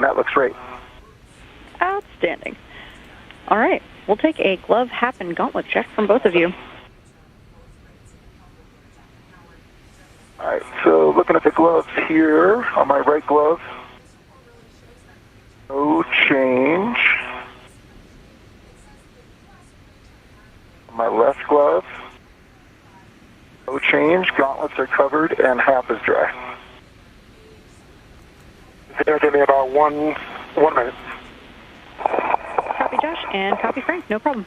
That looks great. Outstanding. All right. We'll take a glove, hat, and gauntlet check from both of you. All right, so looking at the gloves here, on my right glove, no change. On my left glove, no change. Gauntlets are covered and half is dry. It's going to give me about one minute. Copy, Josh, and copy, Frank. No problem.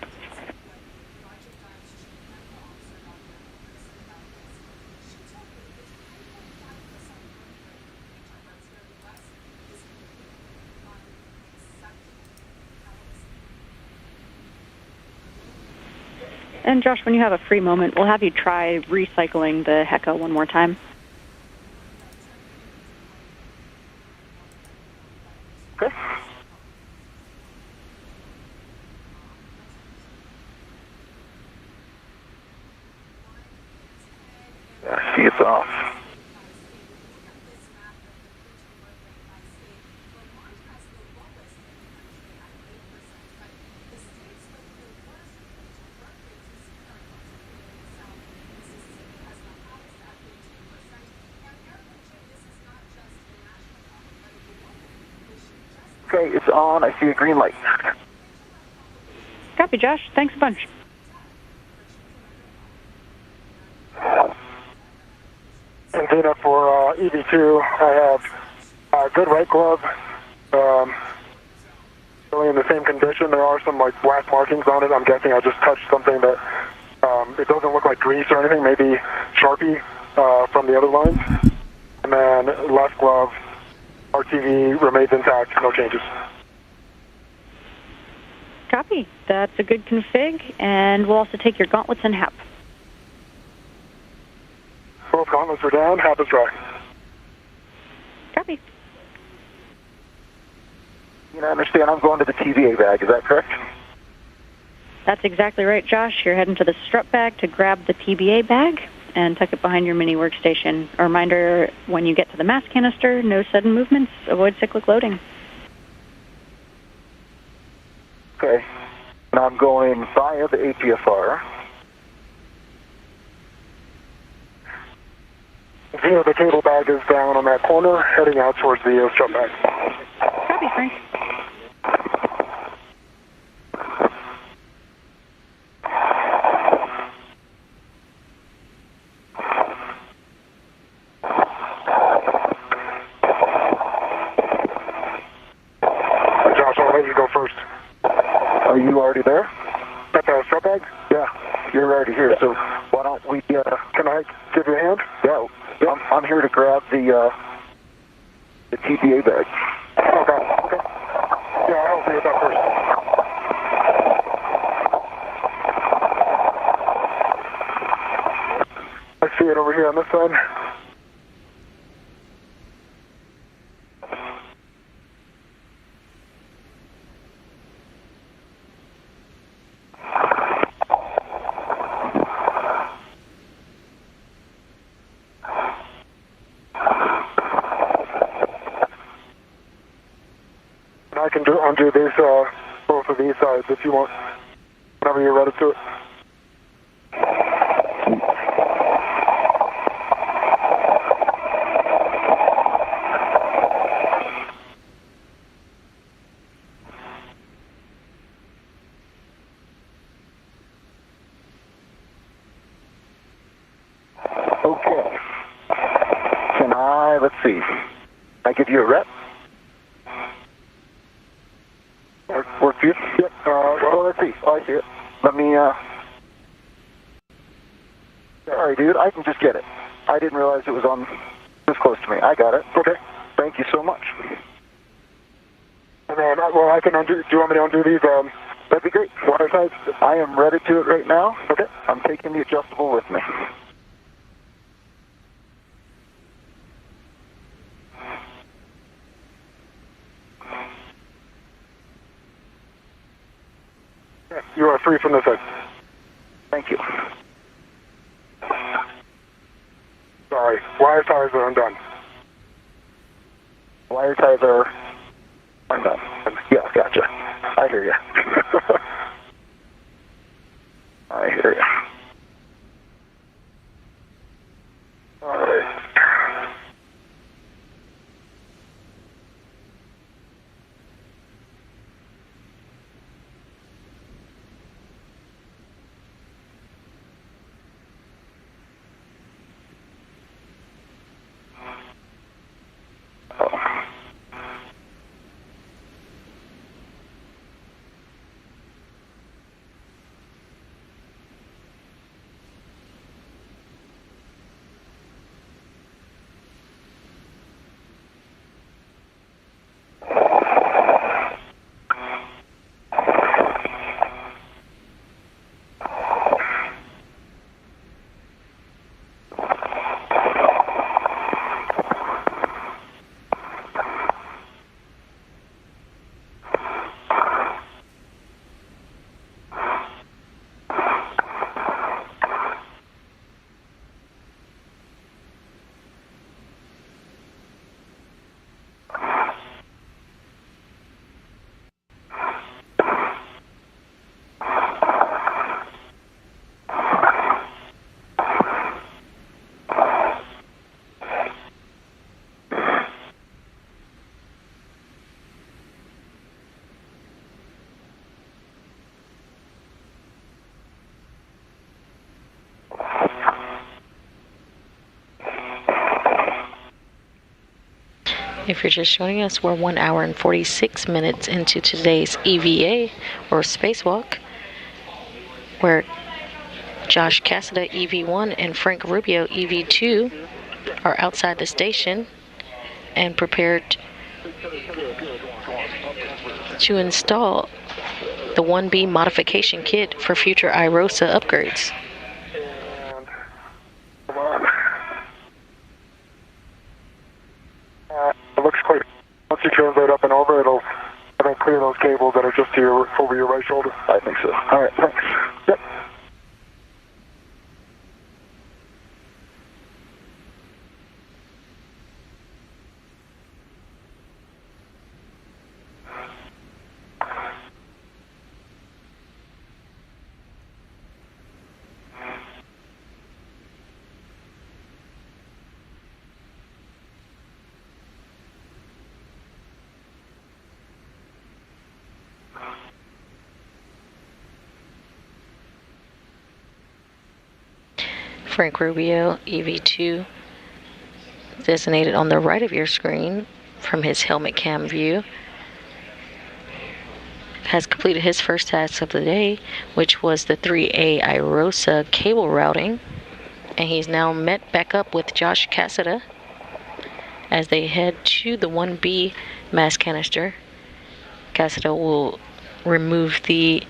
And Josh, when you have a free moment, we'll have you try recycling the Heka one more time. Okay. Yeah, see, it's off. Okay, it's on. I see a green light. Copy, Josh. Thanks a bunch. And Dina, for EV2, I have a good right glove. Really in the same condition. There are some like black markings on it. I'm guessing I just touched something that it doesn't look like grease or anything. Maybe Sharpie from the other lines. And then left glove, RTV remains intact. No changes. Copy. That's a good config, and we'll also take your gauntlets and HAP. Both gauntlets are down. Half is dry. Copy. You know, I understand I'm going to the TVA bag. Is that correct? That's exactly right, Josh. You're heading to the strut bag to grab the TBA bag and tuck it behind your mini workstation. A reminder, when you get to the mass canister, no sudden movements. Avoid cyclic loading. Okay. And I'm going via the APFR. Dina, the cable bag is down on that corner, heading out towards the strut bag. Copy, Frank. Josh, I'll let you go first. Are you already there? At the strut bag? Yeah, you're already here. So why don't we? Can I give you a hand? Yeah, I'm here to grab the TBA bag. Okay. Yeah, I'll see you that first. I see it over here on this side. I can undo these, both of these sides if you want, whenever you're ready to it. Okay. Let's see. I give you a rep? Work for you? Yep. Well, let's see. Oh, I see it. Let me, Sorry, dude. I can just get it. I didn't realize it was on this close to me. I got it. Okay. Thank you so much. And then, well, I can undo. Do you want me to undo these? That'd be great. Wire sides? I am ready to it right now. Okay. I'm taking the adjustable with me. You are free from this side. Thank you. Sorry. Wire ties are undone. Wire ties are If you're just joining us, we're 1 hour and 46 minutes into today's EVA, or spacewalk, where Josh Cassada, EV1, and Frank Rubio, EV2, are outside the station and prepared to install the 1B modification kit for future IROSA upgrades. And come on. It looks quite. Once you translate up and over, it'll I think clear those cables that are just to your over your right shoulder. I think so. All right, thanks. Yep. Frank Rubio, EV2, designated on the right of your screen from his helmet cam view, has completed his first task of the day, which was the 3A IROSA cable routing, and he's now met back up with Josh Cassada as they head to the 1B mass canister. Cassada will remove the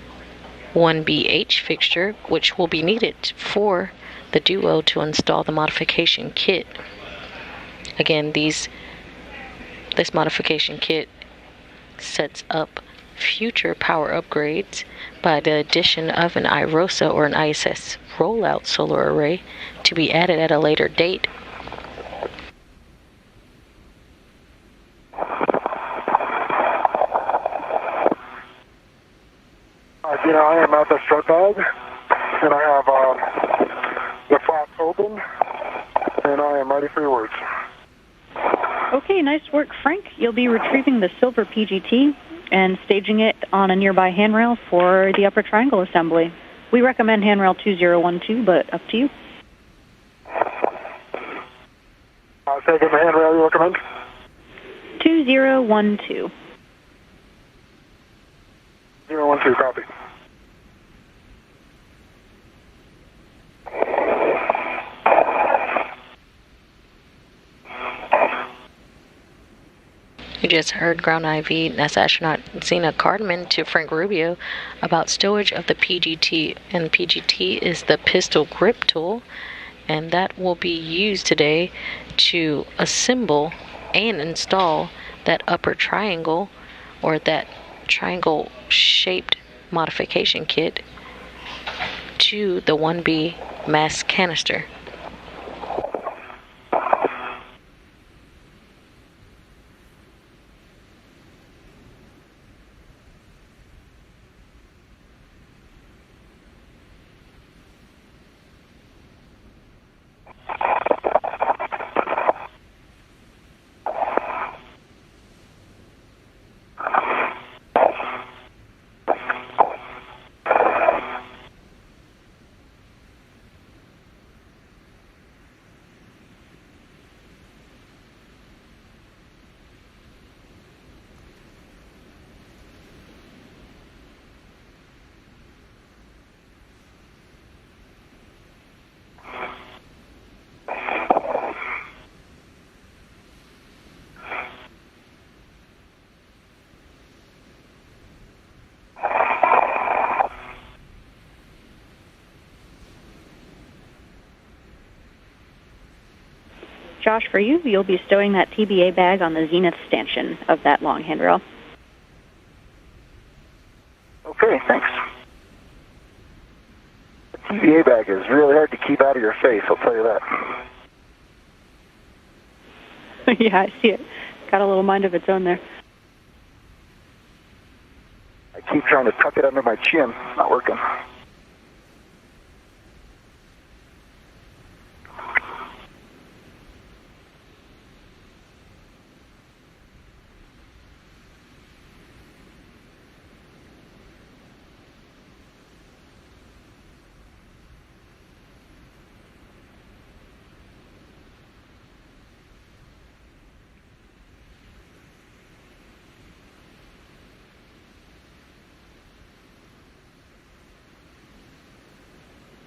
1BH fixture, which will be needed for the duo to install the modification kit. Again, this modification kit sets up future power upgrades by the addition of an IROSA or an ISS rollout solar array to be added at a later date. I am at the strut bag, and I have the flaps open, and I am ready for your words. Okay, nice work, Frank. You'll be retrieving the silver PGT and staging it on a nearby handrail for the upper triangle assembly. We recommend handrail 2012, but up to you. Say again the handrail you recommend? 2012. 012, copy. You just heard Ground IV NASA astronaut Zena Cardman to Frank Rubio about stowage of the PGT. And the PGT is the pistol grip tool, and that will be used today to assemble and install that upper triangle, or that triangle shaped modification kit, to the 1B mass canister. Josh, for you, you'll be stowing that TBA bag on the zenith stanchion of that long handrail. Okay, thanks. The TBA bag is really hard to keep out of your face, I'll tell you that. Yeah, I see it. Got a little mind of its own there. I keep trying to tuck it under my chin. It's not working.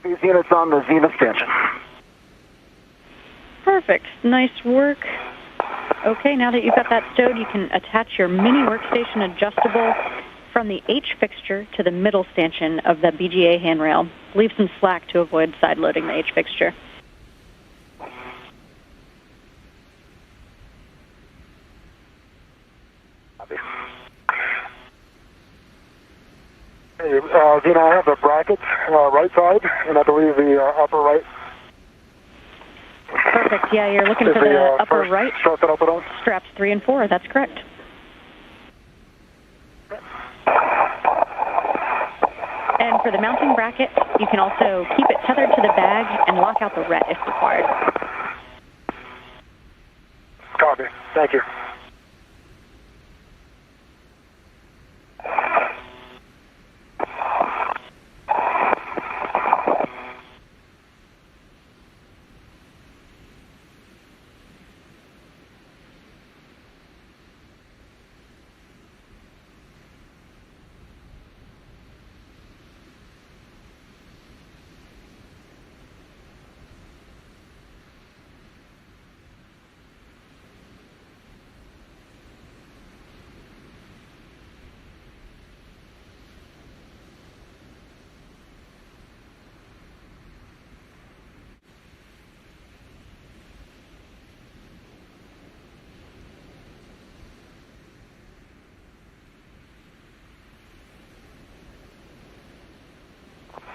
These units on the Zenith stanchion. Perfect. Nice work. Okay, now that you've got that stowed, you can attach your mini workstation adjustable from the H fixture to the middle stanchion of the BGA handrail. Leave some slack to avoid side loading the H fixture. Hey, Zena, I have the brackets right side, and I believe the upper right. Perfect. Yeah, you're looking for the upper right. Strap that I'll put on? Straps 3 and 4. That's correct. And for the mounting bracket, you can also keep it tethered to the bag and lock out the ret if required. Copy. Thank you.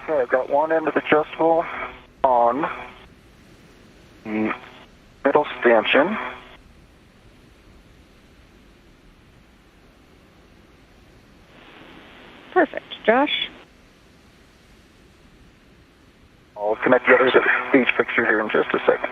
Okay, I've got one end of the adjustable on the middle stanchion. Perfect. Josh? I'll connect the other to the H fixture here in just a second.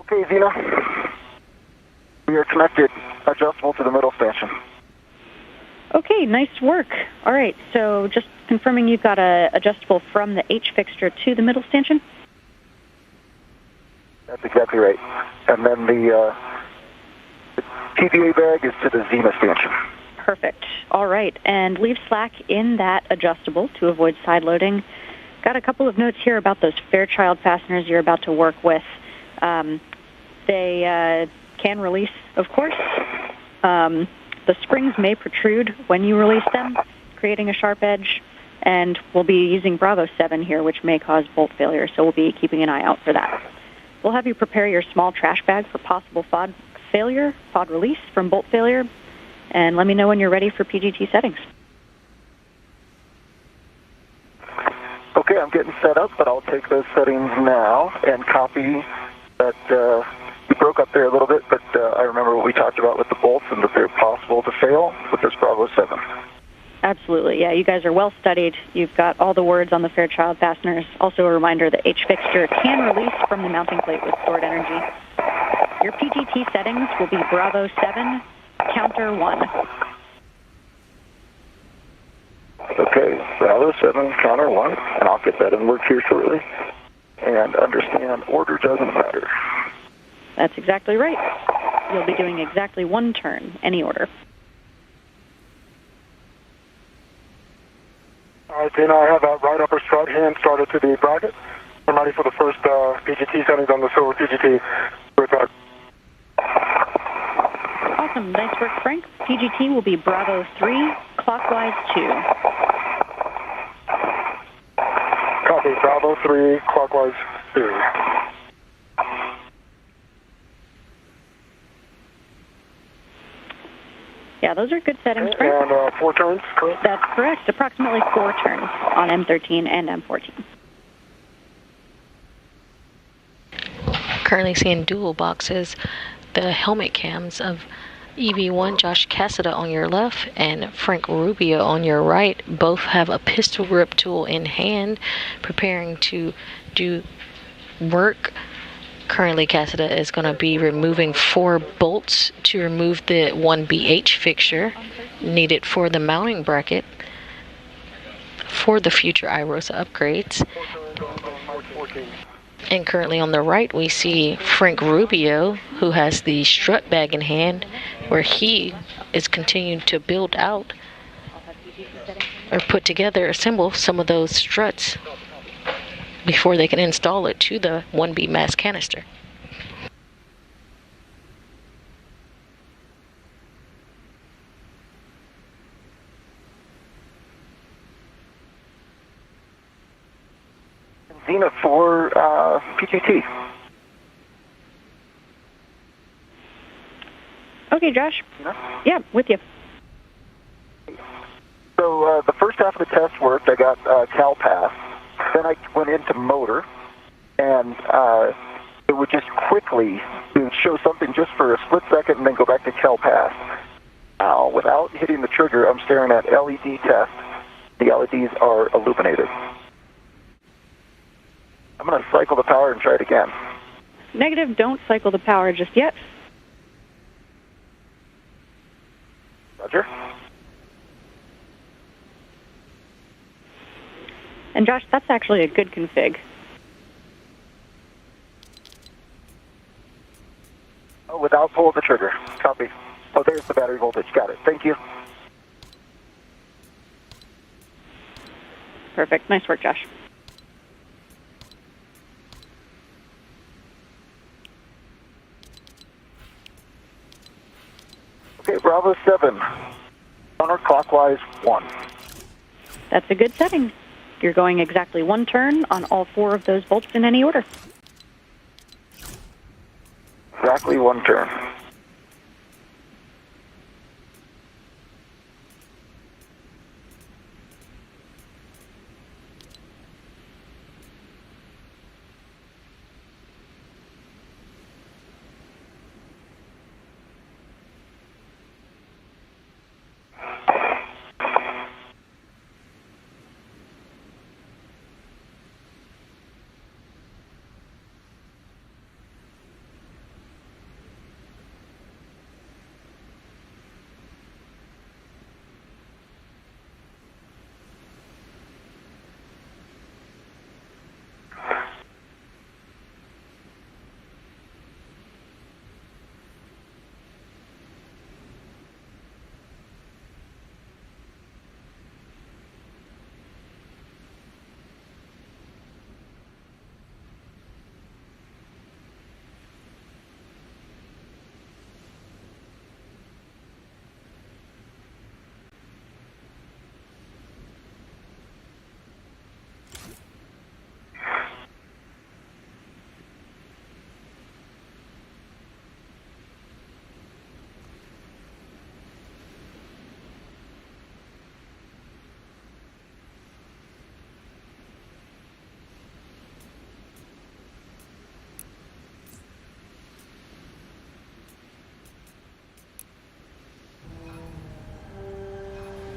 Okay, Zena. We are connected, adjustable to the middle stanchion. Okay, nice work. All right, so just confirming you've got a adjustable from the H fixture to the middle stanchion? That's exactly right. And then the TBA bag is to the Zenith stanchion. Perfect. All right, and leave slack in that adjustable to avoid side loading. Got a couple of notes here about those Fairchild fasteners you're about to work with. They can release, of course. The springs may protrude when you release them, creating a sharp edge, and we'll be using Bravo 7 here, which may cause bolt failure, so we'll be keeping an eye out for that. We'll have you prepare your small trash bag for possible FOD failure, FOD release from bolt failure, and let me know when you're ready for PGT settings. Okay, I'm getting set up, but I'll take those settings now and copy that. You broke up there a little bit, but I remember what we talked about with the bolts and that they're possible to fail with this Bravo 7. Absolutely, yeah. You guys are well studied. You've got all the words on the Fairchild fasteners. Also a reminder that H fixture can release from the mounting plate with stored energy. Your PGT settings will be Bravo 7, counter 1. Okay, Bravo 7, counter 1, and I'll get that in work here shortly. And understand, order doesn't matter. That's exactly right. You'll be doing exactly one turn, any order. All right, Dina, I have that right upper strut hand started to the bracket. I'm ready for the first PGT settings on the silver PGT. With Awesome. Nice work, Frank. PGT will be Bravo 3, clockwise 2. Copy, Bravo 3, clockwise 2. Yeah, those are good settings, Frank. And 4 turns, correct? That's correct. Approximately 4 turns on M13 and M14. Currently seeing dual boxes, the helmet cams of EV1 Josh Cassada on your left and Frank Rubio on your right. Both have a pistol grip tool in hand, preparing to do work. Currently, Cassada is going to be removing 4 bolts to remove the 1BH fixture needed for the mounting bracket for the future iRosa upgrades. And currently on the right, we see Frank Rubio, who has the strut bag in hand, where he is continuing to build out or put together, assemble some of those struts before they can install it to the 1B mass canister. Xena for PGT. Okay, Josh. Yeah. Yeah, with you. So the first half of the test worked. I got Cal Pass. Then I went into motor, and it would just quickly it would show something just for a split second and then go back to Cal Pass. Now, without hitting the trigger, I'm staring at LED test. The LEDs are illuminated. I'm going to cycle the power and try it again. Negative, don't cycle the power just yet. Roger. And Josh, that's actually a good config. Oh, without pull of the trigger. Copy. Oh, there's the battery voltage. Got it. Thank you. Perfect. Nice work, Josh. Okay, Bravo 7. Counterclockwise 1. That's a good setting. You're going exactly 1 turn on all 4 of those bolts in any order. Exactly 1 turn.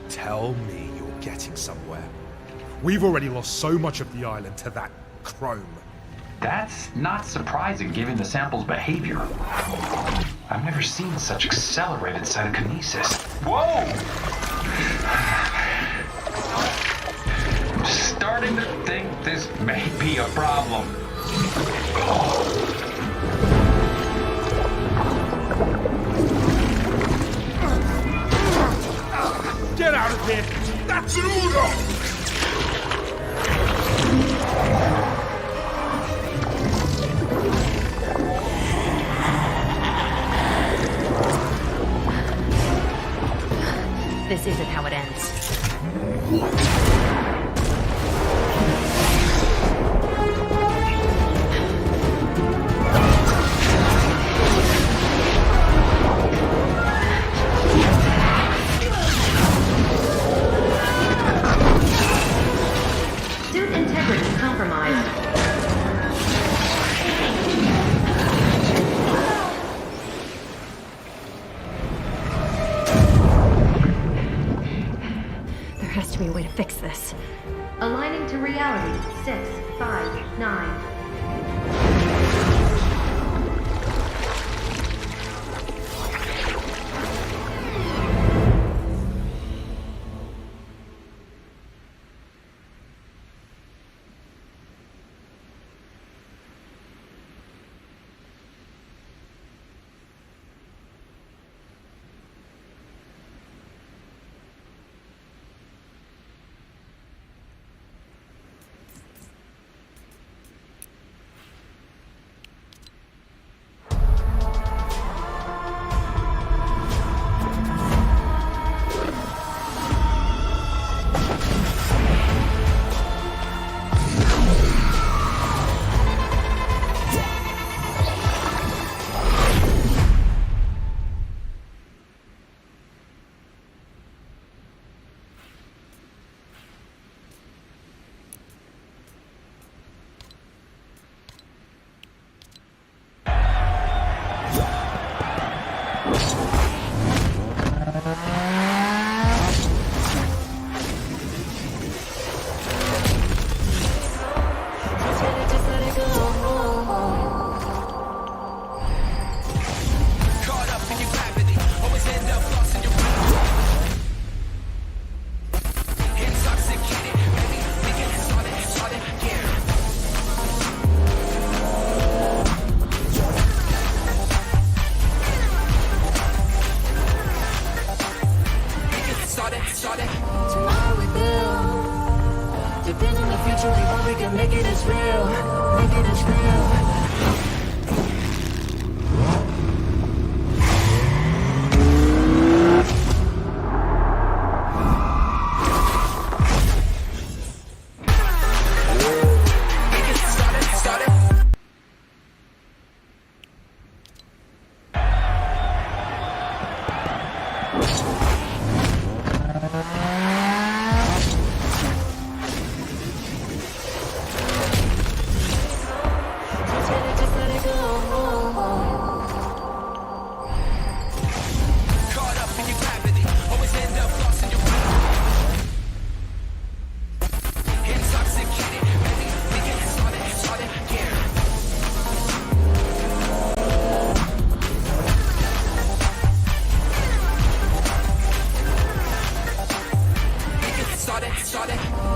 Tell me you're getting somewhere. We've already lost so much of the island to that chrome. That's not surprising given the sample's behavior. I've never seen such accelerated cytokinesis. Whoa! I'm starting to think this may be a problem. Get out of here! That's an order! This isn't how it ends. me a way to fix this. Aligning to reality. 6, 5, 9. Tomorrow we build. Depend on the future, we hope we can make it as real. Make it as real.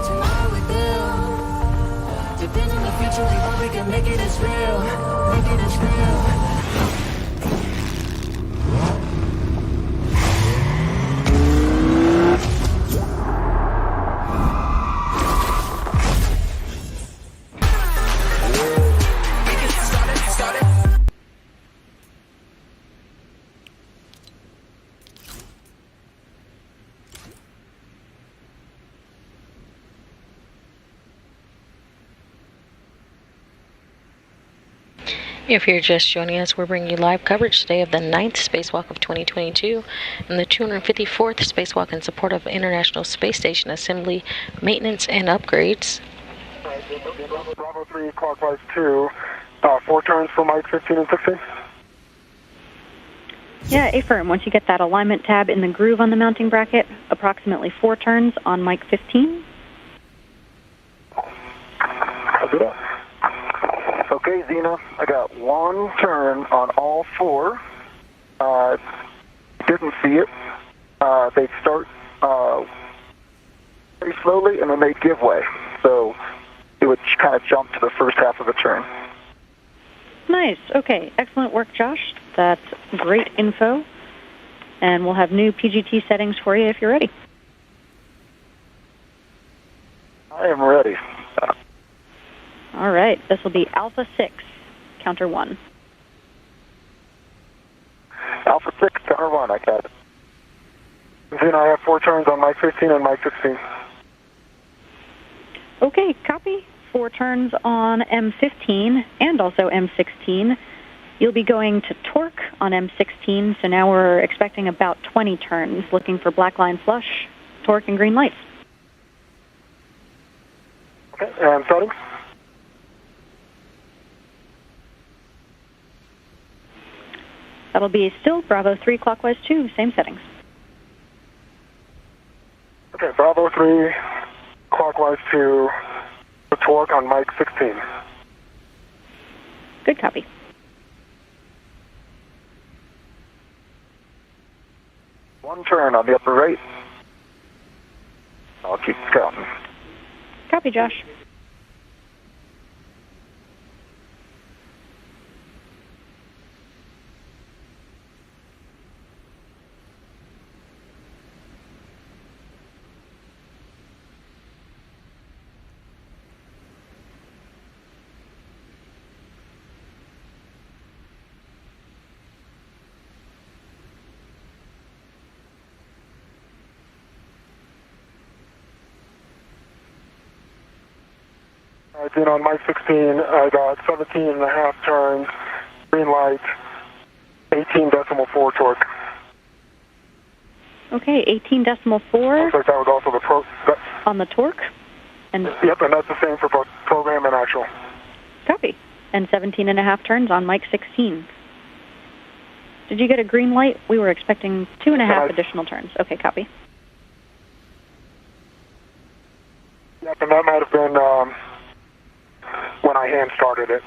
Tomorrow we build. Depend on the future, we hope we can make it as real. Make it as real. If you're just joining us, we're bringing you live coverage today of the 9th spacewalk of 2022 and the 254th spacewalk in support of International Space Station assembly, maintenance, and upgrades. Bravo 3, clockwise 2, 4 turns for Mike 15 and 16. Yeah, affirm. Once you get that alignment tab in the groove on the mounting bracket, approximately 4 turns on Mike 15. I'll do that. Okay, Xena, I got 1 turn on all 4. Didn't see it. They start very slowly, and then they give way. So it would kind of jump to the first half of the turn. Nice. Okay, excellent work, Josh. That's great info. And we'll have new PGT settings for you if you're ready. I am ready. All right, this will be Alpha 6, counter 1. Alpha 6, counter 1, I got it. Xena, I have 4 turns on Mike 15 and Mike 16. Okay, copy. 4 turns on M15 and also M16. You'll be going to torque on M16, so now we're expecting about 20 turns, looking for black line flush, torque, and green lights. Okay, and settings? That'll be still Bravo 3, clockwise 2, same settings. Okay, Okay, Bravo 3, clockwise to the torque on Mike 16. Good copy. One turn on the upper right. I'll keep counting. Copy, Josh. Then on Mike 16, I got 17 and a half turns, green light, 18.4 torque. Okay, 18.4. Looks like that was also the on the torque. And yep, and that's the same for both program and actual. Copy. And 17 and a half turns on Mike 16. Did you get a green light? We were expecting 2.5 additional turns. Okay, copy. Yep, and that might have been when I hand started it.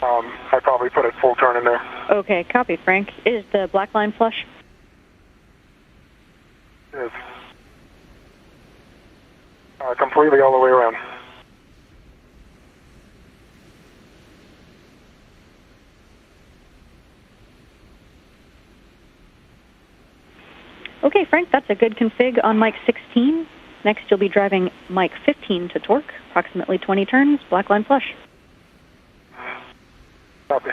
I probably put a full turn in there. Okay, copy, Frank. Is the black line flush? It is. Completely all the way around. Okay, Frank, that's a good config on Mike 16. Next, you'll be driving Mike 15 to torque, approximately 20 turns, black line flush. Copy.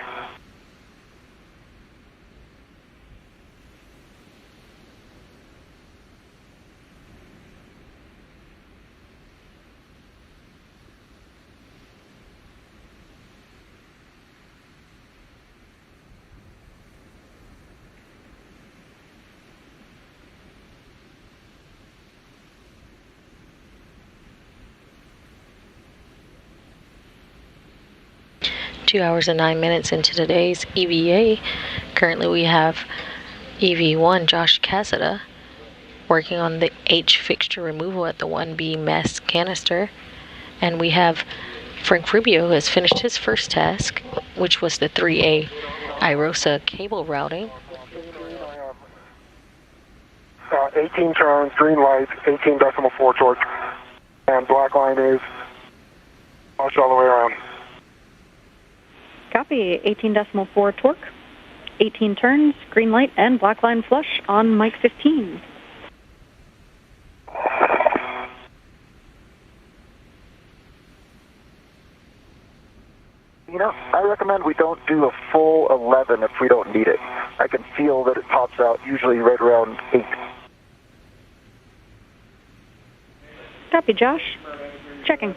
Two hours and 9 minutes into today's EVA. Currently we have EV1 Josh Cassada working on the H fixture removal at the 1B mass canister. And we have Frank Rubio who has finished his first task, which was the 3A IROSA cable routing. 18 turns, green light, 18.4 torque. And black line is flush all the way around. Copy, 18.4 torque, 18 turns, green light, and black line flush on Mike 15. You know, I recommend we don't do a full 11 if we don't need it. I can feel that it pops out usually right around 8. Copy, Josh. Checking.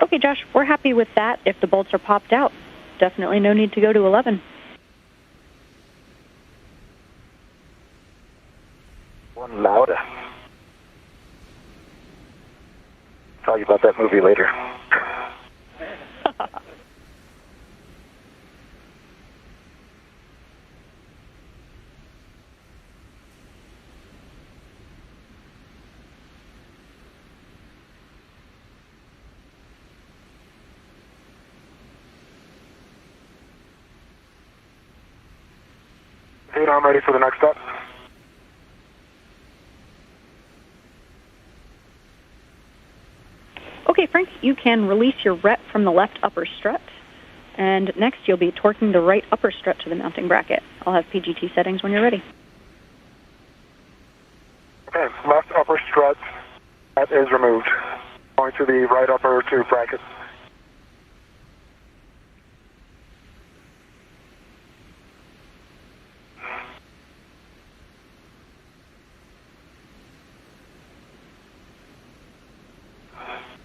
Okay, Josh, we're happy with that if the bolts are popped out. Definitely no need to go to 11. One louder. Tell you about that movie later. Hey, I'm ready for the next step. Okay, Frank, you can release your rep from the left upper strut. And next, you'll be torquing the right upper strut to the mounting bracket. I'll have PGT settings when you're ready. Okay, left upper strut, that is removed. Going to the right upper two bracket.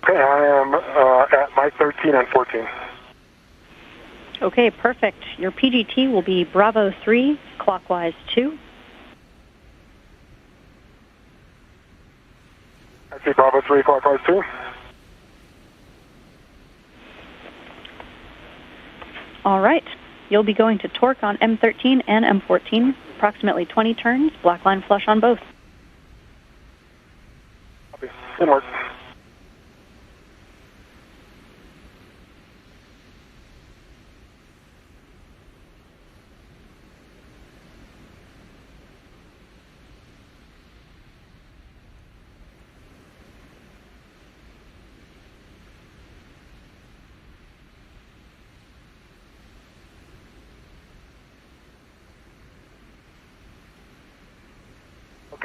Okay, I am at Mike 13 and 14. Okay, perfect. Your PGT will be Bravo 3, clockwise 2, I see Bravo 3, clockwise 2. All right. You'll be going to torque on M13 and M14, approximately 20 turns, black line flush on both. Copy. Inward.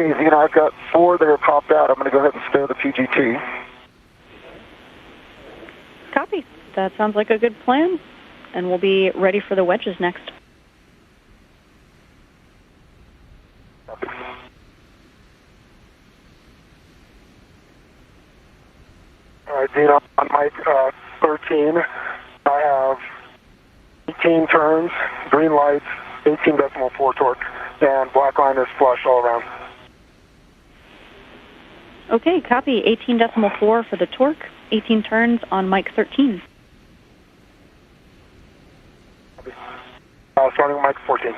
Okay, Xena, I've got 4 that are popped out. I'm going to go ahead and stow the PGT. Copy. That sounds like a good plan. And we'll be ready for the wedges next. Copy. All right, Xena, on mic 13, I have 18 turns, green lights, 18.4 torque, and black line is flush all around. Okay, copy. 18.4 for the torque, 18 turns on mic 13. Starting with mic 14.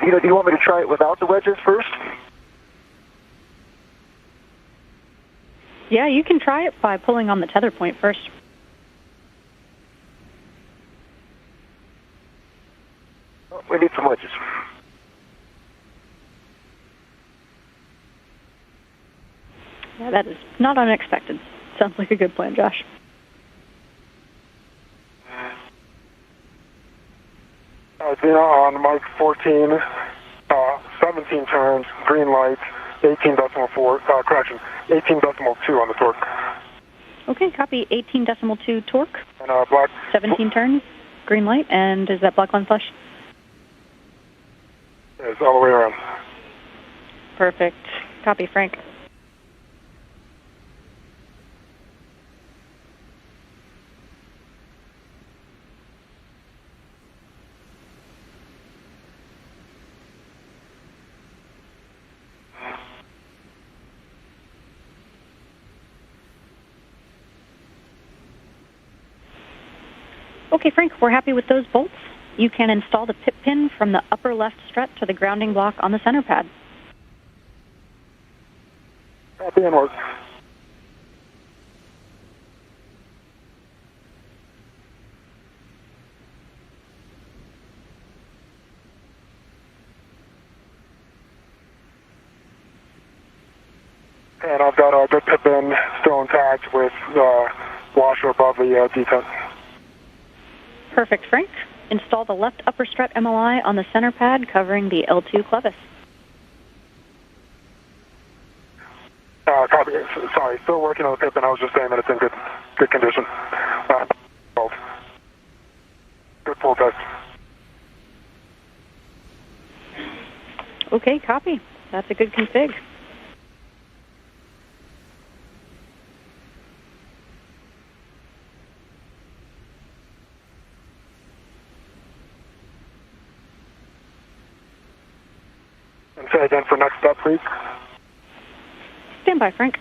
Xena, do you want me to try it without the wedges first? Yeah, you can try it by pulling on the tether point first. Oh, we need some wedges. Yeah, that is not unexpected. Sounds like a good plan, Josh. Xena, on mic 14, 17 turns, green lights, 18.4, correction, 18.2 on the torque. Okay, copy. 18.2 torque, And black. 17 turns, green light, and is that black line flush? Is all the way around. Perfect. Copy, Frank. Okay, Frank, we're happy with those bolts. You can install the pip pin from the upper left strut to the grounding block on the center pad. Copy and work. And I've got a good pip in still intact with washer above the detent. Perfect, Frank. Install the left upper strut MLI on the center pad covering the L2 clevis. Copy. Sorry, still working on the pip, and I was just saying that it's in good condition. Good full test. Okay, copy. That's a good config. And say again for next step, please. Stand by, Frank.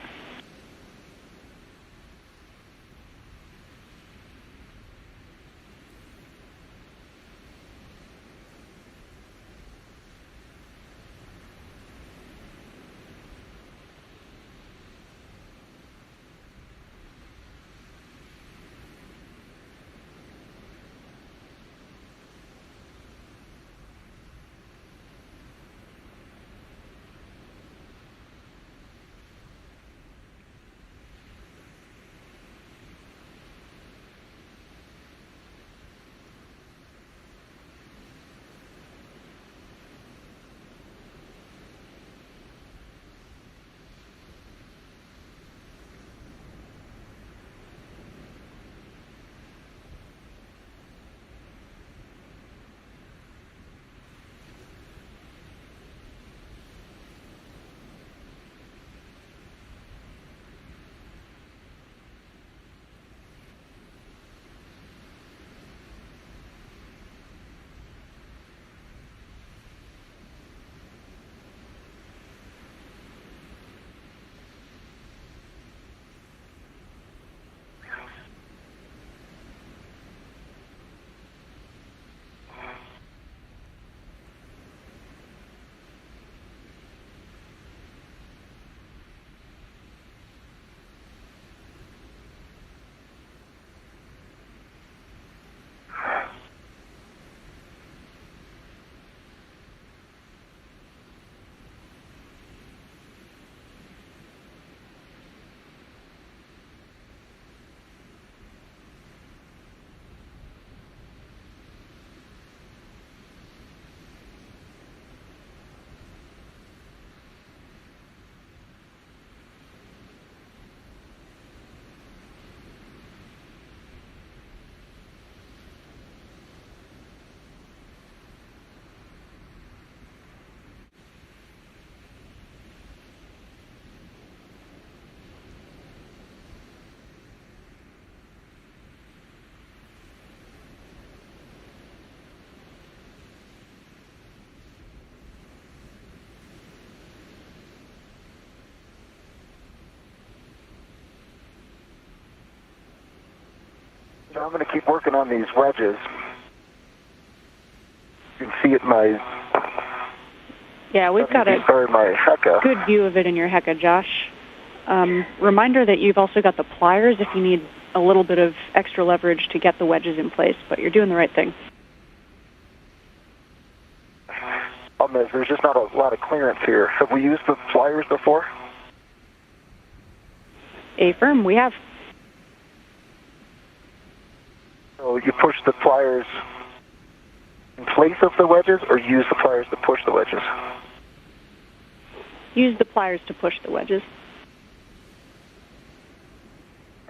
So I'm going to keep working on these wedges. You can see it in my... Yeah, we've got a my Heka. good view of it in your Heka, Josh. Reminder that you've also got the pliers if you need a little bit of extra leverage to get the wedges in place, but you're doing the right thing. There's just not a lot of clearance here. Have we used the pliers before? Affirm, we have. So you push the pliers in place of the wedges, or use the pliers to push the wedges? Use the pliers to push the wedges.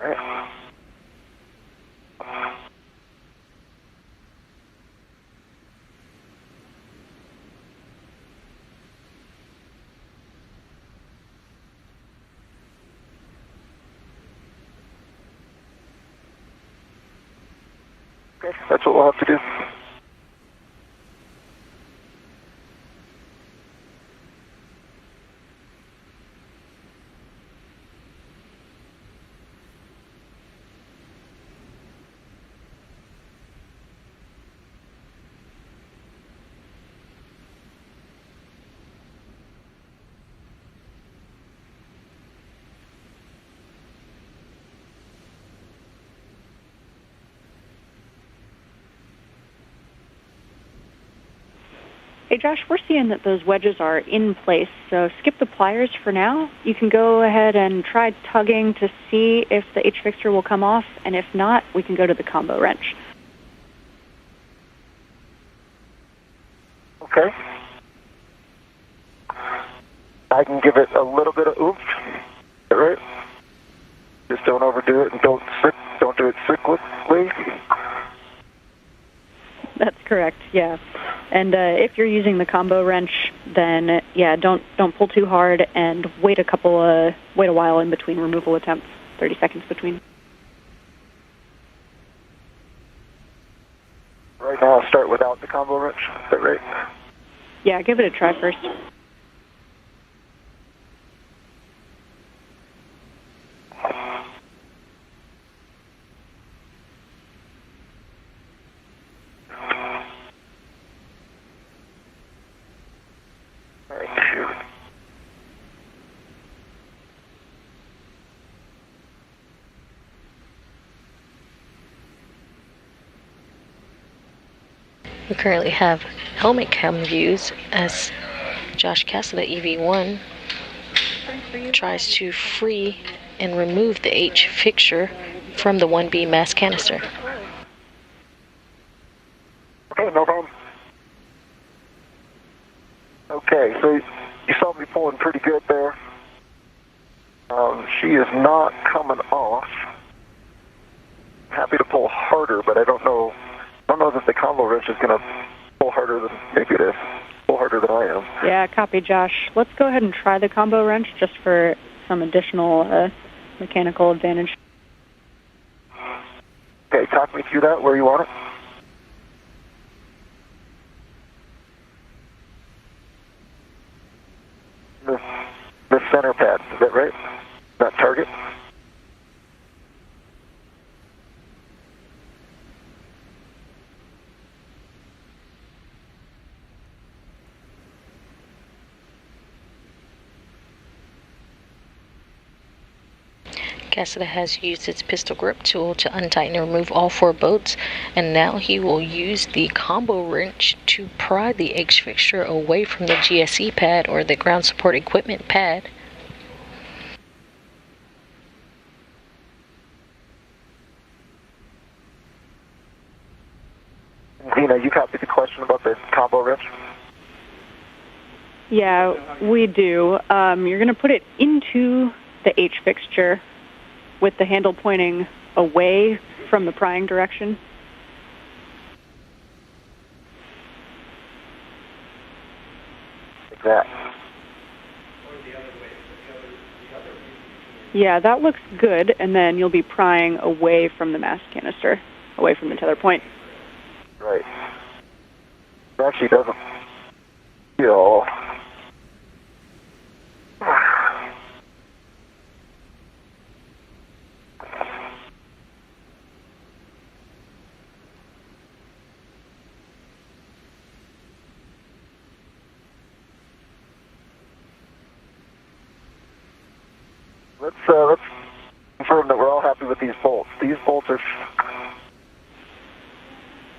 All right. Okay, that's what we'll have to do. Hey, Josh, we're seeing that those wedges are in place, so skip the pliers for now. You can go ahead and try tugging to see if the H-fixture will come off, and if not, we can go to the combo wrench. Okay. I can give it a little bit of oomph. Is that right? Just don't overdo it and don't do it cyclically. That's correct, yeah. And if you're using the combo wrench, then yeah, don't pull too hard and wait a while in between removal attempts, 30 seconds between. Right now, I'll start without the combo wrench. Is that right? Yeah, give it a try first. We currently have helmet cam views as Josh Cassida, EV1, tries to free and remove the H fixture from the 1B mass canister. Okay, no problem. Okay, so you saw me pulling pretty good there. She is not coming off. Happy to pull harder, but I don't know that the combo wrench is going to pull harder than maybe it is. Pull harder than I am. Yeah, copy, Josh. Let's go ahead and try the combo wrench just for some additional mechanical advantage. Okay, talk me through that, where you want it. The center pad, is that right? That target? Cassida has used its pistol grip tool to untighten and remove all 4 bolts, and now he will use the combo wrench to pry the H fixture away from the GSE pad, or the ground support equipment pad. Zena, you copied the question about the combo wrench? Yeah, we do. You're going to put it into the H fixture with the handle pointing away from the prying direction. Like that. Yeah, that looks good, and then you'll be prying away from the mass canister, away from the tether point. Right. It actually doesn't feel... let's confirm that we're all happy with these bolts. These bolts are...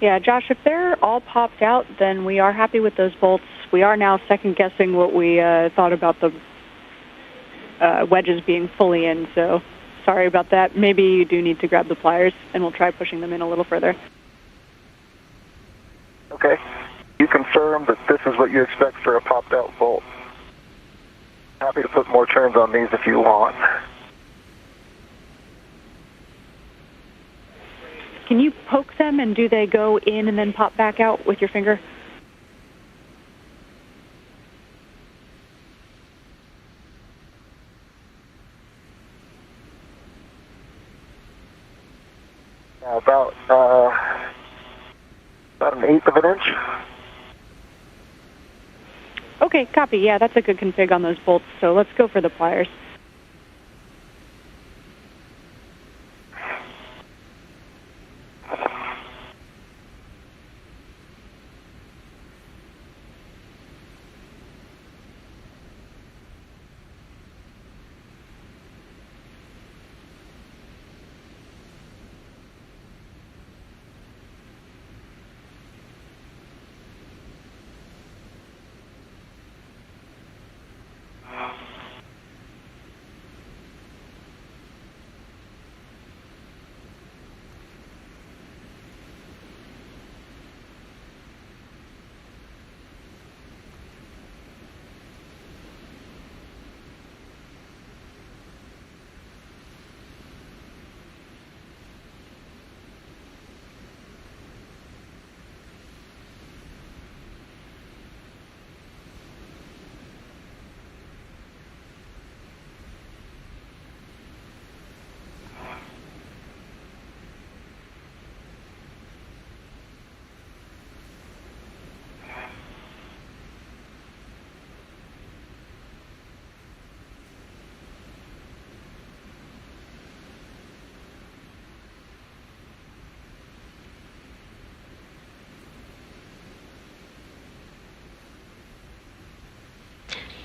Yeah, Josh, if they're all popped out, then we are happy with those bolts. We are now second-guessing what we thought about the wedges being fully in, so sorry about that. Maybe you do need to grab the pliers, and we'll try pushing them in a little further. Okay. You confirm that this is what you expect for a popped-out bolt. Happy to put more turns on these if you want. Can you poke them, and do they go in and then pop back out with your finger? About an eighth of an inch. Okay, copy. Yeah, that's a good config on those bolts, so let's go for the pliers.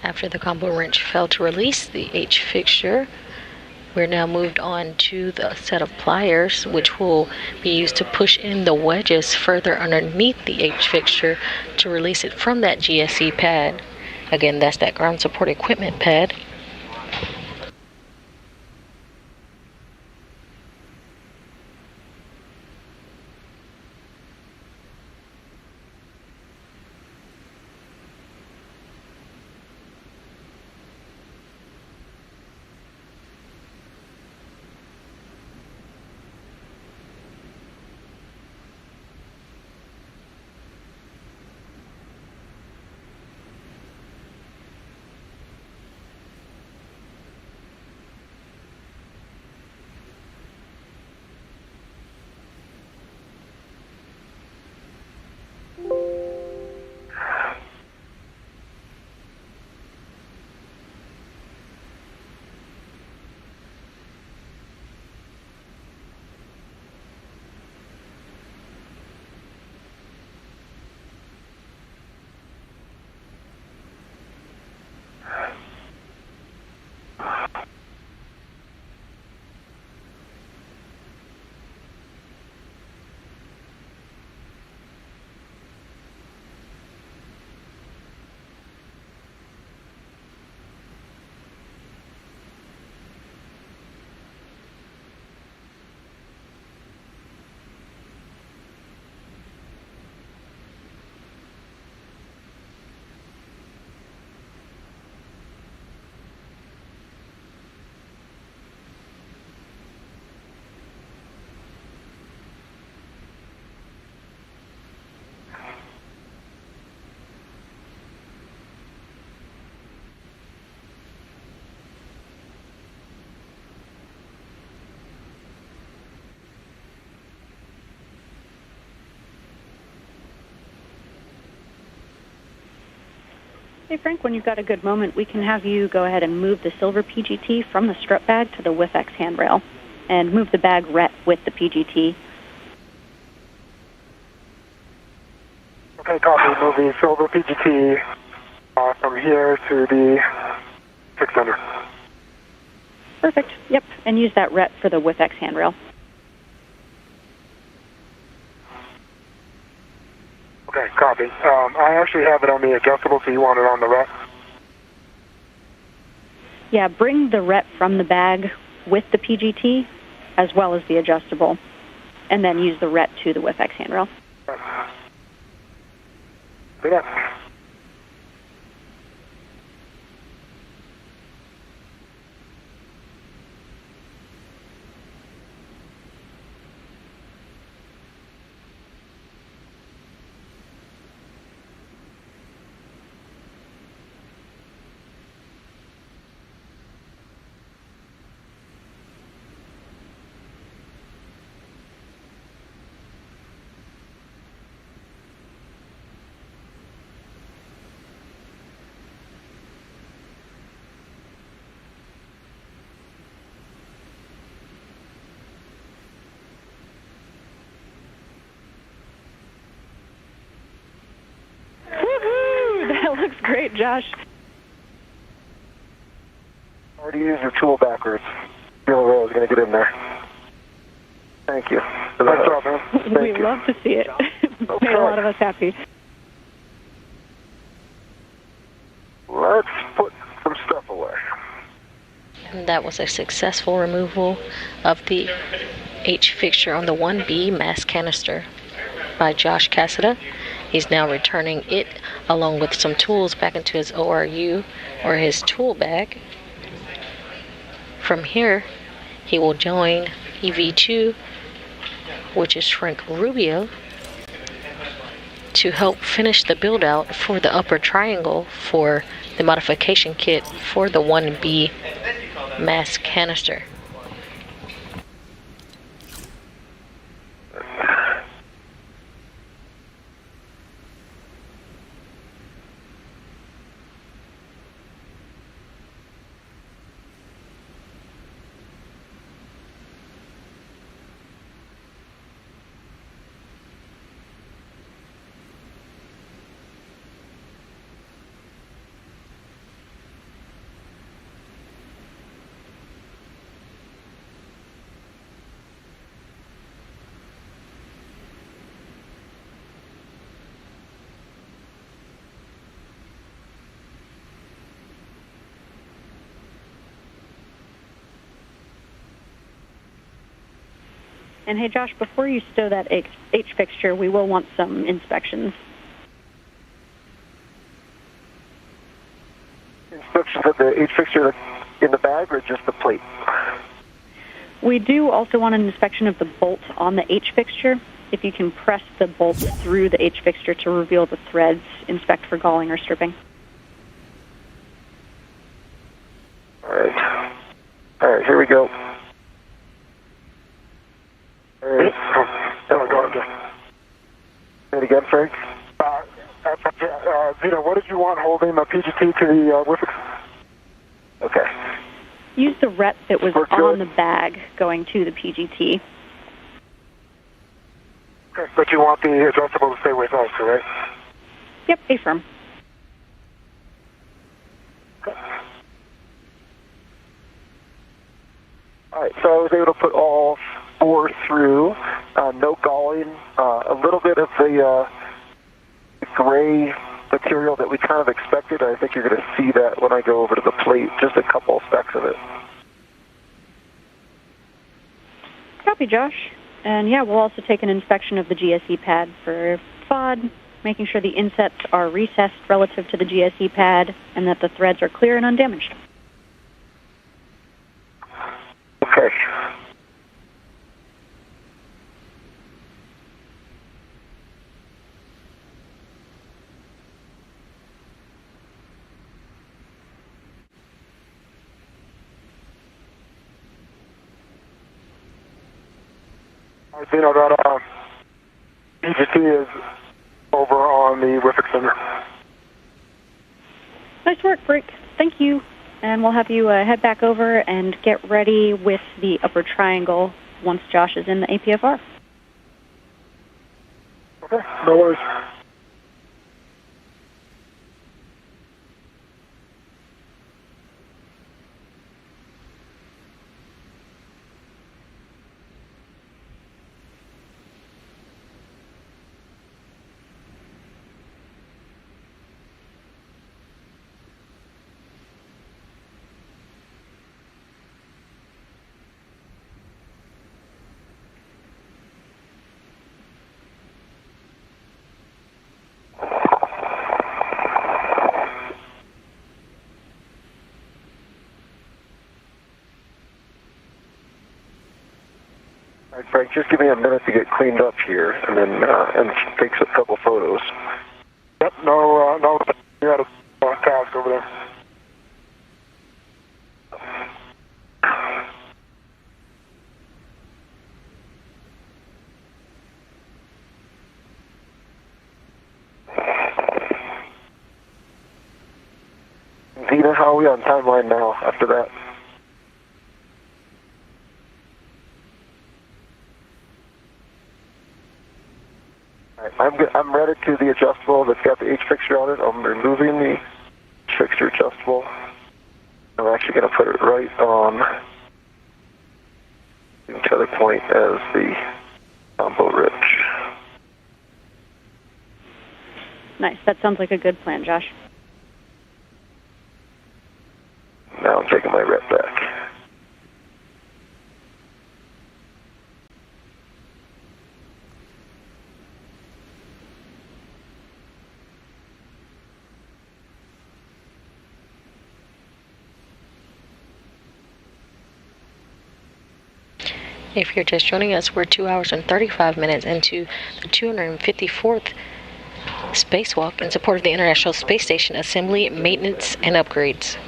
After the combo wrench failed to release the H fixture, we're now moved on to the set of pliers, which will be used to push in the wedges further underneath the H fixture to release it from that GSE pad. Again, that's that ground support equipment pad. Hey, Frank, when you've got a good moment, we can have you go ahead and move the silver PGT from the strut bag to the WIFX handrail and move the bag with the PGT. Okay, copy. Move the silver PGT from here to the 600. Perfect. Yep. And use that RET for the WIFX handrail. Okay, copy. I actually have it on the adjustable, so you want it on the RET? Yeah, bring the RET from the bag with the PGT as well as the adjustable, and then use the RET to the WIFX handrail. Yeah. Woohoo! That looks great, Josh. Already used your tool backwards. Feel I was going to get in there. Thank you. Nice job, man. We love to see it. Made a lot of us happy. Let's put some stuff away. And that was a successful removal of the H fixture on the 1B mass canister by Josh Cassida. He's now returning it along with some tools back into his ORU or his tool bag. From here, he will join EV2, which is Frank Rubio, to help finish the build out for the upper triangle for the modification kit for the 1B mass canister. And hey, Josh, before you stow that H fixture, we will want some inspections. Inspections of the H fixture in the bag or just the plate? We do also want an inspection of the bolt on the H fixture. If you can press the bolt through the H fixture to reveal the threads, inspect for galling or stripping. All right, here we go. All right. Go ahead. Say it again, Frank. Zeta, what did you want holding the PGT to the WIFX? Okay. Use the RET that was on the bag going to the PGT. Okay, but you want the adjustable to stay with us, right? Yep, A-firm. All right, so I was able to put all four through, no galling, a little bit of the gray material that we kind of expected. I think you're going to see that when I go over to the plate, just a couple specks of it. Copy, Josh. And yeah, we'll also take an inspection of the GSE pad for FOD, making sure the insets are recessed relative to the GSE pad and that the threads are clear and undamaged. Okay. You know that PGT is over on the WIFX Center. Nice work, Brick. Thank you. And we'll have you head back over and get ready with the upper triangle once Josh is in the APFR. Okay, no worries. All right, Frank, just give me a minute to get cleaned up here, and then and take a couple photos. Yep, no, you had a task over there. Zena, how are we on timeline now after that? All right, I'm ready to the adjustable that's got the H fixture on it. I'm removing the fixture adjustable. I'm actually going to put it right on the other point as the combo ridge. Nice. That sounds like a good plan, Josh. Now I'm taking my rep back. If you're just joining us, we're 2 hours and 35 minutes into the 254th spacewalk in support of the International Space Station assembly, maintenance, and upgrades.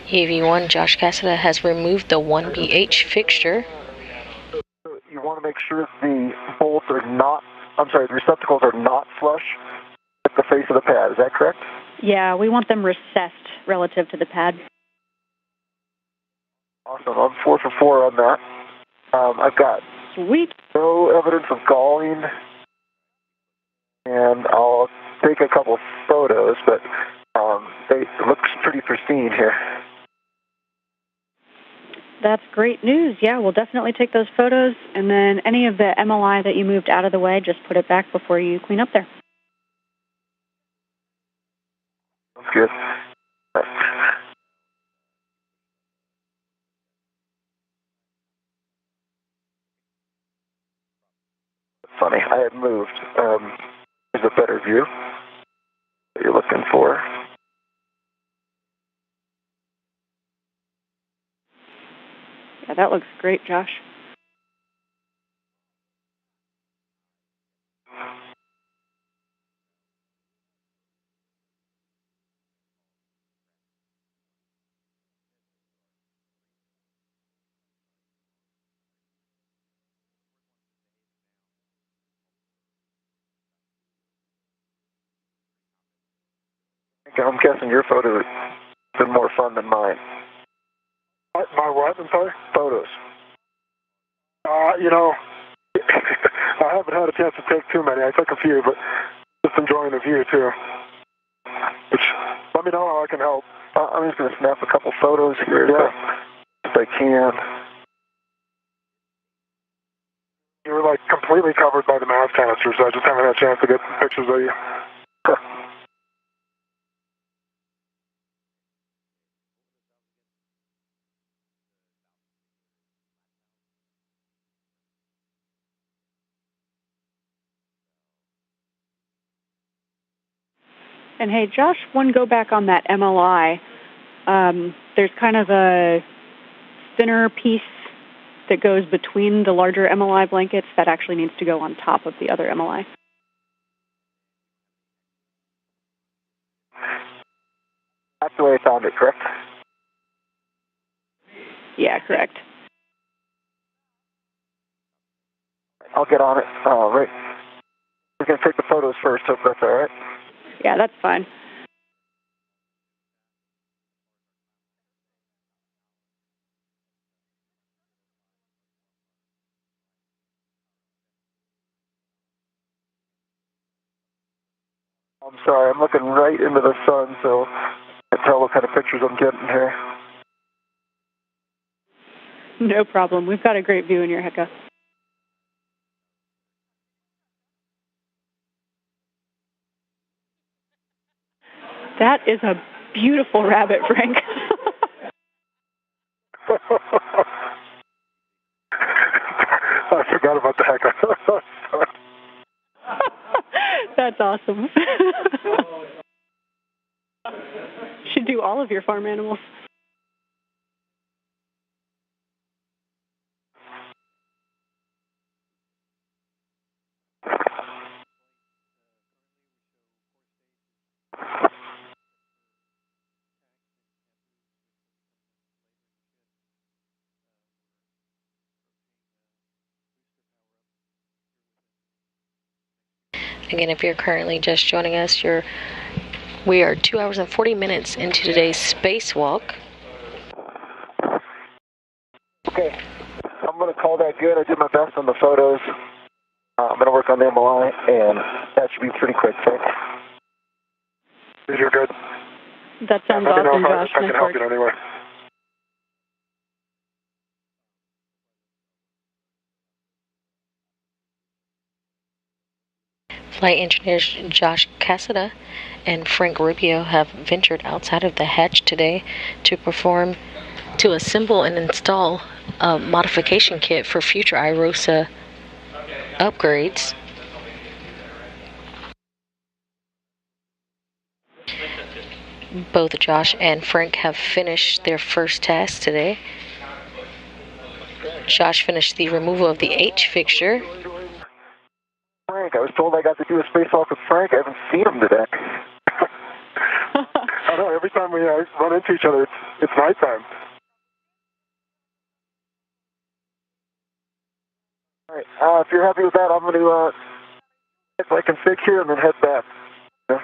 EV1 Josh Cassada has removed the 1BH fixture. You want to make sure the bolts are not, the receptacles are not flush at the face of the pad. Is that correct? Yeah, we want them recessed relative to the pad. Awesome. I'm 4 for 4 on that. I've got Sweet. no evidence of galling, and I'll take a couple photos, but it looks pretty pristine here. That's great news. Yeah, we'll definitely take those photos, and then any of the MLI that you moved out of the way, just put it back before you clean up there. That's good. Funny, I had moved. There's a better view that you're looking for. Yeah, that looks great, Josh. I'm guessing your photo has been more fun than mine. My what? I'm sorry? Photos. I haven't had a chance to take too many. I took a few, but just enjoying the view, too. Which, let me know how I can help. I'm just going to snap a couple photos here if I can. You were, completely covered by the mass canister, so I just haven't had a chance to get some pictures of you. And hey, Josh, one go back on that MLI. There's kind of a thinner piece that goes between the larger MLI blankets that actually needs to go on top of the other MLI. That's the way I found it, correct? Yeah, correct. I'll get on it. Right. We're going to take the photos first, hope that's all right. Yeah, that's fine. I'm sorry, I'm looking right into the sun, so I can't tell what kind of pictures I'm getting here. No problem. We've got a great view in your Hecka. That is a beautiful rabbit, Frank. I forgot about the Hecka. That's awesome. Should do all of your farm animals. Again, if you're currently just joining us, we are 2 hours and 40 minutes into today's spacewalk. Okay, I'm going to call that good. I did my best on the photos. I'm going to work on the MLI, and that should be pretty quick, Frank. You're good. That sounds awesome, Josh. I can help you anyway. Flight engineers Josh Cassada and Frank Rubio have ventured outside of the hatch today to assemble and install a modification kit for future IROSA upgrades. Both Josh and Frank have finished their first task today. Josh finished the removal of the H fixture. Frank, I was told I got to do a spacewalk with Frank. I haven't seen him today. I know, every time we run into each other, it's nighttime. All right, if you're happy with that, I'm going to get my config here and then head back. Yeah.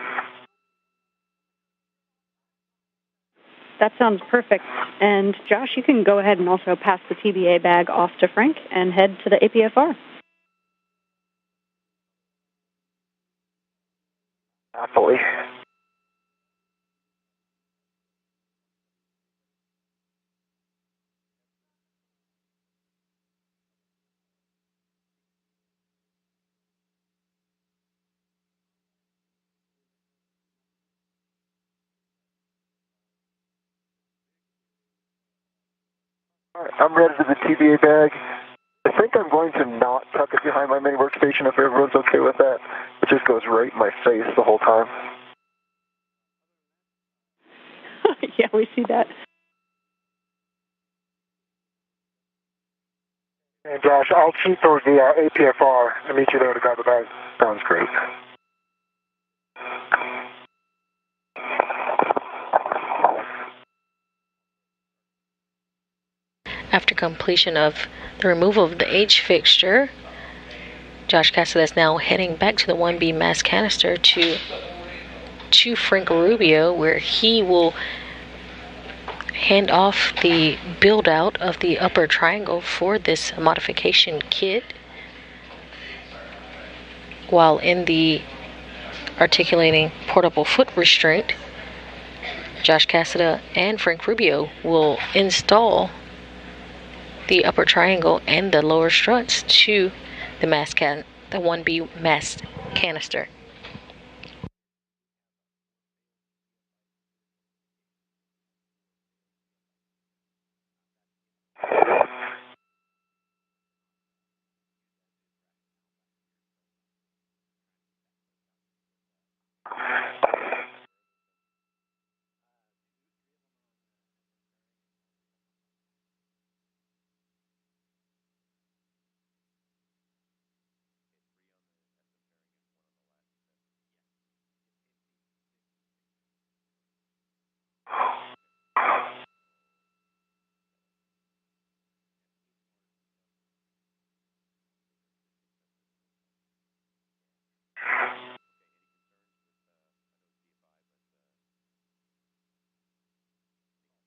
That sounds perfect. And Josh, you can go ahead and also pass the TBA bag off to Frank and head to the APFR. Happily. All right, I'm ready to the TBA bag. I think I'm going to not tuck it behind my main workstation if everyone's okay with that. It just goes right in my face the whole time. Yeah, we see that. And Josh, I'll cheat towards the APFR and meet you there to grab the bag. Sounds great. After completion of the removal of the H fixture, Josh Cassada is now heading back to the 1B mass canister to Frank Rubio, where he will hand off the build out of the upper triangle for this modification kit, while in the articulating portable foot restraint. Josh Cassada and Frank Rubio will install the upper triangle and the lower struts to the the 1B mass canister.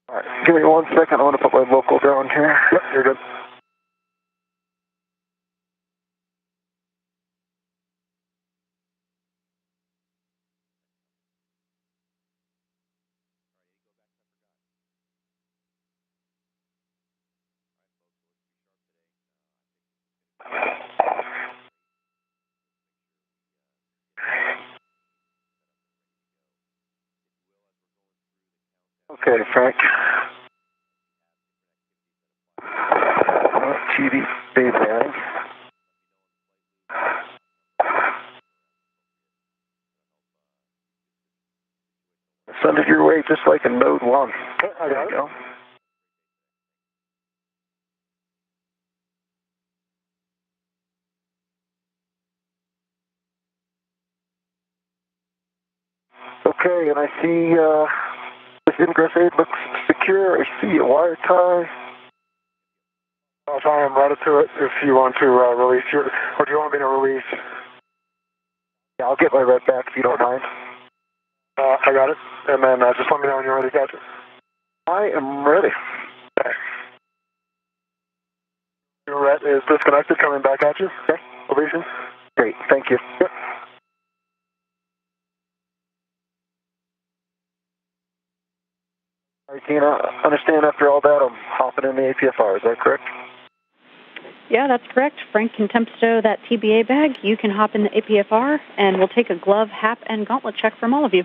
All right, give me 1 second. I want to put my local down here. Yep, you're good. Okay, Frank. TV bag. send it your way just like in mode 1. Okay, I got it. Go. Okay, and I see this ingress aid looks secure. I see a wire tie. I'll try and route it to it if you want to release your, or do you want me to release? Yeah, I'll get my red back if you don't mind. I got it, and then just let me know when you're ready to catch it. I am ready. Okay. Your red is disconnected, coming back at you. Okay, releasing. Great, thank you. Yep. All right, Tina, understand after all that I'm hopping in the APFR, is that correct? Yeah, that's correct. Frank can temp stow that TBA bag. You can hop in the APFR, and we'll take a glove, hap, and gauntlet check from all of you.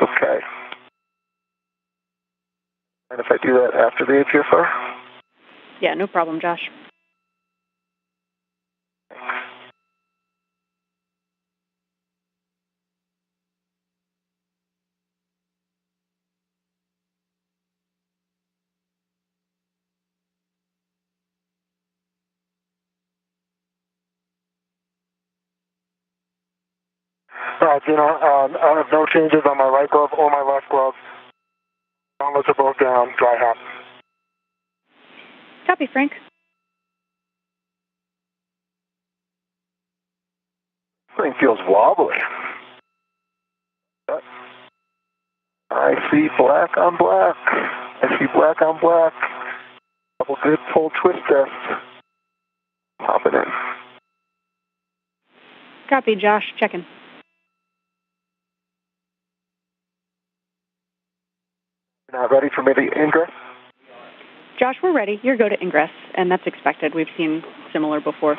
Okay. And if I do that after the APFR? Yeah, no problem, Josh. Gina, I have no changes on my right glove or my left glove. Gauntlets are both down, dry hop. Copy, Frank. Thing feels wobbly. I see black on black. I see black on black. Couple good pull twist tests. Hopping in. Copy, Josh. Checking. You're not ready for me to ingress? Josh, we're ready. You're go to ingress, and that's expected. We've seen similar before.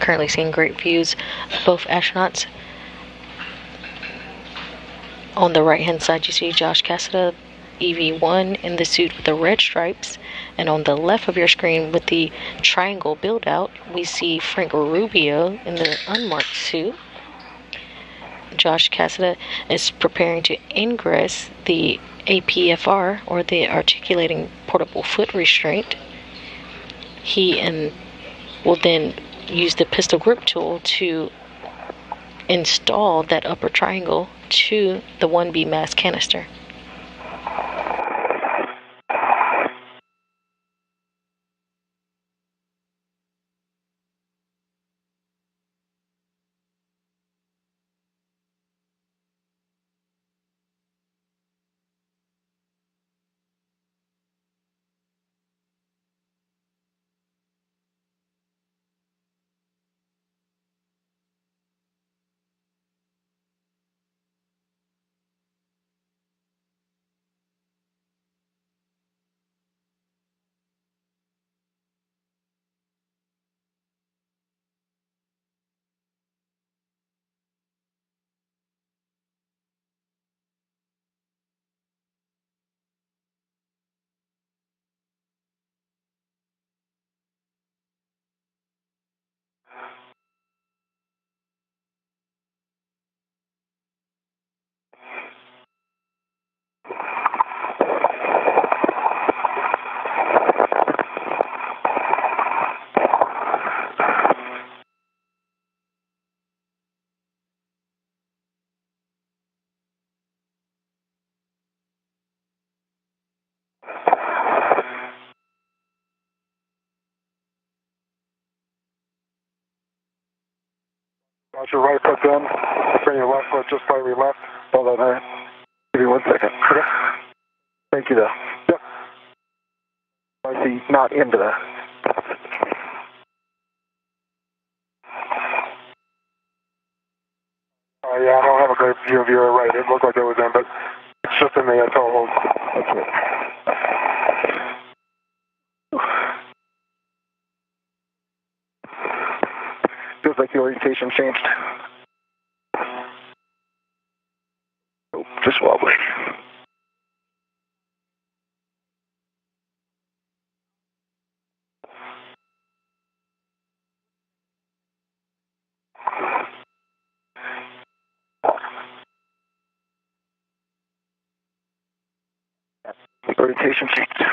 Currently seeing great views of both astronauts. On the right hand side you see Josh Cassada, EV1 in the suit with the red stripes, and on the left of your screen with the triangle build out we see Frank Rubio in the unmarked suit. Josh Cassada is preparing to ingress the APFR, or the articulating portable foot restraint. He will then use the pistol grip tool to install that upper triangle to the 1B mass canister. Got your right foot in, bring your left foot just slightly left. Hold on, all right. Give me 1 second. Okay. Thank you, though. Yep. I see not into that. Yeah, I don't have a great view of your right. It looked like it was in, but it's just in the toe hold. Okay. orientation changed. Oh, just wobbly. Orientation changed.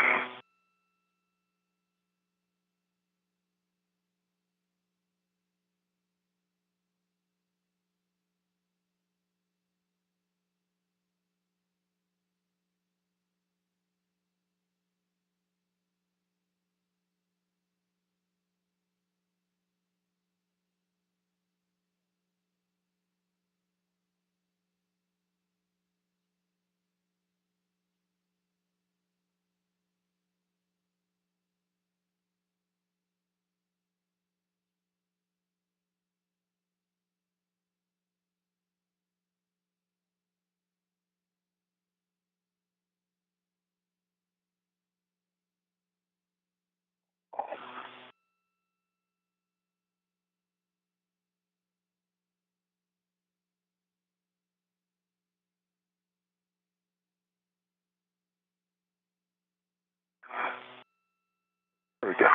There we go.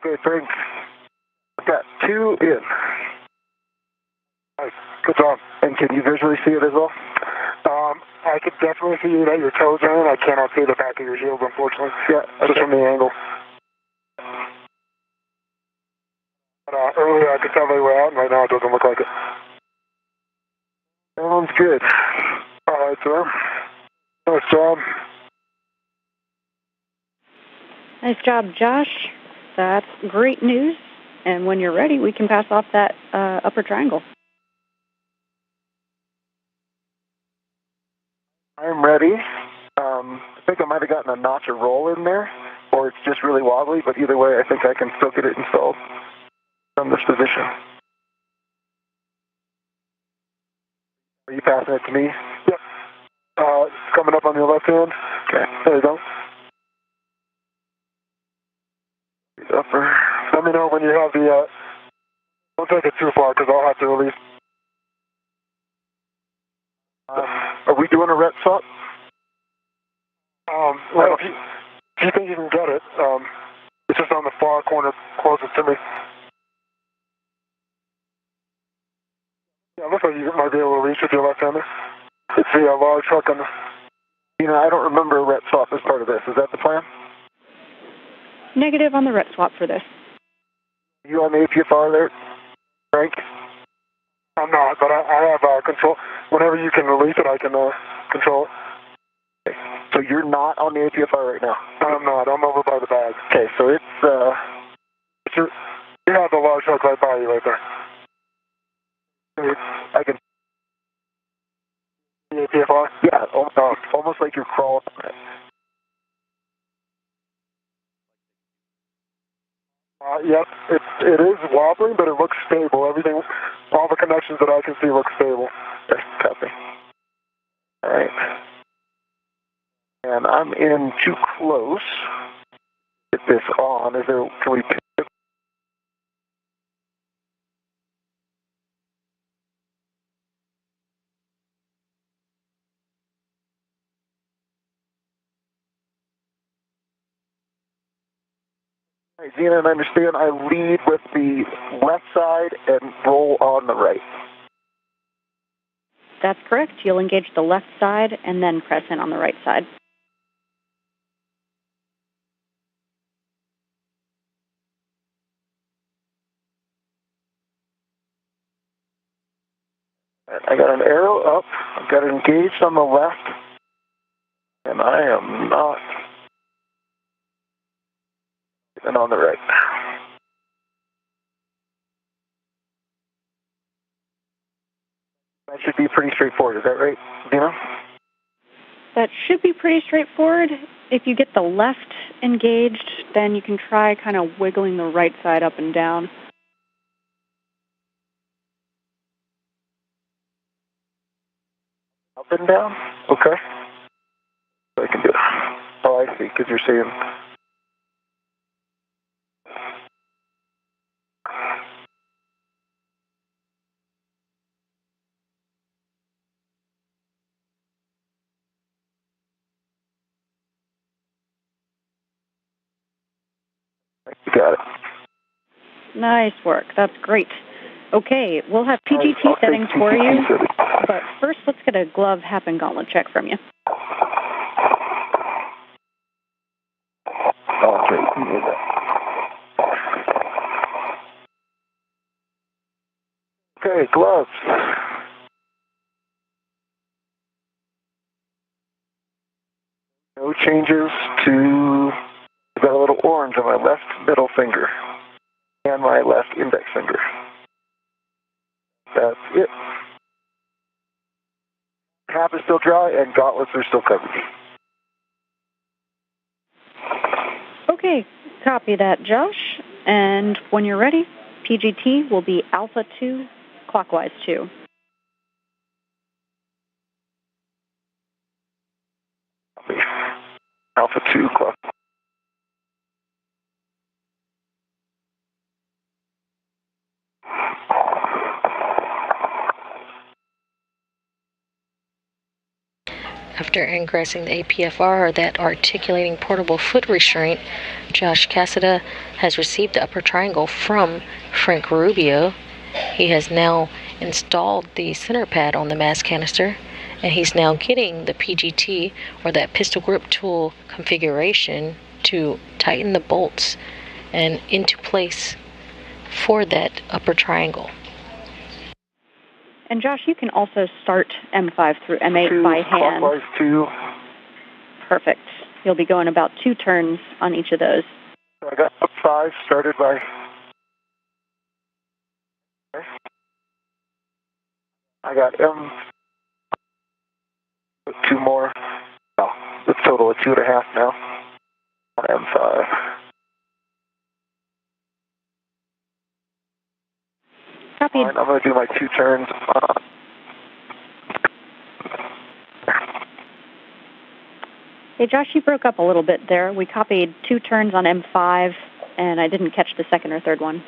Okay, thanks. Got 2 in. Nice. Good job. And can you visually see it as well? I could definitely see that your toes are in. I cannot see the back of your shield, unfortunately. Yeah, just from the angle. But, earlier I could tell they were out, and right now it doesn't look like it. Sounds good. All right, sir. Nice job. Nice job, Josh. That's great news. And when you're ready, we can pass off that upper triangle. I'm ready. I think I might have gotten a notch or roll in there, or it's just really wobbly, but either way, I think I can still get it installed from this position. Are you passing it to me? Yep. It's coming up on your left hand. Okay. There you go. Upper. Let me know when you have the, don't take it too far, because I'll have to release. Are we doing a rep swap? Well, if you think you can get it, it's just on the far corner closest to me. Yeah, it looks like you might be able to reach with your left-hander. It's the large truck on the... I don't remember a ret swap as part of this. Is that the plan? Negative on the ret swap for this. You on the APFR there, Frank? I'm not, but I have control. Whenever you can release it, I can control it. Okay. So you're not on the APFR right now? I'm not. I'm over by the bag. Okay, so it's you have the large truck right by you right there. I can... The APFR? Yeah, almost like you're crawling on it. Yep, it is wobbling, but it looks stable. Everything, all the connections that I can see look stable. Okay, copy. All right. And I'm in too close. Get this on. Can we... All right, Zena, and understand I lead with the left side and roll on the right. That's correct. You'll engage the left side and then press in on the right side. I got an arrow up. I've got it engaged on the left, and I am not. And on the right. That should be pretty straightforward. Is that right, Zena? That should be pretty straightforward. If you get the left engaged, then you can try kind of wiggling the right side up and down. Up and down? Okay. So I can do it. Oh, I see, because you're saying... You got it. Nice work. That's great. Okay, we'll have PGT settings for you, but first let's get a glove, hap, and gauntlet check from you. Okay, you did that. Okay, gloves. No changes to... I've got a little orange on my left middle finger and my left index finger. That's it. Cap is still dry and gauntlets are still covered. Okay, copy that, Josh. And when you're ready, PGT will be Alpha 2, clockwise 2. Alpha 2 clock. After ingressing the APFR, or that articulating portable foot restraint, Josh Cassada has received the upper triangle from Frank Rubio. He has now installed the center pad on the mass canister, and he's now getting the PGT, or that pistol grip tool configuration, to tighten the bolts and into place for that upper triangle. And Josh, you can also start M5 through M8 by hand. Clockwise 2. Perfect. You'll be going about 2 turns on each of those. So I got M5 started by... Okay. I got M... 2 more. No, the total of 2.5 now on M5. Copied. Fine, I'm going to do my 2 turns on... Hey, Josh, you broke up a little bit there. We copied 2 turns on M5, and I didn't catch the second or third one.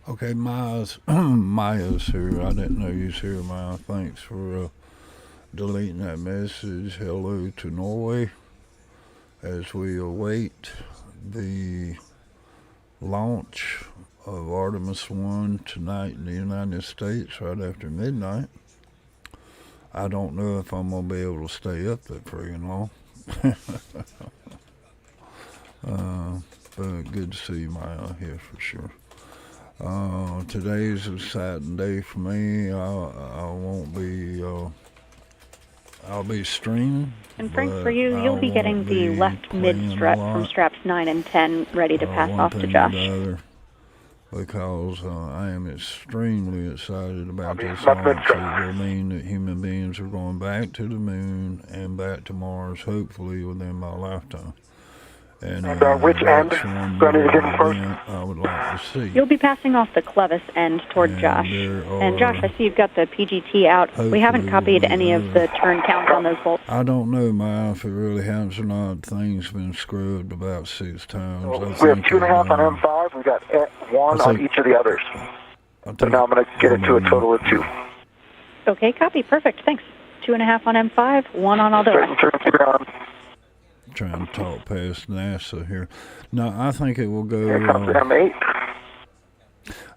Okay, Maya's here. I didn't know you was here, Maya. Thanks for deleting that message. Hello to Norway as we await the launch of Artemis 1 tonight in the United States right after midnight. I don't know if I'm going to be able to stay up that friggin' long. But good to see you, Maya, here for sure. Today's a sad day for me. I won't be, I'll be streaming. And Frank, for you, you'll be getting the left mid strap from straps 9 and 10 ready to pass off to Josh. Because I am extremely excited about this launch. It will mean that human beings are going back to the moon and back to Mars, hopefully within my lifetime. And which end? Going to get first? I would like to see. You'll be passing off the Clevis end toward Josh. And Josh, I see you've got the PGT out. We haven't copied any of the turn counts on those bolts. I don't know, Maya, if it really has or not. Thing's been scrubbed about 6 times. We have 2.5 on M5. We've got 1 on each of the others. So now I'm going to get it to a total of 2. Okay, copy. Perfect. Thanks. 2.5 on M5, 1 on Aldera. Trying to talk past NASA here. No, I think it will go. Here comes M8.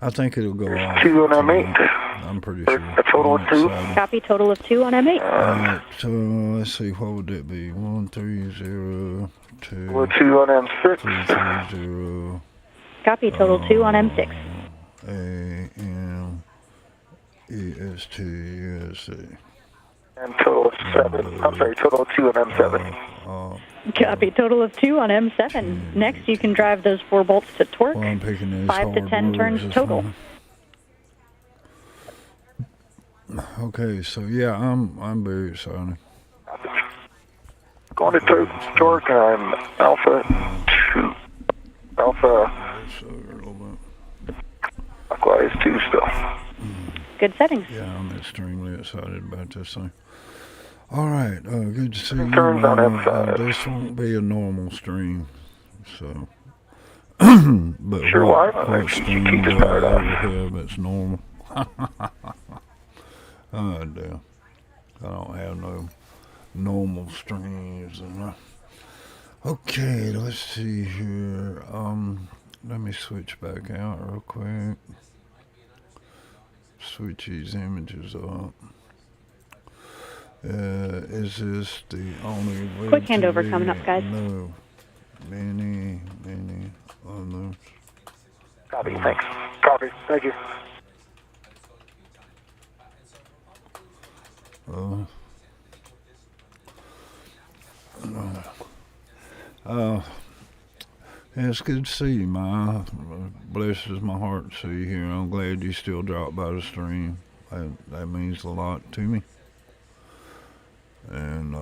I think it'll go off. 2 on M8. I'm pretty sure. A total of 2. Copy. Total of 2 on M8. So let's see. What would it be? 130 2. Well, 2 on M6. 330. Copy. Total 2 on M6. AM EST USA. And total of 7. I'm sorry, total of 2 on M7. Copy. Total of 2 on M7. Next, you can drive those 4 bolts to torque. 5 to 10 turns total. Okay, so yeah, I'm very excited. Going to torque on Alpha 2. Alpha. Clockwise 2 still. Good settings. Yeah, I'm extremely excited about this thing. All right, good to see you. This won't be a normal stream, so. But sure, what stream do I ever have that's normal? Oh, damn. I don't have no normal streams. Okay, let's see here. Let me switch back out real quick. Switch these images up. Is this the only way? Quick handover coming up, guys. No. Many others. Copy, thanks. Copy, thank you. It's good to see you, Ma. Blesses my heart to see you here. I'm glad you still dropped by the stream. That means a lot to me. And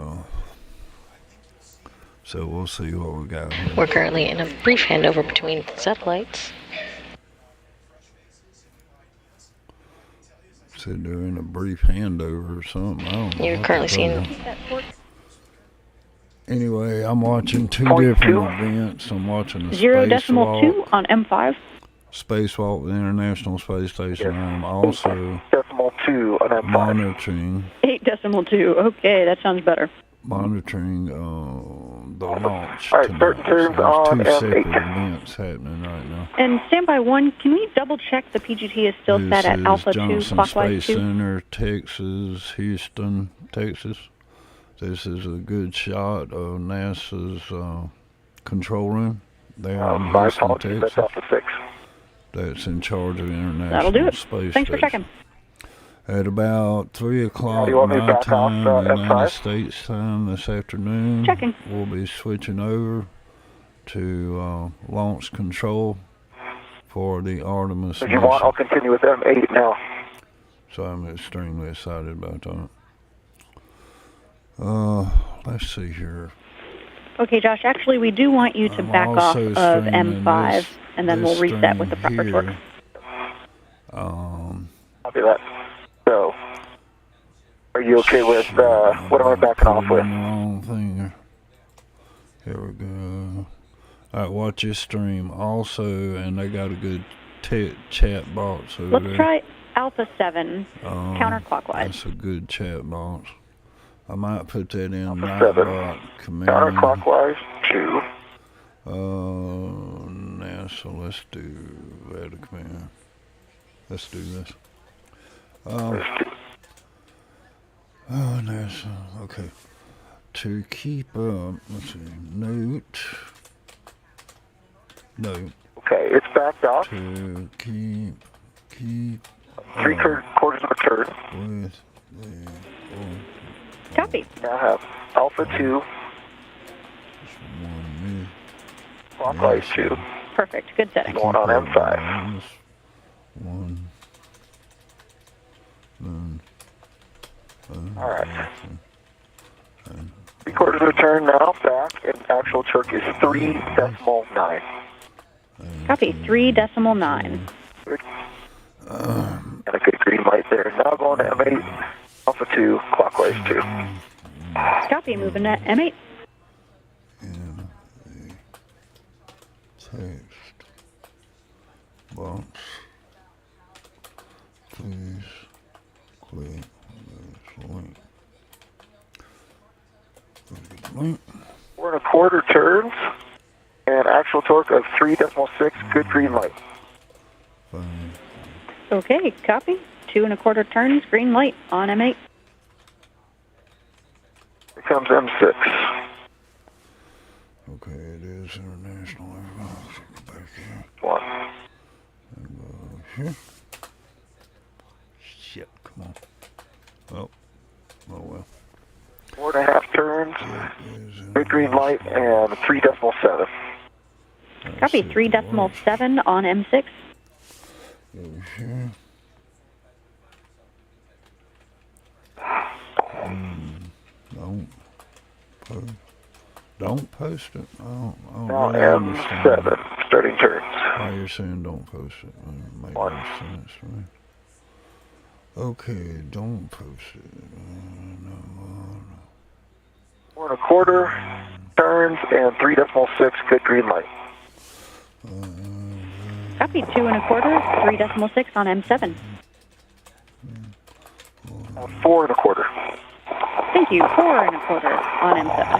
so we'll see what we got here. We're currently in a brief handover between satellites. Said they're in a brief handover or something. I don't know. You're currently seeing. Anyway, I'm watching 2 different events. I'm watching the 0.2 on M5. Spacewalk with the International Space Station. I'm also 8.2 on M5. monitoring. 8.2. Okay, that sounds better. Monitoring the launch. All right, certain turns on M8. 2 separate M8. events happening right now. And standby 1, can we double check the PGT is still set at Alpha 2, Johnson clockwise Space 2? Center, Texas, Houston, Texas. This is a good shot of NASA's control room there in Houston, Texas. That's Alpha 6. That's in charge of the International That'll do it. Space Thanks for Station. checking. At about 3 o'clock my time, United States time this afternoon, Checking. We'll be switching over to launch control for the Artemis If you want, I'll continue with M8 now. So I'm extremely excited about that. Let's see here. Okay, Josh, actually, we do want you to back off of M5, and then we'll reset with the proper torque. Copy that. So, are you okay with, what am I backing off with? Wrong thing. Here we go. Alright, watch this stream. Also, and they got a good chat box over there? Let's try Alpha 7, counterclockwise. That's a good chat box. I might put that in Alpha Nightbot 7, command. counterclockwise 2. Now, so let's do add a command. Let's do this. NASA, okay. To keep up, let's see, note. Okay, it's backed off. To keep 3 quarters of a turn. with the Copy. Now have Alpha 2, one clockwise 2. Perfect. Good setting. Going on M5. One. All right. 3 quarters of a turn now, back, and actual torque is 3.9. Copy. 3.9. Good. And a good green light there. Now going to M8, Alpha 2, clockwise 2. Copy. Moving to M8. Text box. Please click this link. 4 1/4 turns, and actual torque of 3.6. Good green light. Okay. Copy. 2 1/4 turns. Green light on M8. Here comes M6. Okay, it is international. Back here. 1. And go here. Shit, come on. Oh well. 4 1/2 turns, good green light, and 3.7. Copy. 3.7 on M6. Go here. Don't post it. I don't Now really understand. M7, starting turns. Why you're saying don't post it? It makes no sense, right? Okay, don't post it. No. 4 1/4 turns, and 3.6. Good green light. Copy. 2 1/4. 3.6 on M7. 4 1/4. Thank you. 4 1/4 on M7.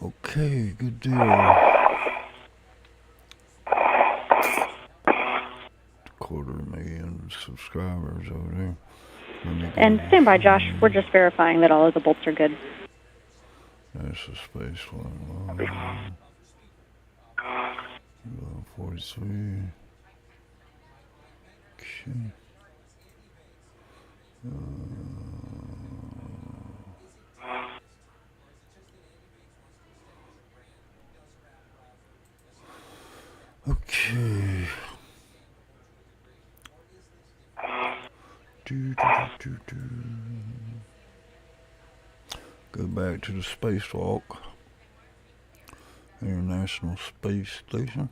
Okay, good deal. $250,000 subscribers over there. And stand by, Josh. We're just verifying that all of the bolts are good. That's a space one. 43. Okay. Okay. Go back to the spacewalk. International Space Station.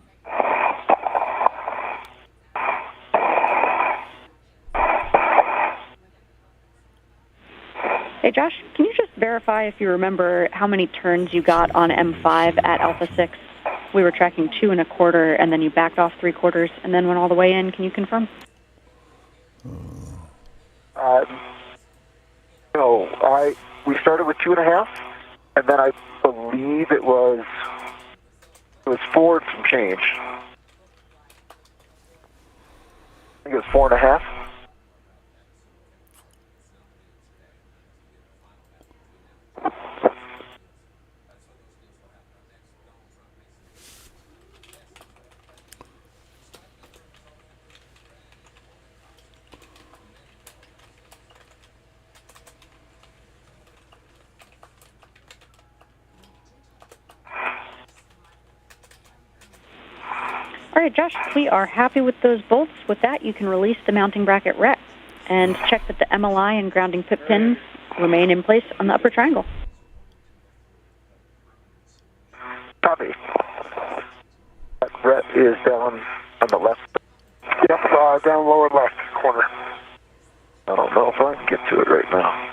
Hey, Josh, can you just verify if you remember how many turns you got on M5 at Alpha 6? We were tracking 2 1/4, and then you backed off 3/4, and then went all the way in. Can you confirm? No, we started with 2 1/2, and then I believe it was forward some change. I think it was 4 1/2. All right, Josh, we are happy with those bolts. With that, you can release the mounting bracket rep and check that the MLI and grounding pip pins remain in place on the upper triangle. Copy. That rep is down on the left. Yep, down lower left corner. I don't know if I can get to it right now.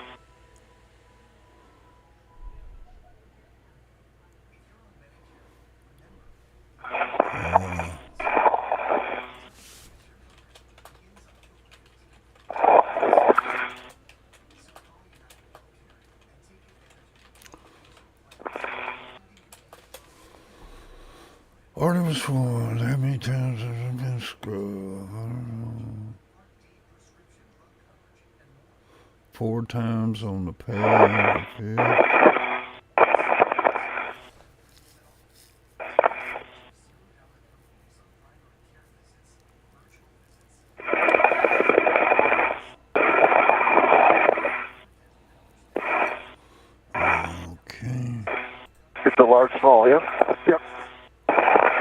Artemis 1, how many times have I been scrubbed? I don't know. 4 times on the pad. Yeah. It's a large small, yeah? Yep.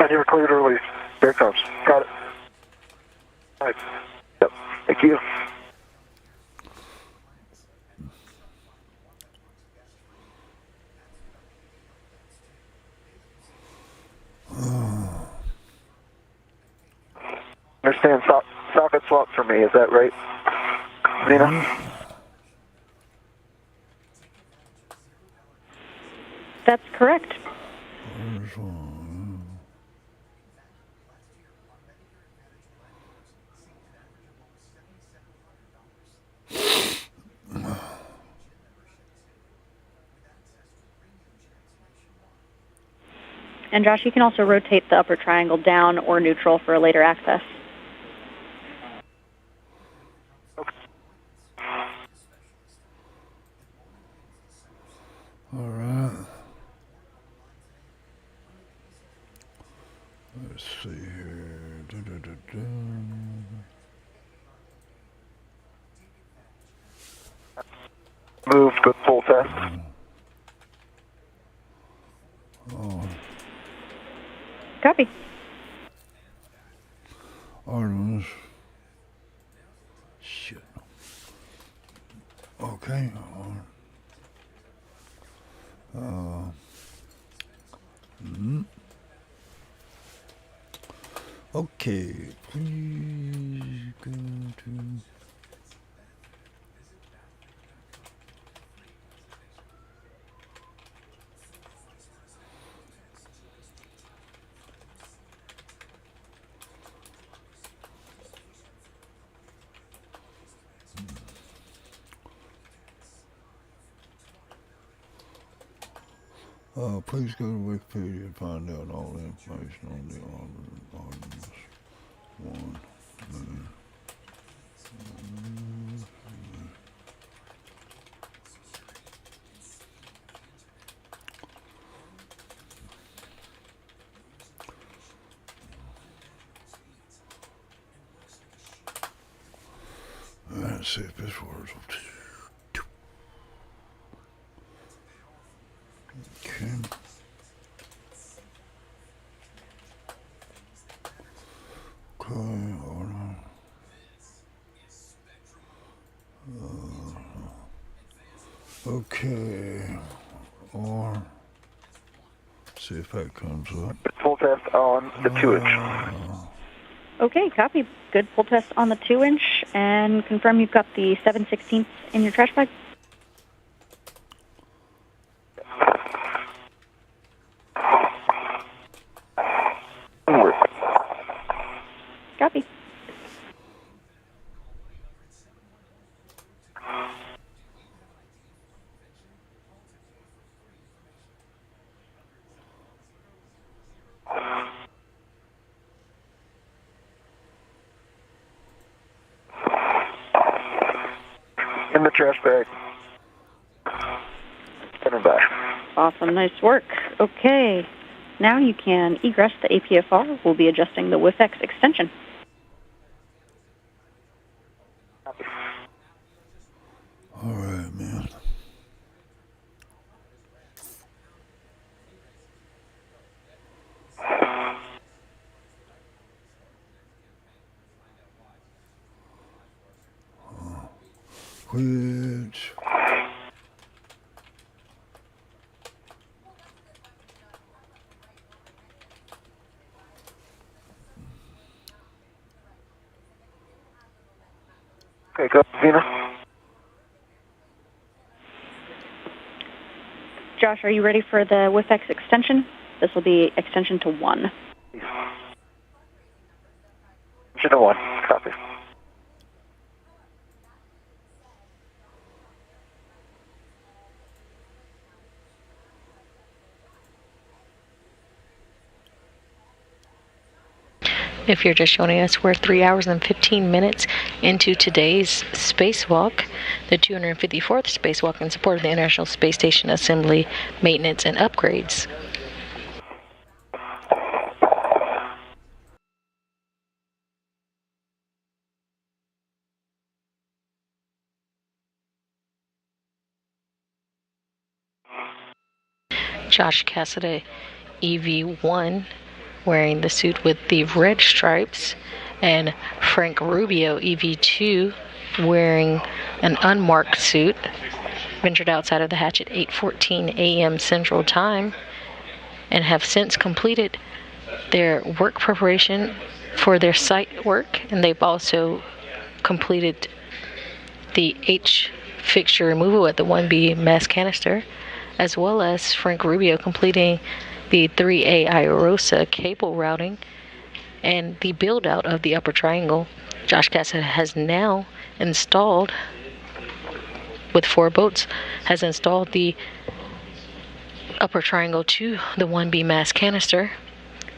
And you're clear to release. Here it comes. Got it. Nice. Yep. Thank you. Understand socket swap for me, is that right, Nina? That's correct. And Josh, you can also rotate the upper triangle down or neutral for a later access. All right. Let's see here. Moved with full test. Copy. Artemis. Shit. Okay. Okay, please go to... please go to Wikipedia and find out all the information on the Artemis 1. Let's see if this works. Okay. Okay, or see if that comes up. Full test on the 2-inch. Okay, copy. Good full test on the 2-inch, and confirm you've got the 7/16 in your trash bag. Copy. In the trash bag. Coming back. Awesome, nice work. Okay, now you can egress the APFR. We'll be adjusting the WIFX extension. All right, man. Which... Okay, go, Venus. Josh, are you ready for the WIFX extension? This will be extension to 1. Extension to 1. Copy. If you're just joining us, we're 3 hours and 15 minutes into today's spacewalk, the 254th spacewalk in support of the International Space Station assembly, maintenance, and upgrades. Josh Cassidy, EV1, wearing the suit with the red stripes, and Frank Rubio, EV2, wearing an unmarked suit, ventured outside of the hatch at 8:14 a.m. Central Time and have since completed their work preparation for their site work, and they've also completed the H fixture removal at the 1B mass canister, as well as Frank Rubio completing the 3A Iosa cable routing and the build out of the upper triangle. Josh Cassidy has now installed, with 4 boats, has installed the upper triangle to the 1B mass canister.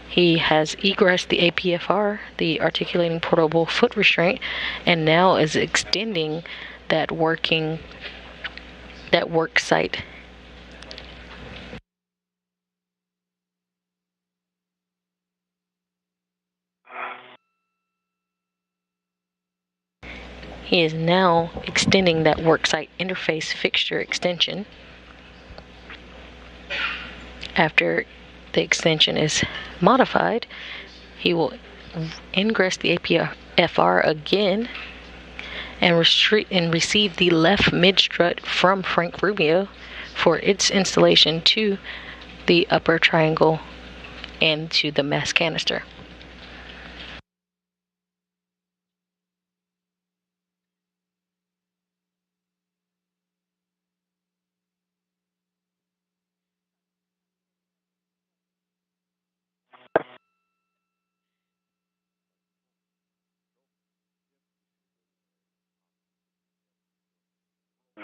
He has egressed the APFR, the articulating portable foot restraint, and now is extending that work site. He is now extending that worksite interface fixture extension. After the extension is modified, he will ingress the APFR again and receive the left mid-strut from Frank Rubio for its installation to the upper triangle and to the mass canister.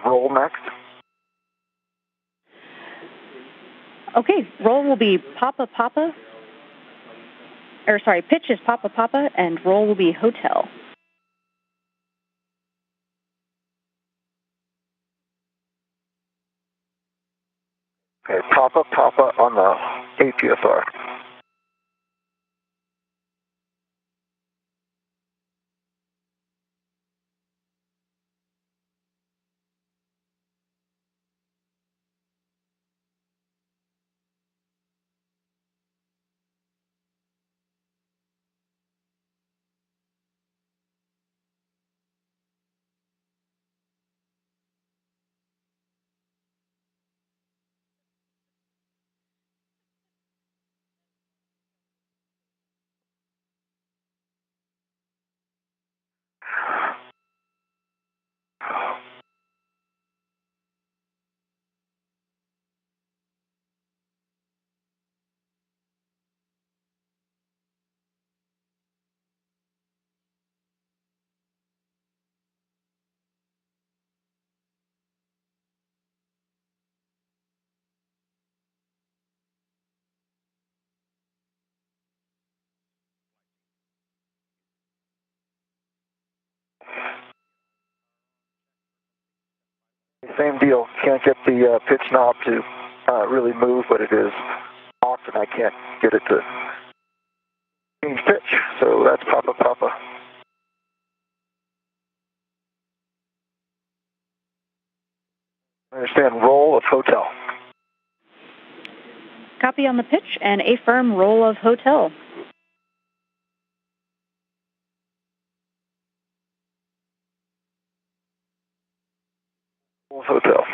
Roll next. Okay, roll will be Papa Papa. Pitch is Papa Papa, and roll will be Hotel. Okay, Papa Papa on the APFR. Same deal. Can't get the pitch knob to really move, but it is off, and I can't get it to change pitch. So that's Papa Papa. I understand. Roll of Hotel. Copy on the pitch and a firm roll of Hotel. Roll of Hotel.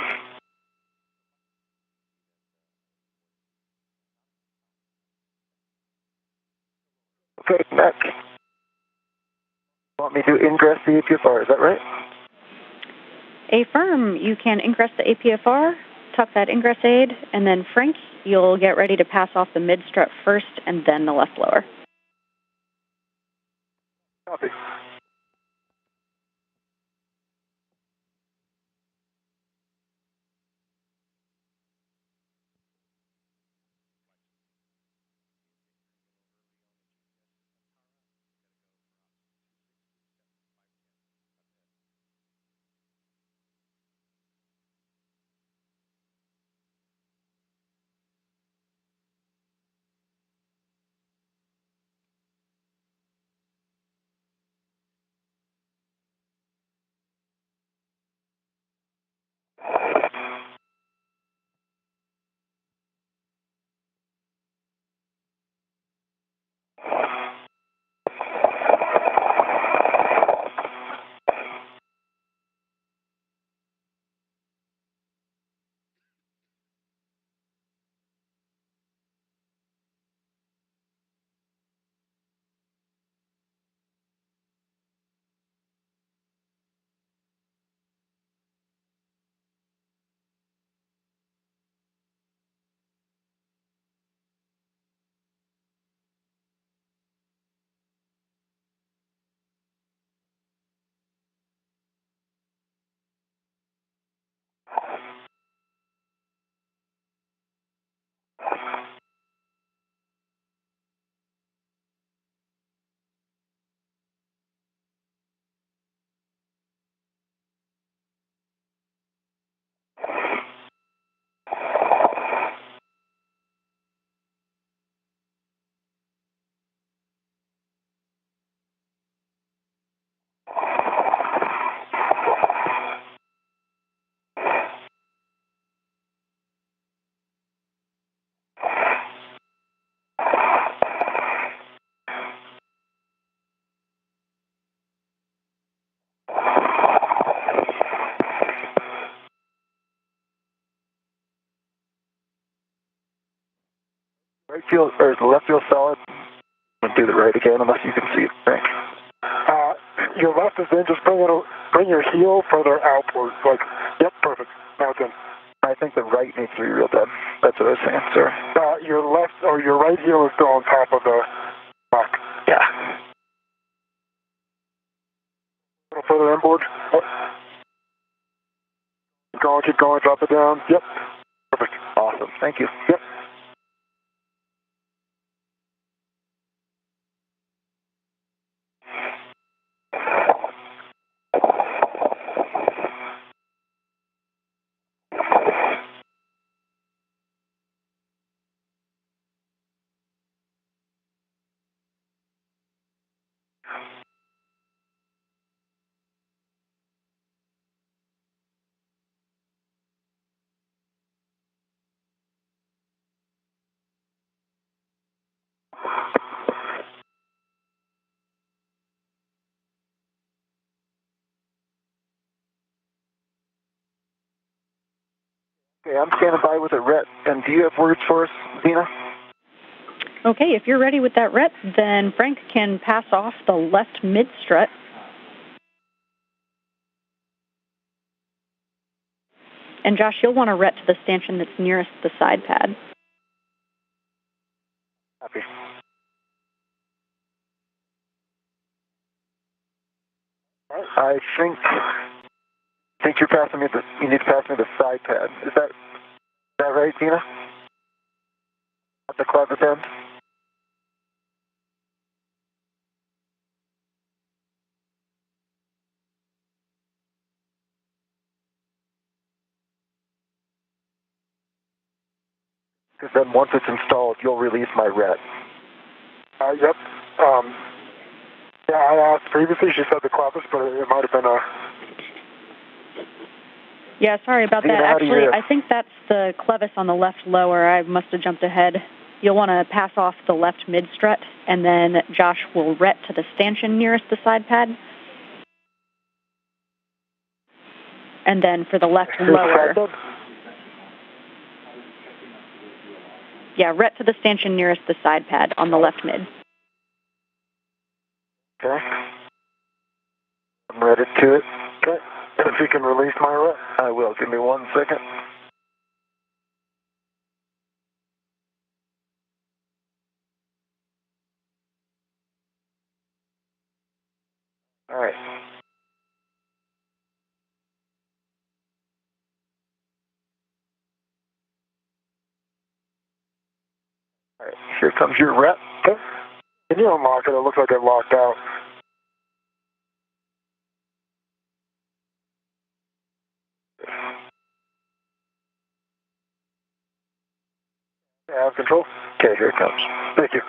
Okay, next. Want me to ingress the APFR, is that right? Affirm, you can ingress the APFR, tuck that ingress aid, and then Frank, you'll get ready to pass off the mid strut first and then the left lower. Copy. Right field, or is the left field solid? I'll do the right again unless you can see it, Frank. Your left is in, just bring your heel further outward. Like, yep, perfect. Now it's in. I think the right needs to be reeled in. That's what I was saying, sir. Your left, or your right heel is still on top of the block. Yeah. A little further inboard. Oh. Keep going, drop it down. Yep. Perfect. Awesome. Thank you. Yep. Okay, I'm standing by with a ret. And do you have words for us, Zena? Okay, if you're ready with that ret, then Frank can pass off the left mid strut. And Josh, you'll want to ret to the stanchion that's nearest the side pad. Copy. I think you're passing me you need to pass me the side pad. Is that right, Tina? At the clevis end? Because then once it's installed, you'll release my ret. Yep. Yeah, I asked previously. She said the clevis, but it might have been a... Yeah, sorry about that. Actually, I think that's the clevis on the left lower. I must have jumped ahead. You'll want to pass off the left mid strut, and then Josh will ret to the stanchion nearest the side pad. And then for the left lower... Yeah, ret to the stanchion nearest the side pad on the left mid. Okay. I'm ready to it. Okay. If you can release my rep. I will. Give me 1 second. All right. All right. Here comes your rep. Okay. Can you unlock it? It looks like it locked out. I have control. Okay, here it comes. Thank you.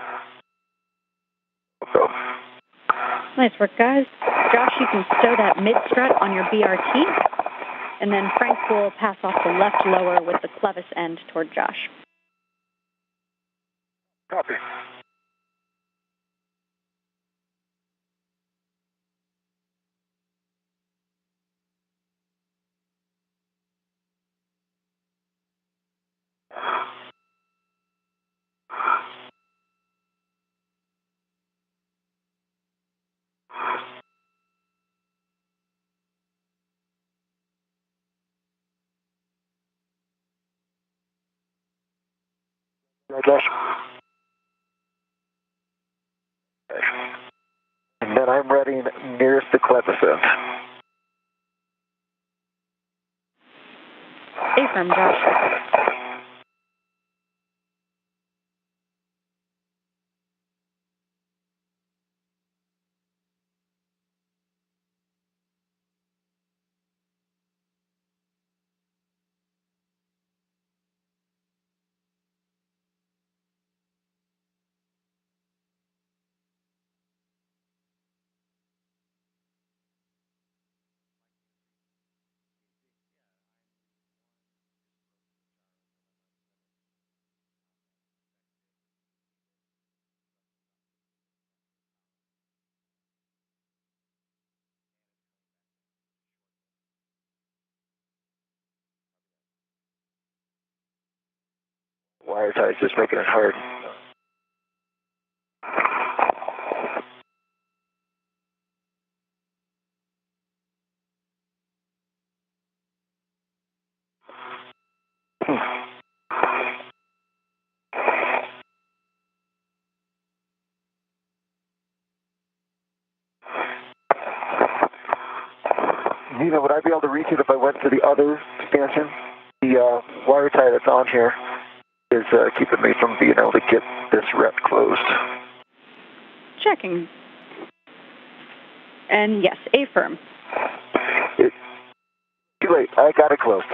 So, Nice work, guys. Josh, you can stow that mid-strut on your BRT, and then Frank will pass off the left lower with the clevis end toward Josh. Copy. Yeah, Josh. and then I'm ready nearest the cleviscent. Affirm, Josh. Wire tie's just making it hard. Nina, would I be able to reach it if I went to the other expansion? The wire tie that's on here is keeping me from being able to get this rep closed. Checking. And yes, affirm. Too late. I got it closed.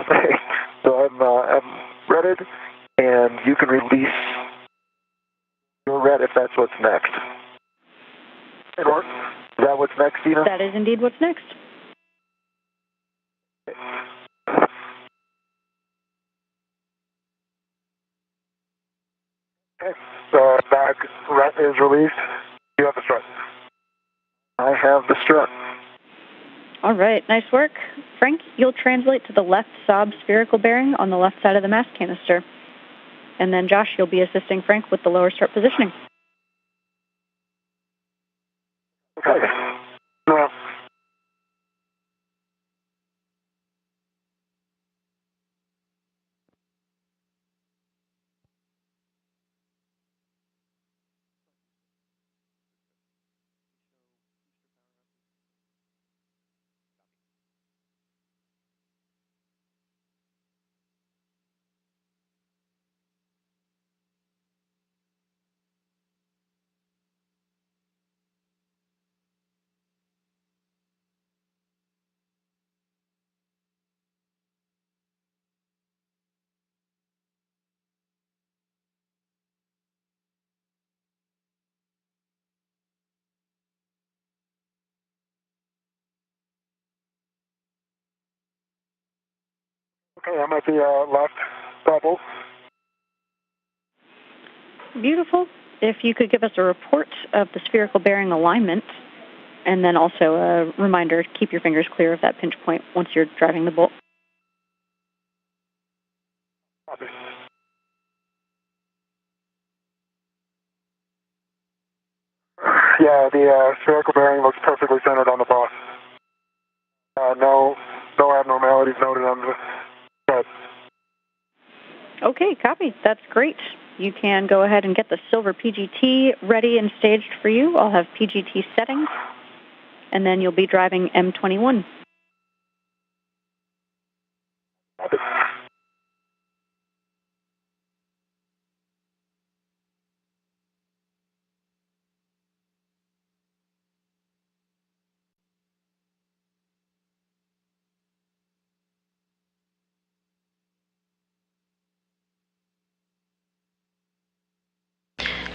So I'm redded, and you can release your red if that's what's next. Is that what's next, Dina? That is indeed what's next. Okay. The back rep is released. You have the strut. I have the strut. All right, nice work. Frank, you'll translate to the left sob spherical bearing on the left side of the mass canister. And then Josh, you'll be assisting Frank with the lower strut positioning. Okay. Well, okay, I'm at the left bubble. Beautiful. If you could give us a report of the spherical bearing alignment, and then also a reminder to keep your fingers clear of that pinch point once you're driving the bolt. Copy. Yeah, the spherical bearing looks perfectly centered on the boss. No no abnormalities noted on the set. Okay, copy. That's great. You can go ahead and get the silver PGT ready and staged for you. I'll have PGT settings, and then you'll be driving M21.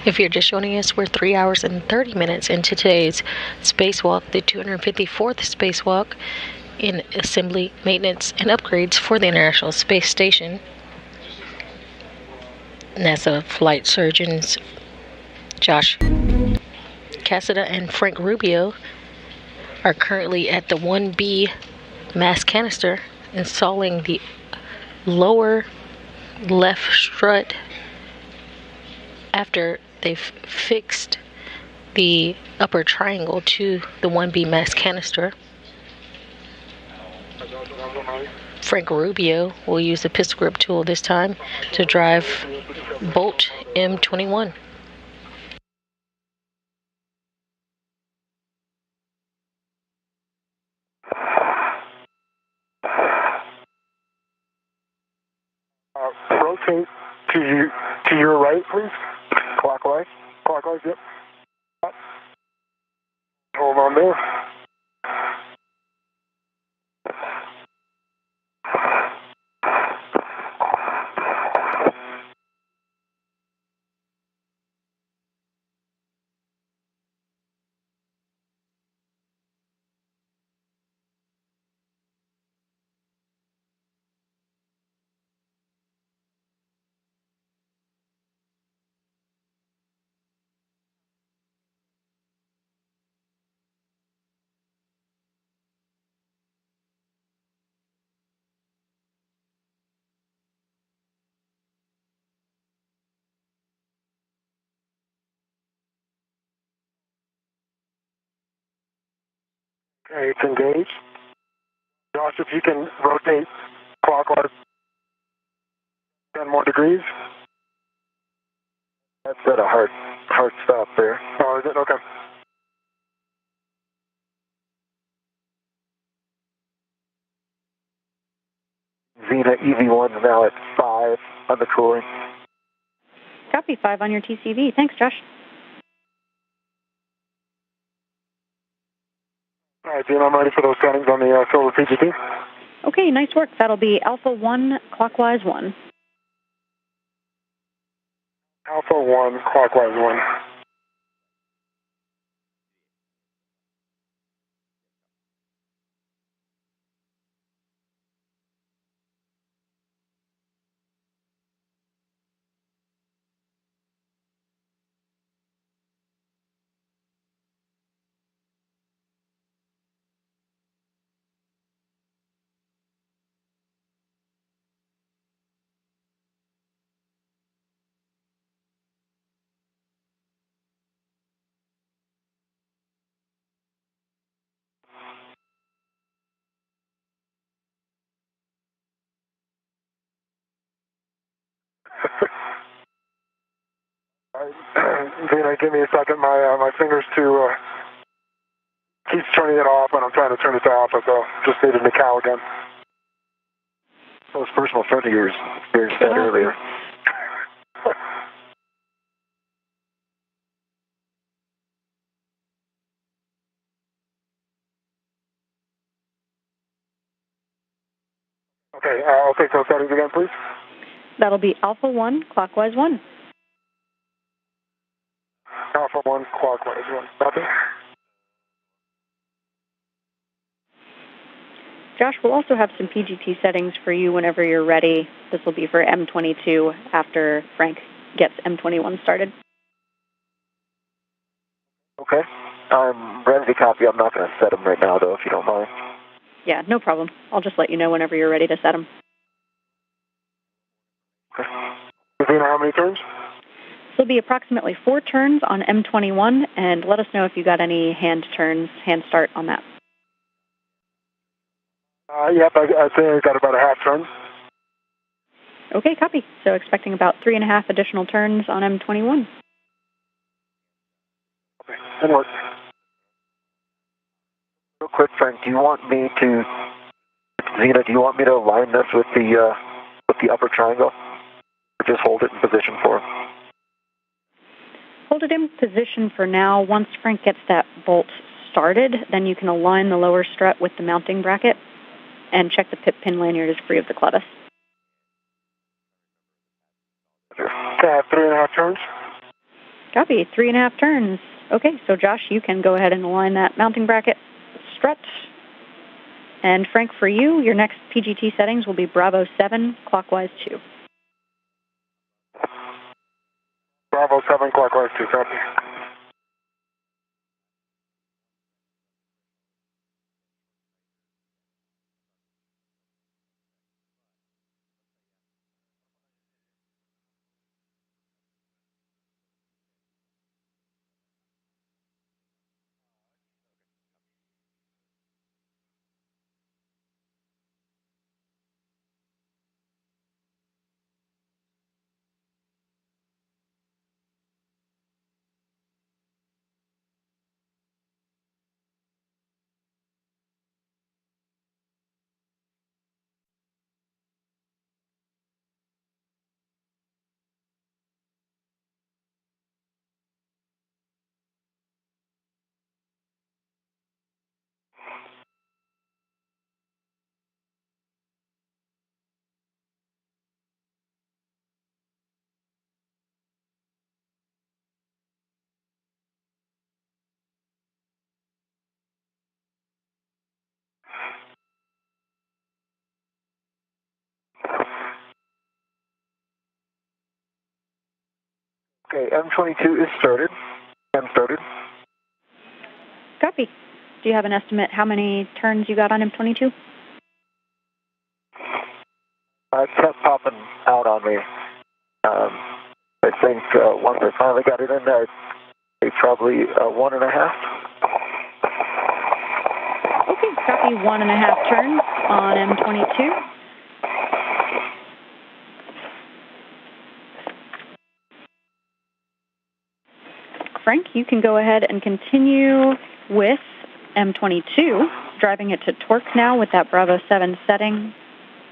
If you're just joining us, we're 3 hours and 30 minutes into today's spacewalk, the 254th spacewalk in assembly, maintenance, and upgrades for the International Space Station. NASA flight surgeons Josh Cassada and Frank Rubio are currently at the 1B mass canister installing the lower left strut after they've fixed the upper triangle to the 1B mass canister. Frank Rubio will use the pistol grip tool this time to drive Bolt M21. Rotate to your right, please. Clockwise. Clockwise, yep. Hold on there. Okay, it's engaged. Josh, if you can rotate clockwise 10 more degrees. That's at a hard stop there. Oh, is it? Okay. Xena EV1's now at 5 on the cooling. Copy 5 on your TCV. Thanks, Josh. All right, Dean, I'm ready for those settings on the silver PGT. Okay, nice work. That'll be Alpha 1, clockwise 1. Alpha 1, clockwise 1. Xena, give me a second. My fingers keeps turning it off, and I'm trying to turn it to alpha, so just needed to cow again. Those personal friend of yours experienced that earlier. Okay, I'll take those settings again, please. That'll be Alpha 1, clockwise 1. Alpha 1, clockwise 1. Copy. Josh, we'll also have some PGT settings for you whenever you're ready. This will be for M22 after Frank gets M21 started. Okay. I'm ready to copy. I'm not going to set them right now, though, if you don't mind. Yeah, no problem. I'll just let you know whenever you're ready to set them. Okay. Xena, how many turns? This will be approximately 4 turns on M21, and let us know if you got any hand turns, hand start on that. Yep, I think I got about a half turn. Okay, copy. So expecting about 3.5 additional turns on M21. Okay, and work. Real quick, Frank, do you want me to, Xena, do you want me to align this with the upper triangle? Or just hold it in position for him? Hold it in position for now. Once Frank gets that bolt started, then you can align the lower strut with the mounting bracket and check the pip pin lanyard is free of the clevis. 3.5 turns. Copy. 3.5 turns. Okay, so Josh, you can go ahead and align that mounting bracket strut. And Frank, for you, your next PGT settings will be Bravo 7, clockwise 2. Bravo 7, clockwise 2, copy. Okay, M22 is started. M started. Copy. Do you have an estimate how many turns you got on M22? It kept popping out on me. I think once I finally got it in there, probably 1.5. Okay, copy. 1.5 turns on M22. Frank, you can go ahead and continue with M22, driving it to torque now with that Bravo 7 setting,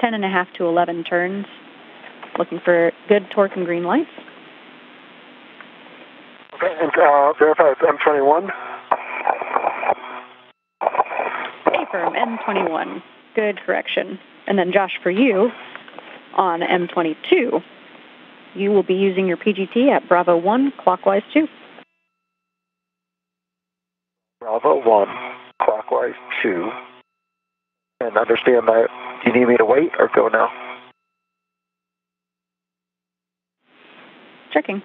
10.5 to 11 turns. Looking for good torque and green lights. Okay, and verify it's M21. Affirm, M21. Good correction. And then Josh, for you, on M22, you will be using your PGT at Bravo 1, clockwise 2. Bravo 1, clockwise 2. And understand that, do you need me to wait or go now? Checking.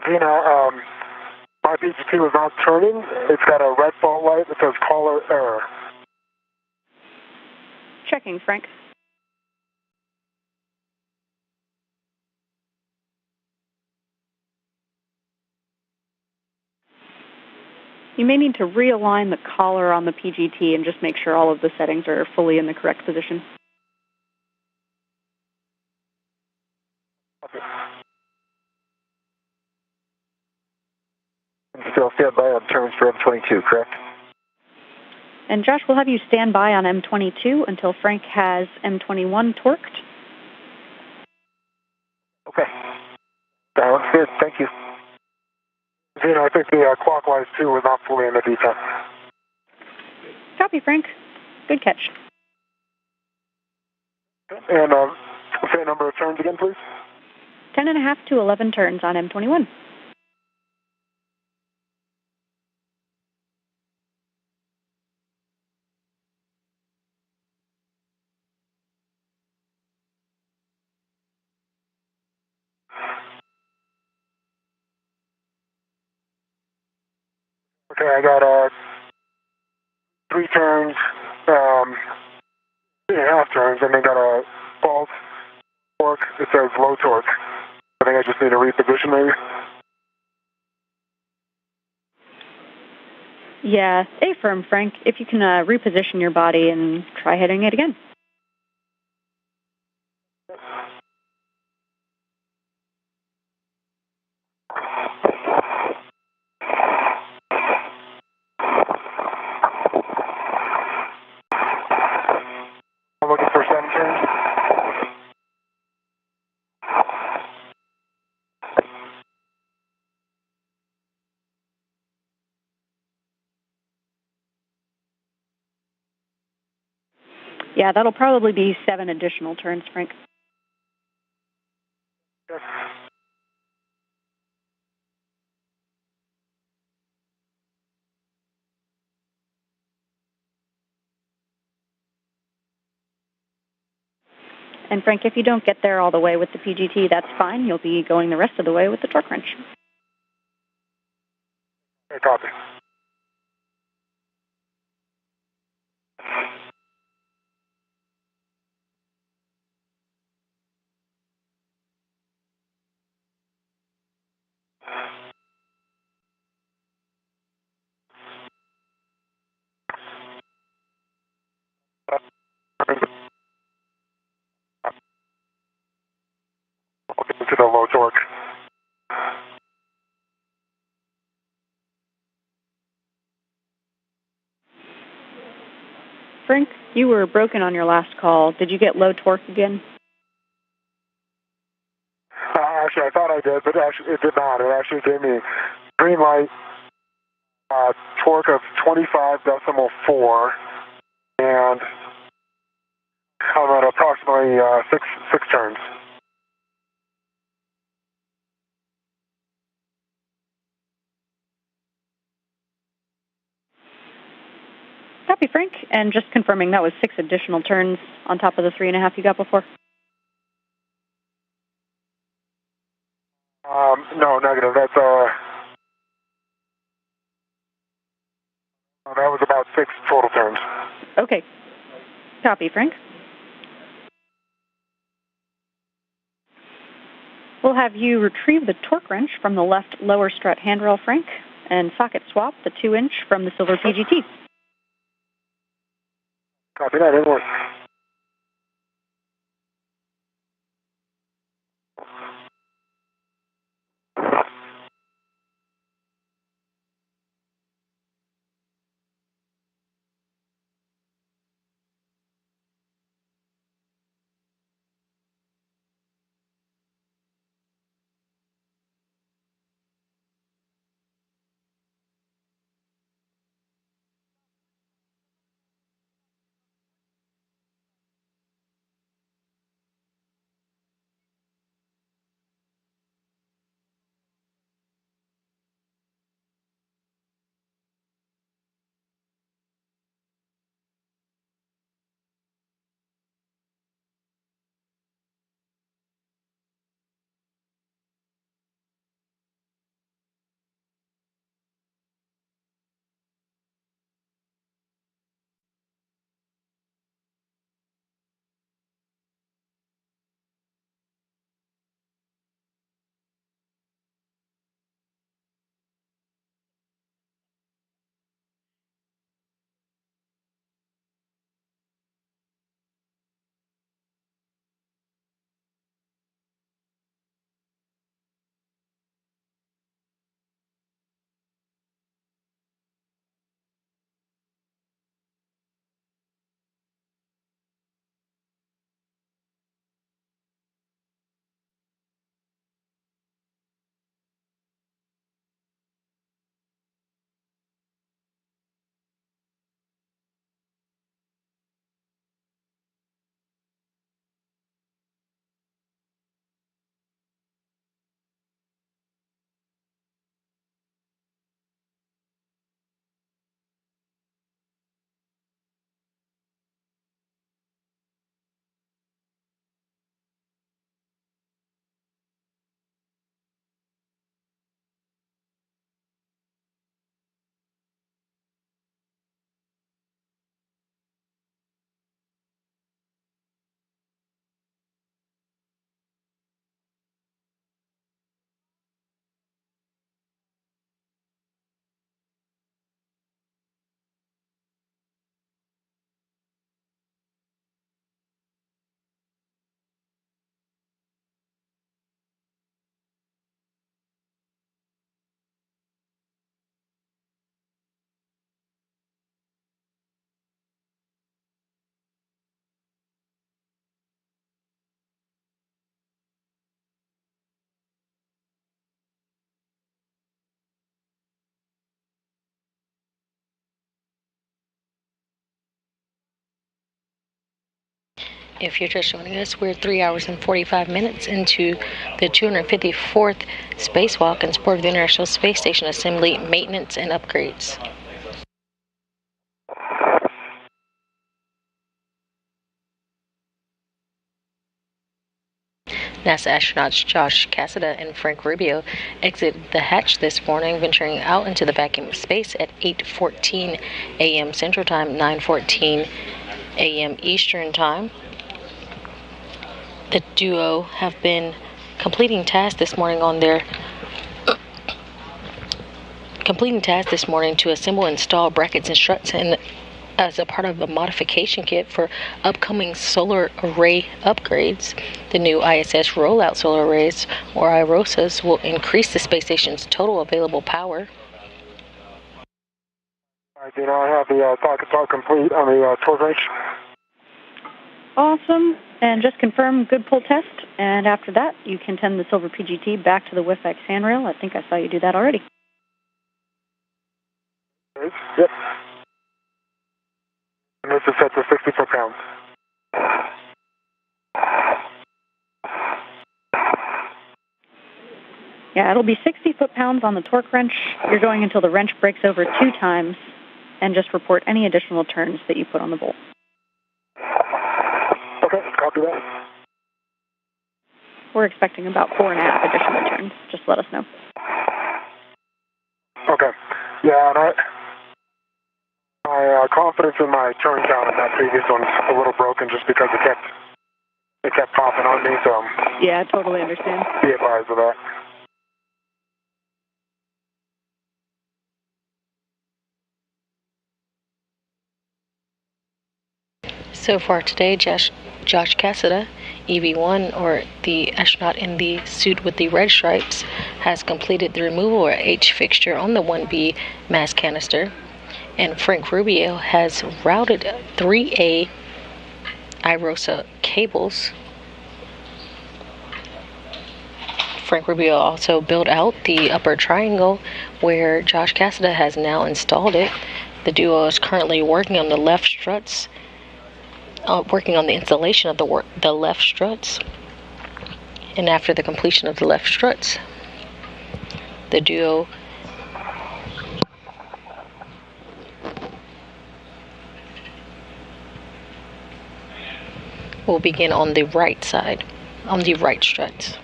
Xena, my PGT was not turning. It's got a red fault light that says caller error. Checking, Frank. You may need to realign the collar on the PGT and just make sure all of the settings are fully in the correct position. Okay. Still stand by on turns for M22, correct? And Josh, we'll have you stand by on M22 until Frank has M21 torqued. Okay. Sounds good. Thank you. Xena, I think the clockwise 2 was not fully in the detail. Copy, Frank. Good catch. And say number of turns again, please. 10.5 to 11 turns on M21. Okay, I got 3 turns, 3.5 turns, and then got a fault it says low torque. I think I just need to reposition maybe. Yeah, stay firm, Frank. If you can reposition your body and try hitting it again. I'm looking for 7 turns. Yeah, that'll probably be 7 additional turns, Frank. Yes. And Frank, if you don't get there all the way with the PGT, that's fine. You'll be going the rest of the way with the torque wrench. Okay, copy. I'll get to the low torque. Frank, you were broken on your last call. Did you get low torque again? Actually, I thought I did, but actually it did not. It actually gave me green light, torque of 25.4, and I'm at approximately six turns. Copy, Frank. And just confirming that was 6 additional turns on top of the 3.5 you got before? No, negative. That was about 6 total turns. Okay. Copy, Frank. We'll have you retrieve the torque wrench from the left lower strut handrail, Frank, and socket swap the 2-inch from the silver PGT. Copy that. Didn't work. If you're just joining us, we're 3 hours and 45 minutes into the 254th spacewalk in support of the International Space Station assembly, maintenance, and upgrades. NASA astronauts Josh Cassada and Frank Rubio exited the hatch this morning, venturing out into the vacuum of space at 8:14 a.m. Central Time, 9:14 a.m. Eastern Time. The duo have been completing tasks this morning to assemble and install brackets and struts and as a part of a modification kit for upcoming solar array upgrades. The new ISS rollout solar arrays, or IROSAs, will increase the space station's total available power. I have the sockets all complete on the torque wrench. Awesome. And just confirm good pull test. And after that, you can tend the silver PGT back to the WIFX handrail. I think I saw you do that already. Yep. And this is set to 60 foot-pounds. Yeah, it'll be 60 foot-pounds on the torque wrench. You're going until the wrench breaks over 2 times, and just report any additional turns that you put on the bolt. Okay, copy that. We're expecting about 4.5 additional turns. Just let us know. Okay. Yeah, and my confidence in my turn count in that previous one's a little broken just because it kept popping on me, so yeah, I totally understand. Be advised of that. So far today, Josh Cassada, EV1, or the astronaut in the suit with the red stripes, has completed the removal or H fixture on the 1B mass canister, and Frank Rubio has routed 3A IROSA cables. Frank Rubio also built out the upper triangle where Josh Cassada has now installed it. The duo is currently working on the left struts. Working on the installation of the left struts, and after the completion of the left struts, the duo will begin on the right side, on the right struts.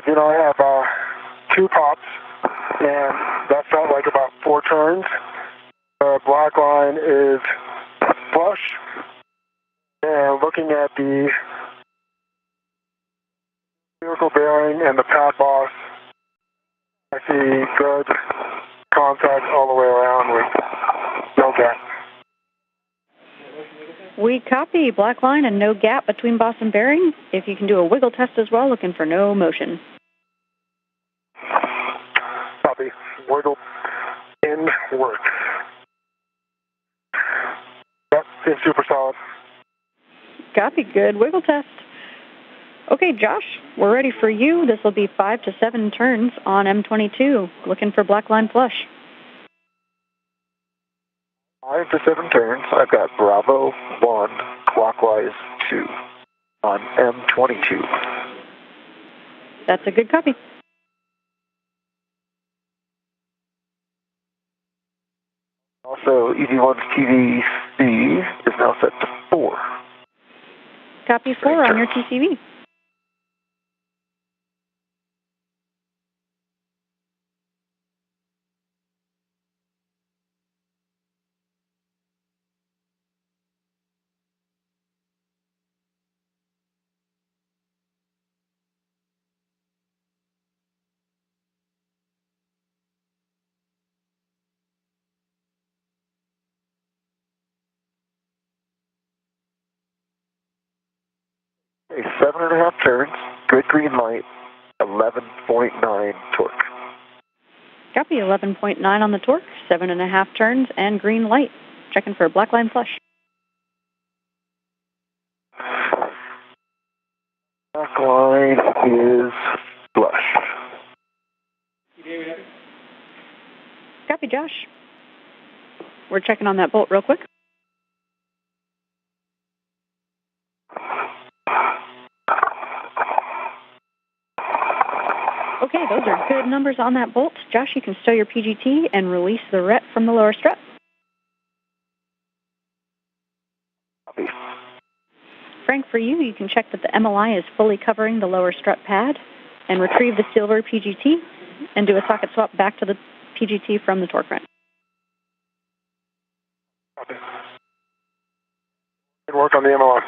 I have 2 pops, and that felt like about 4 turns. The black line is flush, and looking at the vehicle bearing and the pad boss, I see good contact all the way around with no gap. We copy black line and no gap between boss and bearing. If you can do a wiggle test as well, looking for no motion. Copy. Wiggle in work. Yep, it's super solid. Copy. Good wiggle test. Okay, Josh, we're ready for you. This will be 5 to 7 turns on M22. Looking for black line flush. 5 to 7 turns. I've got Bravo 1, clockwise 2 on M22. That's a good copy. Also, EV1's TVC is now set to 4. Copy 4 on your TCV. 7.5 turns, good green light, 11.9 torque. Copy, 11.9 on the torque, 7.5 turns, and green light. Checking for a black line flush. Black line is flush. Copy, Josh. We're checking on that bolt real quick. Okay, those are good numbers on that bolt. Josh, you can stow your PGT and release the ret from the lower strut. Copy. Frank, for you, you can check that the MLI is fully covering the lower strut pad and retrieve the silver PGT and do a socket swap back to the PGT from the torque wrench. Copy. Good work on the MLR.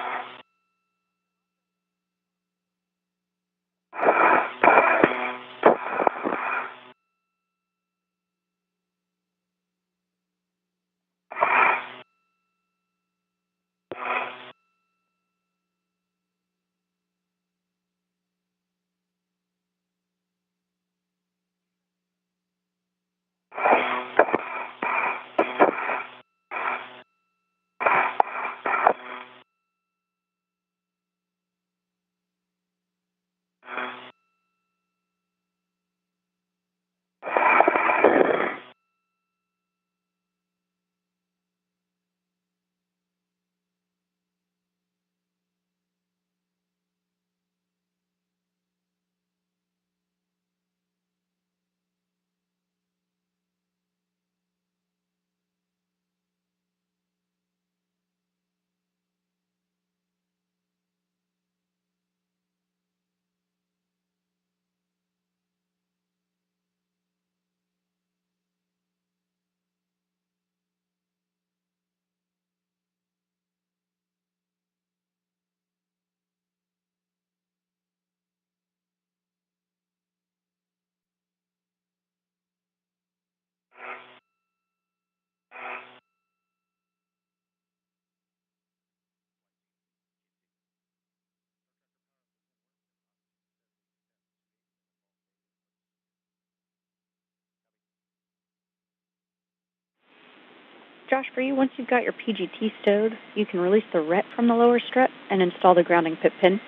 Josh, for you, once you've got your PGT stowed, you can release the ret from the lower strut and install the grounding pip pin.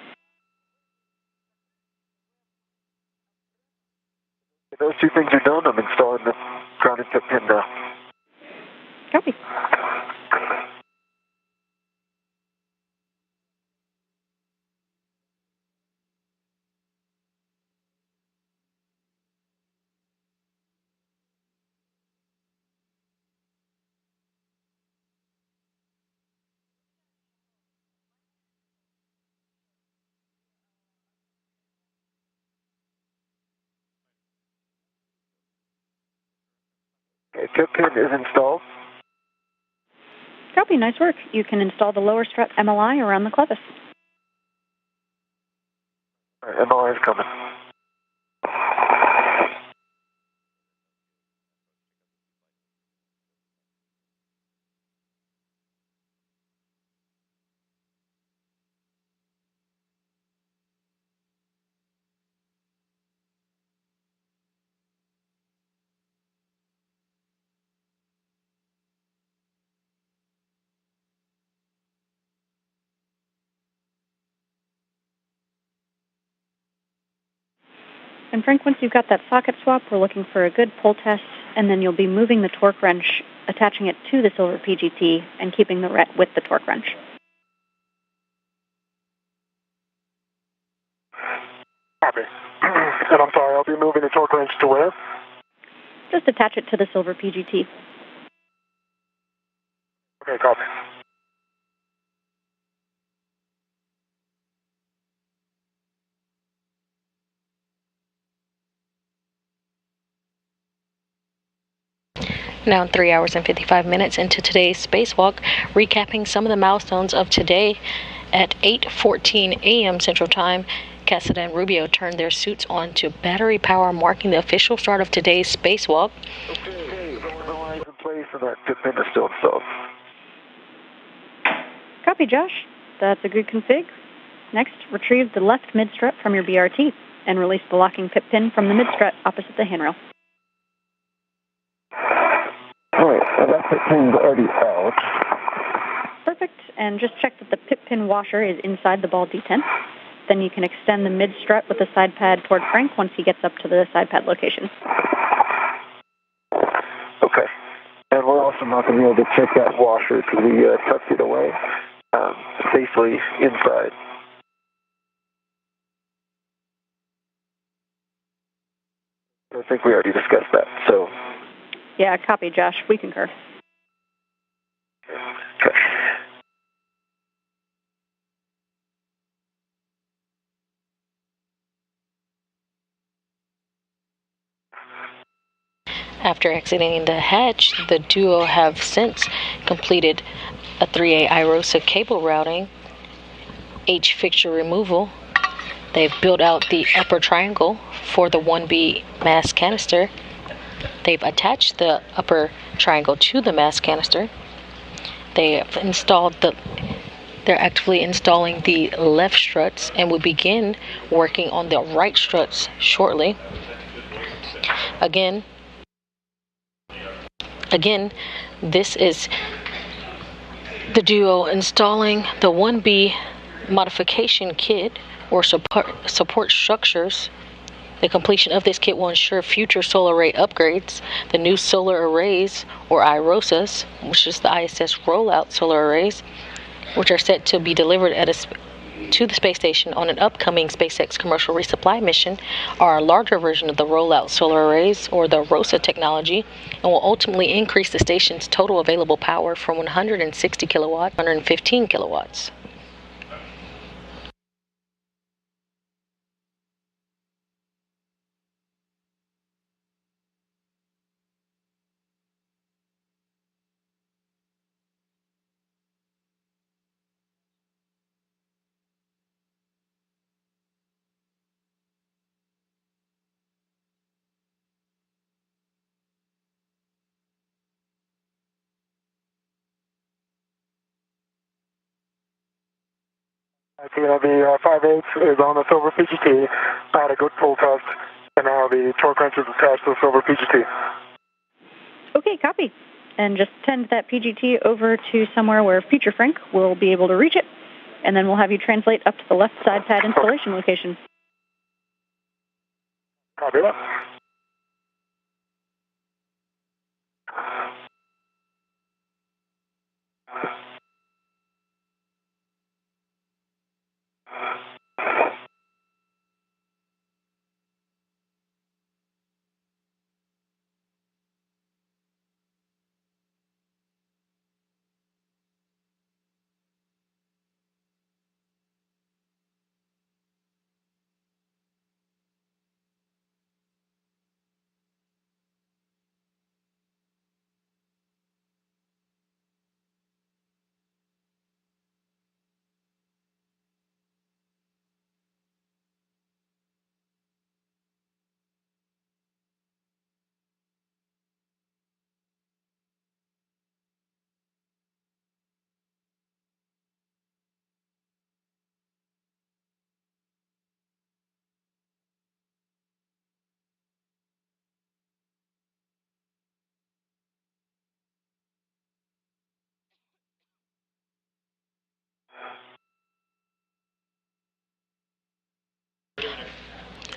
If those two things are done, I'm installing the grounded pip pin now. Copy. Okay, pip pin is installed. Copy, nice work. You can install the lower strut MLI around the clevis. All right, MLI is coming. And Frank, once you've got that socket swap, we're looking for a good pull test, and then you'll be moving the torque wrench, attaching it to the silver PGT, and keeping the ret with the torque wrench. Copy. And I'm sorry, I'll be moving the torque wrench to where? Just attach it to the silver PGT. Okay, copy. Now 3 hours and 55 minutes into today's spacewalk, recapping some of the milestones of today. At 8:14 a.m. Central Time, Cassida and Rubio turned their suits on to battery power, marking the official start of today's spacewalk. Okay, MLI is in place and that pip pin is still installed. Copy, Josh. That's a good config. Next, retrieve the left mid-strut from your BRT and release the locking pip pin from the mid-strut opposite the handrail. All right, so that pip pin's already out. Perfect, and just check that the pip pin washer is inside the ball detent. Then you can extend the mid-strut with the side pad toward Frank once he gets up to the side pad location. Okay. And we're also not going to be able to check that washer because we tucked it away safely inside. I think we already discussed that, so. Yeah, copy, Josh. We concur. Okay. After exiting the hatch, the duo have since completed a 3A IROSA cable routing, H fixture removal. They've built out the upper triangle for the 1B mass canister. They've attached the upper triangle to the mass canister. They have they're actively installing the left struts and will begin working on the right struts shortly. Again, this is the duo installing the 1B modification kit or support structures. The completion of this kit will ensure future solar array upgrades. The new solar arrays, or IROSAs, which is the ISS rollout solar arrays, which are set to be delivered to the space station on an upcoming SpaceX commercial resupply mission, are a larger version of the rollout solar arrays, or the ROSA technology, and will ultimately increase the station's total available power from 160 kilowatts to 115 kilowatts. So, the 5/8 is on the silver PGT. I had a good pull test, and now the torque wrench is attached to the silver PGT. Okay, copy. And just tend that PGT over to somewhere where future Frank will be able to reach it, and then we'll have you translate up to the left side pad installation location. Copy that.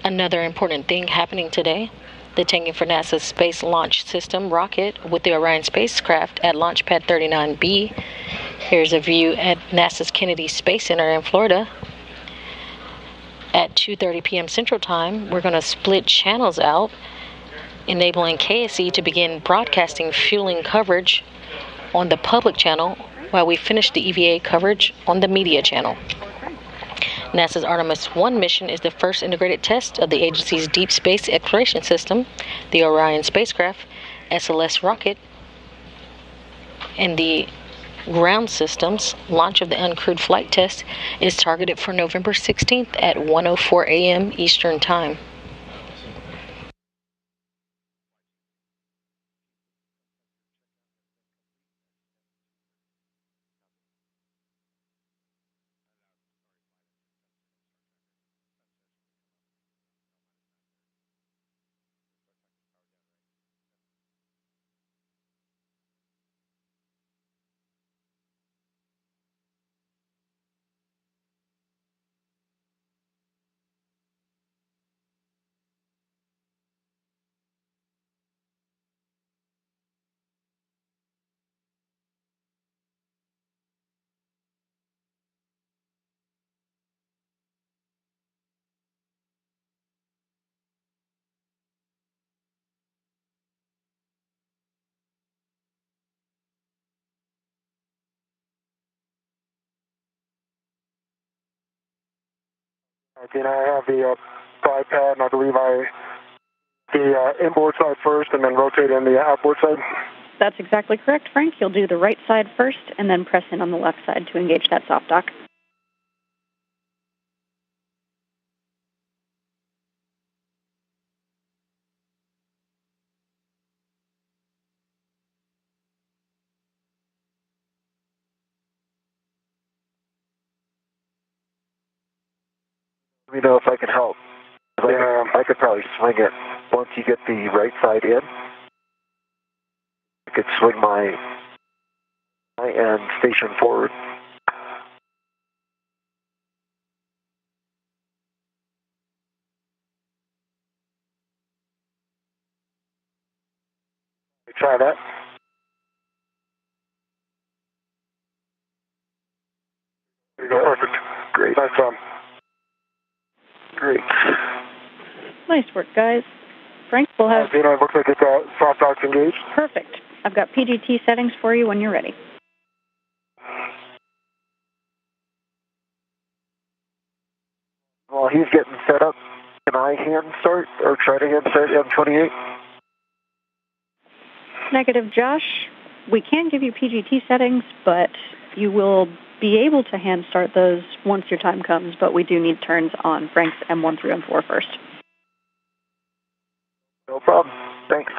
Another important thing happening today, the tagging for NASA's Space Launch System rocket with the Orion spacecraft at Launch Pad 39B. Here's a view at NASA's Kennedy Space Center in Florida. At 2:30 p.m. Central Time, we're going to split channels out, enabling KSE to begin broadcasting fueling coverage on the public channel while we finish the EVA coverage on the media channel. NASA's Artemis 1 mission is the first integrated test of the agency's deep space exploration system, the Orion spacecraft, SLS rocket, and the ground systems. Launch of the uncrewed flight test is targeted for November 16th at 1:04 a.m. Eastern Time. Dina, I have the side pad, and I believe the inboard side first, and then rotate in the outboard side. That's exactly correct, Frank. You'll do the right side first, and then press in on the left side to engage that soft dock. Let me know if I can help. Yeah. I could probably swing it once you get the right side in. I could swing my end station forward. Try that. There you go. Perfect. Great. Nice job. Great. Nice work, guys. Frank, we'll have... Dina, it looks like it's soft dock's engaged. Perfect. I've got PGT settings for you when you're ready. While he's getting set up, can I hand start or try to hand start M28? Negative, Josh. We can give you PGT settings, but you will be able to hand start those once your time comes, but we do need turns on Frank's M1 through M4 first. No problem. Thanks.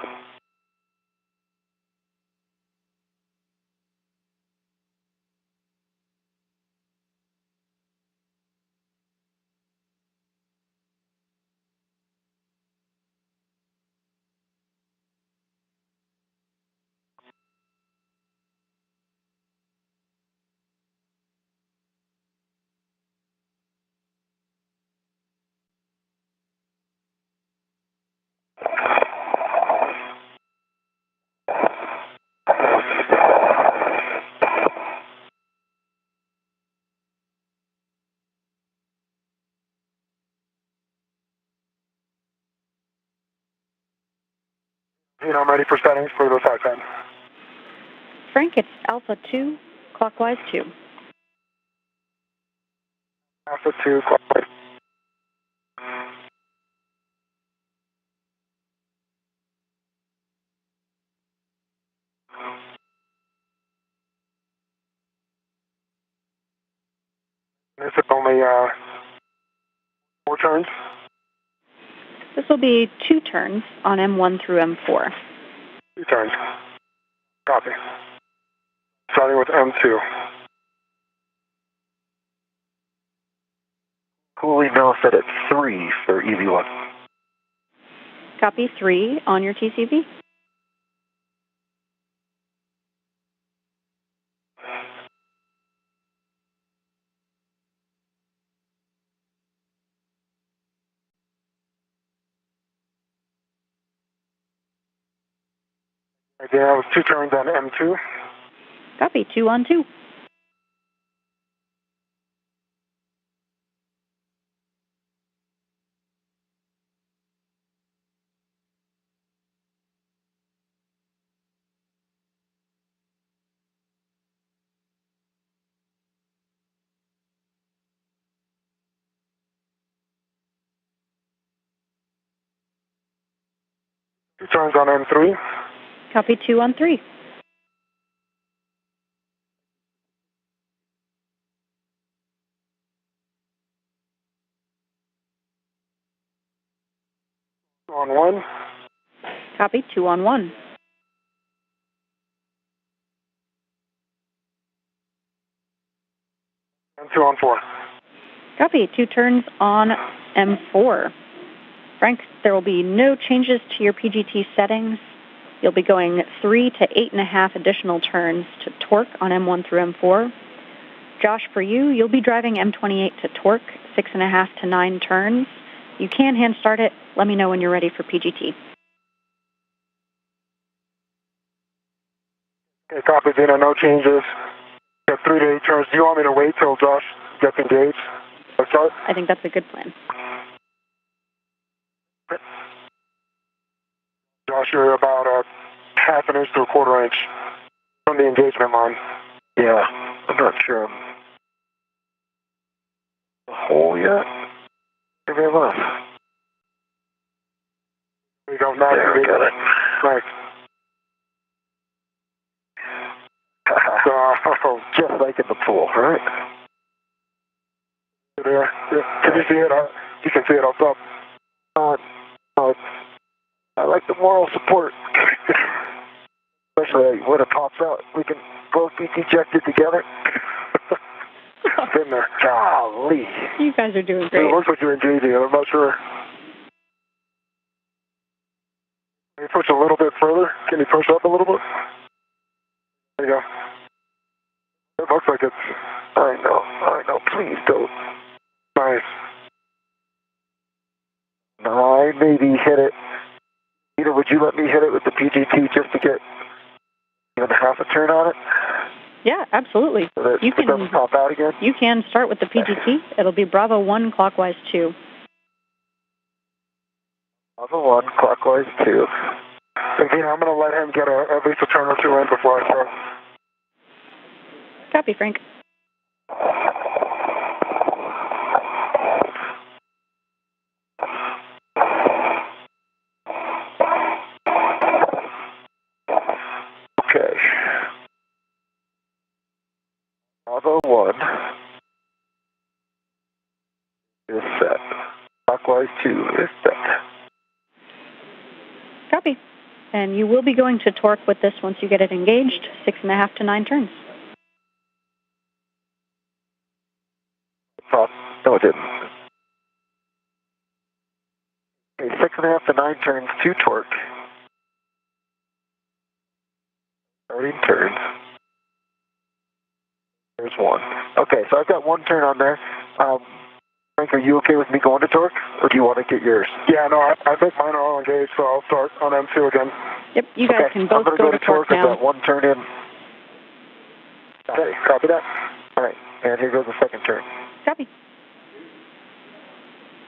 Dina, I'm ready for settings for the side pad. Frank, it's Alpha 2, clockwise 2. Alpha 2, clockwise. This is only 4 turns. This will be 2 turns on M1 through M4. 2 turns. Copy. Starting with M2. Cooling now set at 3 for EV1. Copy 3 on your TCV. Again, that was 2 turns on M2. Copy 2 on 2. Two turns on M3. Copy 2 on 3. On 1. Copy 2 on 1. And 2 on 4. Copy 2 turns on M4. Frank, there will be no changes to your PGT settings. You'll be going 3 to 8.5 additional turns to torque on M1 through M4. Josh, for you, you'll be driving M28 to torque, 6.5 to 9 turns. You can hand start it. Let me know when you're ready for PGT. Okay, copy, Dina. No changes. Got 3 to 8 turns. Do you want me to wait till Josh gets engaged? Let's start. I think that's a good plan. Josh, you're about a half an inch to a quarter inch from the engagement line. Yeah, I'm not sure I'm the hole yet. Give me a look. There you go. Nice. There, we got it. Nice. So, just like in the pool, right? There. Can you see it? You can see it up top. I like the moral support. Especially when it pops out. We can both be dejected together. Been there. Golly. You guys are doing great. It looks like you're in JD. I'm not sure. Can you push a little bit further? Can you push up a little bit? There you go. It looks like it's... I know. Please don't. Nice. No, I maybe hit it. Would you let me hit it with the PGT just to get even half a turn on it? Yeah, absolutely. So that you it doesn't pop out again? You can start with the PGT. It'll be Bravo 1, clockwise 2. Bravo 1, clockwise 2. Again, I'm going to let him get at least a turn or two in before I start. Copy, Frank. Okay. Bravo 1 is set. Clockwise 2 is set. Copy. And you will be going to torque with this once you get it engaged, 6.5 to 9 turns. No, it didn't. Okay, 6.5 to 9 turns, 2 torque. Starting turns. There's 1. Okay, so I've got 1 turn on there. Frank, are you okay with me going to torque, or do you want to get yours? Yeah, no, I think mine are all engaged, so I'll start on M2 again. Yep, you guys can both go to torque now. I've got 1 turn in. Okay, copy that. All right, and here goes the second turn. Copy.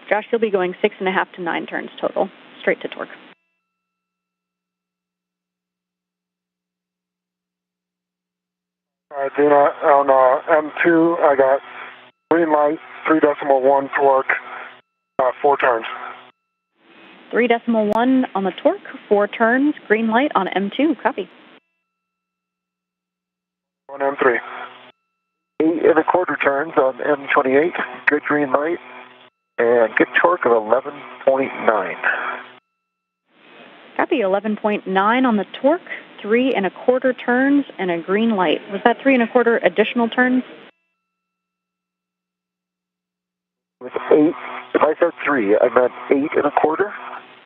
Josh, you'll be going 6.5 to 9 turns total, straight to torque. All right, Dina, on M2, I got green light, 3.1 torque, 4 turns. 3.1 on the torque, 4 turns, green light on M2. Copy. On M3. 8.25 turns on M28. Good green light. And good torque of 11.9. Copy. 11.9 on the torque, 3.25 turns, and a green light. Was that 3.25 additional turns? With 8, if I said 3, I meant 8.25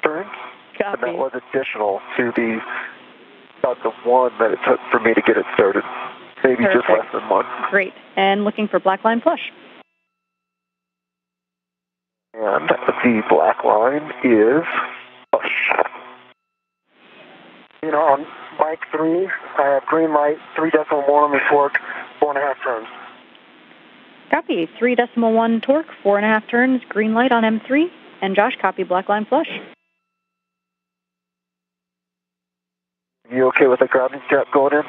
turns. Copy. And that was additional to about the 1 that it took for me to get it started. Maybe Perfect. Just less than 1. Great. And looking for black line flush. And the black line is flush. You know, on bike 3, I have green light, 3.1 on the torque, 4.5 turns. Copy. 3.1 torque, 4.5 turns, green light on M3. And Josh, copy black line flush. You okay with the grounding strap going in?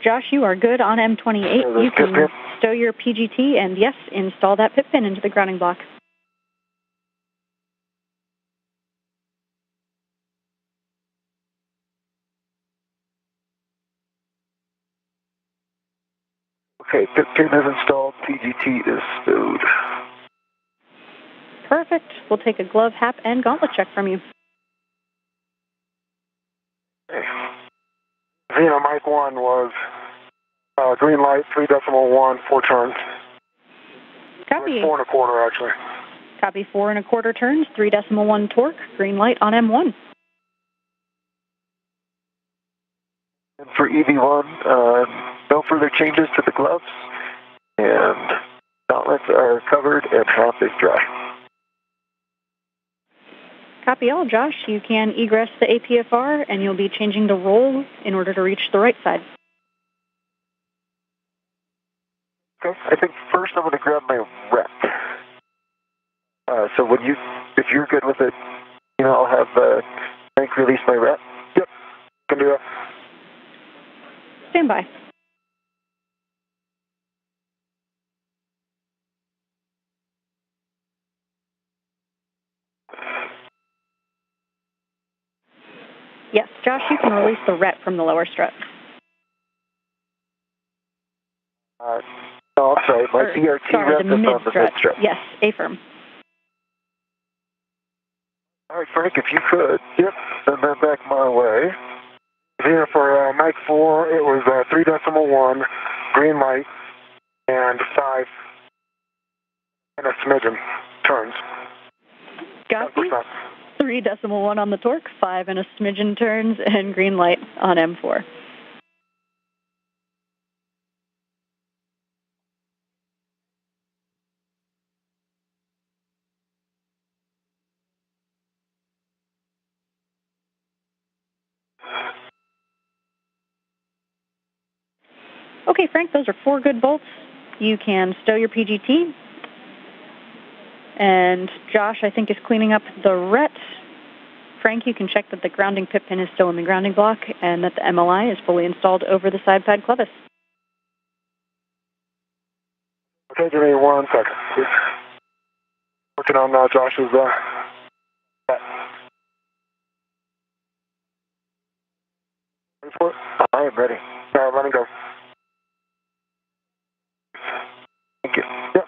Josh, you are good on M28. You can stow your PGT and, yes, install that pit pin into the grounding block. Okay, pit pin is installed, PGT is stowed. Perfect. We'll take a glove, hap, and gauntlet check from you. Okay. Zeno, Mike 1 was green light, 3.1, 4 turns. Copy. 4.25, actually. Copy. 4.25 turns, 3.1 torque, green light on M1. And for EV1, no further changes to the gloves, and gauntlets are covered and half is dry. Copy all, Josh. You can egress the APFR, and you'll be changing the roll in order to reach the right side. Okay, I think first I'm going to grab my rep. So if you're good with it, I'll have Frank release my rep. Yep, can do that. Stand by. Yes, Josh, you can release the ret from the lower strut. No, I'm sorry, my DRT ret is on the mid-strut. Yes, A-firm. All right, Frank, if you could. Yep, send that back my way. Here for Mike 4, it was 3.1, green light, and 5 and a smidgen turns. Copy. 3.1 on the torque, 5 and a smidgen turns, and green light on M4. Okay, Frank, those are 4 good bolts. You can stow your PGT. And Josh, I think, is cleaning up the ret. Frank, you can check that the grounding pip pin is still in the grounding block and that the MLI is fully installed over the side pad clevis. Okay, give me 1 second. Working on Josh's Ready for it? I am ready. All right, let me go. Thank you. Yep.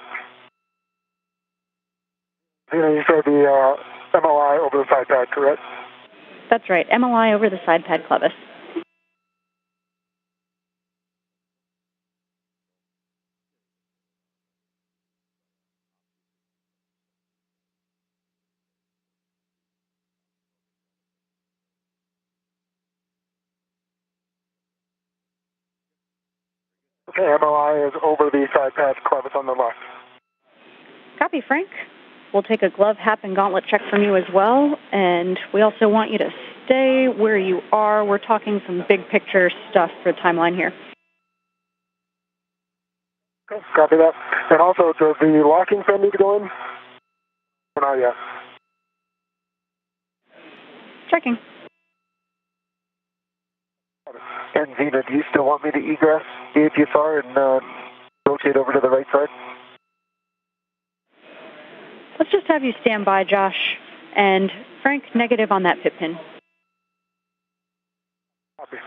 You said the MLI over the side pad, correct? That's right, MLI over the side pad clevis. Okay, MLI is over the side pad clevis on the left. Copy, Frank. We'll take a glove, hat, and gauntlet check from you as well, and we also want you to stay where you are. We're talking some big picture stuff for the timeline here. Okay, copy that. And also, does the locking pin need to go in? Or not yet? Checking. And Zena, do you still want me to egress the APSR and rotate over to the right side? Let's just have you stand by, Josh. And Frank, negative on that pip pin. Copy.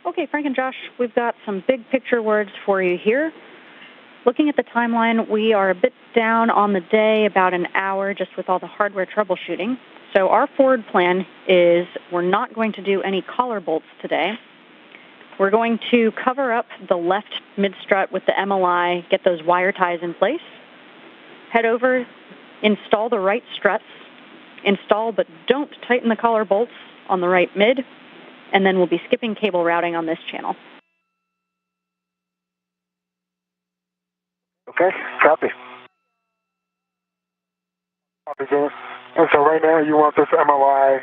Okay, Frank and Josh, we've got some big picture words for you here. Looking at the timeline, we are a bit down on the day, about an hour, just with all the hardware troubleshooting. So our forward plan is we're not going to do any collar bolts today. We're going to cover up the left mid-strut with the MLI, get those wire ties in place, head over, install the right struts, install but don't tighten the collar bolts on the right mid, and then we'll be skipping cable routing on this channel. Okay, copy. And so right now you want this MLI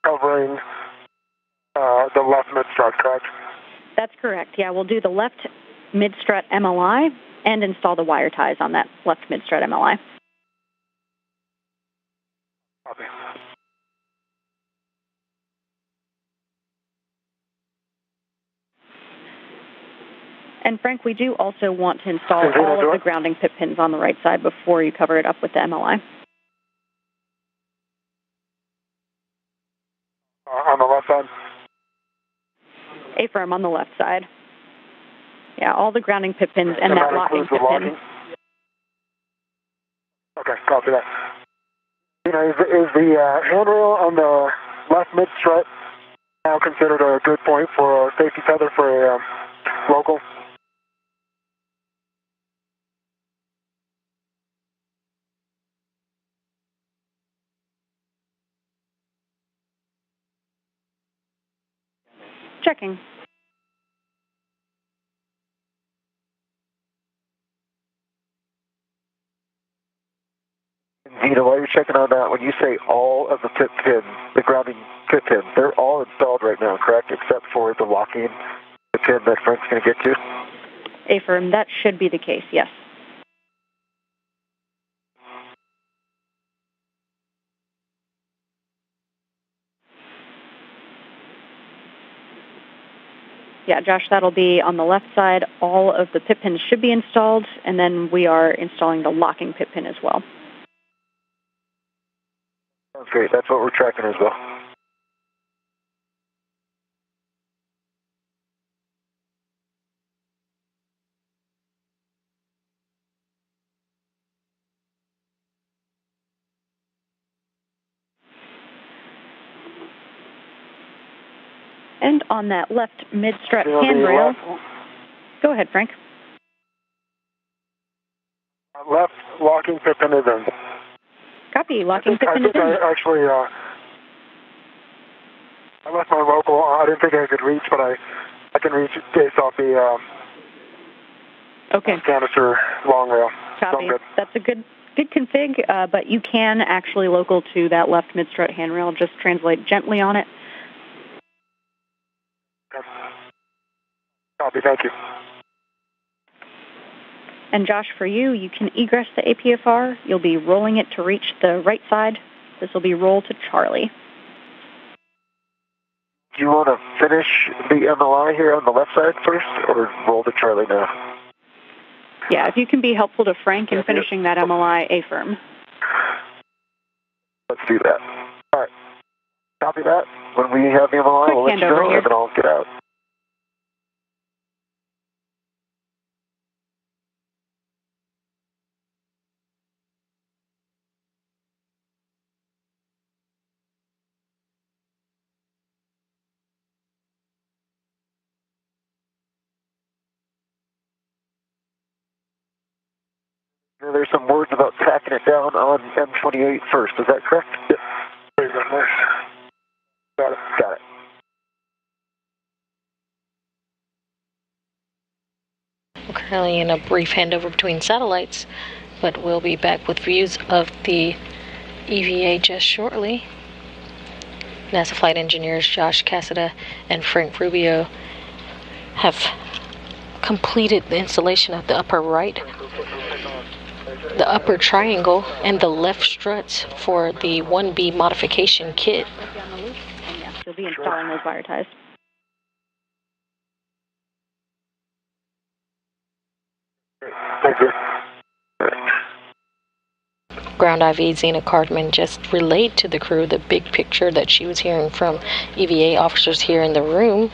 covering the left mid-strut, correct? That's correct. Yeah, we'll do the left mid-strut MLI and install the wire ties on that left mid-strut MLI. Copy. And Frank, we do also want to install all of the grounding pip pins on the right side before you cover it up with the MLI. On the left side? A-firm on the left side. Yeah, all the grounding pip pins and that locking pip pin. Okay, copy that. You know, is the handrail on the left mid-strut now considered a good point for a safety tether for a local? Checking. Vito, while you're checking on that, when you say all of the pip pins, the grounding pip pins, they're all installed right now, correct? Except for the locking pip pin that Frank's going to get to? A-firm, that should be the case, yes. Yeah, Josh, that'll be on the left side. All of the pip pins should be installed, and then we are installing the locking pip pin as well. Sounds great. That's what we're tracking as well. And on that left mid-strut handrail, go ahead, Frank. Left locking pip pin is in. Copy, locking pip pin is in. I actually, I left my local. I didn't think I could reach, but I can reach based off the canister long rail. Copy. That's a good config, but you can actually local to that left mid-strut handrail. Just translate gently on it. Copy, thank you. And Josh, for you, you can egress the APFR. You'll be rolling it to reach the right side. This will be roll to Charlie. Do you want to finish the MLI here on the left side first, or roll to Charlie now? Yeah, if you can be helpful to Frank in finishing that MLI, A-firm. Let's do that. All right. Copy that. When we have the MLI, we'll let you know, and then I'll get out. There's some words about tacking it down on M28 first. Is that correct? Yep. Very good, nice. Got it. Got it. We're currently in a brief handover between satellites, but we'll be back with views of the EVA just shortly. NASA flight engineers Josh Cassada and Frank Rubio have completed the installation of the upper right, the upper triangle, and the left struts for the 1B modification kit. You'll be installing those wire ties. Thank you. Ground IV Zena Cardman just relayed to the crew the big picture that she was hearing from EVA officers here in the room.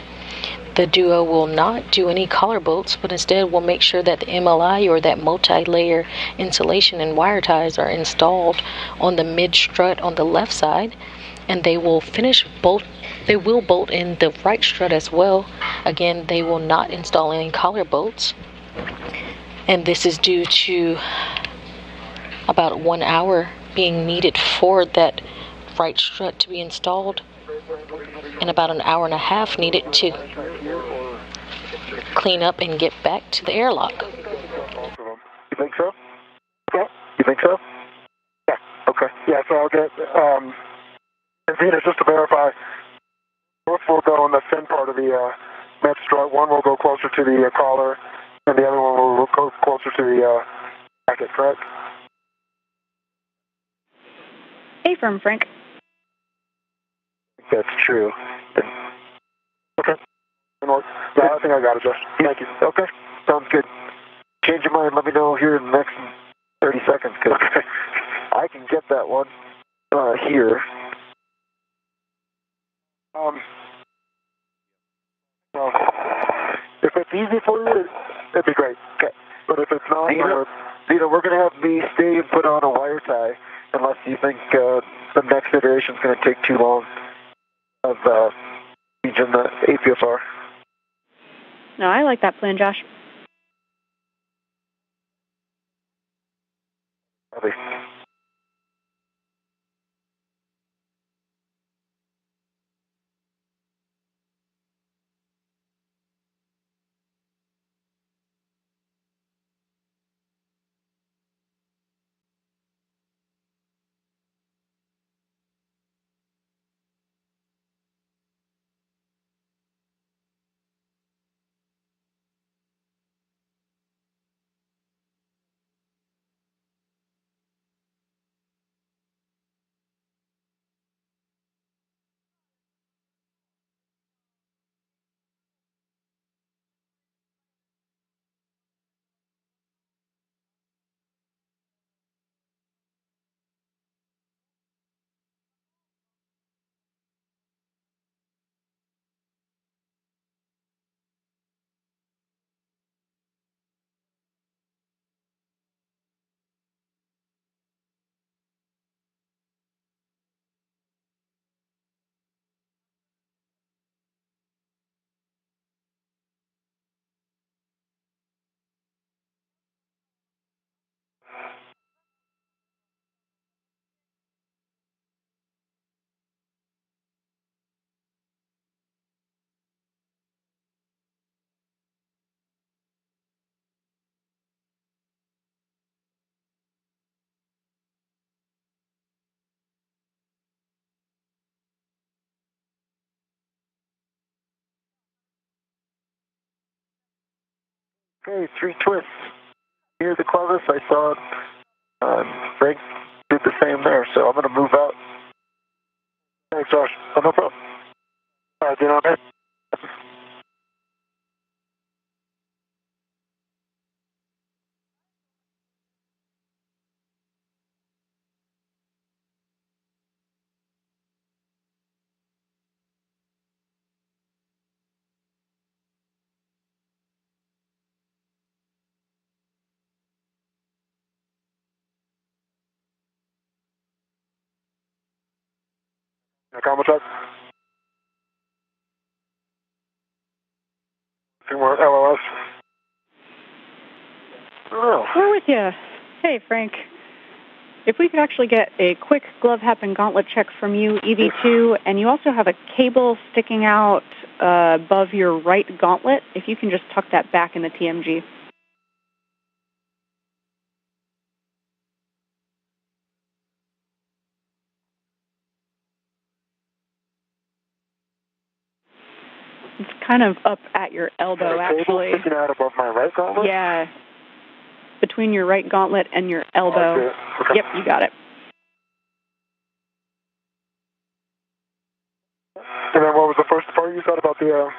The duo will not do any collar bolts, but instead will make sure that the MLI or that multi-layer insulation and wire ties are installed on the mid strut on the left side, and they will bolt in the right strut as well. Again, they will not install any collar bolts, and this is due to about 1 hour being needed for that right strut to be installed, and about an hour and a half needed to clean up and get back to the airlock. You think so? Yeah. You think so? Yeah. Okay. Yeah. Yeah, so I'll get, and Venus, just to verify, both will go in the fin part of the med strut. One will go closer to the collar, and the other one will go closer to the jacket, correct? Affirm, Frank. That's true. Okay. Yeah, I think I got it, Josh. Thank you. Okay, sounds good. Change your mind, let me know here in the next 30 seconds, because I can get that one here. Well, if it's easy for you, it'd be great. Okay. But if it's not, Zeta, we're going to have me stay and put on a wire tie, unless you think the next iteration is going to take too long of changing the APFR. No, I like that plan, Josh. Copy. Okay, 3 twists. Here's the clevis. I saw Frank did the same there, so I'm going to move out. Thanks, Josh. Oh, no problem. All right, okay. Combo check. Two more LOS. Oh. We're with you. Hey, Frank. If we could actually get a quick glove hap and gauntlet check from you, EV2, and you also have a cable sticking out above your right gauntlet, if you can just tuck that back in the TMG. It's kind of up at your elbow, actually. Cable sticking out above my right gauntlet? Yeah. Between your right gauntlet and your elbow. Okay. Yep, you got it. And then what was the first part you said about the...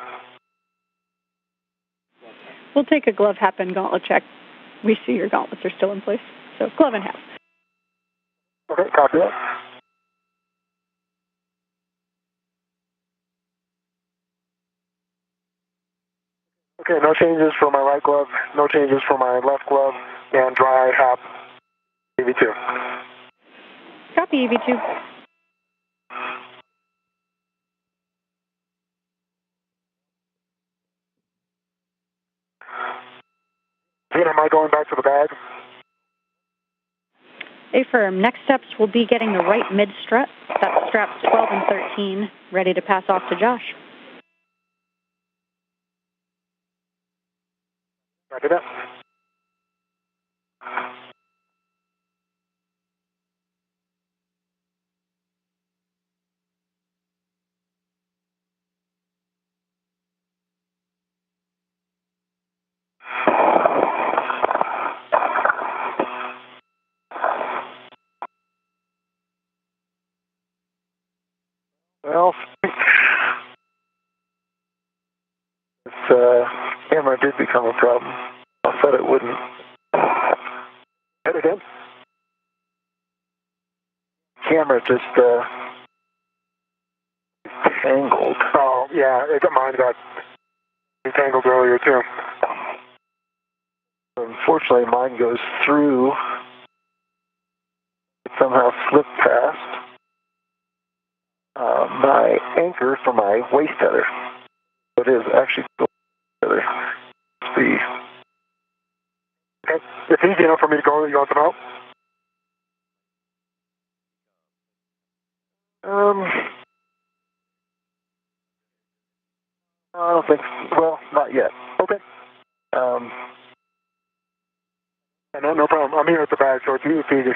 We'll take a glove hap and gauntlet check. We see your gauntlets are still in place. So glove and hap. Okay, copy that. Okay, no changes for my right glove, no changes for my left glove, and dry hap EV2. Copy, EV2. Am I going back to the bag? Affirm. Next steps will be getting the right mid strut. That's straps 12 and 13, ready to pass off to Josh. Copy that. Well, this camera did become a problem. I thought it wouldn't. Hit again? Camera just tangled. Oh, yeah, mine got entangled earlier, too. Unfortunately, mine goes through. It somehow slipped past my anchor for my waist tether. It is actually still tether. See. Okay. It's easy enough for me to go. You want some help? I don't think. Well, not yet. Okay. No problem. I'm here at the back, so it's easy.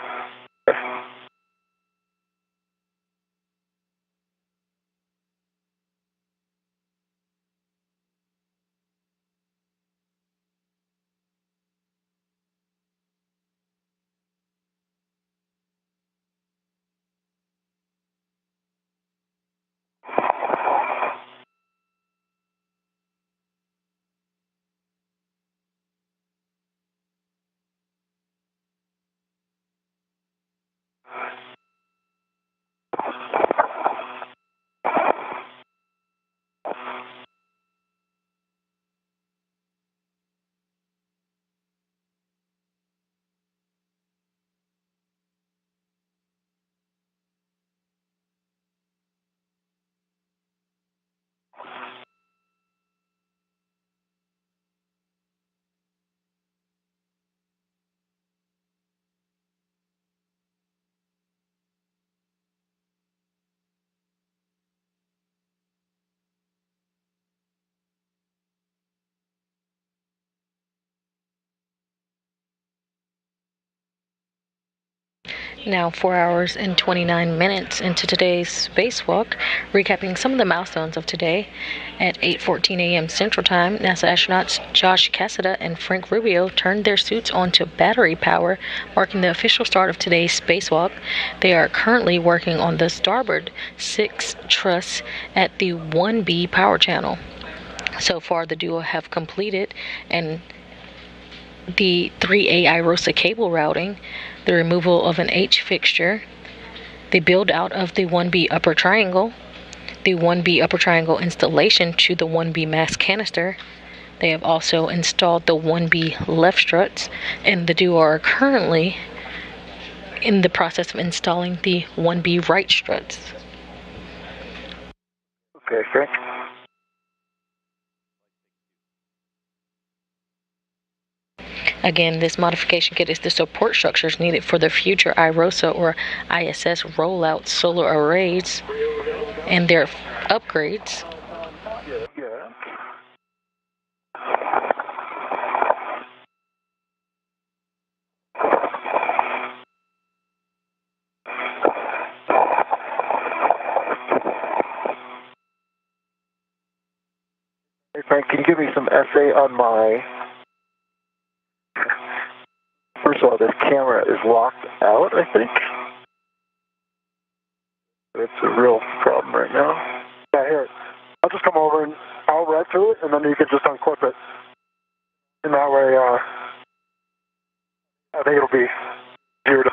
Now 4 hours and 29 minutes into today's spacewalk, recapping some of the milestones of today. At 8:14 a.m. Central Time, NASA astronauts Josh Cassada and Frank Rubio turned their suits onto battery power, marking the official start of today's spacewalk. They are currently working on the starboard 6 truss at the 1B power channel. So far, the duo have completed and the 3A IROSA cable routing, the removal of an H fixture, the build out of the 1B upper triangle, the 1B upper triangle installation to the 1B mass canister. They have also installed the 1B left struts, and the duo are currently in the process of installing the 1B right struts. Okay, Frank. Again, this modification kit is the support structures needed for the future IROSA or ISS rollout solar arrays and their upgrades. Yeah. Hey, Frank, can you give me some essay on my... First of all, this camera is locked out, I think. It's a real problem right now. Yeah, here. I'll just come over and I'll read through it, and then you can just unclip it. And that way, I think it'll be easier to...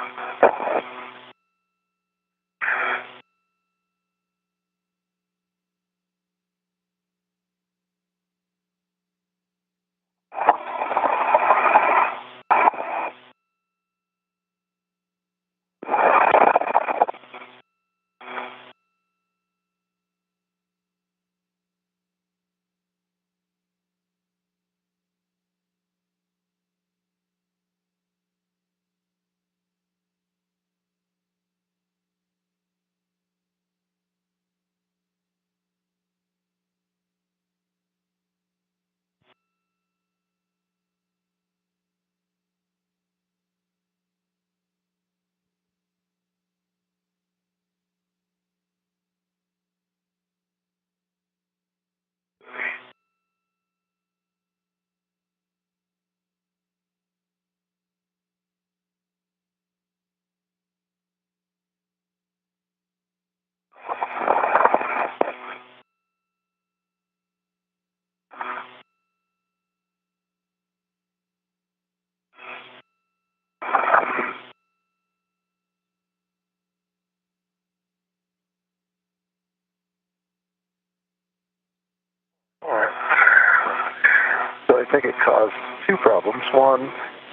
think it caused two problems. One,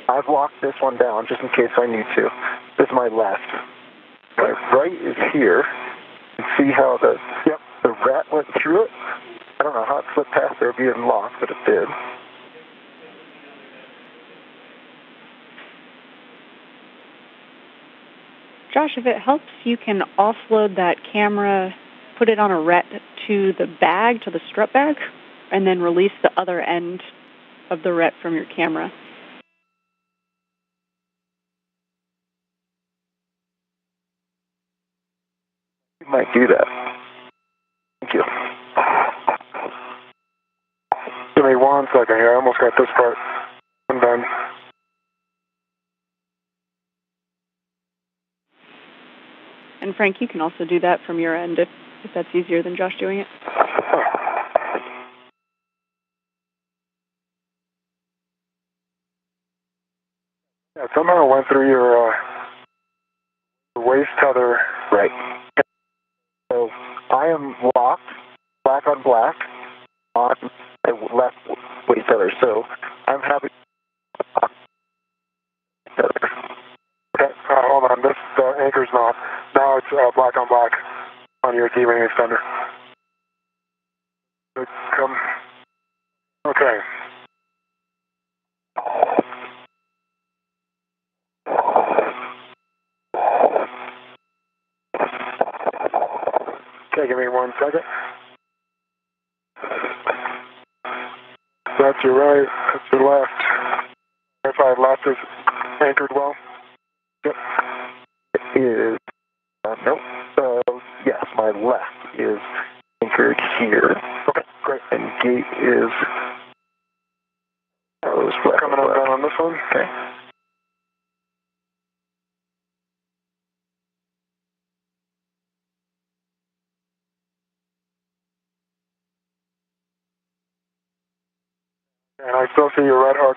I've locked this one down just in case I need to. This is my left. My right is here. You see how the rat went through it? I don't know how it slipped past there being locked, but it did. Josh, if it helps, you can offload that camera, put it on a ret to the bag, to the strut bag, and then release the other end of the ret from your camera. You might do that. Thank you. Give me 1 second here. I almost got this part undone. And Frank, you can also do that from your end if that's easier than Josh doing it. Yeah, somehow it went through your waist tether. Right. So I am locked, black on black, on my left waist tether. So I'm happy. Okay, hold on. This anchor's not. Now it's black on black on your D-ring extender. Come. Okay. Okay, give me 1 second. That's your right. That's your left. If I left is anchored well. Yep. It is. Nope. Yes, my left is anchored here. Okay, great. And gate is. Coming up down on this one. Okay. And I still see your red hook.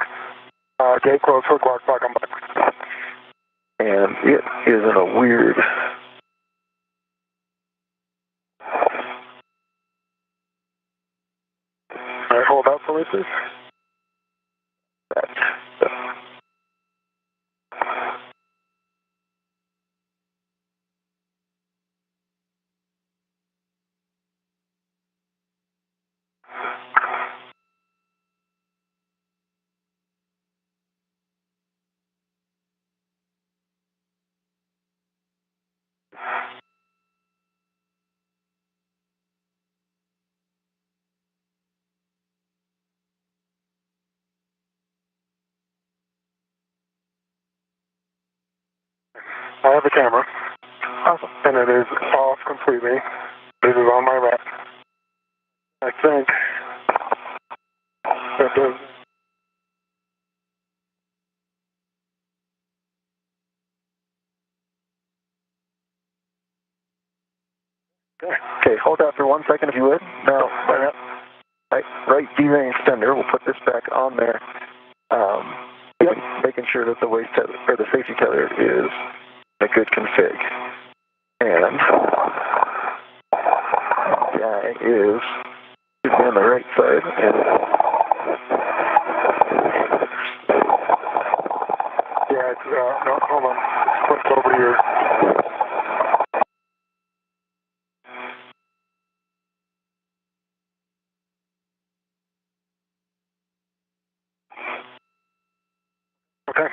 Gate close, hook lock, black on black. And it is in a weird. All right, hold out for me, please. I have a camera. Awesome. And it is off completely. This is on my right. I think that does. Okay, hold that for 1 second if you would. Now, right D-ring extender. We'll put this back on there. Making sure that the waist tether, or the safety tether is a good config. And guy is on the right side. And yeah, it's, no, hold on. It's flipped over here. Okay.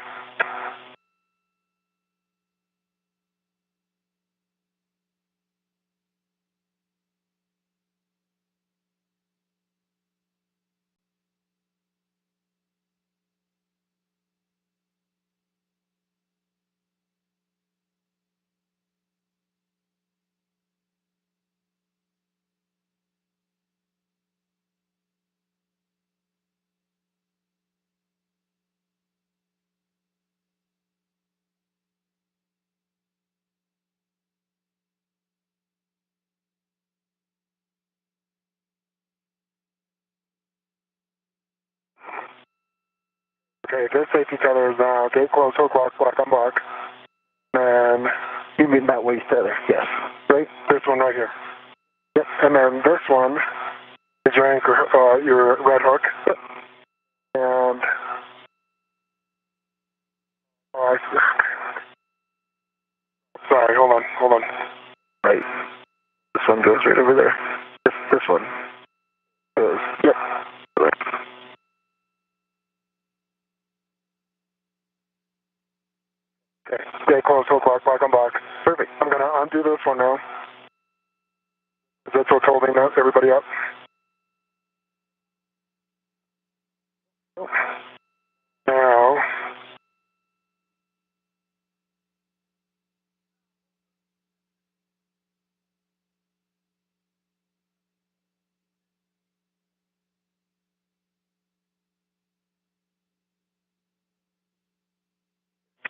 Okay, this safety tether is now gate close, hook lock, black on black. And you mean that waist tether? Yes. Right? This one right here. Yep. And then this one is your anchor, your red hook. Yep. And sorry, hold on. Right. This one goes right over there. This one goes. Yep. Right. Okay, stay close, hook lock, black on black. Perfect. I'm gonna undo this one now. That's what's holding everybody up. Now,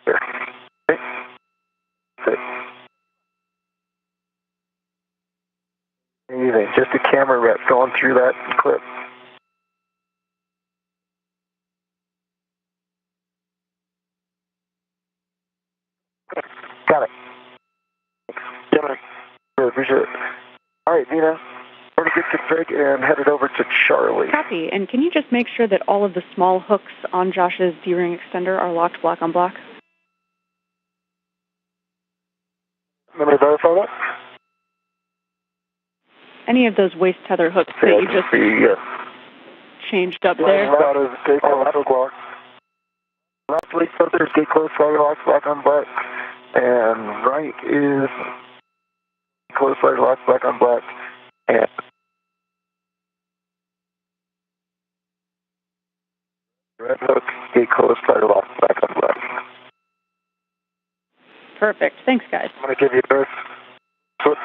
There. Okay. Good. Amazing. Just a camera rep going through that clip. Got it. yeah, man. Really appreciate it. All right, Nina. Already get config and headed over to Charlie. Copy. And can you just make sure that all of the small hooks on Josh's D-ring extender are locked black on black? Let me verify that. Any of those waist tether hooks that you just changed up there? That is stay close, hook lock. Left waist tether, stay close, slide lock, black on black. And right is close, slide lock, black on black. And red hook, stay close, slide lock, black on black. Perfect. Thanks, guys. I'm gonna give you this. So, here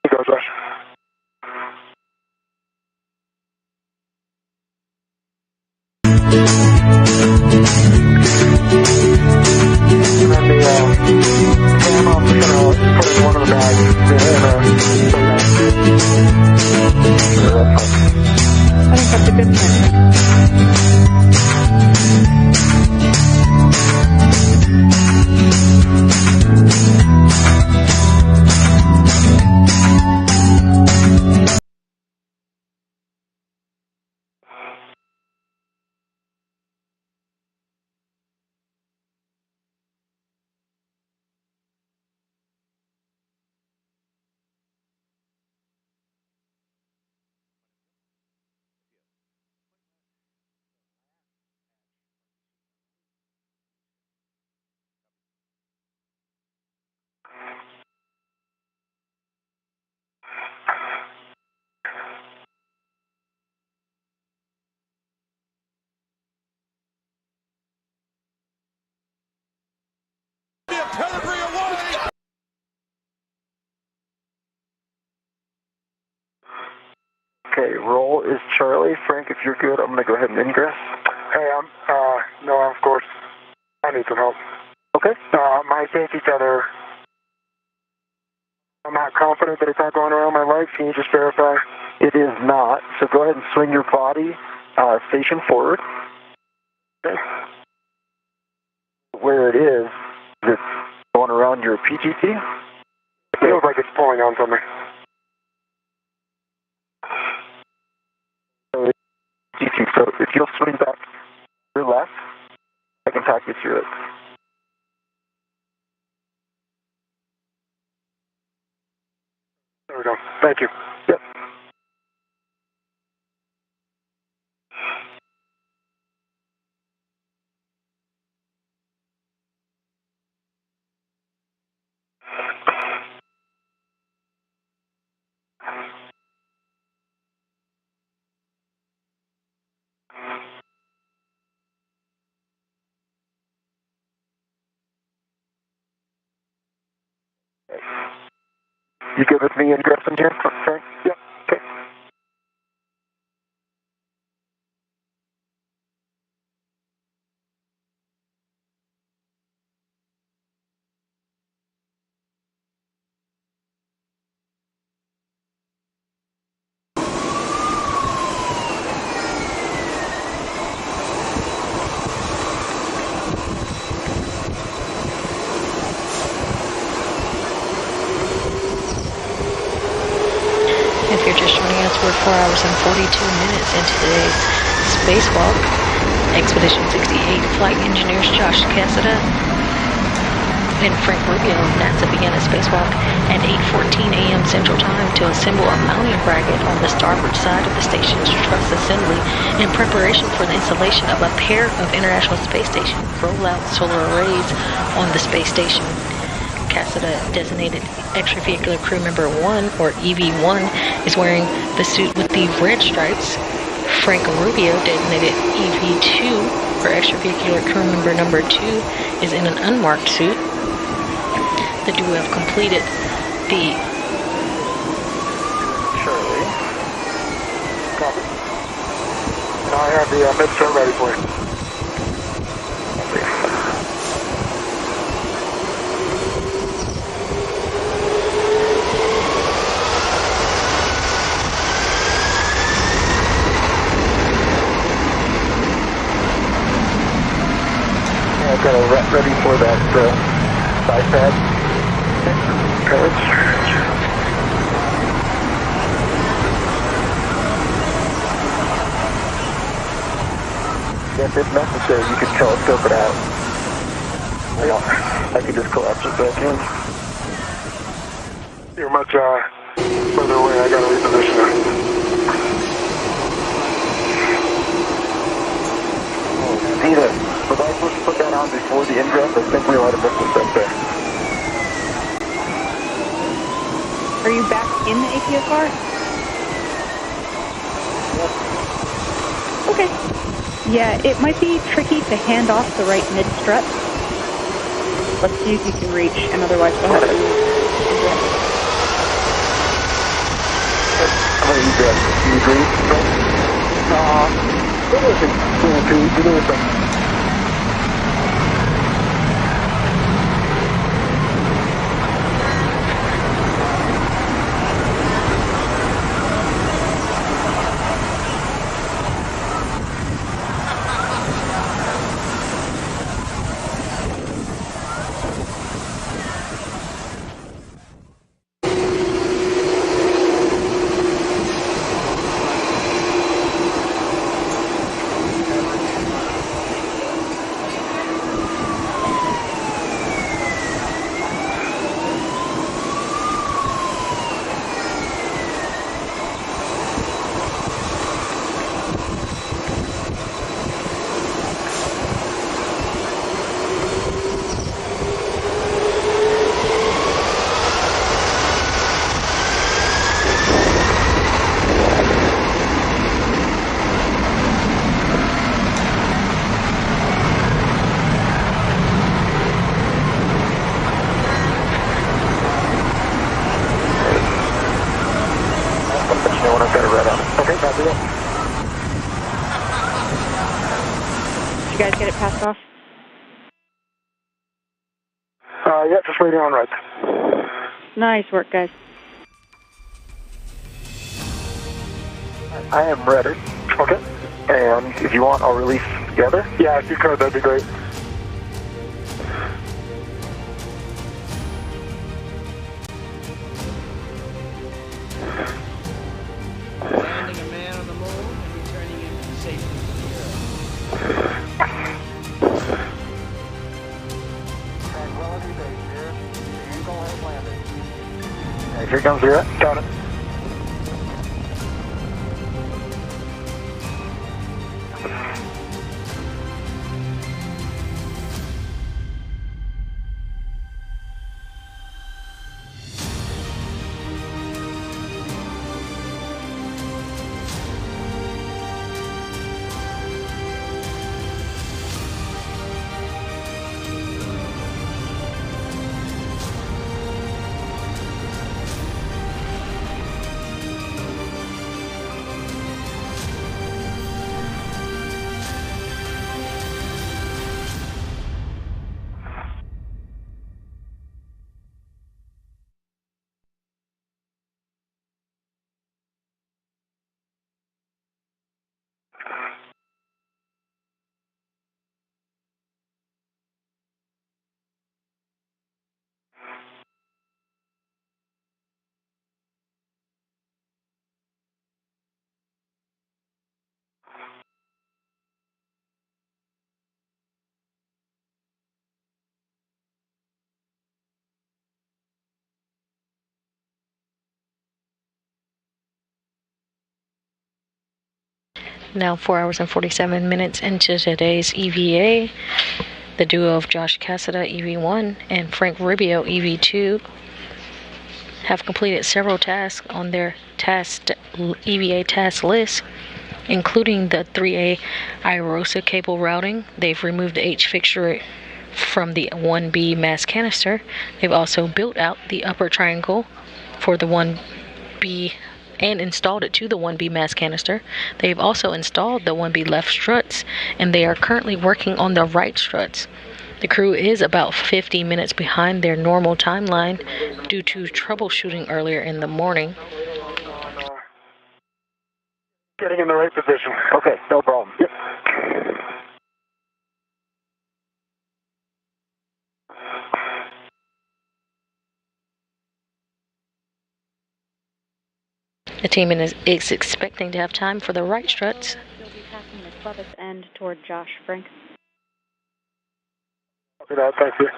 you go, Josh. And then the cam, I'm just gonna put it in one of the bags. I think that's a good plan. Okay, roll is Charlie. Frank, if you're good, I'm going to go ahead and ingress. Hey, no, of course, I need some help. Okay. My safety tether, I'm not confident that it's not going around my legs. Can you just verify? It is not, so go ahead and swing your body station forward. Okay. Where it is, it's going around your PGT. It feels like it's pulling on something. So if you'll swing back to your left, I can talk you through it. There we go. Thank you. Yep. You good with me ingressing here? Okay. Yep. Okay. If you're just joining us, we're 4 hours and 42 minutes into today's spacewalk. Expedition 68 flight engineers Josh Cassada and Frank Rubio of NASA began a spacewalk at 8:14 a.m. Central Time to assemble a mounting bracket on the starboard side of the station's truss assembly in preparation for the installation of a pair of International Space Station rollout solar arrays on the space station. Cassada, designated Extravehicular Crew Member 1, or EV1, is wearing the suit with the red stripes. Frank Rubio, designated EV2, or Extravehicular Crew Member number 2, is in an unmarked suit. The duo have completed the... Shirley. Copy. Now I have the midterm ready for you. I've got a ret ready for that biped. If it's necessary, you could telescope it out. I could just collapse it back in. You're much further away. I gotta reposition it. Zeta, was I supposed to put that on before the ingress? I think we might have missed a step there. Are you back in the APSR? Yeah. Okay. Yeah, it might be tricky to hand off the right mid-strut. Let's see if you can reach, and otherwise we'll have to ingress. I'm going to egress. Do you agree? Give me a second. Did you guys get it passed off? Yeah, just waiting on right. Nice work, guys. I am ready. Okay. And if you want, I'll release together. Yeah, if you could, that'd be great. Landing a man on the moon and returning him safely to the Earth. Tranquility Base here. The Eagle has landed. Okay, here comes your got it. Now 4 hours and 47 minutes into today's EVA. The duo of Josh Cassada, EV1, and Frank Rubio, EV2, have completed several tasks on their EVA task list, including the 3A IROSA cable routing. They've removed the H fixture from the 1B mass canister. They've also built out the upper triangle for the 1B and installed it to the 1B mass canister. They've also installed the 1B left struts, and they are currently working on the right struts. The crew is about 50 minutes behind their normal timeline due to troubleshooting earlier in the morning. Getting in the right position. Okay, no problem. Yep. The team is expecting to have time for the right struts. You'll be passing the clubbus end toward Josh, Frank. Copy that, thank you.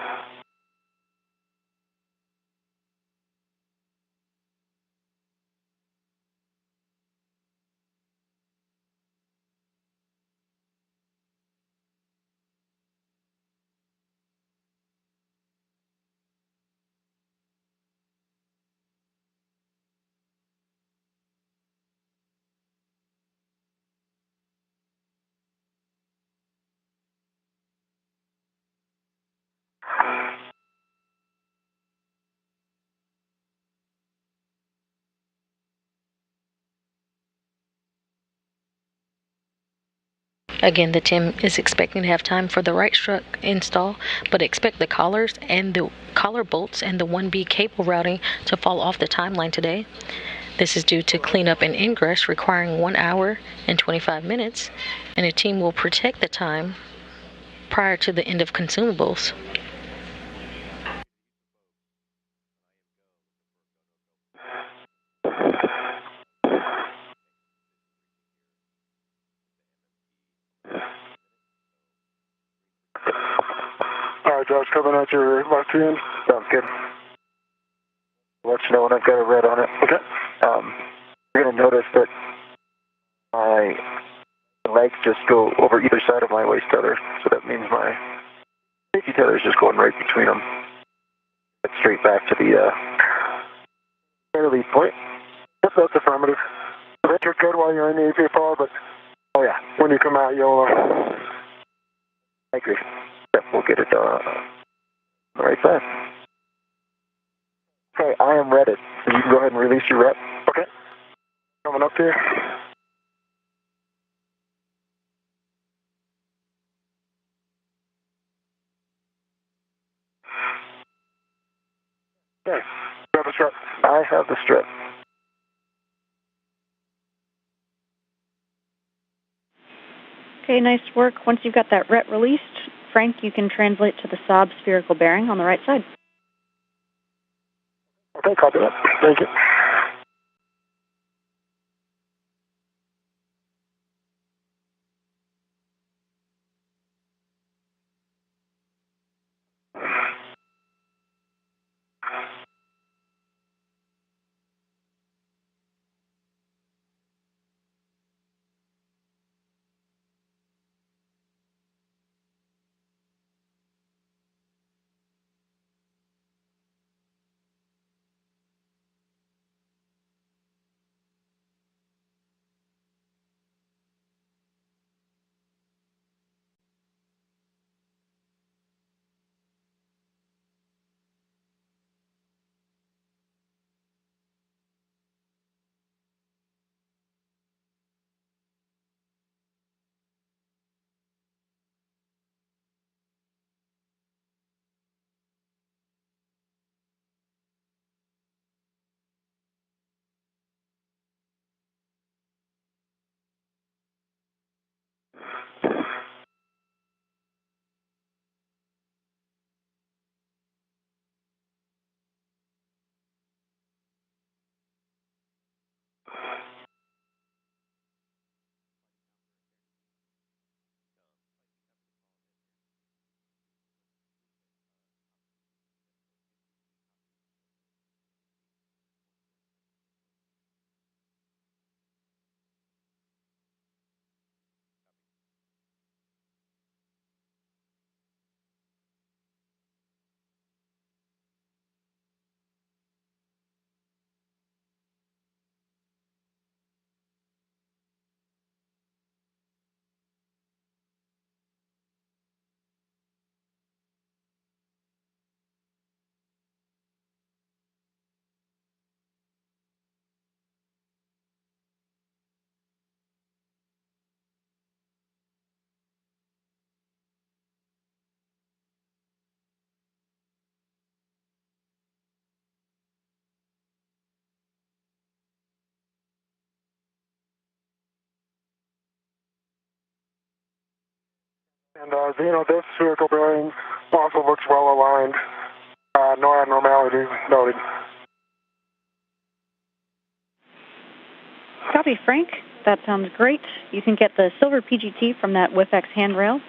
Again, the team is expecting to have time for the right strut install, but expect the collars and the collar bolts and the 1B cable routing to fall off the timeline today. This is due to cleanup and ingress requiring 1 hour and 25 minutes, and the team will protect the time prior to the end of consumables. All right, Josh, coming at your left hand. Sounds good. I'll let you know when I've got a red on it. Okay. You're going to notice that my legs just go over either side of my waist tether, so that means my safety tether is just going right between them. Get straight back to the lead point. Yep, that's affirmative. You're good while you're in the APFR, but Oh yeah, when you come out, you'll... I agree. Yep, we'll get it on the right side. Okay, I am ready. So you can go ahead and release your rep. Okay. Coming up here. Okay. Grab a strap. I have the strip. Okay, nice work. Once you've got that ret released, Frank, you can translate to the Saab spherical bearing on the right side. Okay, copy that. Thank you. And, this spherical bearing also looks well aligned. No abnormalities noted. Copy, Frank. That sounds great. You can get the silver PGT from that WIFX handrail,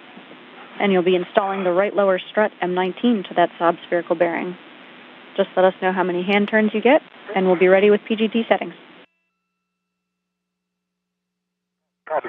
and you'll be installing the right lower strut M19 to that Saab spherical bearing. Just let us know how many hand turns you get, and we'll be ready with PGT settings. Copy.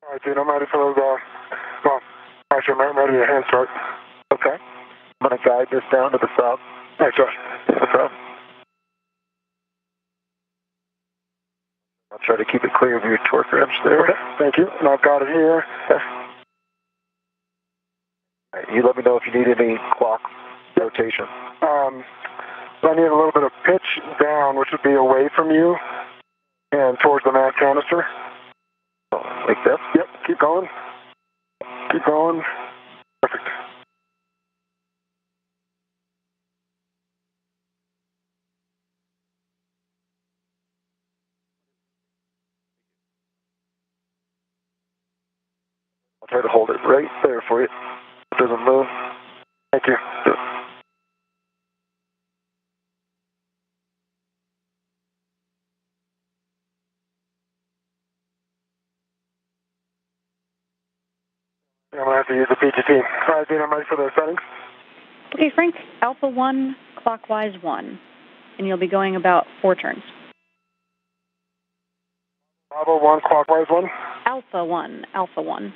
All right, Gene, I'm ready for those, actually, I'm ready to hand start. Okay. I'm going to guide this down to the south. All right, Josh. No problem. I'll try to keep it clear of your torque wrench there. Okay, thank you. And I've got it here. You let me know if you need any clock rotation. I need a little bit of pitch down, which would be away from you and towards the mass canister. Like this? Yep, keep going. Keep going. Perfect. I'll try to hold it right there for you. It doesn't move. Thank you. I'm going to have to use the PGT. All right, Dean, I'm ready for the settings. Okay, Frank. Alpha 1, clockwise 1, and you'll be going about 4 turns. Bravo 1, clockwise 1. Alpha 1, Alpha 1.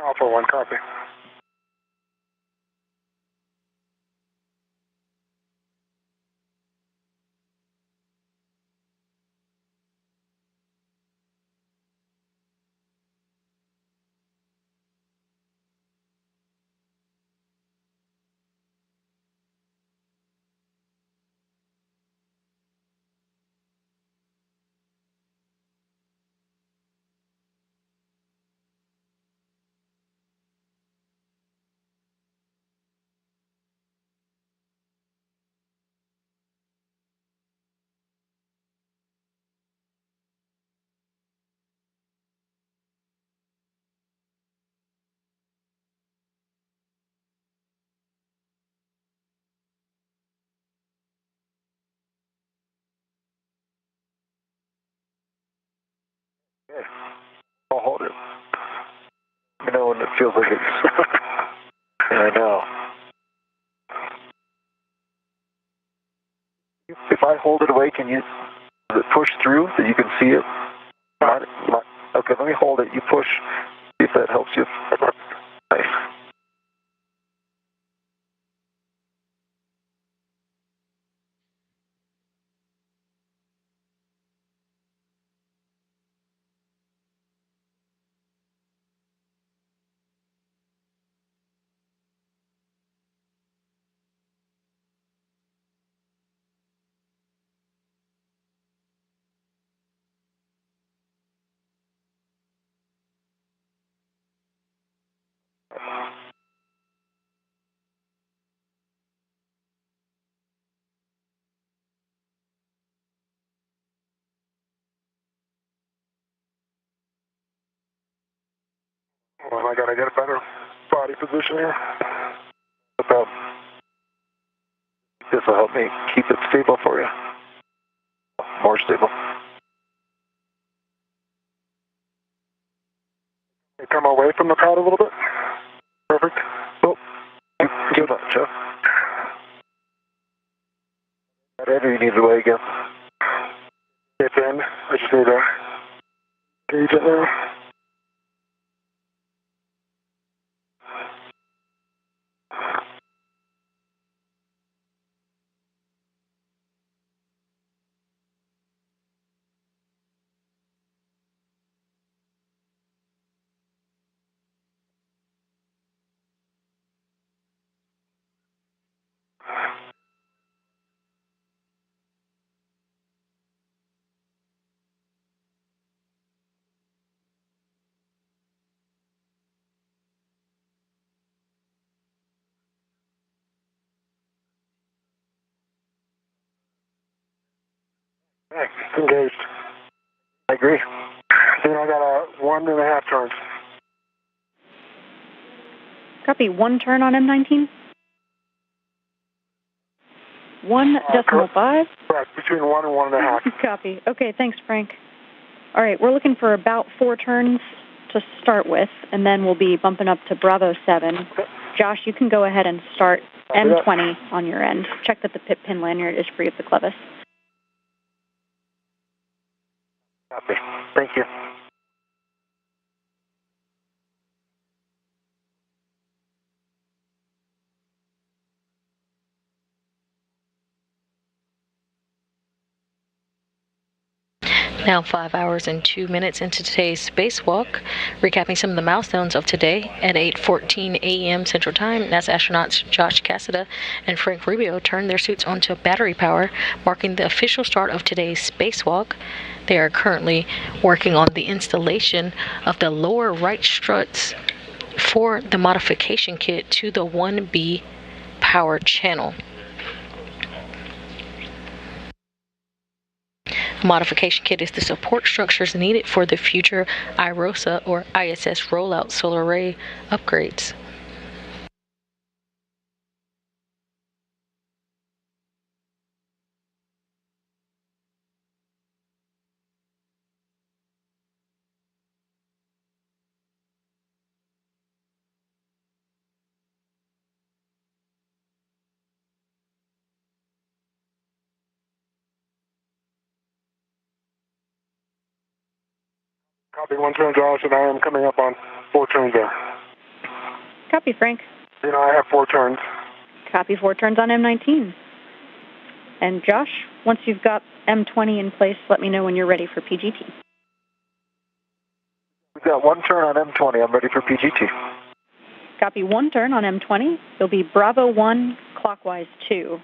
Alpha 1, copy. Okay. I'll hold it. Let me know when it feels like it's... Yeah, I know. If I hold it away, can you does it push through so you can see it? Okay, let me hold it. You push. See if that helps you. Nice. Well, I gotta get a better body position here. About this will help me keep it stable for you. More stable. Come away from the crowd a little bit. Perfect. Oh, too much, huh? That end, or you need it away again? It's in. I just need to gauge it now. Engaged. I agree. Then I got a 1.5 turns. Copy. 1 turn on M19. 1.5. Correct. Between 1 and 1.5. Copy. Okay, thanks, Frank. All right, we're looking for about 4 turns to start with, and then we'll be bumping up to Bravo 7. Okay. Josh, you can go ahead and start M20 on your end. Check that the pit pin lanyard is free of the clevis. Copy. Thank you. Now 5 hours and 2 minutes into today's spacewalk, recapping some of the milestones of today. At 8:14 a.m. Central Time, NASA astronauts Josh Cassada and Frank Rubio turned their suits onto battery power, marking the official start of today's spacewalk. They are currently working on the installation of the lower right struts for the modification kit to the 1B power channel. Modification kit is the support structures needed for the future IROSA or ISS rollout solar array upgrades. Copy 1 turn, Josh, and I am coming up on 4 turns there. Copy, Frank. I have 4 turns. Copy 4 turns on M19. And Josh, once you've got M20 in place, let me know when you're ready for PGT. We've got 1 turn on M20. I'm ready for PGT. Copy 1 turn on M20. You'll be Bravo 1, clockwise 2.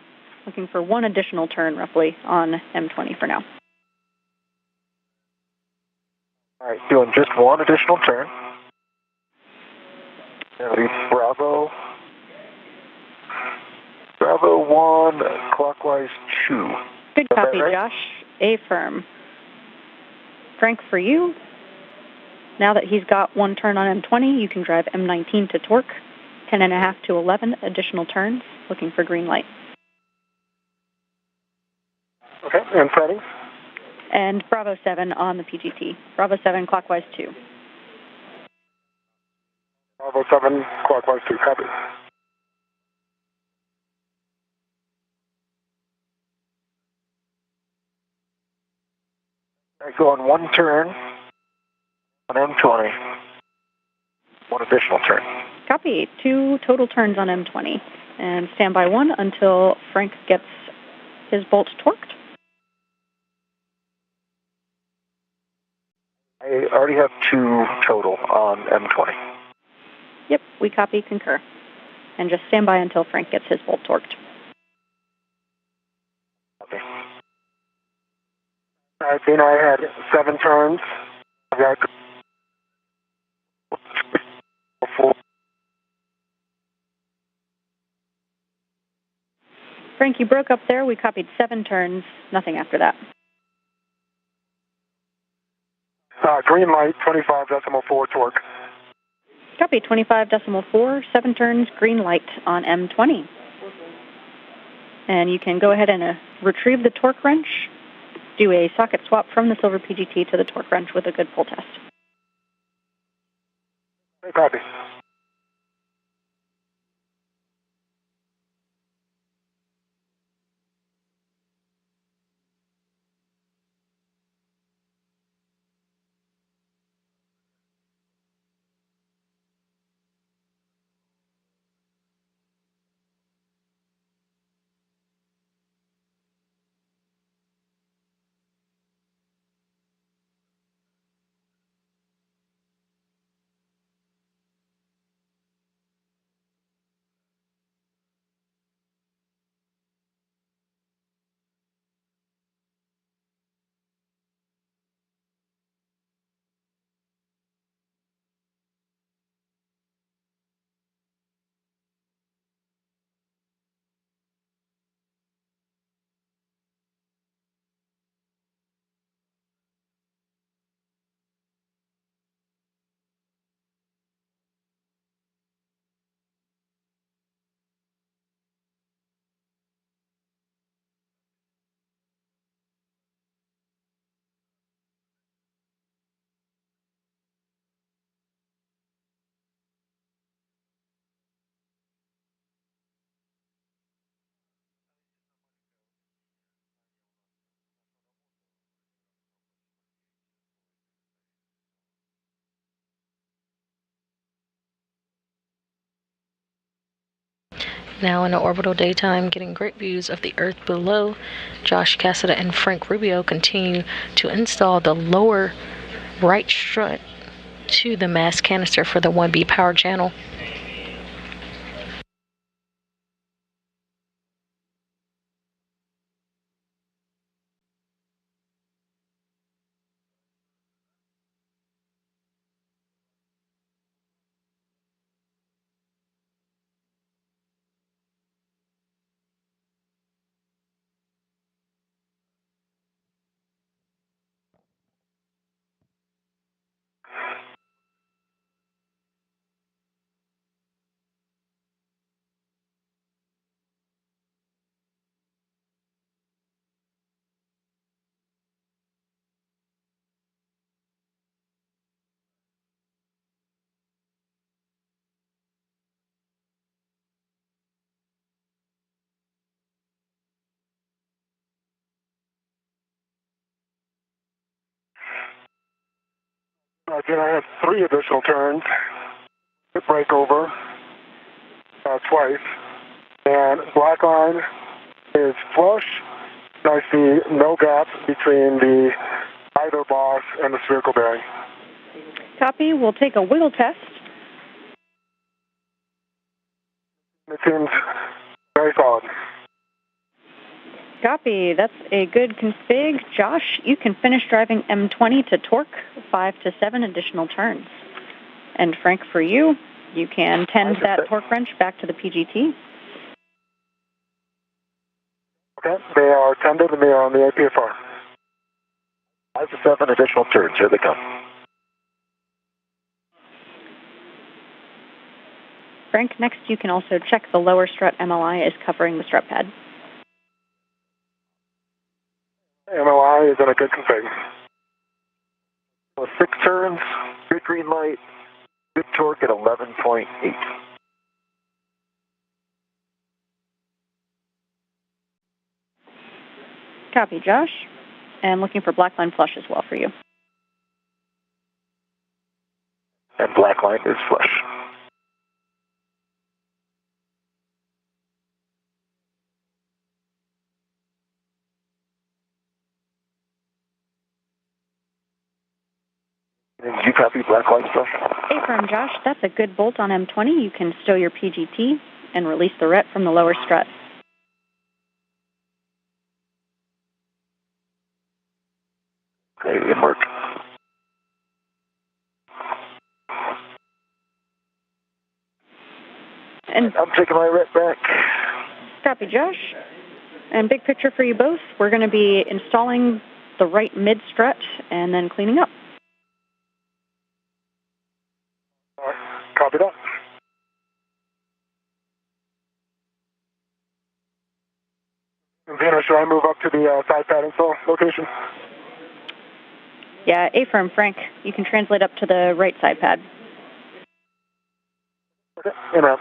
Looking for 1 additional turn, roughly, on M20 for now. All right, doing just 1 additional turn. That'll be Bravo 1, clockwise 2. Good copy, right? Josh. A-firm. Frank, for you, now that he's got 1 turn on M20, you can drive M19 to torque, 10.5 to 11 additional turns, looking for green light. Okay, and settings? And Bravo 7 on the PGT. Bravo 7, clockwise 2. Bravo 7, clockwise 2, copy. All right, go on 1 turn on M20. 1 additional turn. Copy. 2 total turns on M20. And stand by 1 until Frank gets his bolt torqued. I already have 2 total on M20. Yep, we copy, concur. And just stand by until Frank gets his bolt torqued. Okay. All right, Dina, I had 7 turns. I got 4. Frank, you broke up there. We copied 7 turns. Nothing after that. Green light, 25.4 torque. Copy. 25.4. 7 turns. Green light on M20. And you can go ahead and retrieve the torque wrench. Do a socket swap from the silver PGT to the torque wrench with a good pull test. Copy. Now in the orbital daytime, getting great views of the Earth below, Josh Cassada and Frank Rubio continue to install the lower right strut to the mass canister for the 1B power channel. Again, I had 3 additional turns. Hit brake over twice. And black line is flush. I see no gap between the idler boss and the spherical bearing. Copy. We'll take a wiggle test. It seems very solid. Copy. That's a good config. Josh, you can finish driving M20 to torque 5 to 7 additional turns. And Frank, for you, you can tend that torque wrench back to the PGT. Okay, they are tended and they are on the APFR. 5 to 7 additional turns. Here they come. Frank, next you can also check the lower strut MLI is covering the strut pad. MLI is in a good config. So 6 turns, good green light, good torque at 11.8. Copy, Josh. And looking for black line flush as well for you. And black line is flush. Did you copy black line flush? Affirm, Josh. That's a good bolt on M20. You can stow your PGT and release the ret from the lower strut. Okay, it worked. And I'm taking my ret back. Copy, Josh. And big picture for you both, we're going to be installing the right mid strut and then cleaning up. Copy that. Vina, should I move up to the side pad install location? Yeah, affirm, Frank. You can translate up to the right side pad. Okay, amen.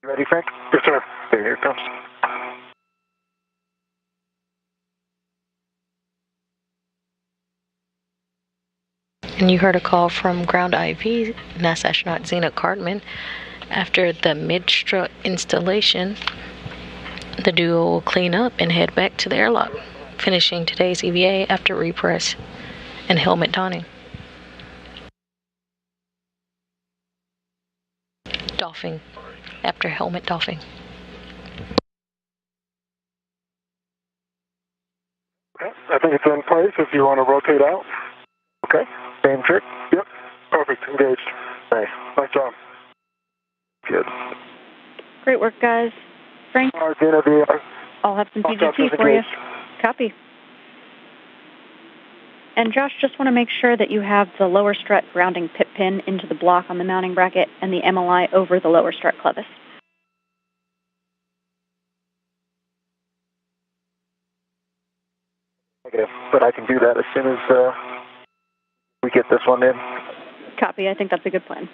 You ready, Frank? Yes, sir. Here it comes. And you heard a call from Ground IV, NASA astronaut Zena Cartman. After the mid-strut installation, the duo will clean up and head back to the airlock, finishing today's EVA after repress and helmet donning. Doffing after helmet doffing. Okay, I think it's in place if you want to rotate out. Okay, same trick. Yep, perfect, engaged. Nice. Nice job. Good. Great work, guys. Frank, All right, Dina, I'll have some PGT for you. Copy. And Josh, just want to make sure that you have the lower strut grounding pit pin into the block on the mounting bracket and the MLI over the lower strut clevis. Negative, but I can do that as soon as we get this one in. Copy. I think that's a good plan.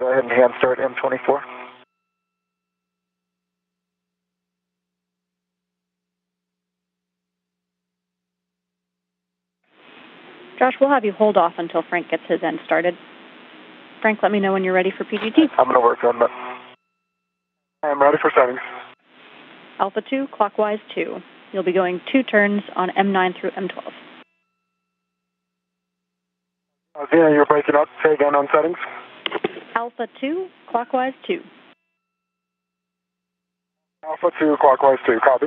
Go ahead and hand start M24. Josh, we'll have you hold off until Frank gets his end started. Frank, let me know when you're ready for PGT. I'm going to work on that. I'm ready for settings. Alpha 2, clockwise 2. You'll be going 2 turns on M9 through M12. Zena, you're breaking up. Say again on settings. Alpha 2, clockwise 2. Alpha 2, clockwise 2. Copy.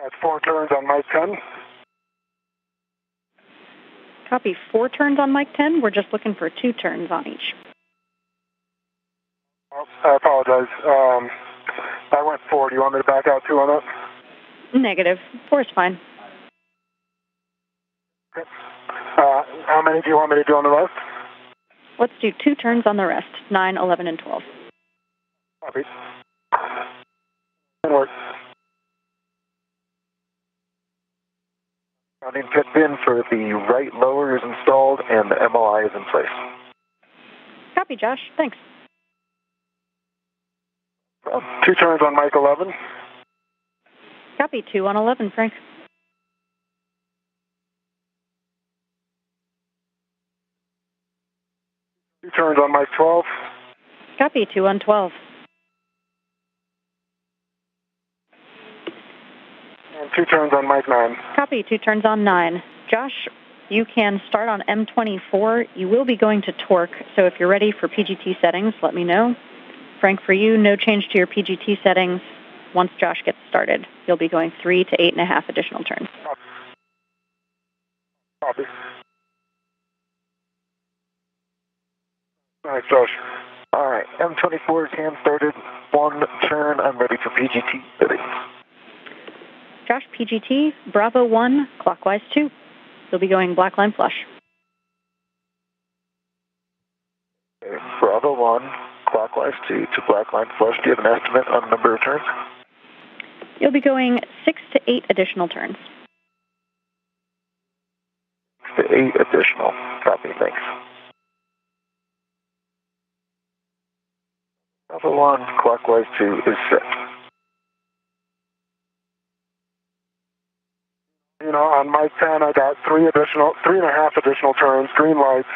That's 4 turns on Mike 10. Copy. 4 turns on Mike 10. We're just looking for 2 turns on each. Oh, I apologize. I went 4. Do you want me to back out 2 on that? Negative. 4 is fine. Okay. How many do you want me to do on the rest? Let's do 2 turns on the rest, 9, 11, and 12. Copy. Good work. Grounding pit pin for the right lower is installed and the MLI is in place. Copy, Josh. Thanks. 2 turns on Mike 11. Copy. 2 on 11, Frank. Two turns on Mike 12. Copy. 2 on 12. And 2 turns on Mike 9. Copy. 2 turns on 9. Josh, you can start on M24. You will be going to torque, so if you're ready for PGT settings, let me know. Frank, for you, no change to your PGT settings. Once Josh gets started, you'll be going 3 to 8.5 additional turns. Copy. Thanks, Josh. All right, M24 is hand started. 1 turn. I'm ready for PGT settings. Josh, PGT, Bravo 1, clockwise 2. You'll be going black line flush. Okay, Bravo 1, clockwise 2 to black line flush. Do you have an estimate on the number of turns? You'll be going 6 to 8 additional turns. 6 to 8 additional. Copy, thanks. Bravo 1, clockwise 2 is set. You know, on Mike 10, I got 3.5 additional turns, green lights,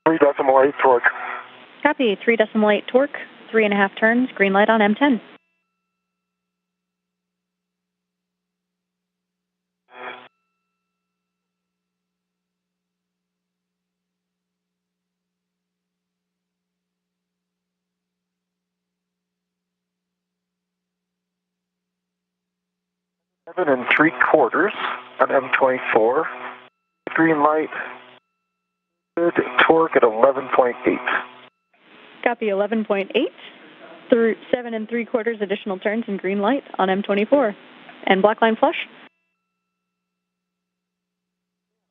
3.8 torque. Copy. 3.8 torque, 3.5 turns, green light on M10. Seven and 3/4 on M24. Green light. Good torque at 11.8. Copy. 11.8 through 7 3/4 additional turns and green light on M24. And black line flush.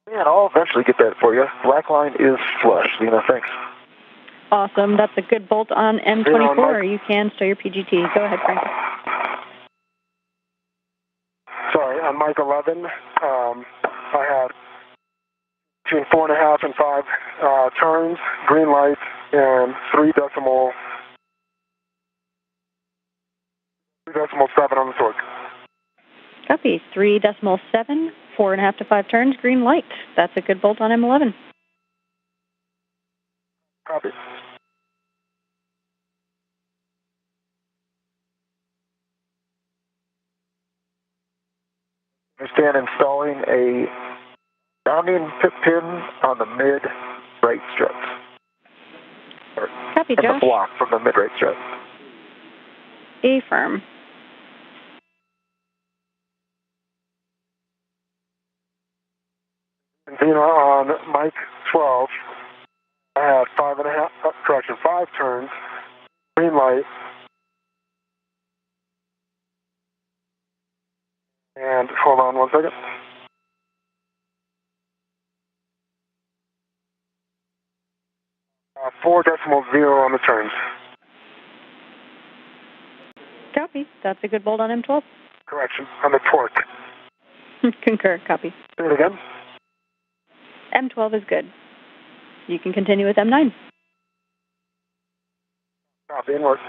Yeah, I'll eventually get that for you. Black line is flush. Lena, thanks. Awesome. That's a good bolt on M24. You can start your PGT. Go ahead, Frank. Sorry, on Mike 11, I had between 4.5 and 5 turns, green lights, and 3.7 on the torque. Copy. 3.7, 4.5 to 5 turns, green light. That's a good bolt on M11. Copy. Understand installing a grounding pit pin on the mid right strut. Copy, in Josh. the block from the mid right strut. Affirm. Zena, on Mike 12, I had 5 turns, green light, and hold on 1 second. 4.0 on the turns. Copy. That's a good bolt on M12. Correction, on the torque. Concur. Copy. Say it again. M12 is good. You can continue with M9. Copy, and work.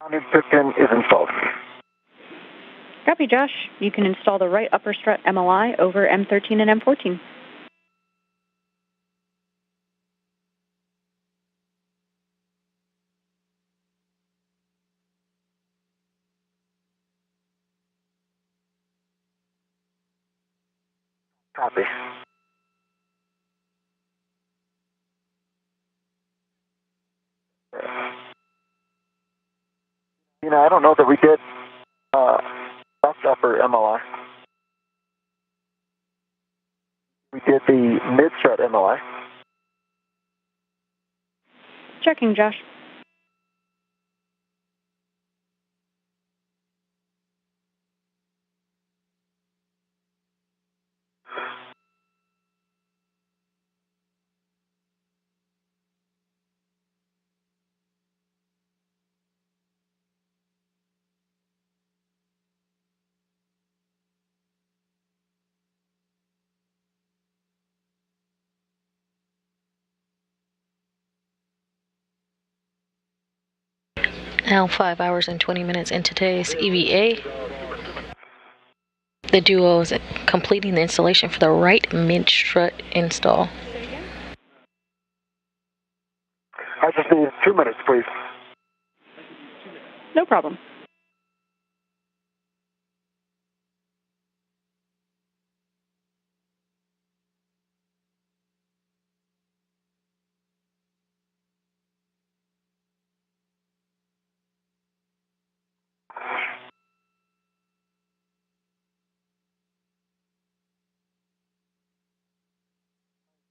Grounding pin is installed. Copy, Josh. You can install the right upper strut MLI over M13 and M14. Copy. I don't know that we did left upper MLI. We did the mid-strut MLI. Checking, Josh. Now 5 hours and 20 minutes into today's EVA. The duo is completing the installation for the right mid-strut install. I just need 2 minutes, please. No problem.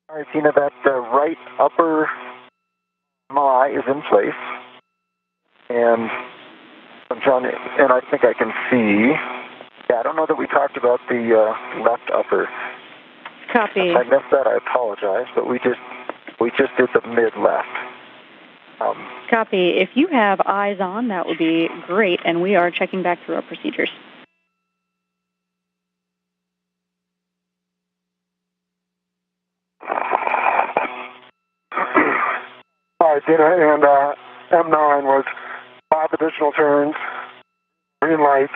All right, Tina, that right upper MLI is in place. And I'm telling you, and I think I can see. Yeah, I don't know that we talked about the left upper. Copy. If I missed that, I apologize, but we just did the mid left. Copy. If you have eyes on, that would be great, and we are checking back through our procedures. All right, Dina, and M9 was 5 additional turns, green lights.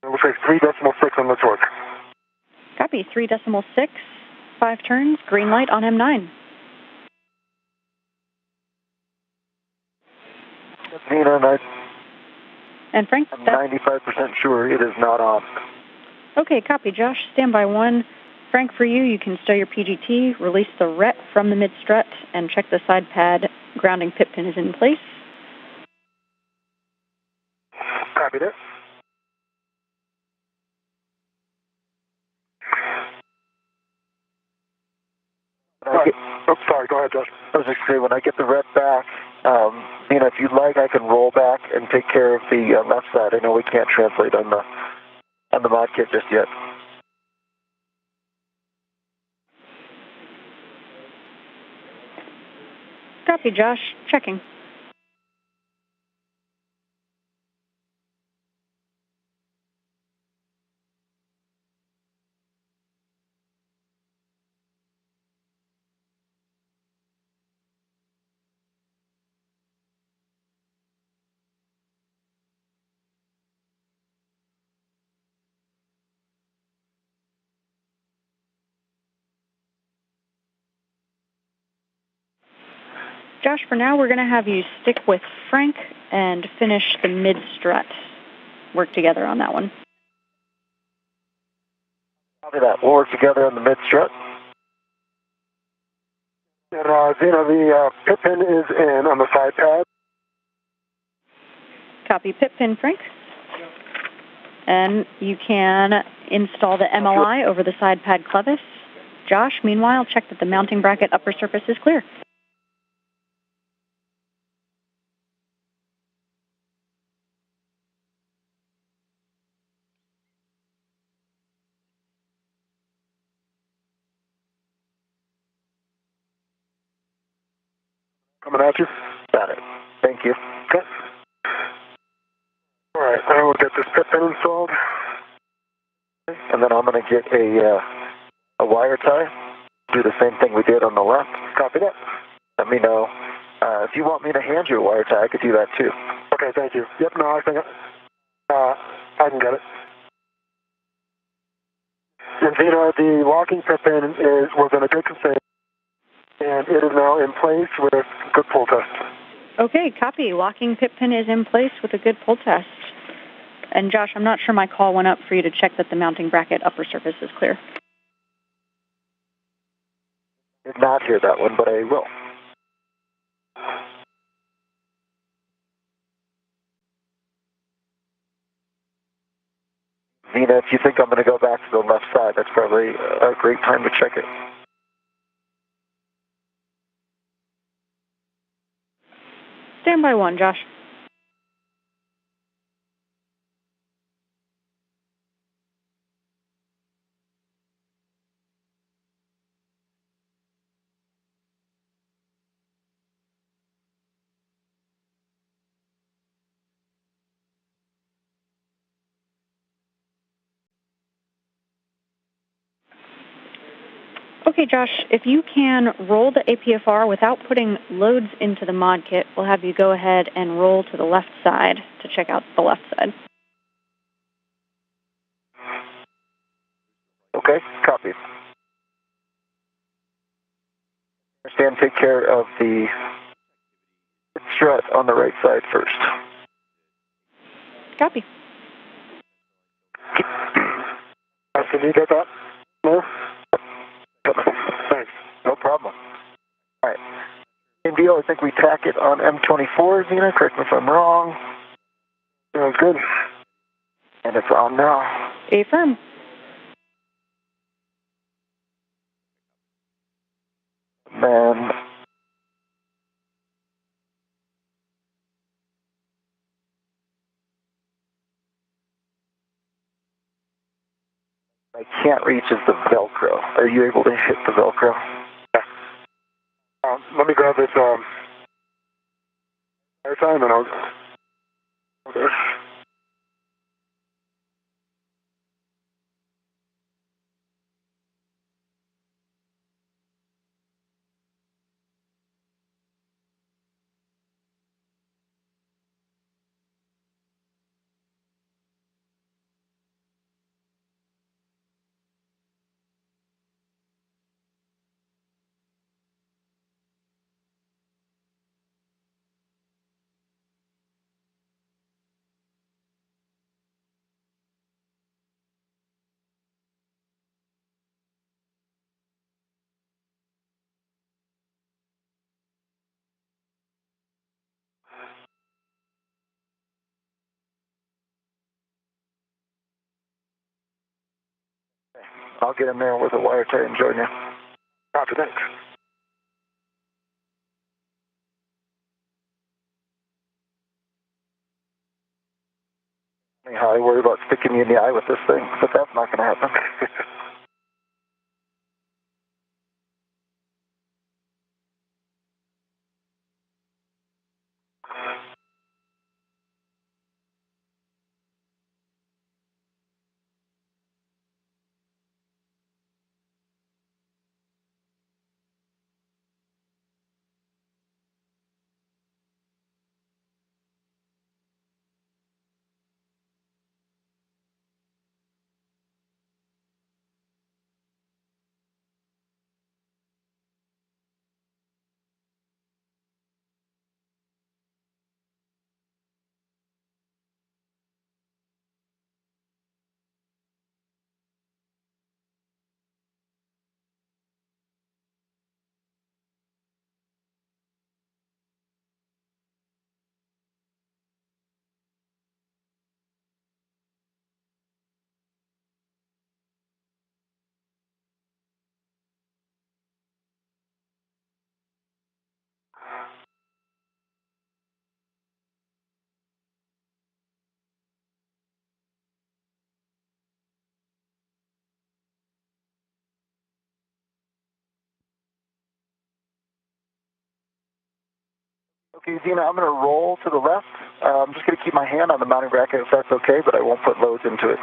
It looks like 3.6 on the torque. Copy. 3.6, 5 turns, green light on M9. Nina, And Frank? I'm 95% sure it is not on. Okay, copy. Josh, standby 1. Frank, for you, you can stow your PGT, release the RET from the mid-strut, and check the side pad grounding pit pin is in place. Copied it. Sorry, go ahead, Josh. I was just saying, when I get the RET back, if you'd like, I can roll back and take care of the left side. I know we can't translate on the mod kit just yet. Copy, Josh. Checking. Josh, for now, we're going to have you stick with Frank and finish the mid-strut. Work together on that one. Copy that. We'll work together on the mid-strut. And, the pit pin is in on the side pad. Copy pit pin, Frank. And you can install the MLI over the side pad clevis. Josh, meanwhile, check that the mounting bracket upper surface is clear. Coming at you. Got it. Thank you. Okay. All right, I will get this pit pin installed. And then I'm going to get a wire tie. Do the same thing we did on the left. Copy that. Let me know. If you want me to hand you a wire tie, I could do that too. Okay, thank you. Yep, no, I think I can get it. And Vina, the locking pit pin was in a good condition, and it is now in place with good pull test. Okay, copy. Locking pit pin is in place with a good pull test. And Josh, I'm not sure my call went up for you to check that the mounting bracket upper surface is clear. Did not hear that one, but I will. Vina, if you think I'm going to go back to the left side, that's probably a great time to check it. Stand by one, Josh. Okay, Josh, if you can roll the APFR without putting loads into the mod kit, we'll have you go ahead and roll to the left side to check out the left side. Okay, copy. Understand, take care of the strut on the right side first. Copy. Can you get that? No? Thanks. No problem. All right. Same deal, I think we tack it on M24, Zena. Correct me if I'm wrong. Sounds good. And it's on now. Affirm. Man. I can't reach is the Velcro. Are you able to hit the Velcro? Yeah. Let me grab this air time and I'll... Okay. I'll get in there with a wire tie and join you. Copy, thanks. Anyhow, I worry about sticking you in the eye with this thing, but that's not going to happen. Okay, Zena, I'm going to roll to the left. I'm just going to keep my hand on the mounting bracket if that's okay, but I won't put loads into it.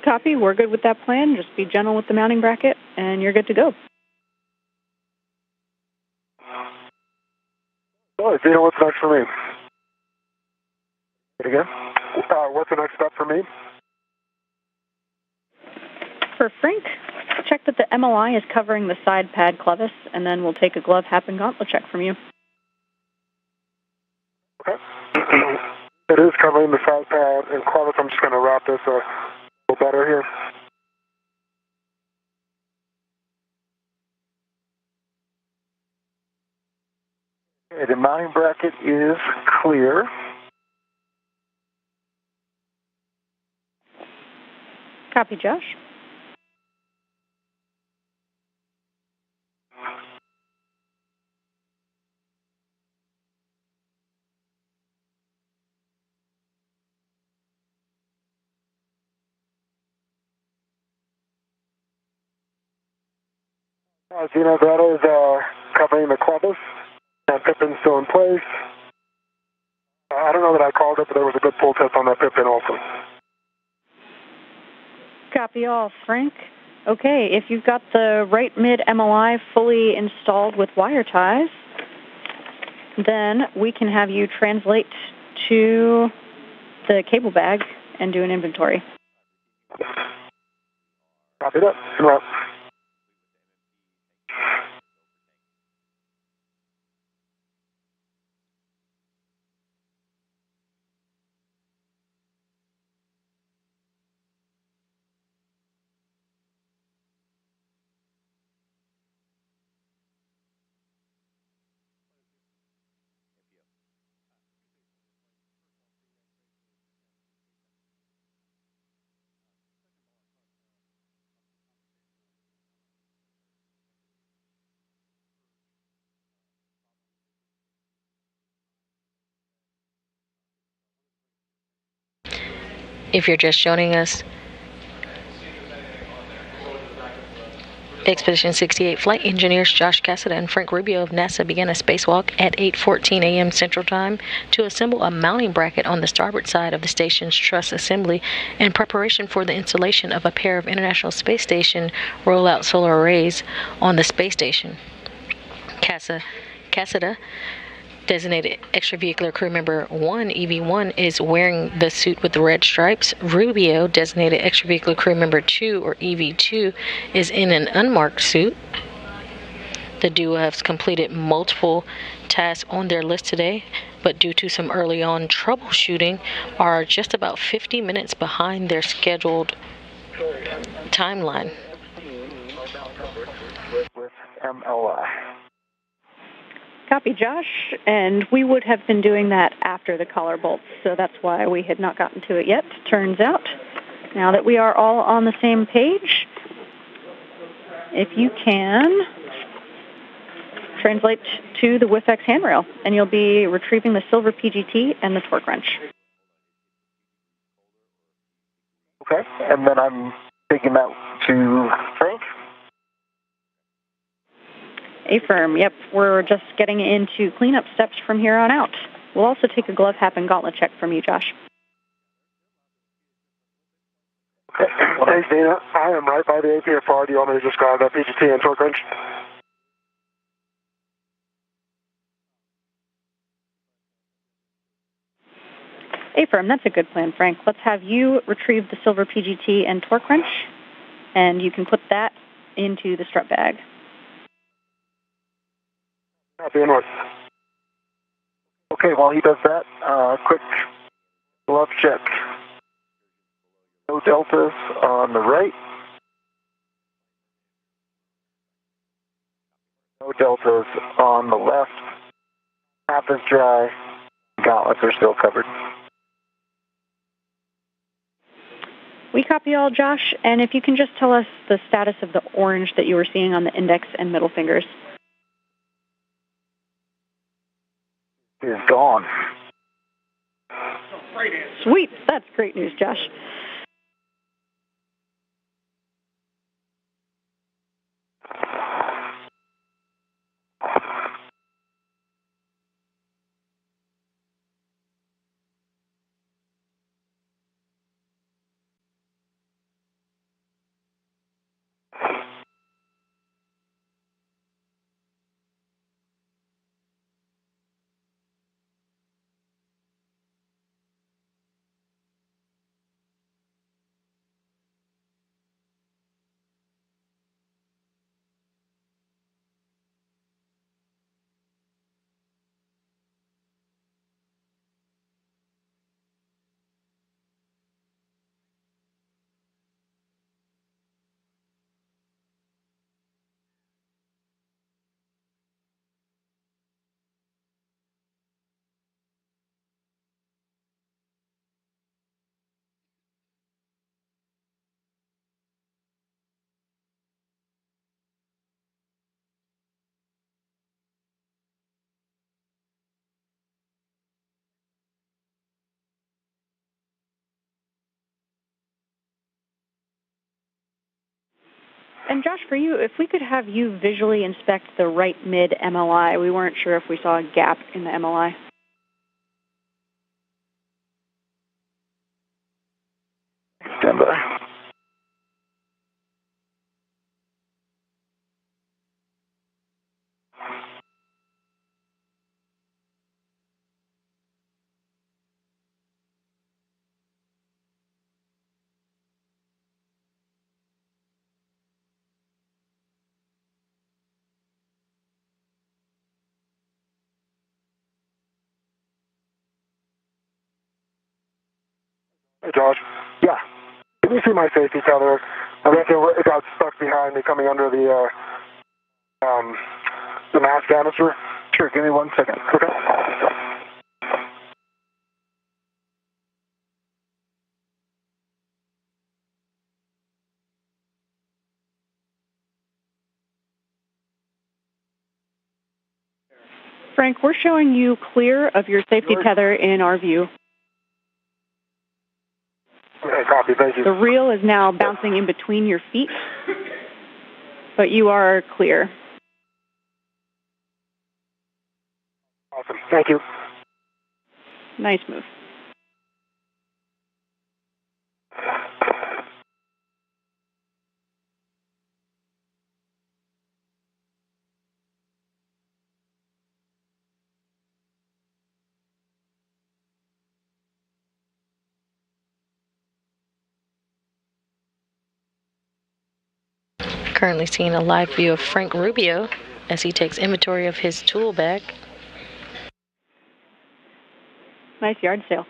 Copy. We're good with that plan. Just be gentle with the mounting bracket, and you're good to go. Oh, Zena, what's next for me? Say it again? What's the next step for me? For Frank, check that the MLI is covering the side pad clevis, and then we'll take a glove, hap, and gauntlet check from you. Okay. It is covering the side pad and clevis. I'm just going to wrap this a little better here. Okay, the mounting bracket is clear. Copy, Josh. Zena, that is covering the clevis, and Pippin's still in place. I don't know that I called it, but there was a good pull test on that Pippin also. Copy all, Frank. Okay, if you've got the right mid MLI fully installed with wire ties, then we can have you translate to the cable bag and do an inventory. Copy that. Well, If you're just joining us, Expedition 68 flight engineers Josh Cassada and Frank Rubio of NASA began a spacewalk at 8:14 a.m. Central Time to assemble a mounting bracket on the starboard side of the station's truss assembly in preparation for the installation of a pair of International Space Station rollout solar arrays on the space station. Cassada, designated extravehicular crew member 1, EV1, is wearing the suit with the red stripes. Rubio, designated extravehicular crew member 2, or EV2, is in an unmarked suit. The duo has completed multiple tasks on their list today, but due to some early on troubleshooting, are just about 50 minutes behind their scheduled timeline. With MLI. Copy, Josh. And we would have been doing that after the collar bolts, so that's why we had not gotten to it yet. Turns out, now that we are all on the same page, if you can translate to the WIFX handrail, and you'll be retrieving the silver PGT and the torque wrench. Okay, and then I'm taking that to Frank. Affirm, yep. We're just getting into cleanup steps from here on out. We'll also take a glove, hap, and gauntlet check from you, Josh. hey, Dana, I am right by the APFR. Do you want me to just grab that PGT and torque wrench? Affirm, that's a good plan, Frank. Let's have you retrieve the silver PGT and torque wrench, and you can put that into the strut bag. Copy and work. Okay, while he does that, quick glove check. No deltas on the right. No deltas on the left. Half is dry. Gauntlets are still covered. We copy all, Josh, and if you can just tell us the status of the orange that you were seeing on the index and middle fingers. It is gone. Sweet, that's great news, Josh. And Josh, for you, if we could have you visually inspect the right mid MLI, we weren't sure if we saw a gap in the MLI. Stand by. Hey, Josh. Yeah. Can you see my safety tether? I reckon it got stuck behind me coming under the mass canister. Sure, give me 1 second. Okay. Frank, we're showing you clear of your safety tether in our view. Okay, copy. Thank you. The reel is now bouncing in between your feet, but you are clear. Awesome. Thank you. Nice move. Currently seeing a live view of Frank Rubio as he takes inventory of his tool bag. Nice yard sale.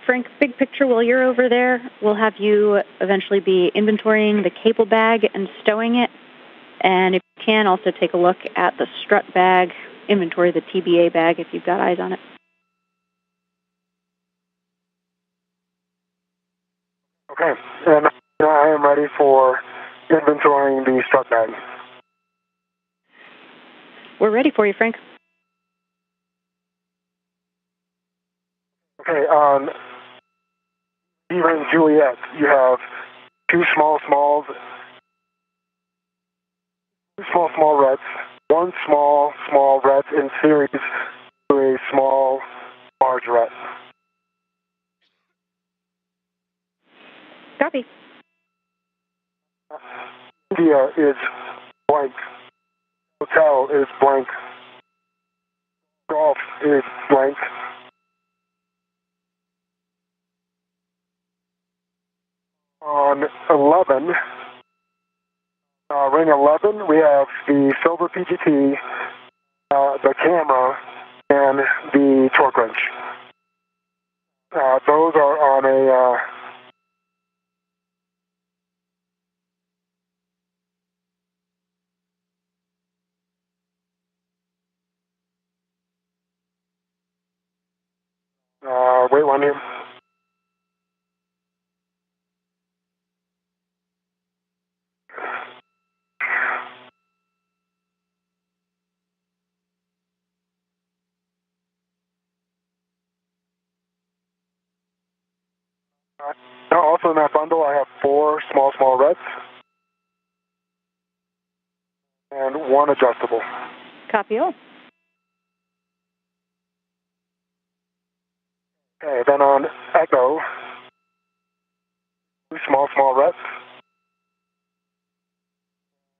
Frank, big picture, while you're over there, we'll have you eventually be inventorying the cable bag and stowing it. And if you can, also take a look at the strut bag, inventory the TBA bag if you've got eyes on it. Okay. And I am ready for inventorying the strut bag. We're ready for you, Frank. Okay, on D-Ring Juliet, you have two small reds, one small red in series to a small large red. Copy. India is blank. Hotel is blank. Golf is blank. On 11, ring 11, we have the silver PGT, the camera, and the torque wrench. Those are on a wait one here. Also in that bundle, I have four small reds and one adjustable. Copy all. Okay, then on Echo, two small reds.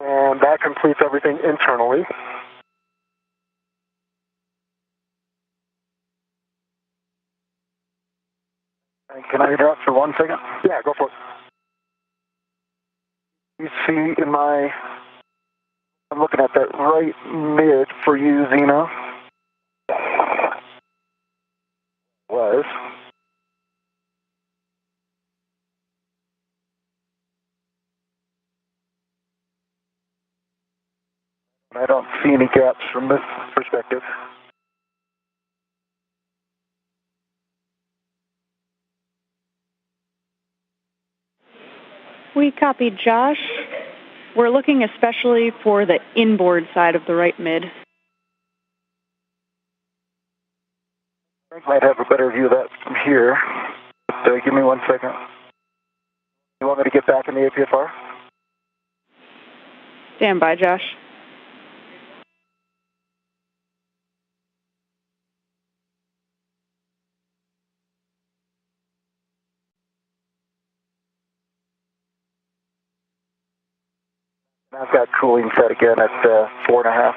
And that completes everything internally. Can I interrupt for 1 second? Yeah, go for it. You see in my, I'm looking at that right mid for you, Zeno. Was. I don't see any gaps from this perspective. We copied, Josh. We're looking especially for the inboard side of the right mid. I might have a better view of that from here. But, give me 1 second. You want me to get back in the APFR? Stand by, Josh. I've got cooling set again at 4.5.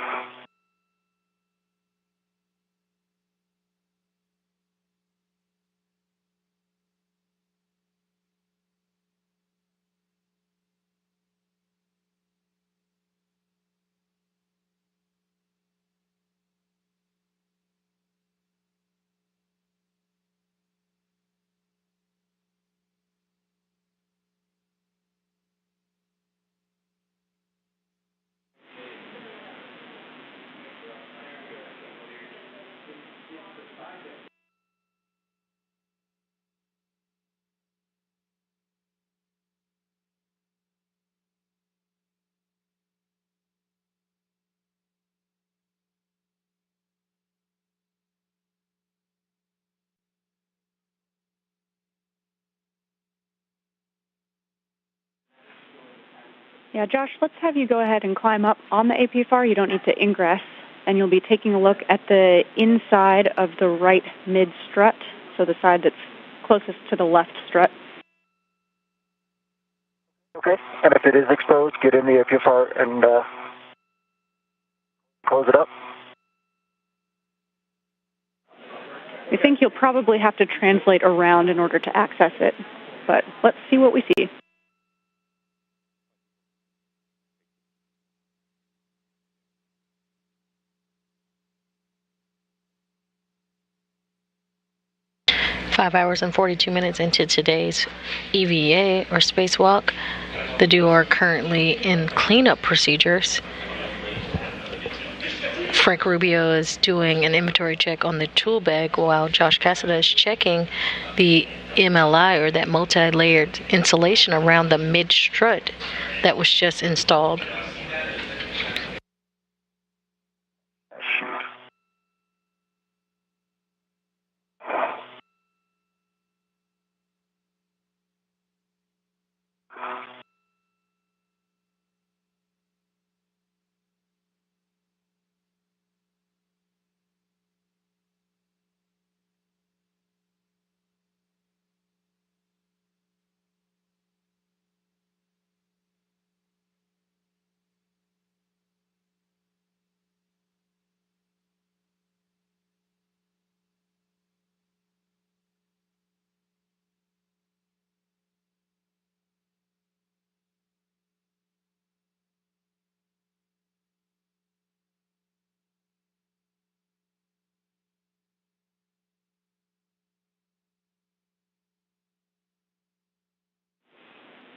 Yeah, Josh, let's have you go ahead and climb up on the APFR. You don't need to ingress, and you'll be taking a look at the inside of the right mid strut, so the side that's closest to the left strut. Okay, and if it is exposed, get in the APFR and close it up. We think you'll probably have to translate around in order to access it, but let's see what we see. Five hours and 42 minutes into today's EVA or spacewalk. The duo are currently in cleanup procedures. Frank Rubio is doing an inventory check on the tool bag while Josh Cassada is checking the MLI, or that multi-layered insulation around the mid strut that was just installed.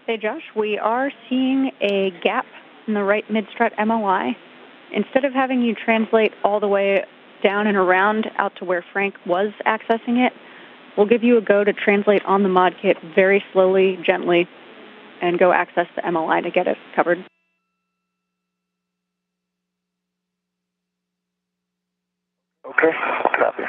Hey, Josh, we are seeing a gap in the right mid-strut MLI. Instead of having you translate all the way down and around out to where Frank was accessing it, we'll give you a go to translate on the mod kit very slowly, gently, and go access the MLI to get it covered. Okay, copy.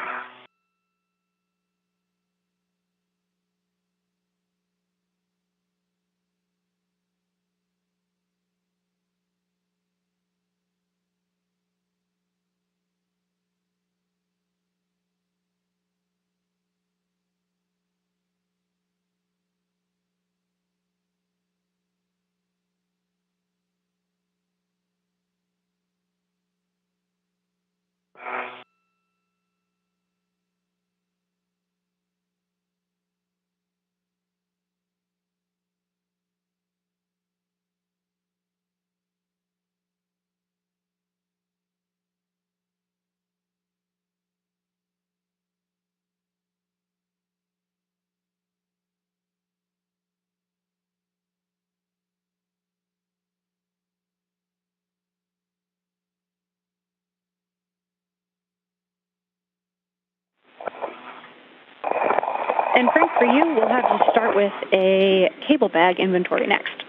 And Frank, for you, we'll have you start with a cable bag inventory next.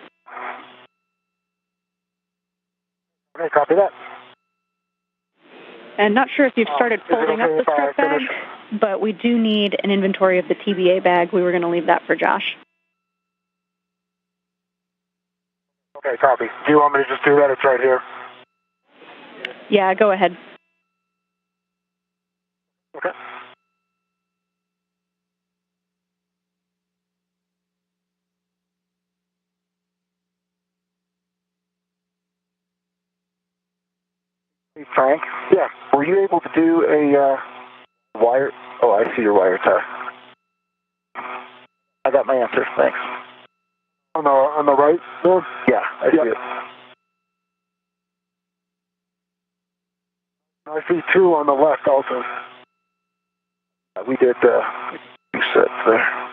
Okay, copy that. And not sure if you've started folding up the strap bag, but we do need an inventory of the TBA bag. We were going to leave that for Josh. Okay, copy. Do you want me to just do that? It's right here. Yeah, go ahead. Okay. Hey, Frank? Yeah. Were you able to do a wire? Oh, I see your wire tie. I got my answer. Thanks. On the right there? Yeah, I see it. I see two on the left also. We did 2 sets there.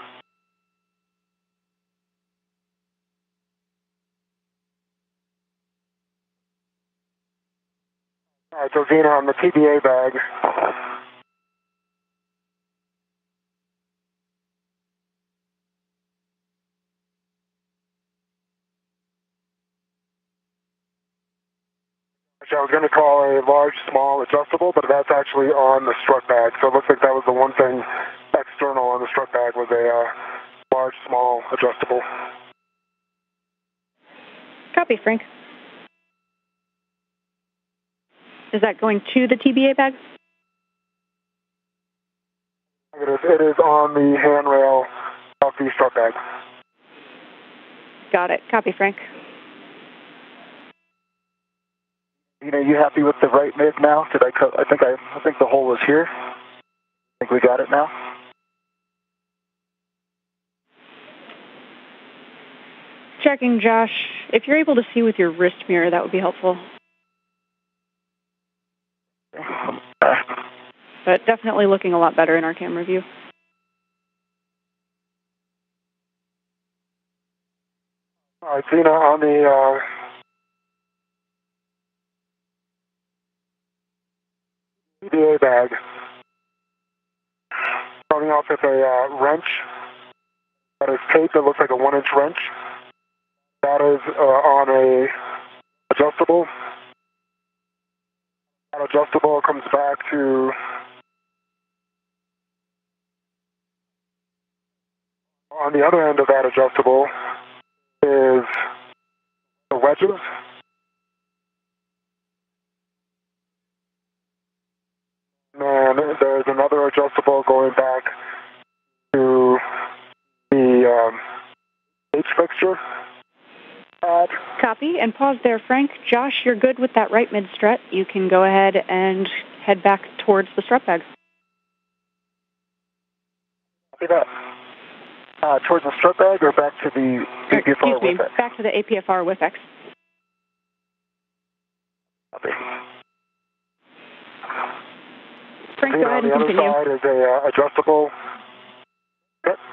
All right, so Zena, on the TBA bag. Which I was going to call a large, small, adjustable, but that's actually on the strut bag. So it looks like that was the one thing external on the strut bag was a large, small, adjustable. Copy, Frank. Is that going to the TBA bag? It is on the handrail of the strut bag. Got it. Copy, Frank. You know, you happy with the right mid now? Did I think the hole was here. I think we got it now. Checking, Josh. If you're able to see with your wrist mirror, that would be helpful. But definitely looking a lot better in our camera view. All right, Zena, on the TBA bag, starting off with a wrench that is taped. It looks like a 1-inch wrench. That is on a adjustable. That adjustable comes back to on the other end of that adjustable is the wedges. And there's another adjustable going back to the H fixture. Copy, and pause there, Frank. Josh, you're good with that right mid strut. You can go ahead and head back towards the strut bag. Copy that. Towards the strut bag or back to the APFR with X? Back to the APFR with X. Copy. Frank, go ahead and continue. On the other side is a adjustable.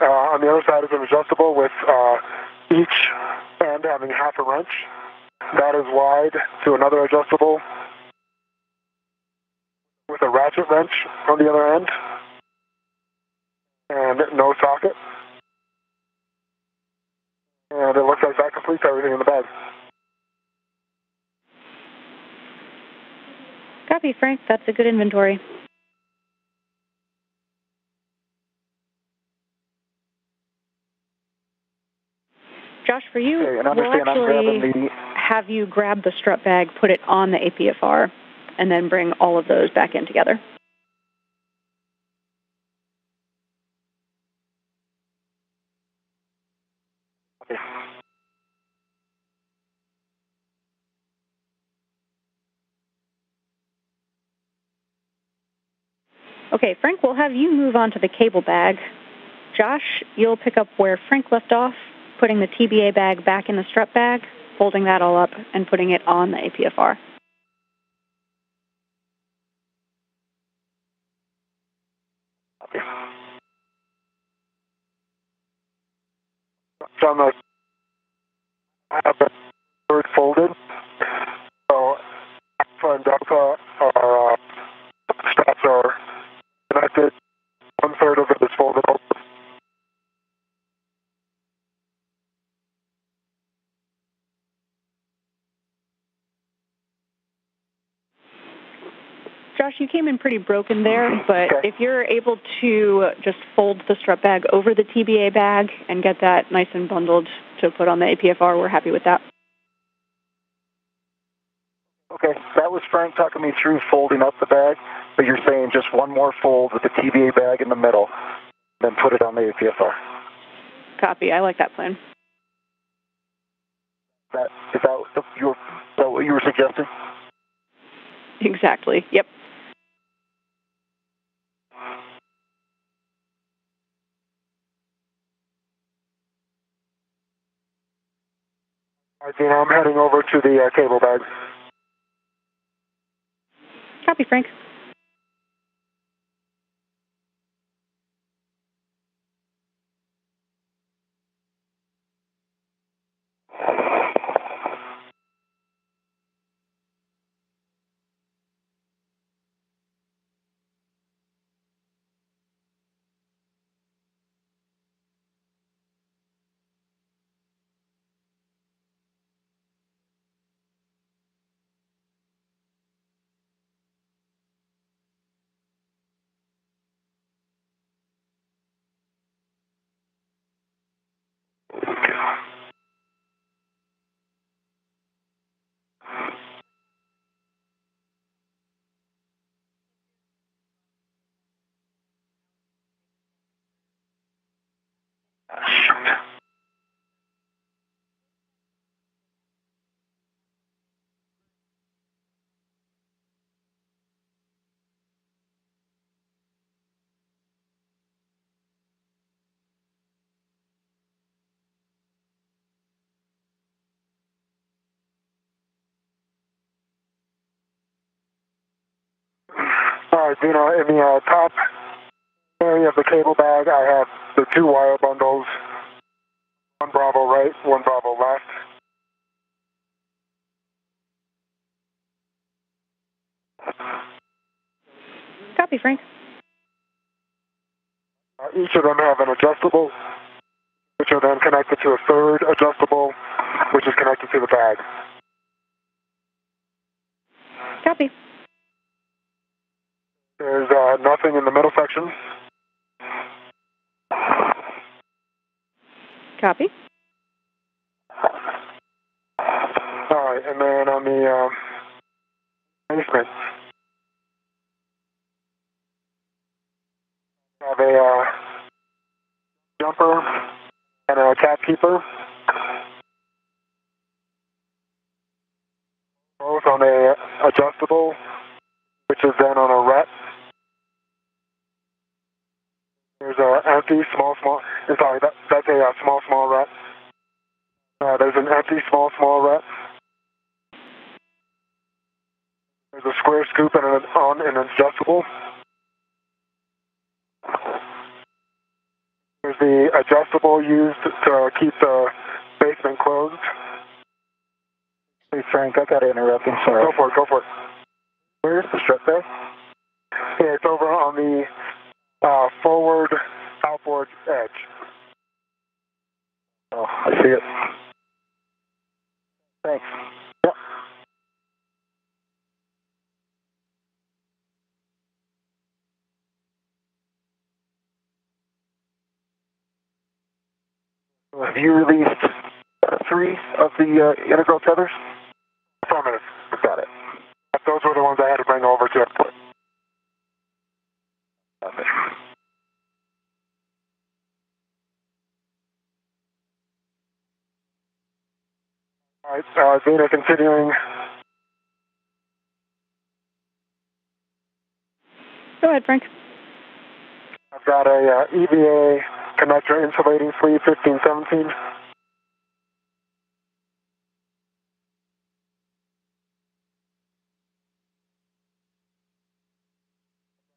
On the other side is an adjustable with each end having half a wrench. That is wide to another adjustable with a ratchet wrench on the other end and no socket. And it looks like that completes everything in the bag. Copy, Frank. That's a good inventory. Josh, for you, we'll actually have you grab the strut bag, put it on the APFR, and then bring all of those back in together. Okay. Okay, Frank, we'll have you move on to the cable bag. Josh, you'll pick up where Frank left off, putting the TBA bag back in the strut bag, folding that all up, and putting it on the APFR. Okay. So I have the third folded. So Alpha and Delta are straps are connected. 1/3 of it is folded over. Josh, you came in pretty broken there, but Okay. if you're able to just fold the strut bag over the TBA bag and get that nice and bundled to put on the APFR, we're happy with that. Okay, that was Frank talking me through folding up the bag, but you're saying just one more fold with the TBA bag in the middle, then put it on the APFR. Copy. I like that plan. Is that what you were suggesting? Exactly. Yep. All right, Dina, I'm heading over to the cable bag. Copy, Frank. All right, Dina, in the top area of the cable bag, I have the 2 wire bundles, 1 Bravo right, 1 Bravo left. Copy, Frank. Each of them have an adjustable, which are then connected to a 3rd adjustable, which is connected to the bag. Copy. There's nothing in the middle section. Copy. All right, and then on the basement, I have a jumper and a cap keeper, both on a adjustable, which is then on a ret. There's an empty small, sorry, that's a small ret. There's an empty small ret. There's a square scoop and on an adjustable. There's the adjustable used to keep the basement closed. Hey, Frank, I got to interrupt. I'm sorry. Go for it. Where's the strut bag? Yeah, it's over on the forward outboard edge. Oh, I see it. Thanks. Yep. Have you released 3 of the integral tethers? Affirmative. Got it. Those were the ones I had to bring over to airport. Got it. All right, Dina, continuing. Go ahead, Frank. I've got a EVA connector insulating sleeve 1517.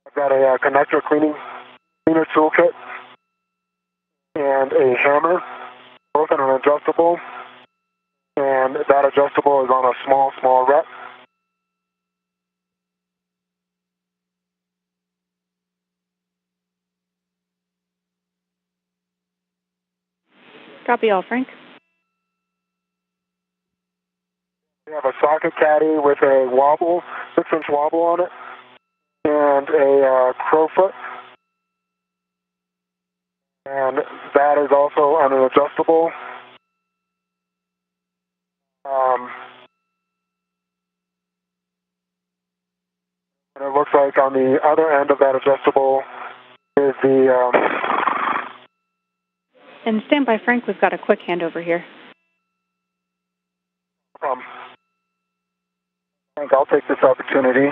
I've got a connector cleaner toolkit and a hammer, both on an adjustable. And that adjustable is on a small ret. Copy all, Frank. We have a socket caddy with a wobble, 6-inch wobble on it. and a crowfoot. And that is also on an adjustable. And it looks like on the other end of that adjustable is the... And stand by, Frank. We've got a quick handover here. Frank, I'll take this opportunity.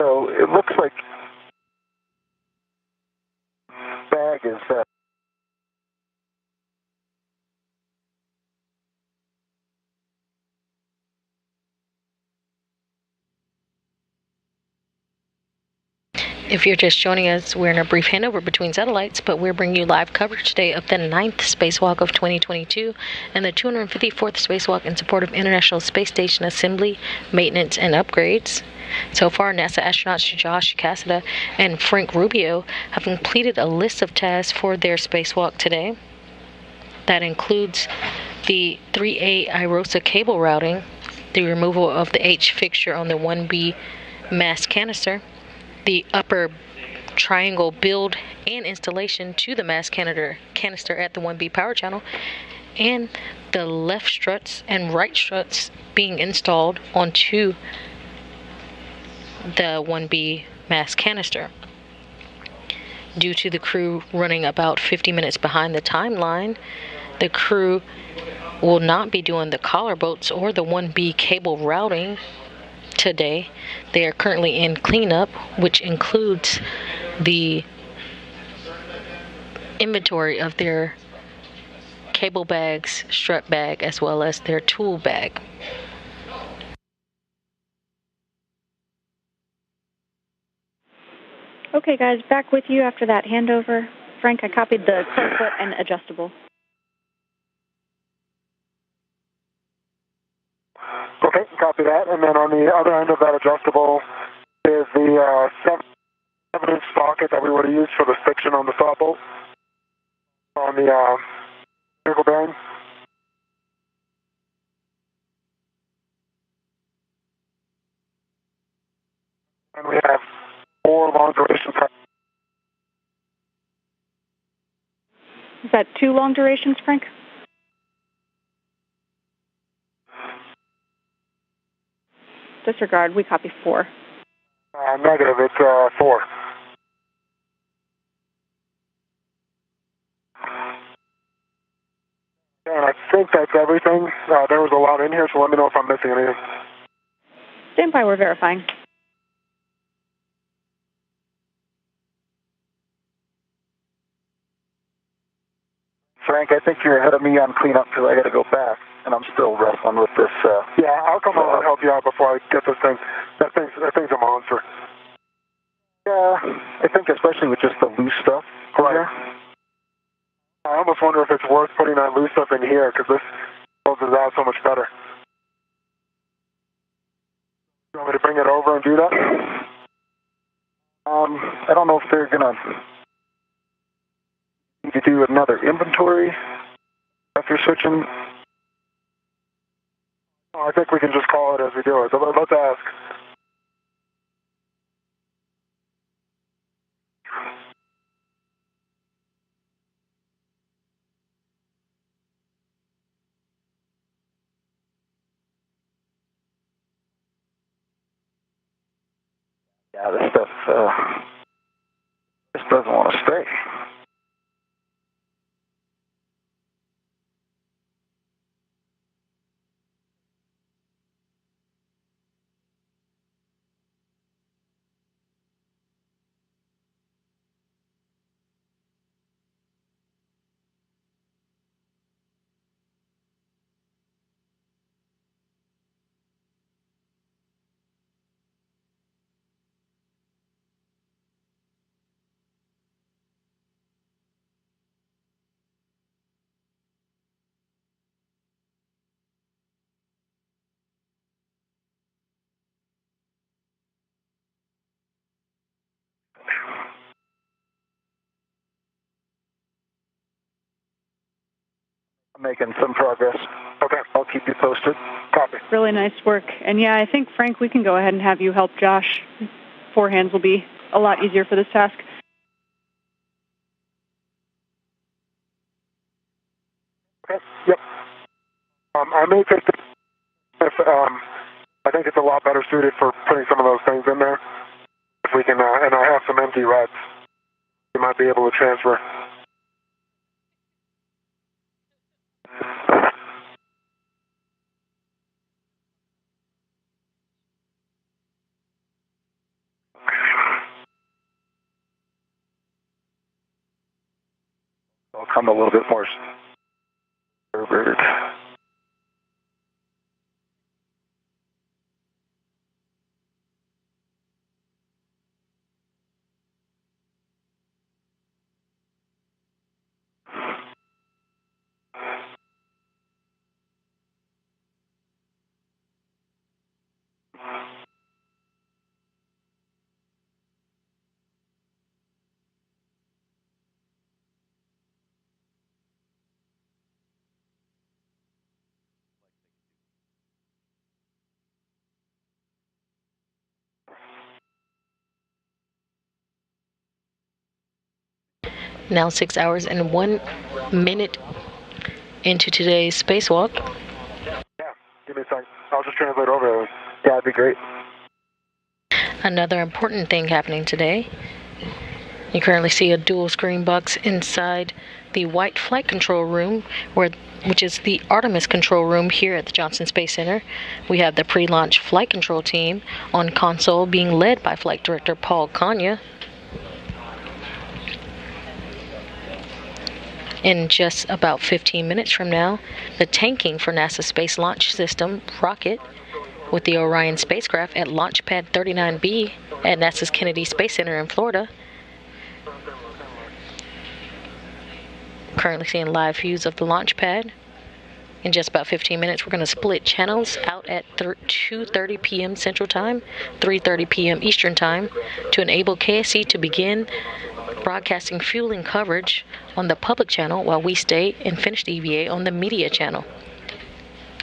So it looks like bag is... If you're just joining us, we're in a brief handover between satellites, but we're bringing you live coverage today of the 9th spacewalk of 2022 and the 254th spacewalk in support of International Space Station assembly, maintenance, and upgrades. So far, NASA astronauts Josh Cassada and Frank Rubio have completed a list of tasks for their spacewalk today. That includes the 3A IROSA cable routing, the removal of the H fixture on the 1B mass canister, the upper triangle build and installation to the mass canister at the 1B power channel, and the left struts and right struts being installed onto the 1B mass canister. Due to the crew running about 50 minutes behind the timeline, the crew will not be doing the collar bolts or the 1B cable routing today. They are currently in cleanup, which includes the inventory of their cable bags, strut bag, as well as their tool bag. Okay, guys, back with you after that handover. Frank, I copied the crowfoot and adjustable. Okay, copy that. And then on the other end of that adjustable is the 7-inch socket that we would have used for the stiction on the saw bolt on the vehicle bearing. And we have 4 long duration parts. Is that 2 long durations, Frank? Disregard, we copy 4. Negative, it's 4. And I think that's everything. There was a lot in here, so let me know if I'm missing anything. Stand by, we're verifying. Frank, I think you're ahead of me on cleanup because I got to go back, and I'm still wrestling with this. Yeah, I'll come over and help you out before I get this thing. That thing's a monster. Yeah, I think especially with just the loose stuff. Right. I almost wonder if it's worth putting that loose stuff in here because this closes out so much better. You want me to bring it over and do that? I don't know if they're gonna need to do another inventory after switching. I think we can just call it as we do it. So let's ask. Yeah, this stuff just doesn't want to stay. I'm making some progress. Okay, I'll keep you posted. Copy. Really nice work. And yeah, I think, Frank, we can go ahead and have you help Josh 4 hands will be a lot easier for this task. Okay. Yep. I may take the. If, I think it's a lot better suited for putting some of those things in there. If we can, and I have some empty reds, you might be able to transfer. I'll come a little bit more forward. Now 6 hours and 1 minute into today's spacewalk. Yeah, give me a second. I'll just translate over. Yeah, that'd be great. Another important thing happening today. You currently see a dual screen box inside the white flight control room, which is the Artemis control room here at the Johnson Space Center. We have the pre-launch flight control team on console being led by Flight Director Paul Kanya. In just about 15 minutes from now, the tanking for NASA's Space Launch System rocket with the Orion spacecraft at Launch Pad 39B at NASA's Kennedy Space Center in Florida. Currently seeing live views of the launch pad. In just about 15 minutes, we're going to split channels out at 2:30 p.m. Central Time, 3:30 p.m. Eastern Time to enable KSC to begin broadcasting fueling coverage on the public channel while we stay and finish the EVA on the media channel.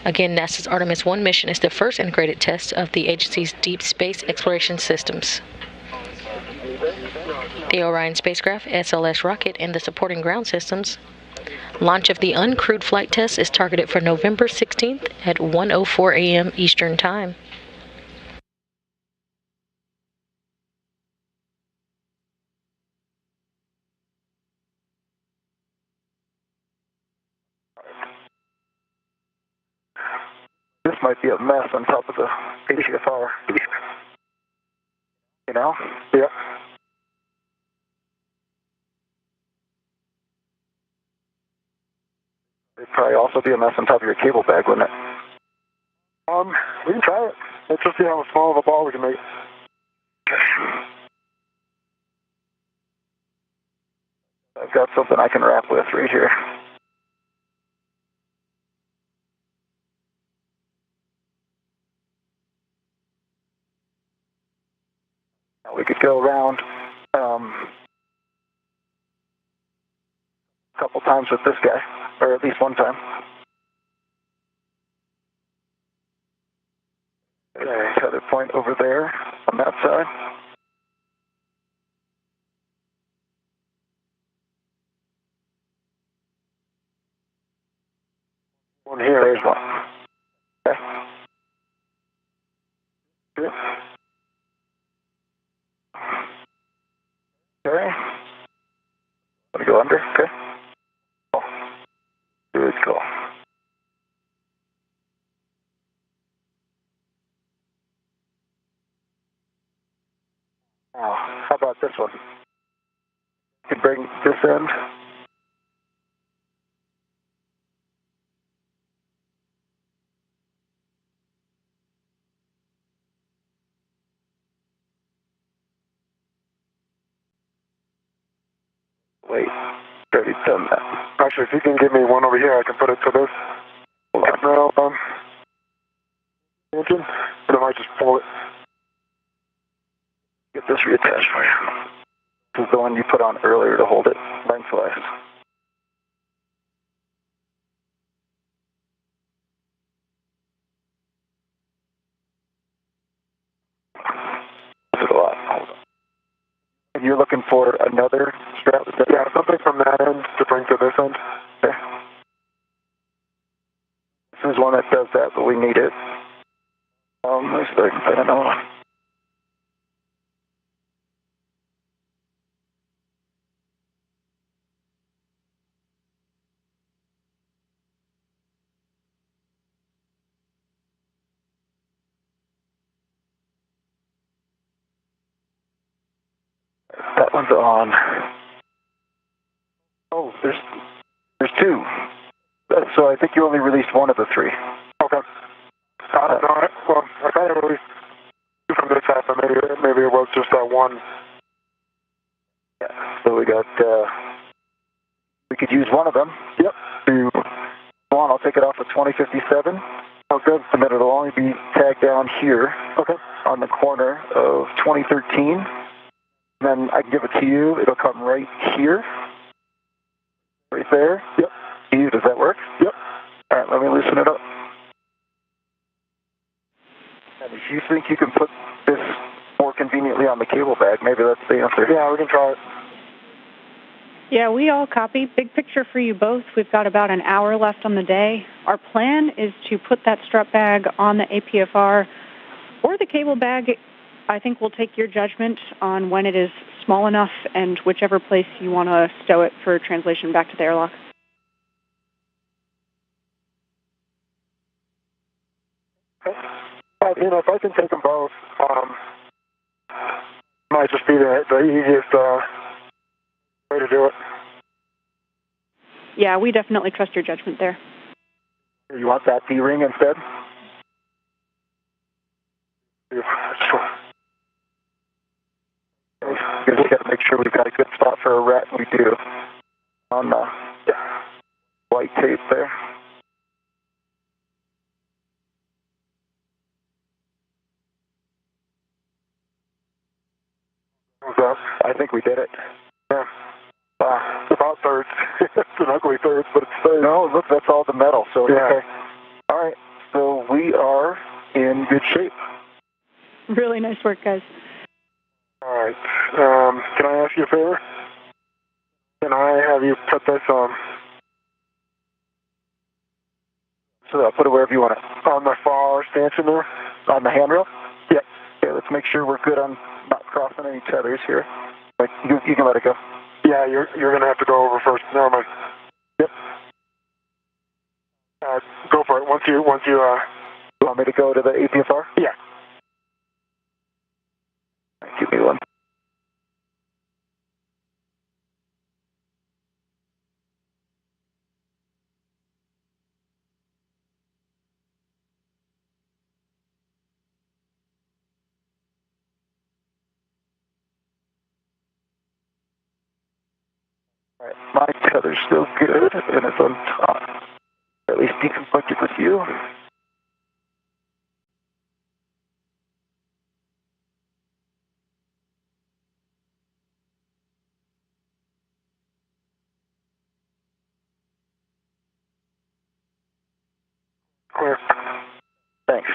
Again, NASA's Artemis 1 mission is the first integrated test of the agency's deep space exploration systems. The Orion spacecraft, SLS rocket, and the supporting ground systems. Launch of the uncrewed flight test is targeted for November 16th at 1:04 a.m. Eastern Time. This might be a mess on top of the HFR. You know? Yeah. It'd probably also be a mess on top of your cable bag, wouldn't it? We can try it. Let's just see how small of a ball we can make. I've got something I can wrap with right here. Now we could go around a couple times with this guy, or at least one time. Okay, tether point over there on that side. One here. There's one. Okay. Good. Okay. Want to go under? Okay. Cool. Good call. Now, how about this one? You can bring this end. Wait, already done that. Actually, if you can give me one over here, I can put it to this. Hold on. Now, engine, and I might just pull it. Get this reattached for you. This is the one you put on earlier to hold it lengthwise. This is a lot. Hold And you're looking for another strap? Yeah, something from that end to bring to this end. Okay. This is one that does that, but we need it. Let's see if I can find another one. That one's on. Oh, there's two. So I think you only released one of the three. Okay. Well, I kind of released two from this half, but maybe it was just that one. Yeah. So we got. We could use one of them. Yep. To go on. I'll take it off of 2057. Sounds good. And then it'll only be tagged down here. Okay. On the corner of 2013. And then I can give it to you. It'll come right here. Right there. Yep. You. Does that work? Yep. All right. Let me loosen it up. And if you think you can put this more conveniently on the cable bag, maybe that's the answer. Yeah, we can try it. Yeah, we all copy. Big picture for you both. We've got about an hour left on the day. Our plan is to put that strap bag on the APFR or the cable bag. I think we'll take your judgment on when it is small enough and whichever place you want to stow it for translation back to the airlock. If I can take them both, might just be the easiest way to do it. Yeah, we definitely trust your judgment there. You want that D-ring instead? Yeah, sure. We just got to make sure we've got a good spot for a rat. We do. On the white tape there. I think we did it. Yeah. About thirds. It's an ugly thirds, but it's thirds. No, look, that's all the metal, so yeah. Okay. All right, so we are in good shape. Really nice work, guys. All right. Can I ask you a favor? Can I have you put this So I'll put it wherever you want it. on the far stanchion there? On the handrail? Yep. Okay, let's make sure we're good on not crossing any tethers here. Like, you can let it go. Yeah, you're going to have to go over first. Never mind. Yep. Go for it. Once you You want me to go to the APFR? Yeah. Give me one. All right, my tether's still good, and it's on top. At least deconflicted with you. Clear. Thanks.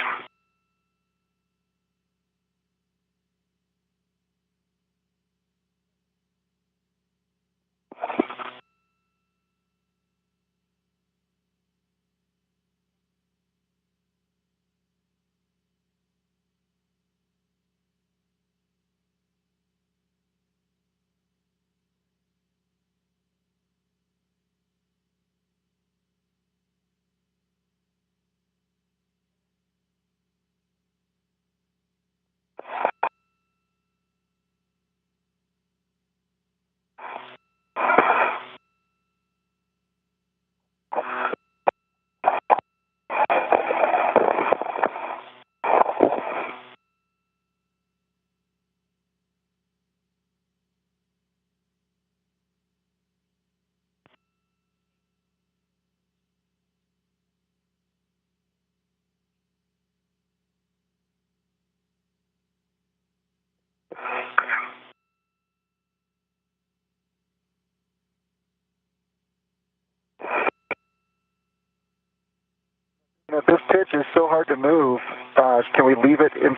This pitch is so hard to move. Can we leave it in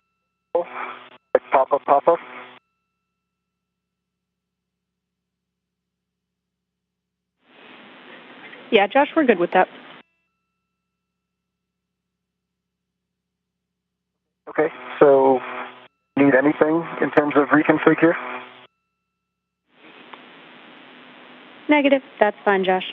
like pop up? Yeah, Josh, we're good with that. Okay, so need anything in terms of reconfig here? Negative. That's fine, Josh.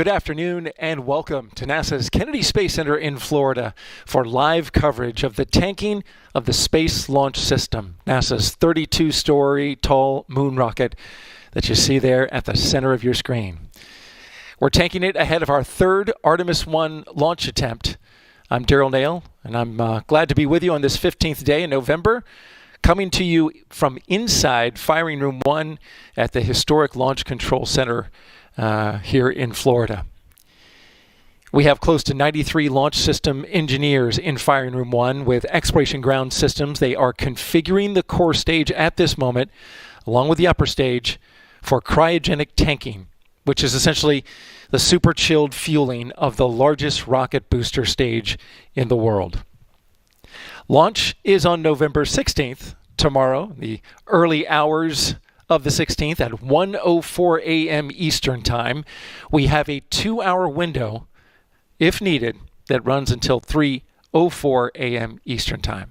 Good afternoon and welcome to NASA's Kennedy Space Center in Florida for live coverage of the tanking of the Space Launch System, NASA's 32-story tall moon rocket that you see there at the center of your screen. We're tanking it ahead of our third Artemis 1 launch attempt. I'm Daryl Nail, and I'm glad to be with you on this 15th day in November, coming to you from inside Firing Room 1 at the historic Launch Control Center here in Florida. We have close to 93 launch system engineers in Firing Room 1 with Exploration Ground Systems. They are configuring the core stage at this moment, along with the upper stage, for cryogenic tanking, which is essentially the super chilled fueling of the largest rocket booster stage in the world. Launch is on November 16th, tomorrow, the early hours of the 16th at 1:04 a.m. Eastern Time. We have a 2-hour window, if needed, that runs until 3:04 a.m. Eastern Time.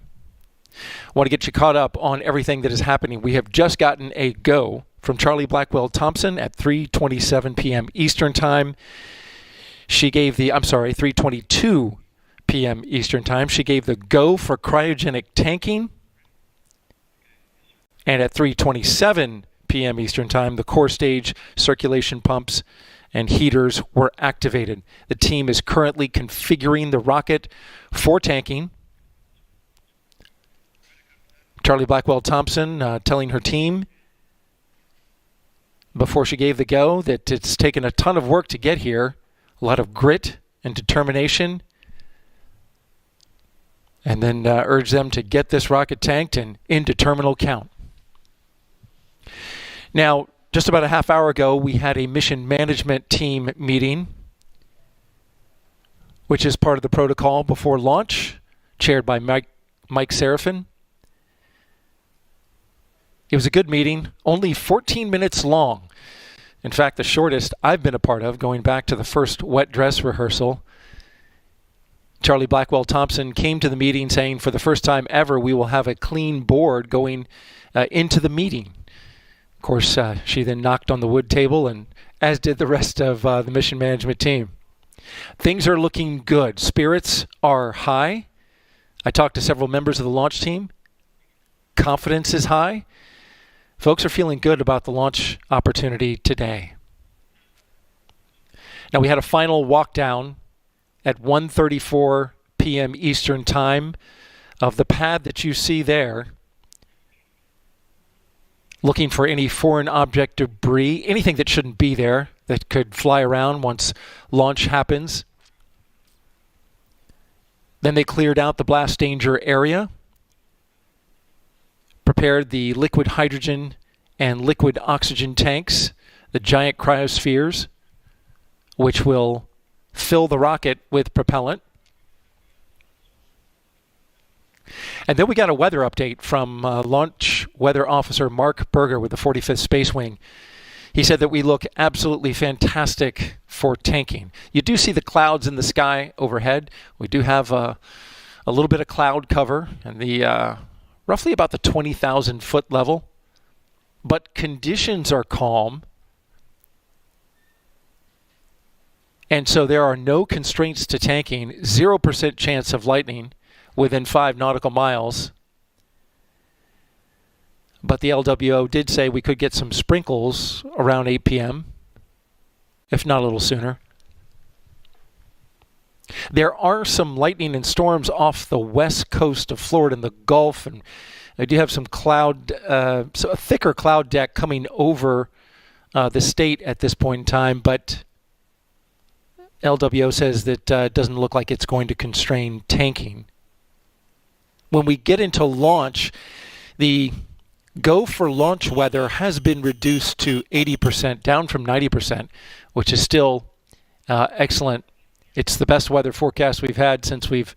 I want to get you caught up on everything that is happening. We have just gotten a go from Charlie Blackwell Thompson at 3:27 p.m. Eastern Time. She gave the, 3:22 p.m. Eastern Time. She gave the go for cryogenic tanking. And at 3:27 p.m. Eastern Time, the core stage circulation pumps and heaters were activated. The team is currently configuring the rocket for tanking. Charlie Blackwell Thompson telling her team before she gave the go that it's taken a ton of work to get here, a lot of grit and determination, and then urged them to get this rocket tanked and into terminal count. Now, just about a half hour ago, we had a mission management team meeting, which is part of the protocol before launch, chaired by Mike Seraphin. It was a good meeting, only 14 minutes long. In fact, the shortest I've been a part of, going back to the first wet dress rehearsal. Charlie Blackwell Thompson came to the meeting saying, for the first time ever, we will have a clean board going into the meeting. Of course, she then knocked on the wood table, and as did the rest of the mission management team. Things are looking good. Spirits are high. I talked to several members of the launch team. Confidence is high. Folks are feeling good about the launch opportunity today. Now, we had a final walk down at 1:34 p.m. Eastern Time of the pad that you see there, looking for any foreign object debris, anything that shouldn't be there that could fly around once launch happens. Then they cleared out the blast danger area, prepared the liquid hydrogen and liquid oxygen tanks, the giant cryospheres, which will fill the rocket with propellant. And then we got a weather update from Launch Weather Officer Mark Berger with the 45th Space Wing. He said that we look absolutely fantastic for tanking. You do see the clouds in the sky overhead. We do have a little bit of cloud cover and the roughly about the 20,000 foot level. But conditions are calm. And so there are no constraints to tanking, 0% chance of lightning within 5 nautical miles. But the LWO did say we could get some sprinkles around 8 p.m., if not a little sooner. There are some lightning and storms off the west coast of Florida in the Gulf, and I do have some cloud, so a thicker cloud deck coming over the state at this point in time, but LWO says that it doesn't look like it's going to constrain tanking. When we get into launch, the go for launch weather has been reduced to 80%, down from 90%, which is still excellent. It's the best weather forecast we've had since we've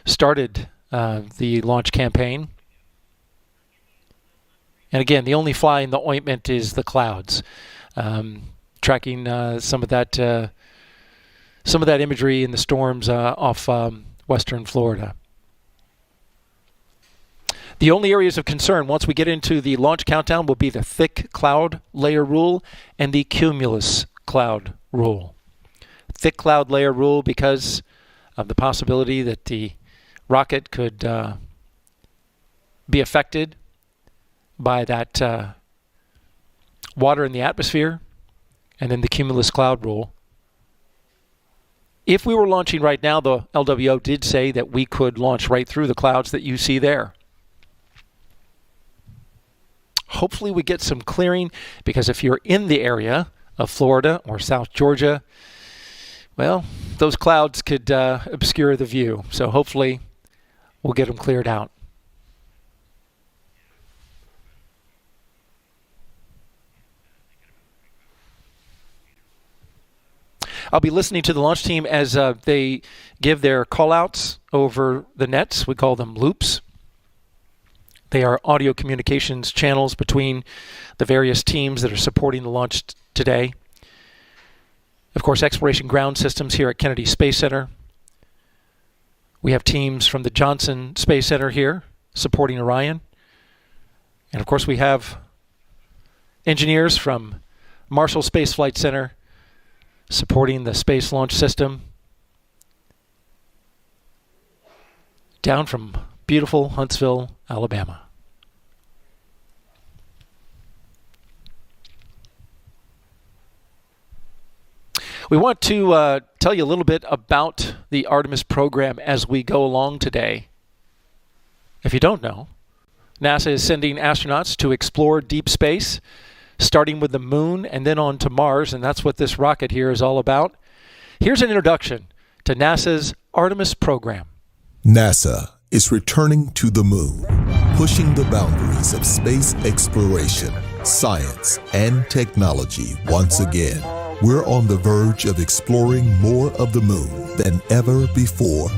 started the launch campaign. And again, the only fly in the ointment is the clouds. Tracking some of that imagery in the storms off western Florida. The only areas of concern once we get into the launch countdown will be the thick cloud layer rule and the cumulus cloud rule. thick cloud layer rule because of the possibility that the rocket could be affected by that water in the atmosphere, and then the cumulus cloud rule. If we were launching right now, the LWO did say that we could launch right through the clouds that you see there. Hopefully we get some clearing, because if you're in the area of Florida or South Georgia, well, those clouds could obscure the view. So hopefully we'll get them cleared out. I'll be listening to the launch team as they give their call-outs over the nets. We call them loops. They are audio communications channels between the various teams that are supporting the launch today. Of course, Exploration Ground Systems here at Kennedy Space Center. We have teams from the Johnson Space Center here supporting Orion. And of course, we have engineers from Marshall Space Flight Center supporting the Space Launch System down from beautiful Huntsville, Alabama. We want to tell you a little bit about the Artemis program as we go along today. If you don't know, NASA is sending astronauts to explore deep space, starting with the moon and then on to Mars, and that's what this rocket here is all about. Here's an introduction to NASA's Artemis program. NASA is returning to the moon, pushing the boundaries of space exploration, science, and technology once again. We're on the verge of exploring more of the moon than ever before.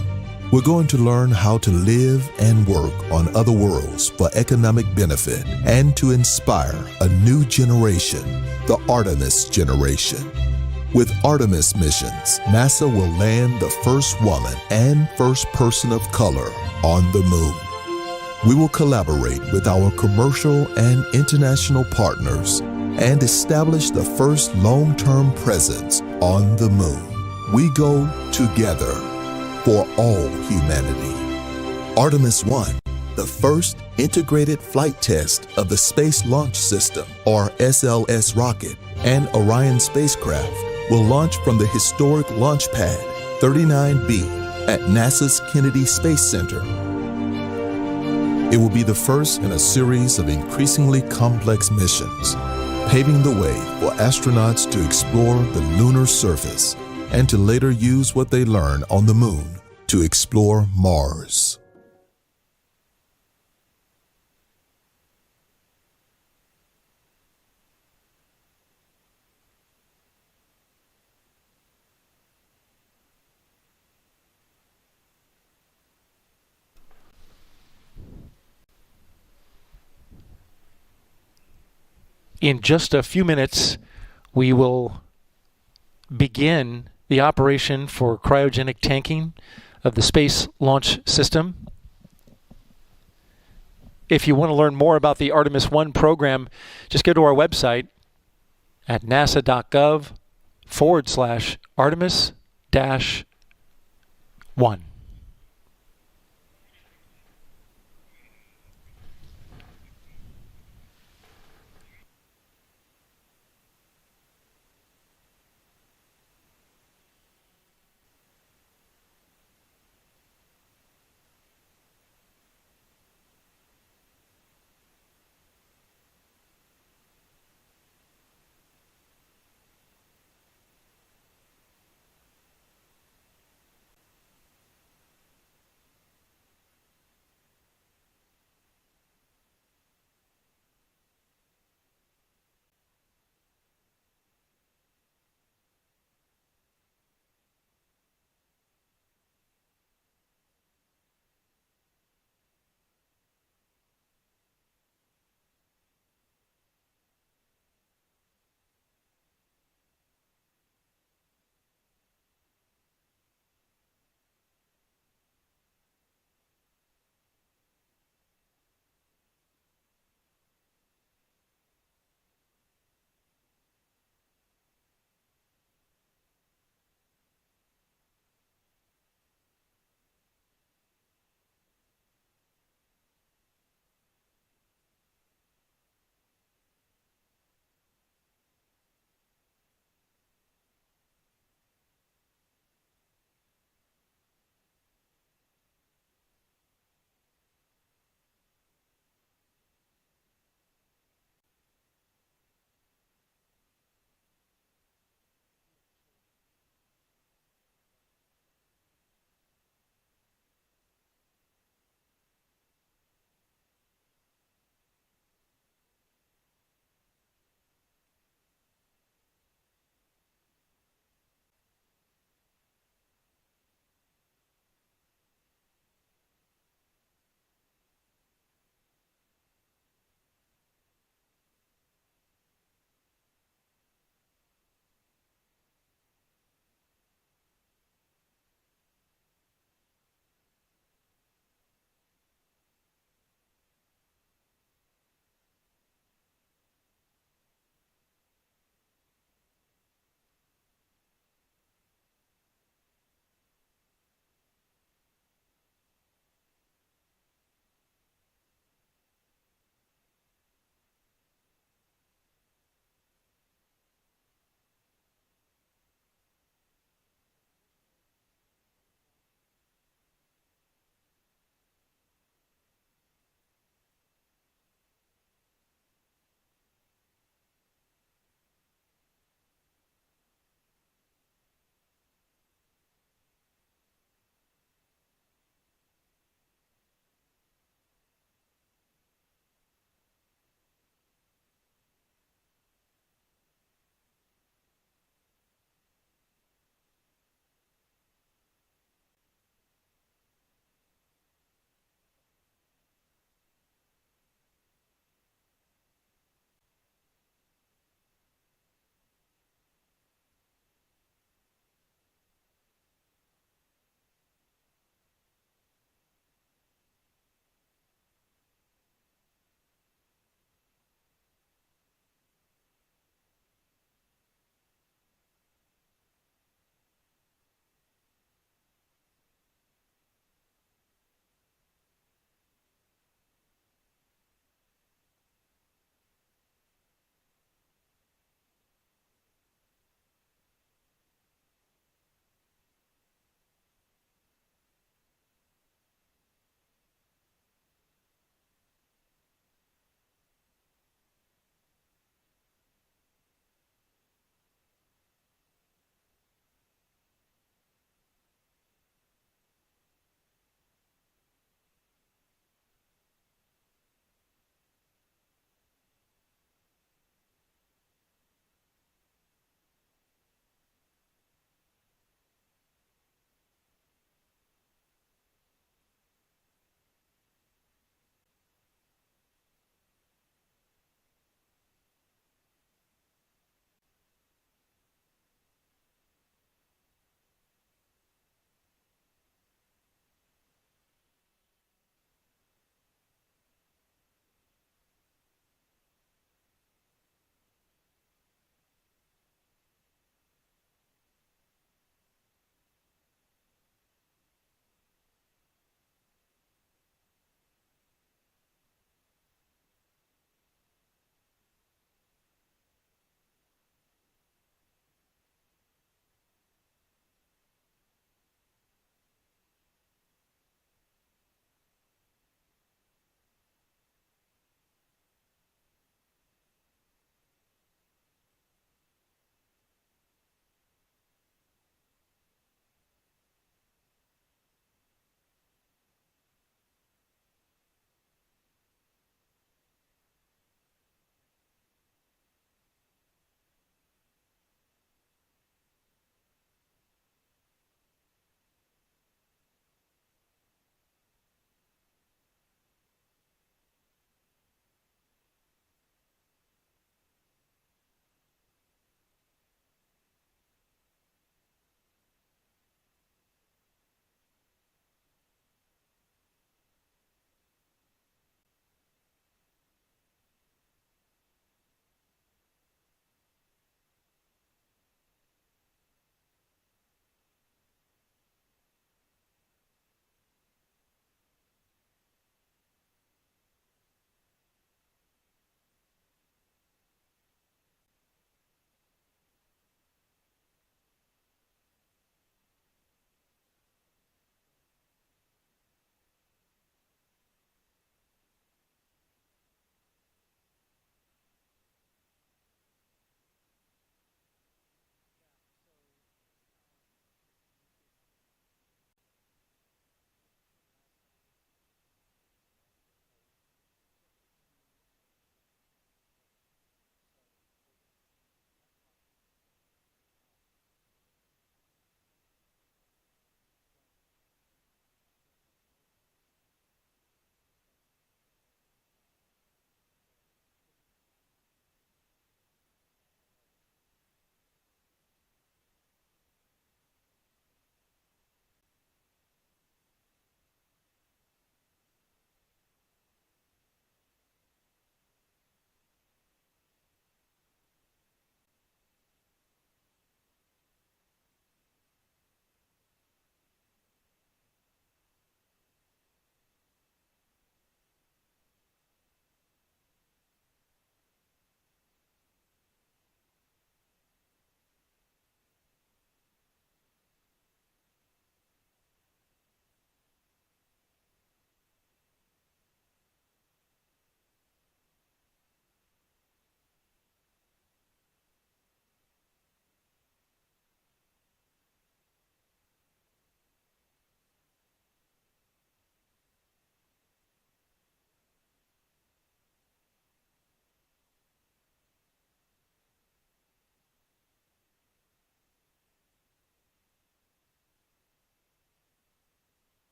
We're going to learn how to live and work on other worlds for economic benefit and to inspire a new generation, the Artemis generation. With Artemis missions, NASA will land the first woman and first person of color on the moon. We will collaborate with our commercial and international partners and establish the first long-term presence on the moon. We go together for all humanity. Artemis 1, the first integrated flight test of the Space Launch System, or SLS rocket, and Orion spacecraft will launch from the historic launch pad 39B at NASA's Kennedy Space Center. It will be the first in a series of increasingly complex missions, paving the way for astronauts to explore the lunar surface and to later use what they learn on the moon to explore Mars. In just a few minutes, we will begin the operation for cryogenic tanking of the Space Launch System. If you want to learn more about the Artemis 1 program, just go to our website at nasa.gov/Artemis-1.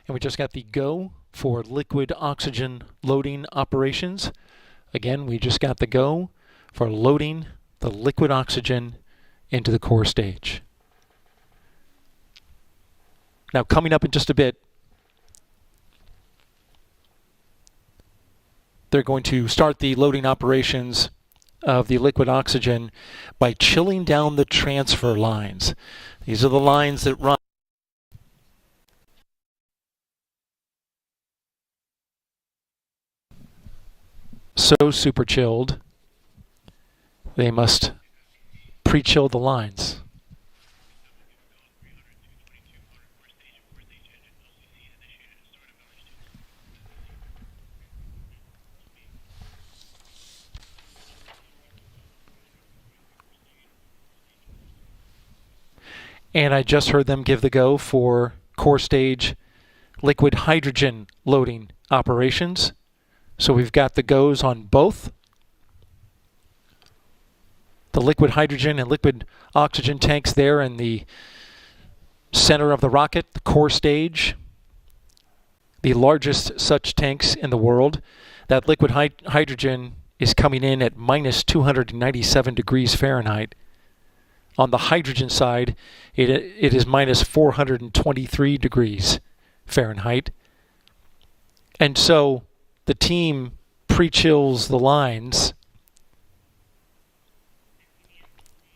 And we just got the go for liquid oxygen loading operations. Again, we just got the go for loading the liquid oxygen into the core stage. Now, coming up in just a bit, they're going to start the loading operations of the liquid oxygen by chilling down the transfer lines. These are the lines that run so super chilled, they must pre-chill the lines. And I just heard them give the go for core stage liquid hydrogen loading operations. So we've got the goes on both the liquid hydrogen and liquid oxygen tanks there in the center of the rocket, the core stage, the largest such tanks in the world. That liquid hydrogen is coming in at minus 297 degrees Fahrenheit. On the hydrogen side, it is minus 423 degrees Fahrenheit. And so the team pre-chills the lines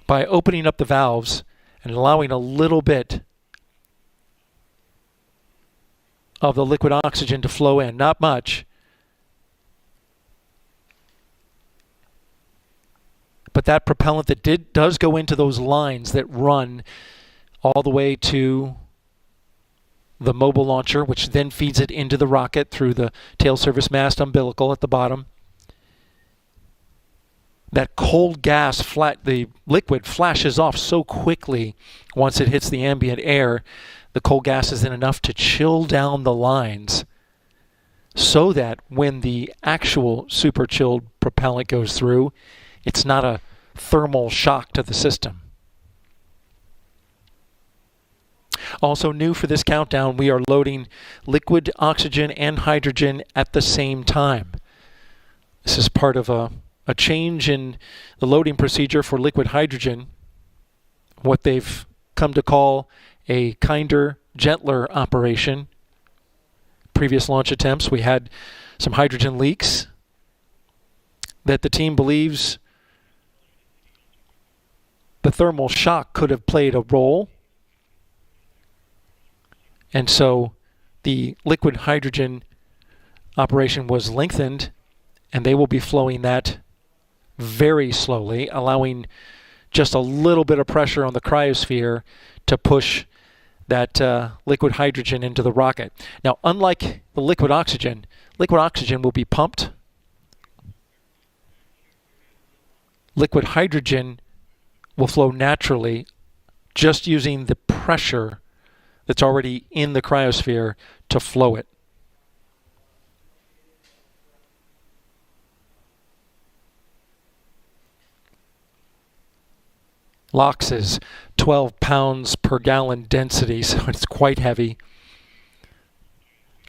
by opening up the valves and allowing a little bit of the liquid oxygen to flow in. Not much, but that propellant that does go into those lines that run all the way to the mobile launcher, which then feeds it into the rocket through the tail service mast umbilical at the bottom. That cold gas, the liquid flashes off so quickly once it hits the ambient air. The cold gas is then enough to chill down the lines so that when the actual super chilled propellant goes through, it's not a thermal shock to the system. Also new for this countdown, we are loading liquid oxygen and hydrogen at the same time. This is part of a change in the loading procedure for liquid hydrogen, what they've come to call a kinder, gentler operation. Previous launch attempts, we had some hydrogen leaks that the team believes the thermal shock could have played a role. And so the liquid hydrogen operation was lengthened, and they will be flowing that very slowly, allowing just a little bit of pressure on the cryosphere to push that liquid hydrogen into the rocket. Now, unlike the liquid oxygen will be pumped. Liquid hydrogen will flow naturally just using the pressure that's already in the cryosphere to flow it. LOX is 12 pounds per gallon density, so it's quite heavy.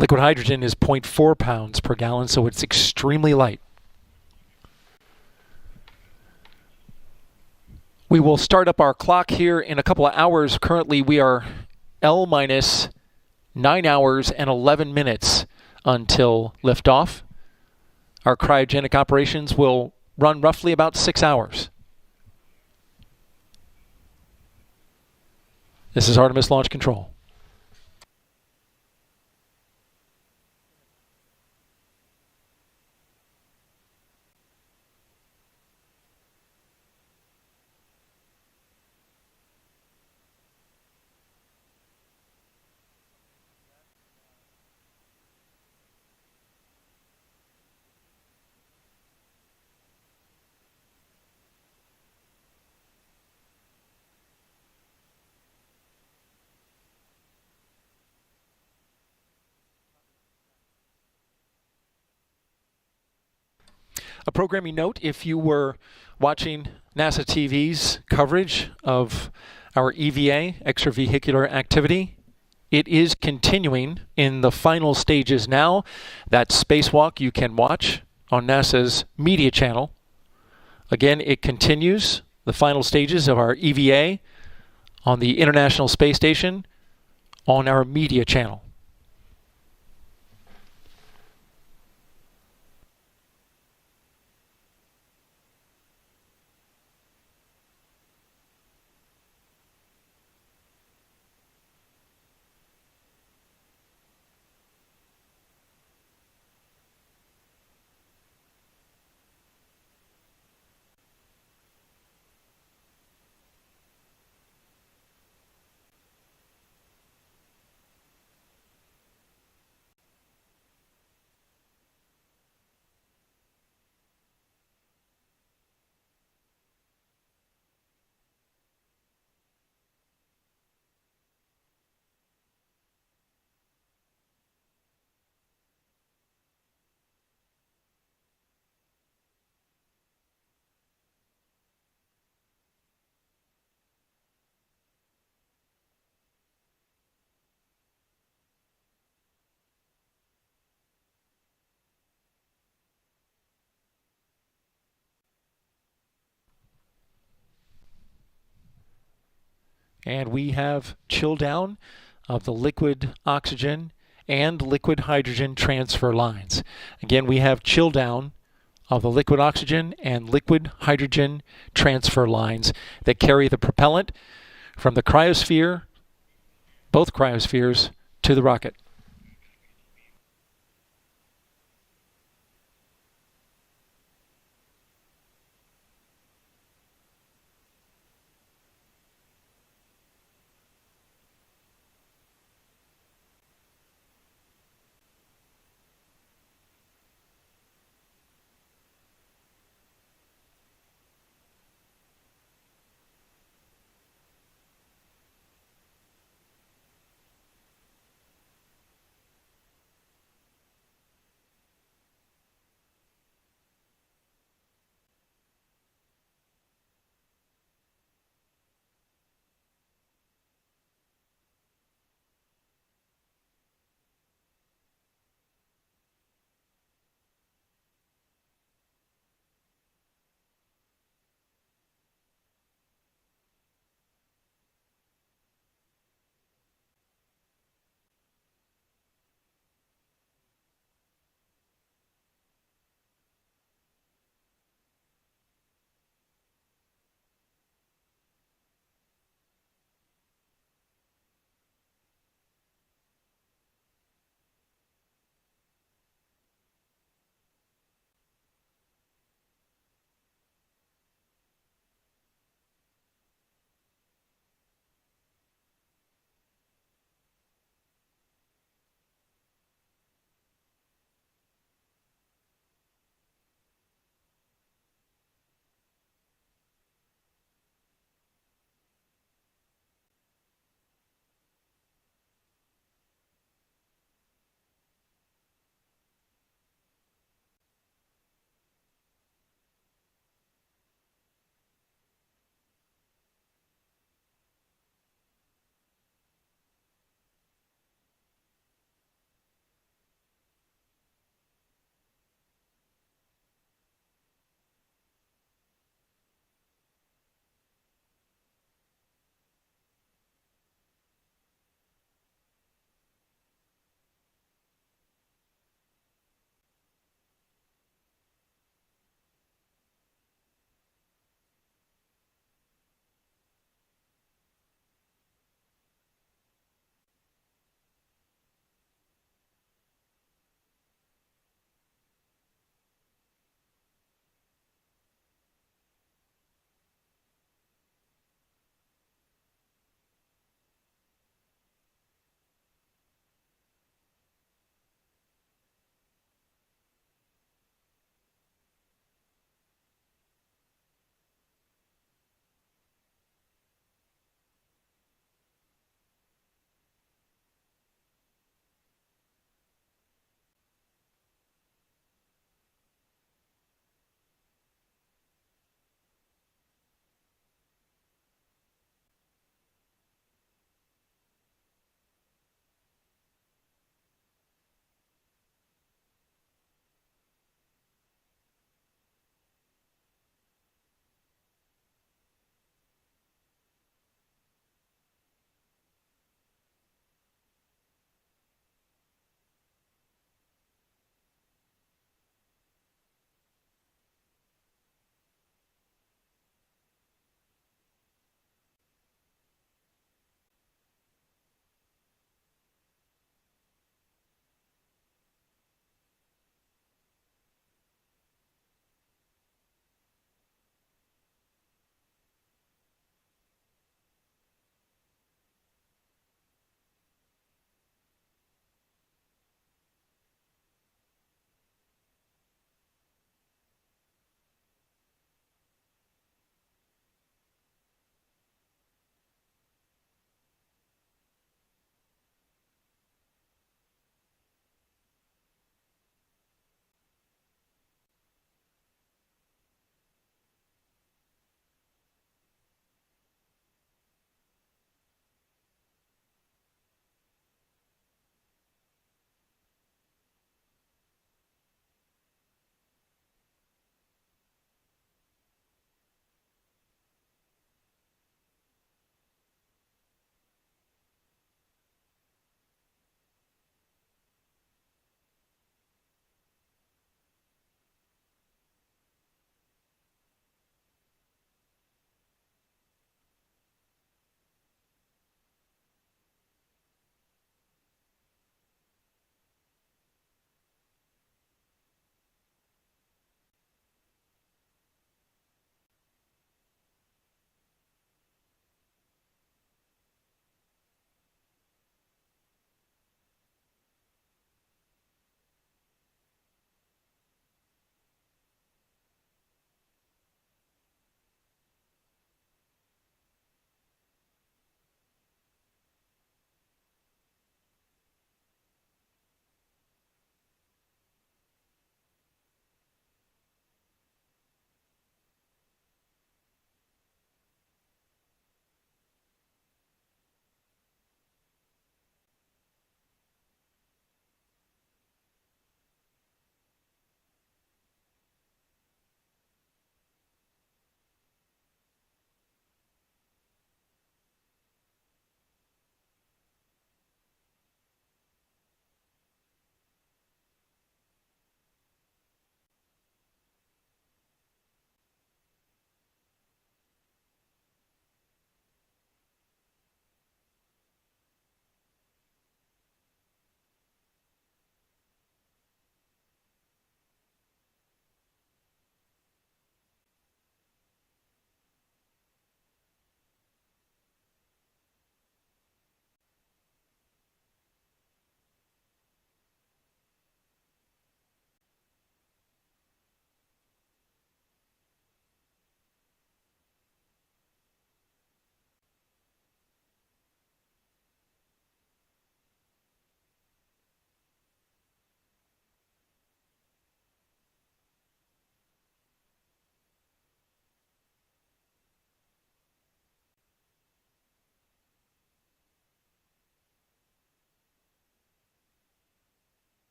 Liquid hydrogen is 0.4 pounds per gallon, so it's extremely light. We will start up our clock here in a couple of hours. Currently, we are L minus 9 hours and 11 minutes until liftoff. Our cryogenic operations will run roughly about 6 hours. This is Artemis Launch Control. A programming note, if you were watching NASA TV's coverage of our EVA, extravehicular activity, it is continuing in the final stages now. That spacewalk you can watch on NASA's media channel. Again, it continues the final stages of our EVA on the International Space Station on our media channel. And we have chill down of the liquid oxygen and liquid hydrogen transfer lines. Again, we have chill down of the liquid oxygen and liquid hydrogen transfer lines that carry the propellant from the cryosphere, both cryospheres, to the rocket.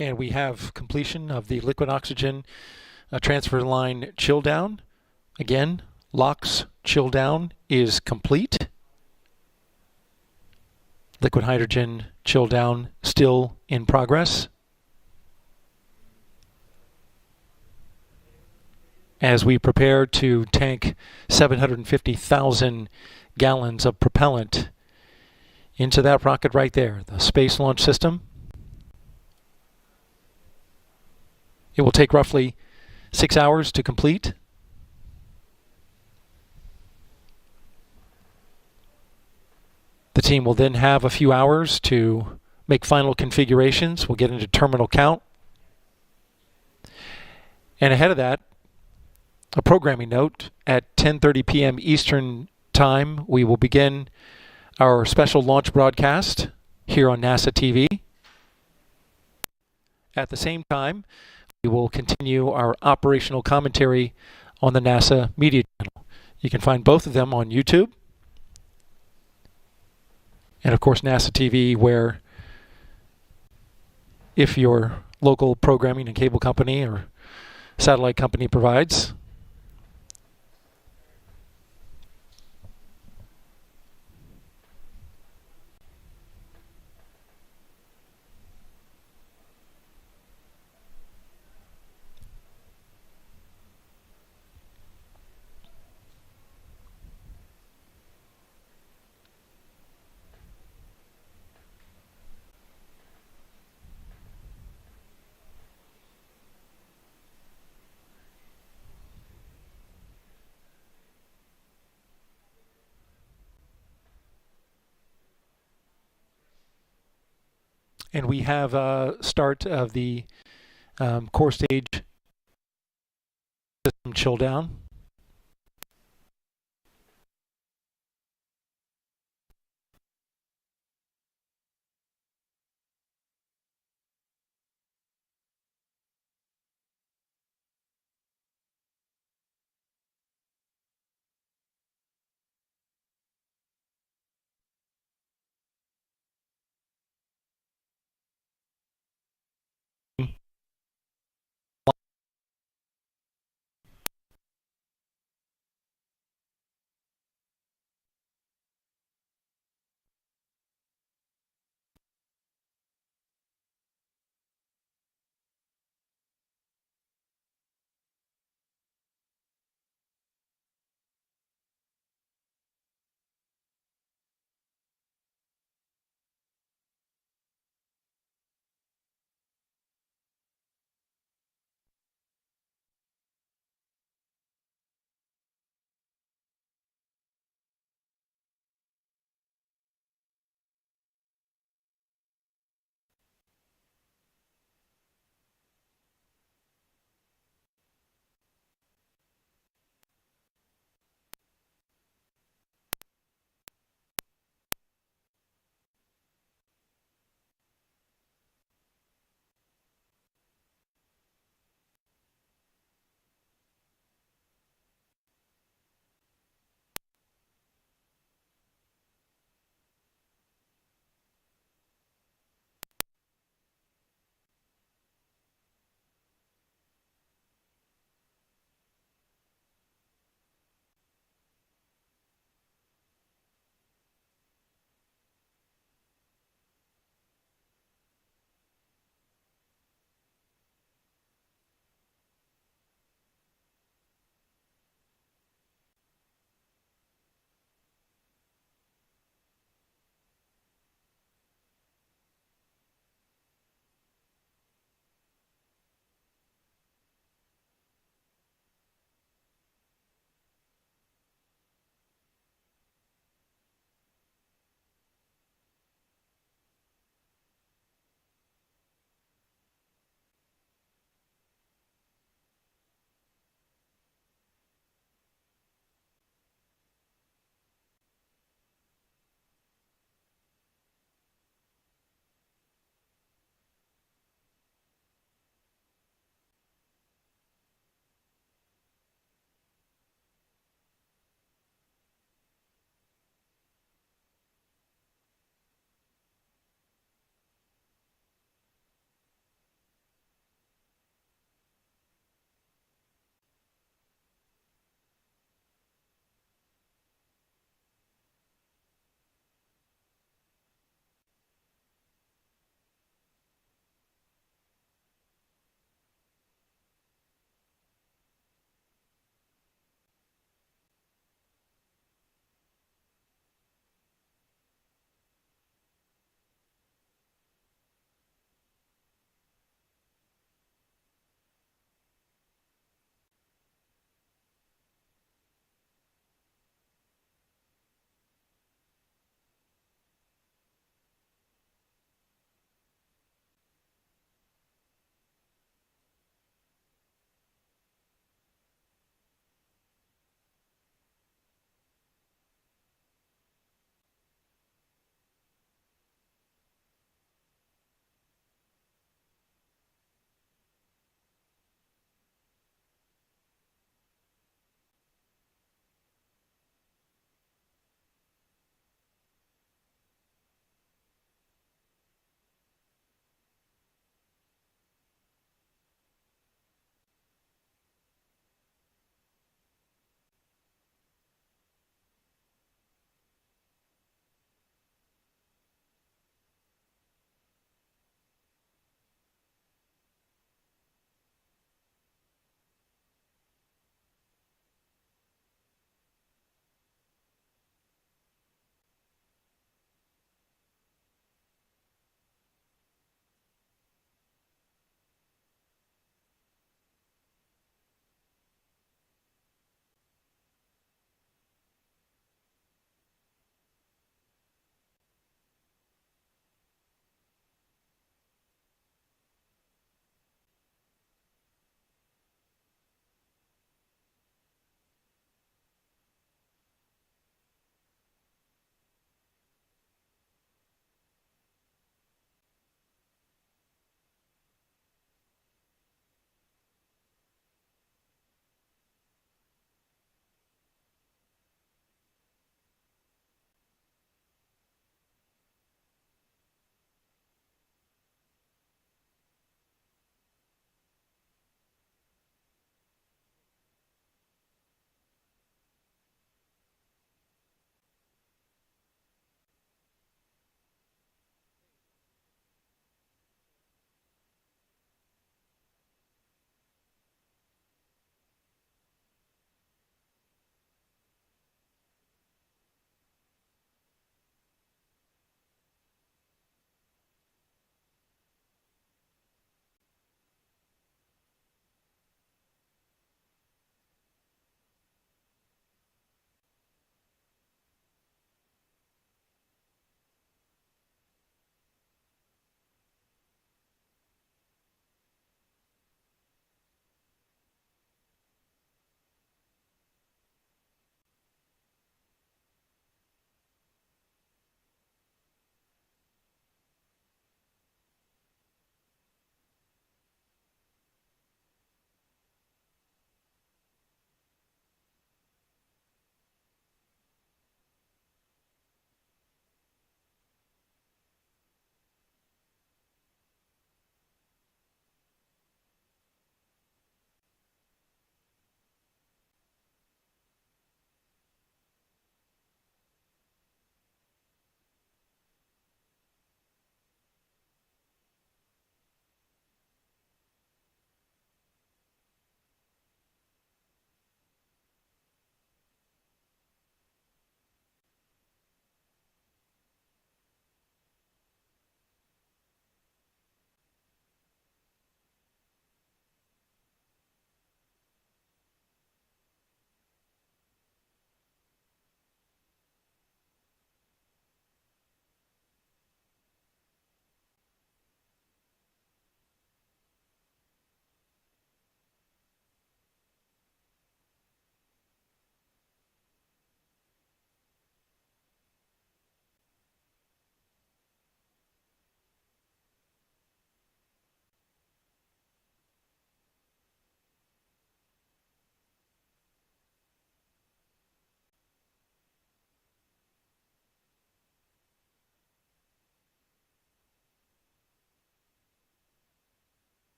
And we have completion of the liquid oxygen transfer line chill down. Again, LOX chill down is complete. Liquid hydrogen chill down still in progress. As we prepare to tank 750,000 gallons of propellant into that rocket right there, the Space Launch System. It will take roughly 6 hours to complete. The team will then have a few hours to make final configurations. We'll get into terminal count. And ahead of that, a programming note, at 10:30 p.m. Eastern Time, we will begin our special launch broadcast here on NASA TV. At the same time, we will continue our operational commentary on the NASA media channel. You can find both of them on YouTube. And of course, NASA TV, where if your local programming and cable company or satellite company provides. And we have a start of the core stage system chill down.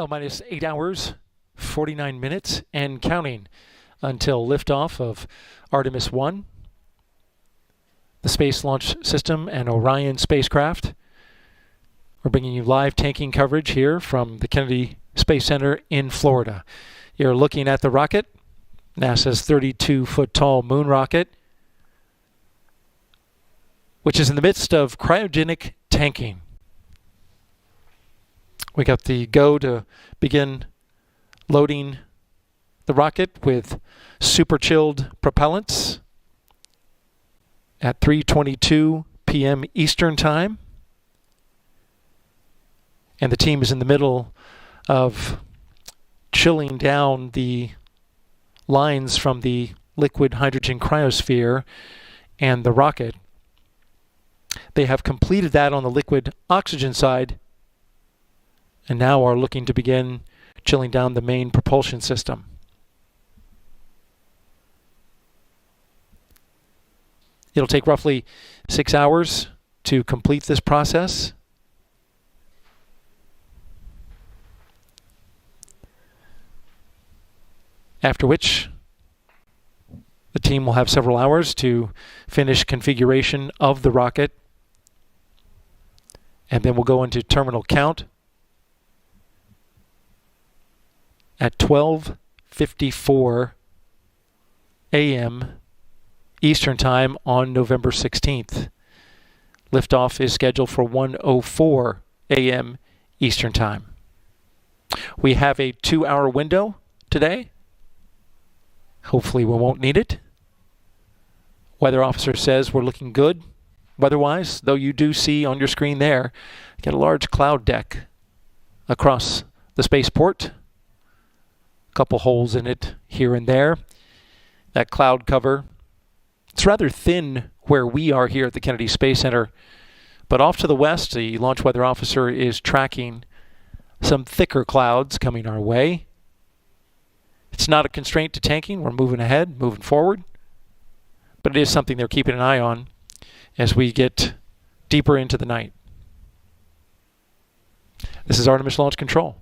minus 8 hours, 49 minutes, and counting until liftoff of Artemis 1, the Space Launch System, and Orion spacecraft. We're bringing you live tanking coverage here from the Kennedy Space Center in Florida. You're looking at the rocket, NASA's 32-foot-tall moon rocket, which is in the midst of cryogenic tanking. We got the go to begin loading the rocket with super chilled propellants at 3:22 p.m. Eastern Time. And the team is in the middle of chilling down the lines from the liquid hydrogen cryosphere and the rocket. They have completed that on the liquid oxygen side and now are looking to begin chilling down the main propulsion system. It'll take roughly 6 hours to complete this process. After which, the team will have several hours to finish configuration of the rocket. And then we'll go into terminal count at 12:54 a.m. Eastern Time on November 16th. Liftoff is scheduled for 1:04 a.m. Eastern Time. We have a 2-hour window today. Hopefully we won't need it. Weather officer says we're looking good weather-wise, though you do see on your screen there, get a large cloud deck across the spaceport. A couple holes in it here and there. That cloud cover, it's rather thin where we are here at the Kennedy Space Center, but off to the west, the launch weather officer is tracking some thicker clouds coming our way. It's not a constraint to tanking. We're moving ahead, moving forward, but it is something they're keeping an eye on as we get deeper into the night. This is Artemis Launch Control.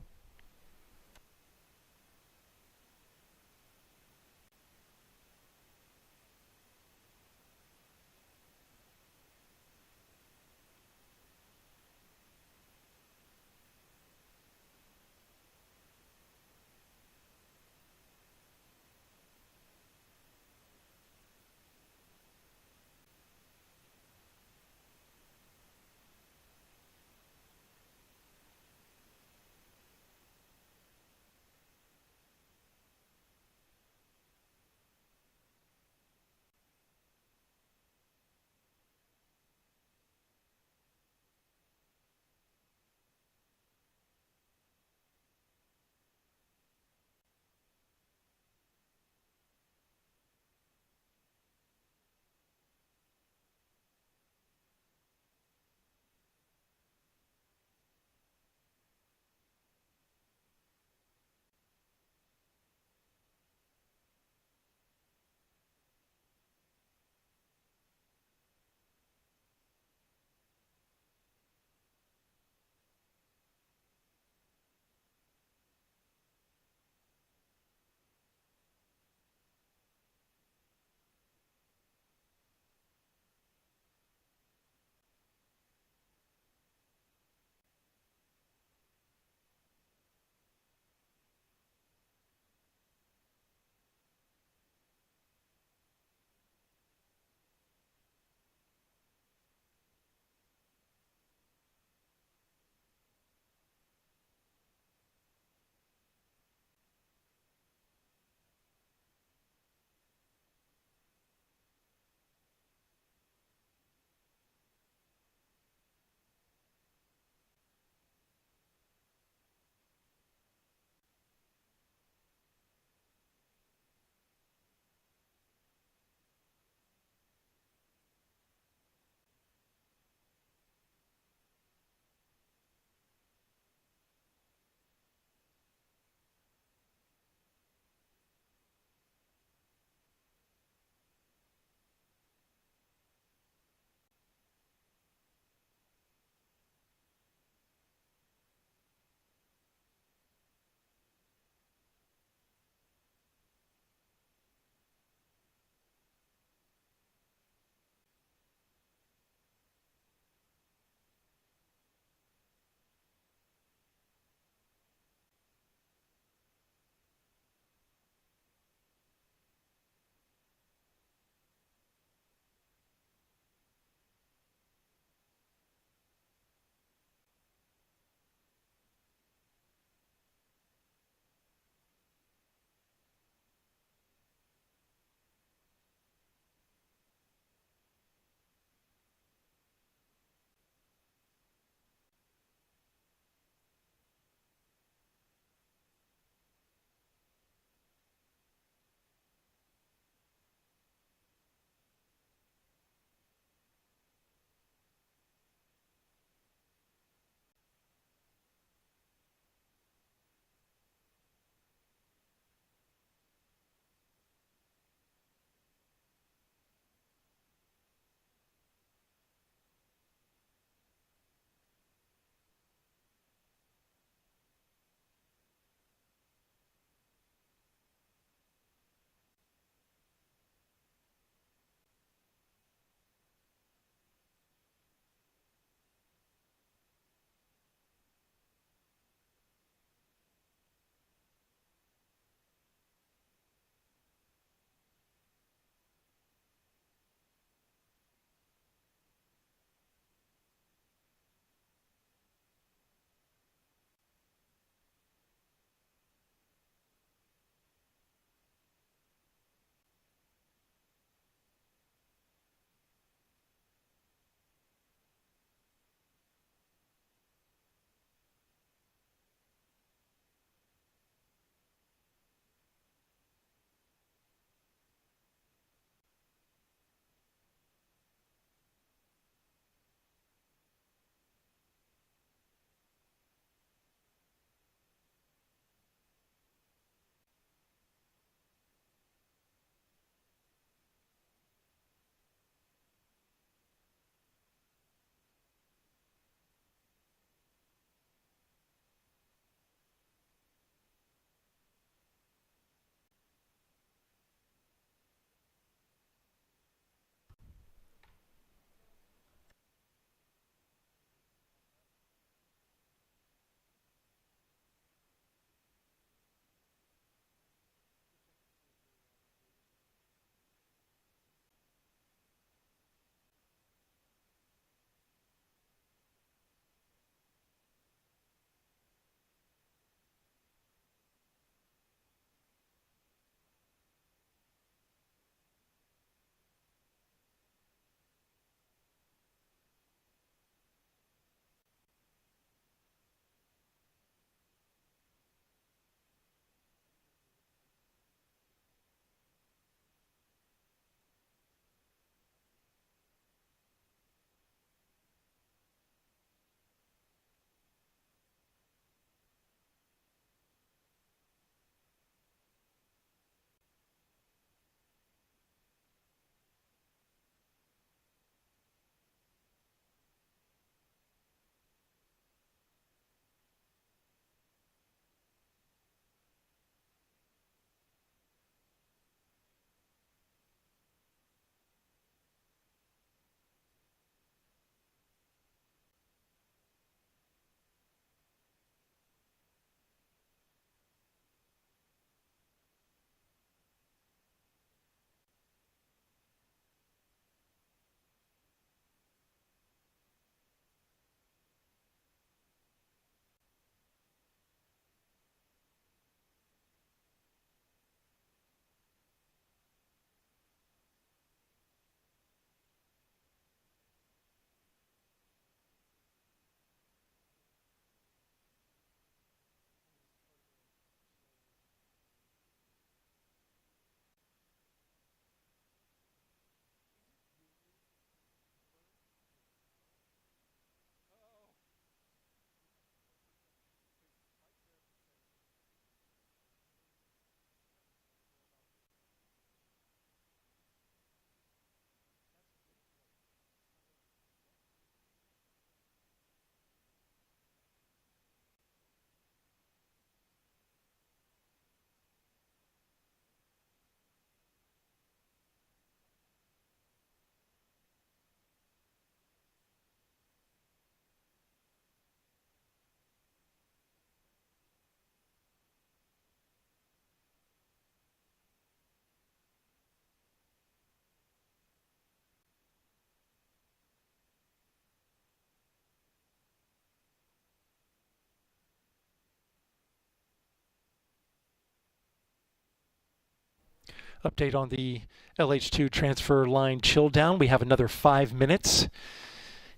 update on the LH2 transfer line chill down. We have another 5 minutes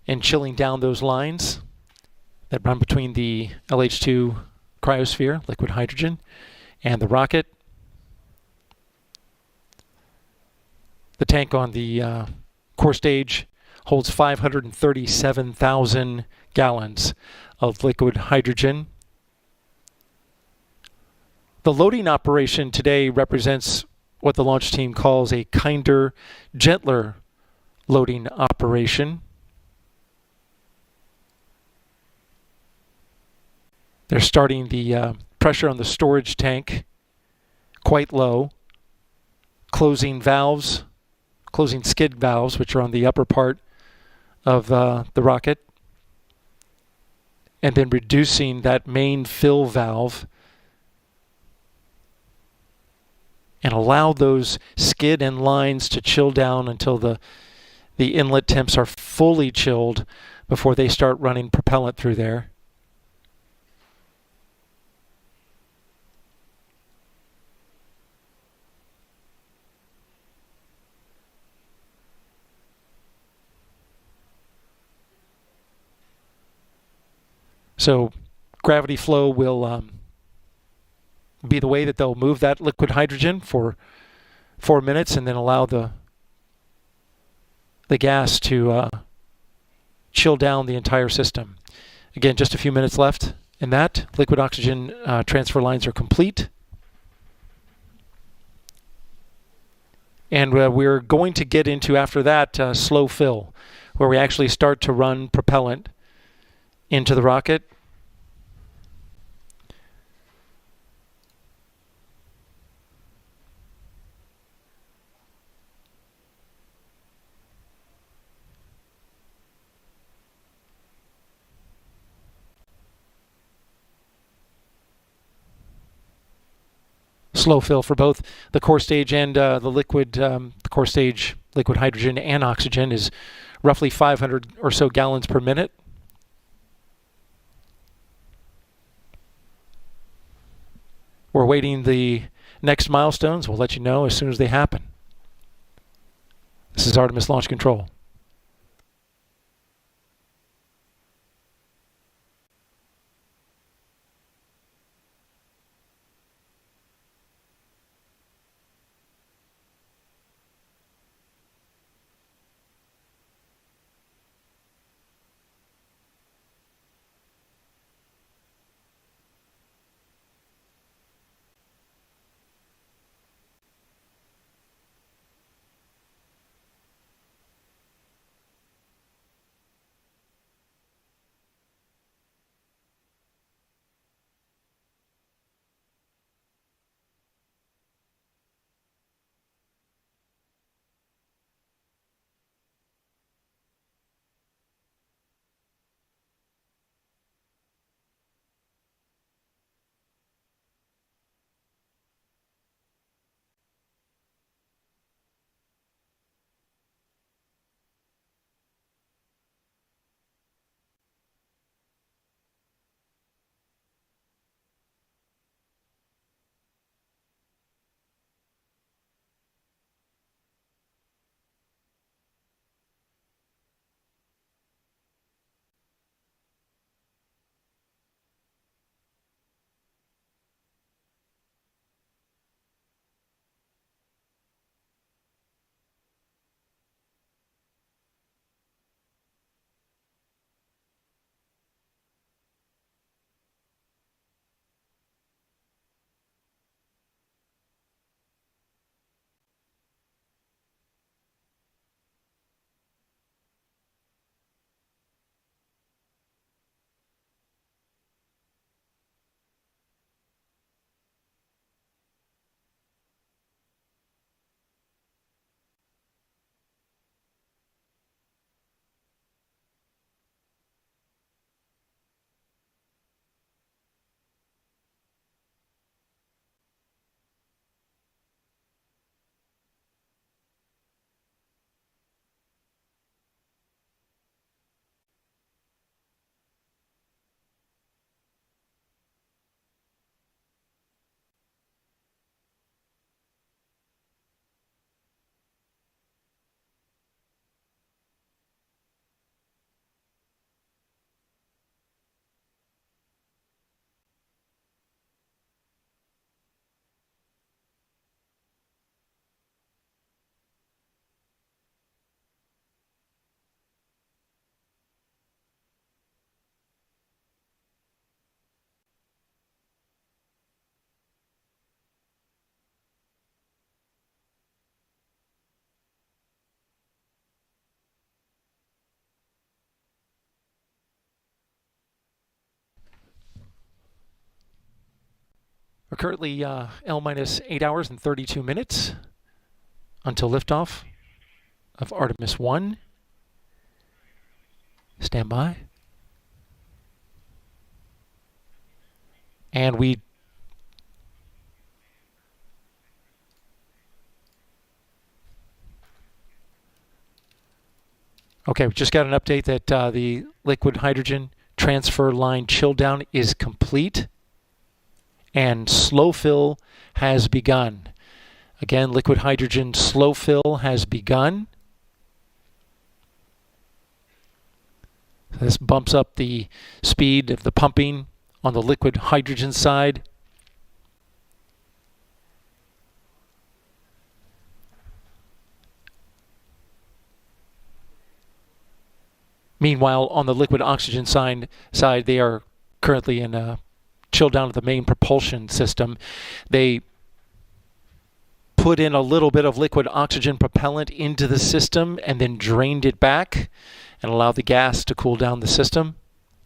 in chilling down those lines that run between the LH2 cryosphere, liquid hydrogen, and the rocket. The tank on the core stage holds 537,000 gallons of liquid hydrogen. The loading operation today represents what the launch team calls a kinder, gentler loading operation. They're starting the pressure on the storage tank quite low, closing skid valves, which are on the upper part of the rocket, and then reducing that main fill valve and allow those skid and lines to chill down until the inlet temps are fully chilled before they start running propellant through there. So gravity flow will be the way that they'll move that liquid hydrogen for 4 minutes and then allow the gas to chill down the entire system. Again, just a few minutes left in that. Liquid oxygen transfer lines are complete. And we're going to get into, after that, slow fill, where we actually start to run propellant into the rocket. Slow fill for both the core stage and the liquid, the core stage liquid hydrogen and oxygen is roughly 500 or so gallons per minute. We're waiting the next milestones. We'll let you know as soon as they happen. This is Artemis Launch Control. We're currently L minus 8 hours and 32 minutes until liftoff of Artemis 1. Stand by. And we we just got an update that the liquid hydrogen transfer line chill down is complete and slow fill has begun. Again, liquid hydrogen slow fill has begun. So this bumps up the speed of the pumping on the liquid hydrogen side. Meanwhile, on the liquid oxygen side, they are currently in a chill down of the main propulsion system. They put in a little bit of liquid oxygen propellant into the system and then drained it back and allowed the gas to cool down the system.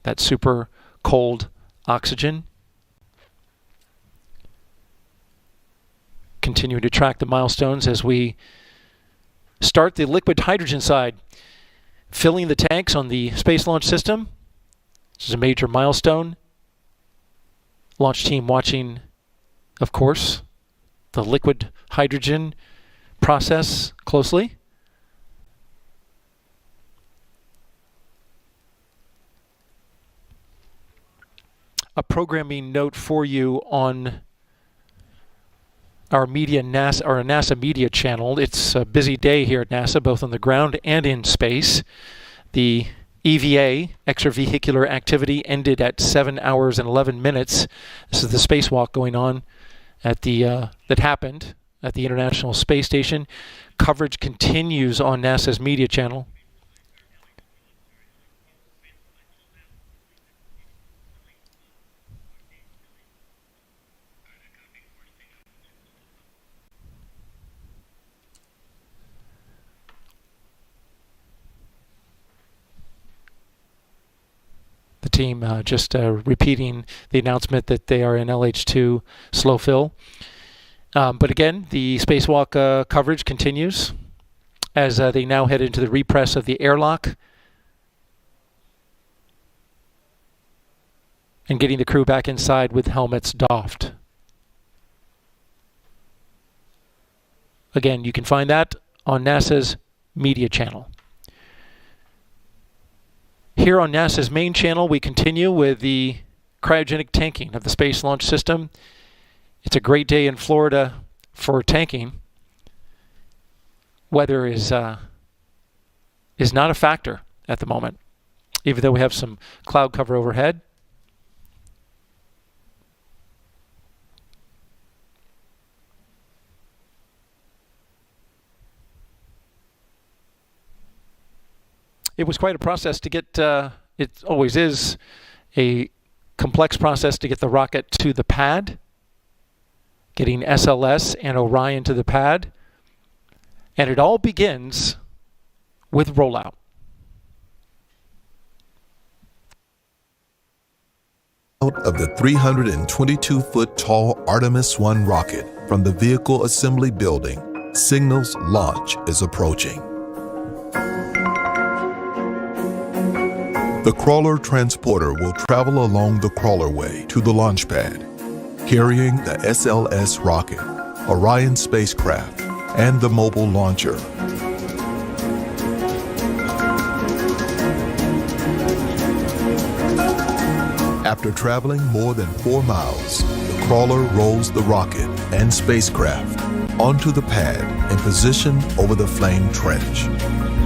That super cold oxygen. Continuing to track the milestones as we start the liquid hydrogen side. Filling the tanks on the Space Launch System. This is a major milestone. Launch team watching, of course, the liquid hydrogen process closely. A programming note for you on our NASA media channel. It's a busy day here at NASA, both on the ground and in space. The EVA, extravehicular activity, ended at 7 hours and 11 minutes. This is the spacewalk going on at the that happened at the International Space Station. Coverage continues on NASA's media channel. The team just repeating the announcement that they are in LH2 slow fill. But again, the spacewalk coverage continues as they now head into the repress of the airlock and getting the crew back inside with helmets doffed. Again, you can find that on NASA's media channel. Here on NASA's main channel, we continue with the cryogenic tanking of the Space Launch System. It's a great day in Florida for tanking. Weather is not a factor at the moment, even though we have some cloud cover overhead. It was quite a process to get, it always is a complex process to get the rocket to the pad, getting SLS and Orion to the pad, and it all begins with rollout. Out of the 322-foot tall Artemis 1 rocket from the vehicle assembly building, signals launch is approaching. The crawler transporter will travel along the crawlerway to the launch pad, carrying the SLS rocket, Orion spacecraft, and the mobile launcher. After traveling more than 4 miles, the crawler rolls the rocket and spacecraft onto the pad in position over the flame trench.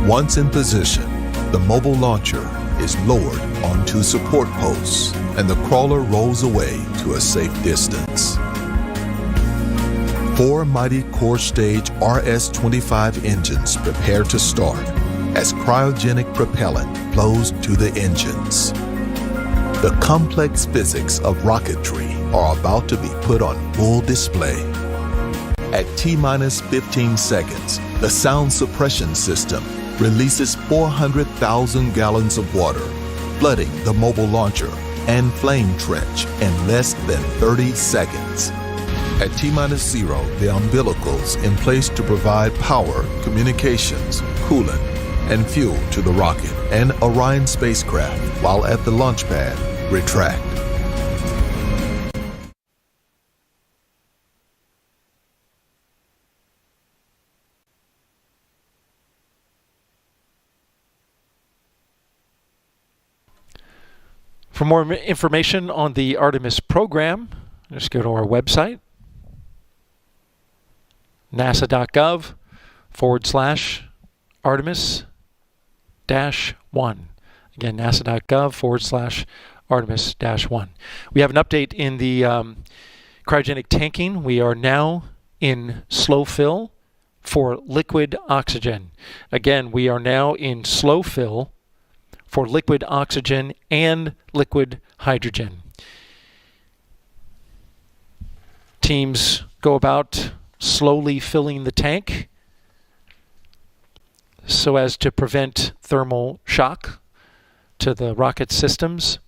Once in position, the mobile launcher is lowered onto support posts, and the crawler rolls away to a safe distance. 4 mighty core stage RS-25 engines prepare to start as cryogenic propellant flows to the engines. The complex physics of rocketry are about to be put on full display. At T-minus 15 seconds, the sound suppression system releases 400,000 gallons of water, flooding the mobile launcher and flame trench in less than 30 seconds. At T-0, the umbilicals in place to provide power, communications, coolant, and fuel to the rocket and Orion spacecraft, while at the launch pad, retract. For more information on the Artemis program, just go to our website, nasa.gov/Artemis-1. Again, nasa.gov/Artemis-1. We have an update in the cryogenic tanking. We are now in slow fill for liquid oxygen. Again, we are now in slow fill for liquid oxygen and liquid hydrogen. Teams go about slowly filling the tank so as to prevent thermal shock to the rocket systems.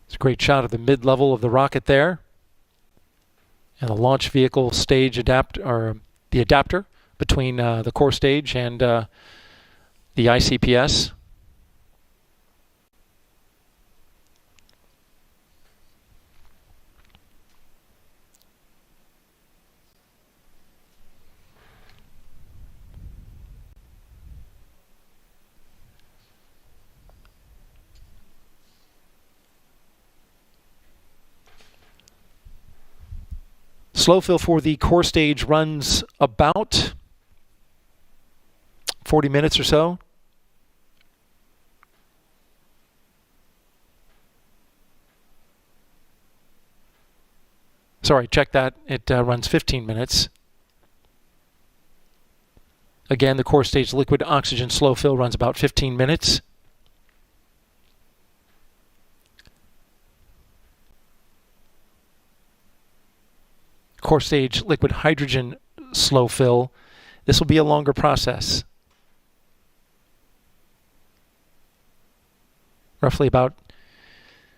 It's a great shot of the mid-level of the rocket there, and the launch vehicle stage the adapter between the core stage and the ICPS. Slow fill for the core stage runs about 40 minutes or so. Sorry, check that. It runs 15 minutes. Again, the core stage liquid oxygen slow fill runs about 15 minutes. Core stage liquid hydrogen slow fill. This will be a longer process. Roughly about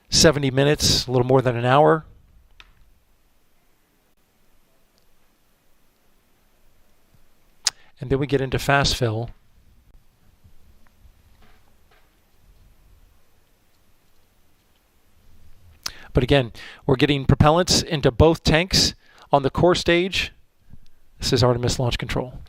70 minutes, a little more than an hour. And then we get into fast fill. But again, we're getting propellants into both tanks on the core stage. This is Artemis Launch Control.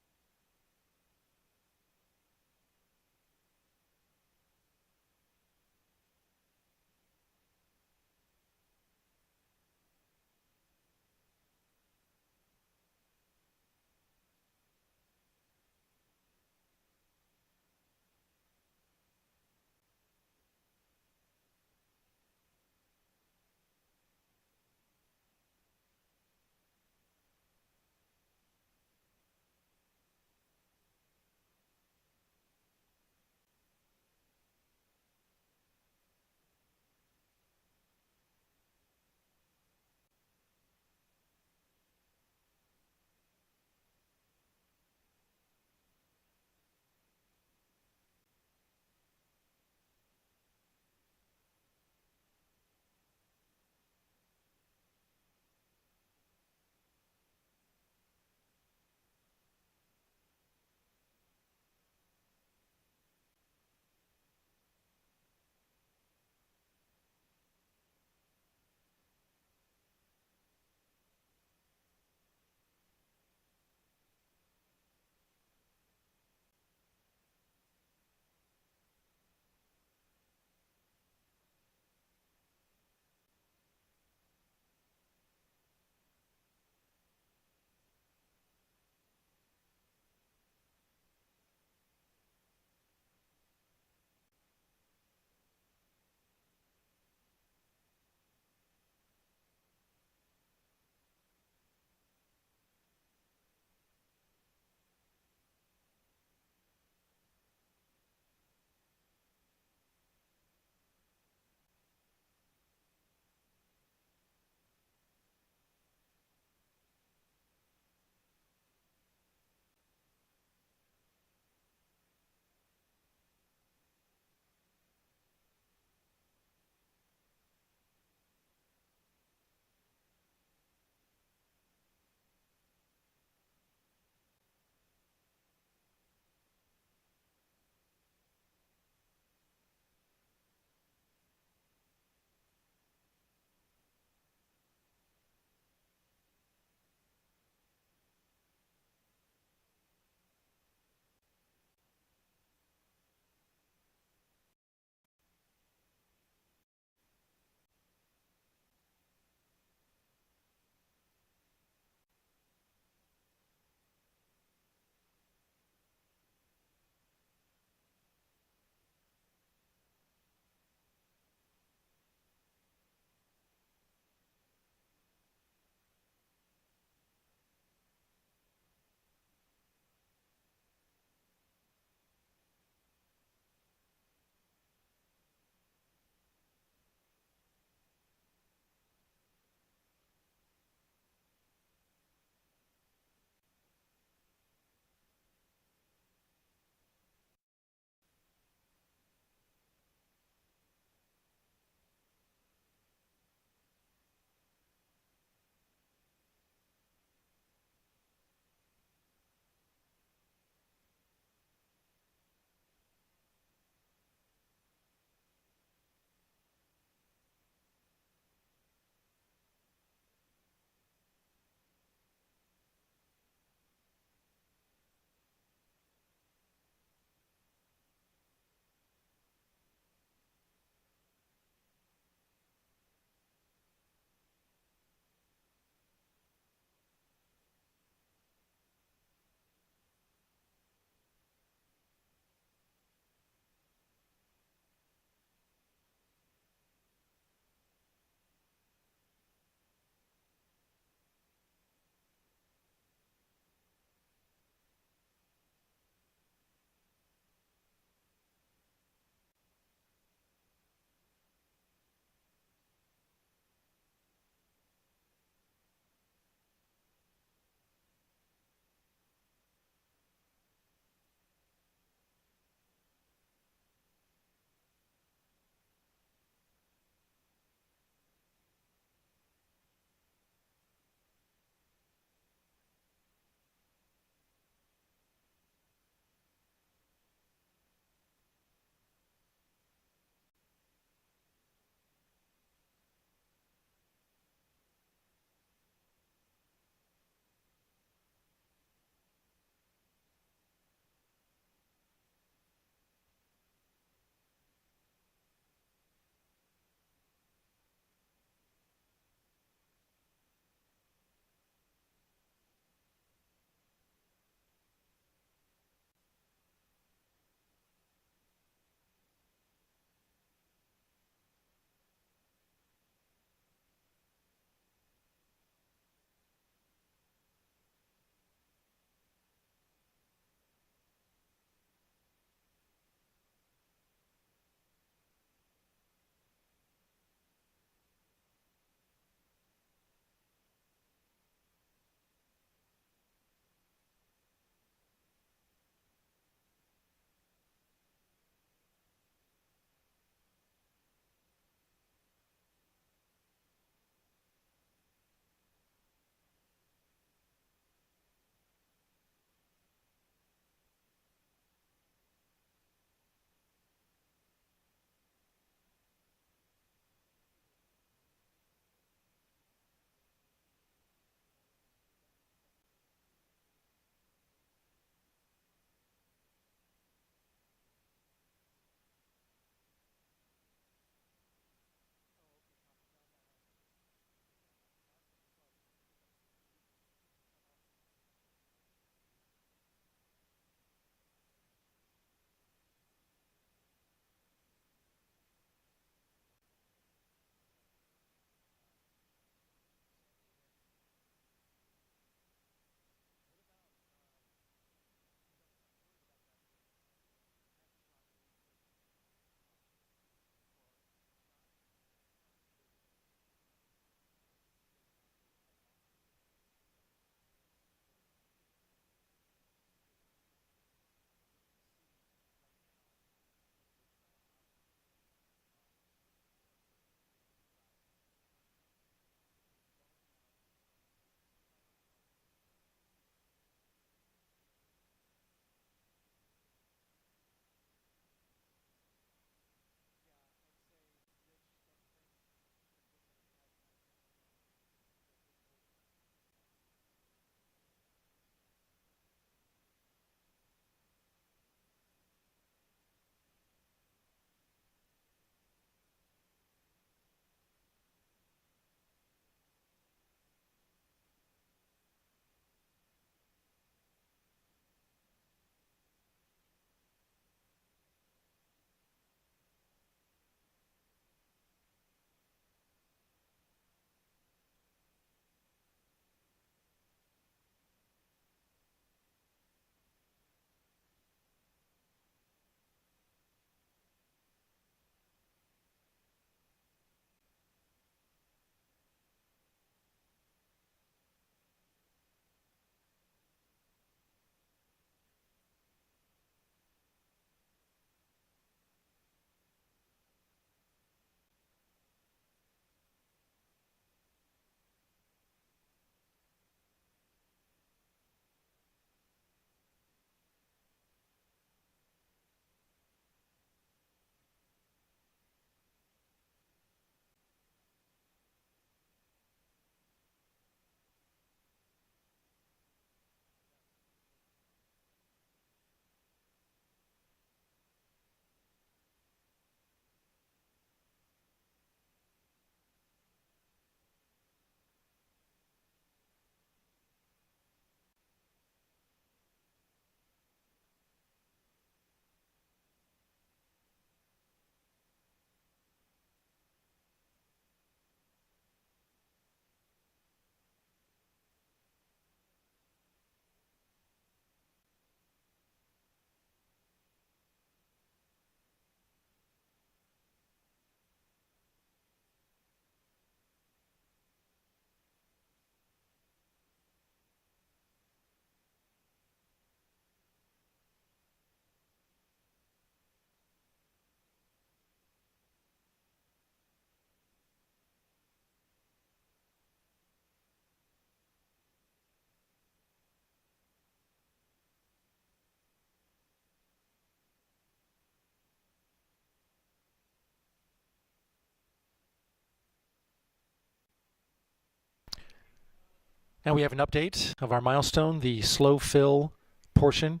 Now we have an update of our milestone, the slow fill portion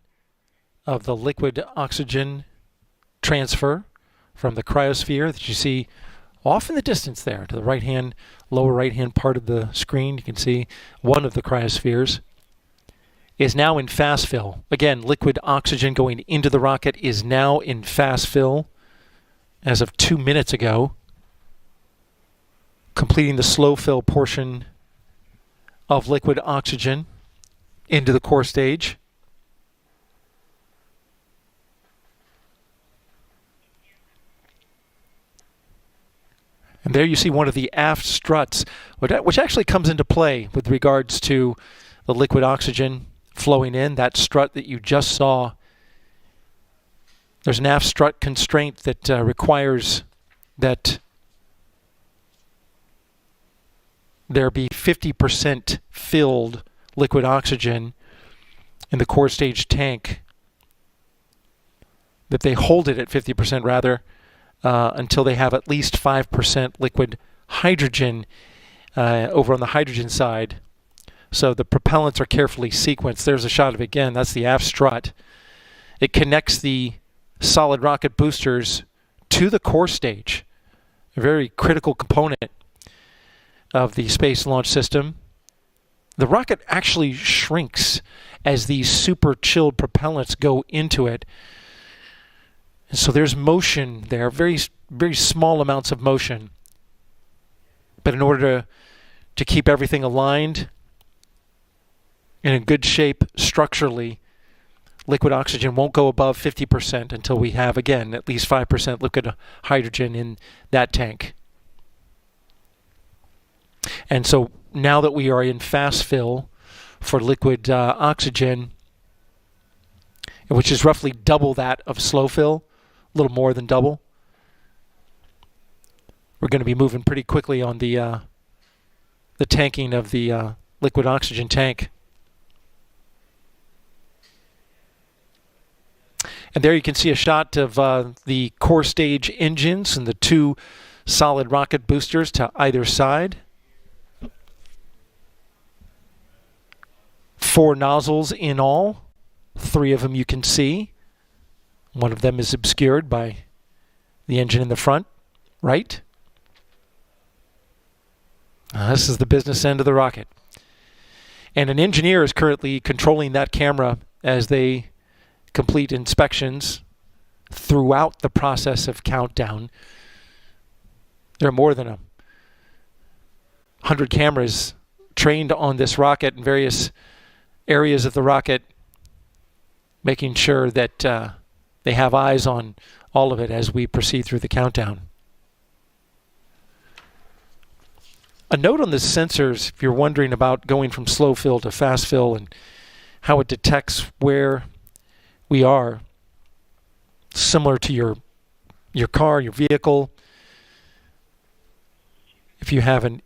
of the liquid oxygen transfer from the cryosphere that you see off in the distance there to the right-hand, lower right-hand part of the screen. You can see one of the cryospheres is now in fast fill. Again, liquid oxygen going into the rocket is now in fast fill as of 2 minutes ago, completing the slow fill portion of liquid oxygen into the core stage. And there you see one of the aft struts, which actually comes into play with regards to the liquid oxygen flowing in. That strut that you just saw, there's an aft strut constraint that requires that there be 50% filled liquid oxygen in the core stage tank, that they hold it at 50% rather, until they have at least 5% liquid hydrogen over on the hydrogen side. So the propellants are carefully sequenced. There's a shot of it again. That's the aft strut. It connects the solid rocket boosters to the core stage, a very critical component of the Space Launch System. The rocket actually shrinks as these super chilled propellants go into it. And so there's motion there, very, very small amounts of motion. But in order to keep everything aligned and in good shape structurally, liquid oxygen won't go above 50% until we have, again, at least 5% liquid hydrogen in that tank. And so now that we are in fast fill for liquid oxygen, which is roughly double that of slow fill, a little more than double, we're going to be moving pretty quickly on the tanking of the liquid oxygen tank. And there you can see a shot of the core stage engines and the two solid rocket boosters to either side. 4 nozzles in all. 3 of them you can see. One of them is obscured by the engine in the front, right? This is the business end of the rocket. And an engineer is currently controlling that camera as they complete inspections throughout the process of countdown. There are more than 100 cameras trained on this rocket in various areas of the rocket, making sure that they have eyes on all of it as we proceed through the countdown. A note on the sensors, if you're wondering about going from slow fill to fast fill and how it detects where we are, similar to your car, your vehicle. If you have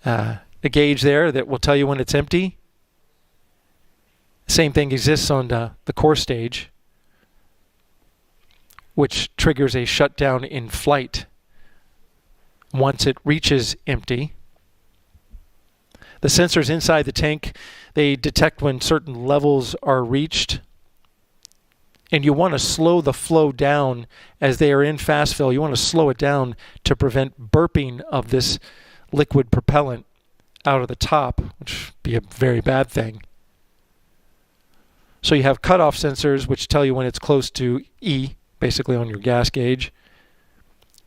a gauge there that will tell you when it's empty, same thing exists on the core stage, which triggers a shutdown in flight once it reaches empty. The sensors inside the tank, they detect when certain levels are reached, and you want to slow the flow down as they are in fast fill. You want to slow it down to prevent burping of this liquid propellant out of the top, which would be a very bad thing. So you have cutoff sensors, which tell you when it's close to E, basically on your gas gauge.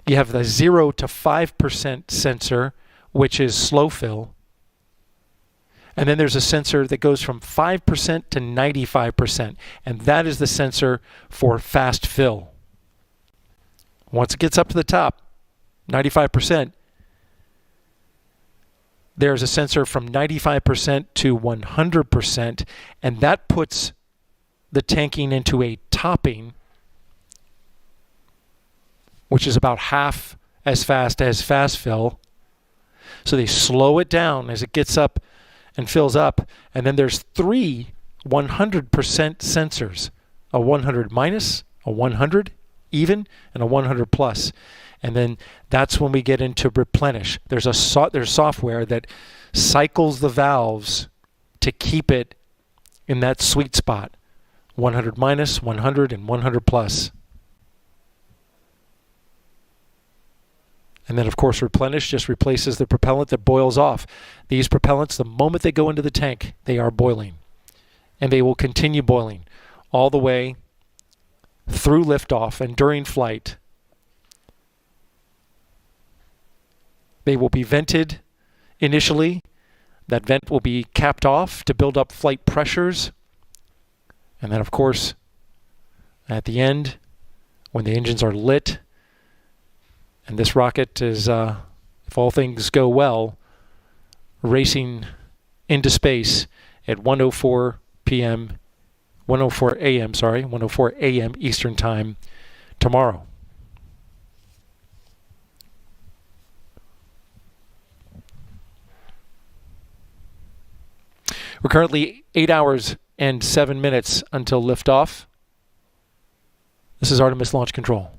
You have the 0 to 5% sensor, which is slow fill. And then there's a sensor that goes from 5% to 95%, and that is the sensor for fast fill. Once it gets up to the top, 95%, there's a sensor from 95% to 100%, and that puts the tanking into a topping, which is about half as fast as fast fill. So they slow it down as it gets up and fills up, and then there's 3 100% sensors, a 100 minus, a 100, even and a 100 plus. And then that's when we get into replenish. There's software that cycles the valves to keep it in that sweet spot, 100 minus, 100, and 100 plus. And then, of course, replenish just replaces the propellant that boils off. These propellants, the moment they go into the tank, they are boiling. And they will continue boiling all the way through liftoff and during flight. They will be vented initially. That vent will be capped off to build up flight pressures. And then, of course, at the end, when the engines are lit, and this rocket is, if all things go well, racing into space at 1:04 a.m. Eastern Time tomorrow. We're currently 8 hours and 7 minutes until liftoff. This is Artemis Launch Control.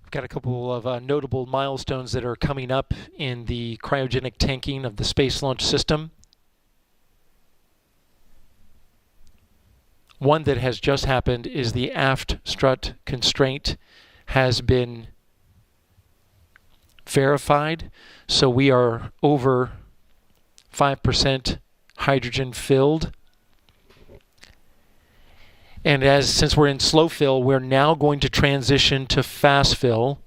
We've got a couple of notable milestones that are coming up in the cryogenic tanking of the Space Launch System. One that has just happened is the aft strut constraint has been verified, so we are over 5% hydrogen filled. And since we're in slow fill, we're now going to transition to fast fill.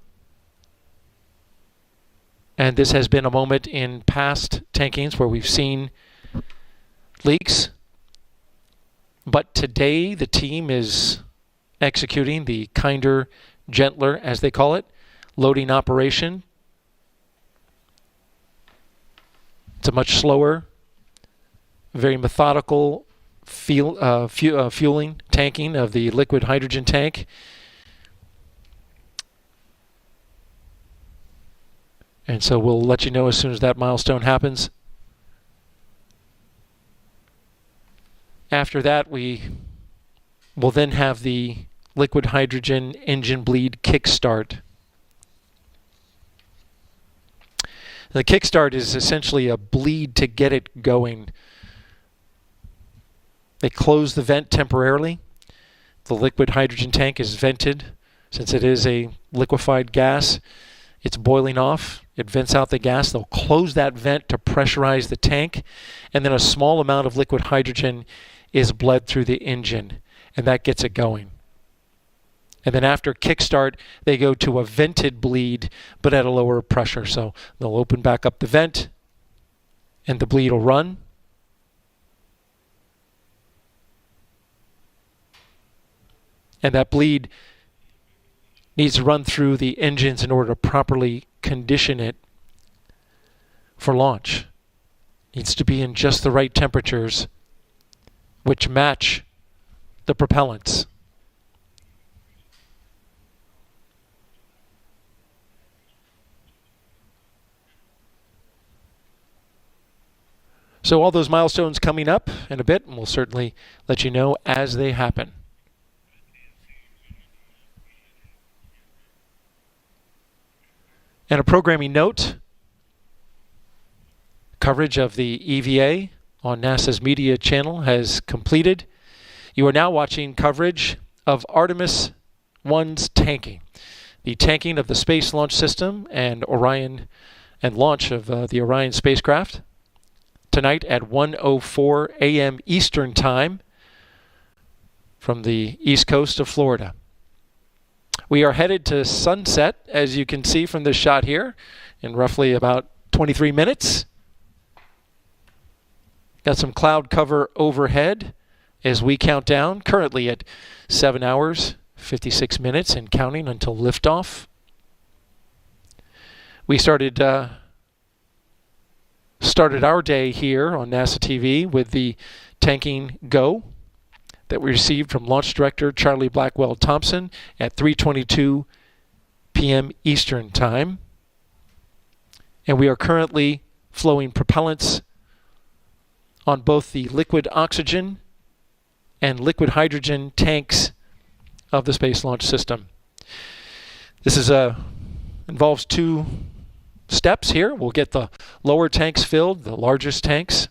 And this has been a moment in past tankings where we've seen leaks. But today the team is executing the kinder, gentler, as they call it, loading operation. It's a much slower, very methodical fueling, tanking of the liquid hydrogen tank. And so we'll let you know as soon as that milestone happens. After that, we will then have the liquid hydrogen engine bleed kickstart. The kickstart is essentially a bleed to get it going. They close the vent temporarily. The liquid hydrogen tank is vented. Since it is a liquefied gas, it's boiling off. It vents out the gas. They'll close that vent to pressurize the tank, and then a small amount of liquid hydrogen is bled through the engine, and that gets it going. And then after kickstart, they go to a vented bleed, but at a lower pressure. So they'll open back up the vent, and the bleed will run. And that bleed needs to run through the engines in order to properly condition it for launch. Needs to be in just the right temperatures, which match the propellants. So all those milestones coming up in a bit, and we'll certainly let you know as they happen. And a programming note, coverage of the EVA on NASA's media channel has completed. You are now watching coverage of Artemis 1's tanking. The tanking of the Space Launch System and Orion and launch of the Orion spacecraft. Tonight at 1:04 a.m. Eastern Time from the east coast of Florida. We are headed to sunset, as you can see from this shot here, in roughly about 23 minutes. Got some cloud cover overhead as we count down, currently at 7 hours, 56 minutes and counting until liftoff. We started our day here on NASA TV with the tanking go that we received from Launch Director Charlie Blackwell Thompson at 3:22 p.m. Eastern Time. And we are currently flowing propellants on both the liquid oxygen and liquid hydrogen tanks of the Space Launch System. This is involves two steps here. We'll get the lower tanks filled, the largest tanks,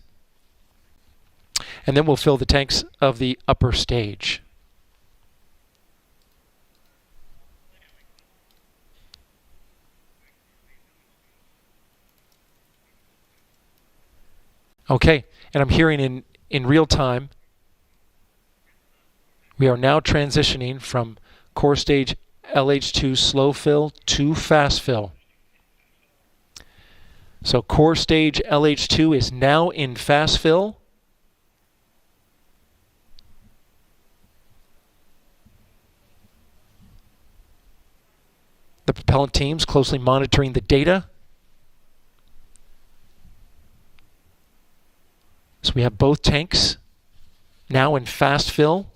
and then we'll fill the tanks of the upper stage. Okay, and I'm hearing in real time, we are now transitioning from core stage LH2 slow fill to fast fill. So core stage LH2 is now in fast fill. The propellant teams closely monitoring the data. So we have both tanks now in fast fill.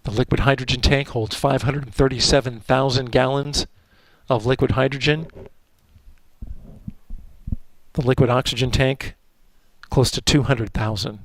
The liquid hydrogen tank holds 537,000 gallons of liquid hydrogen. The liquid oxygen tank close to 200,000.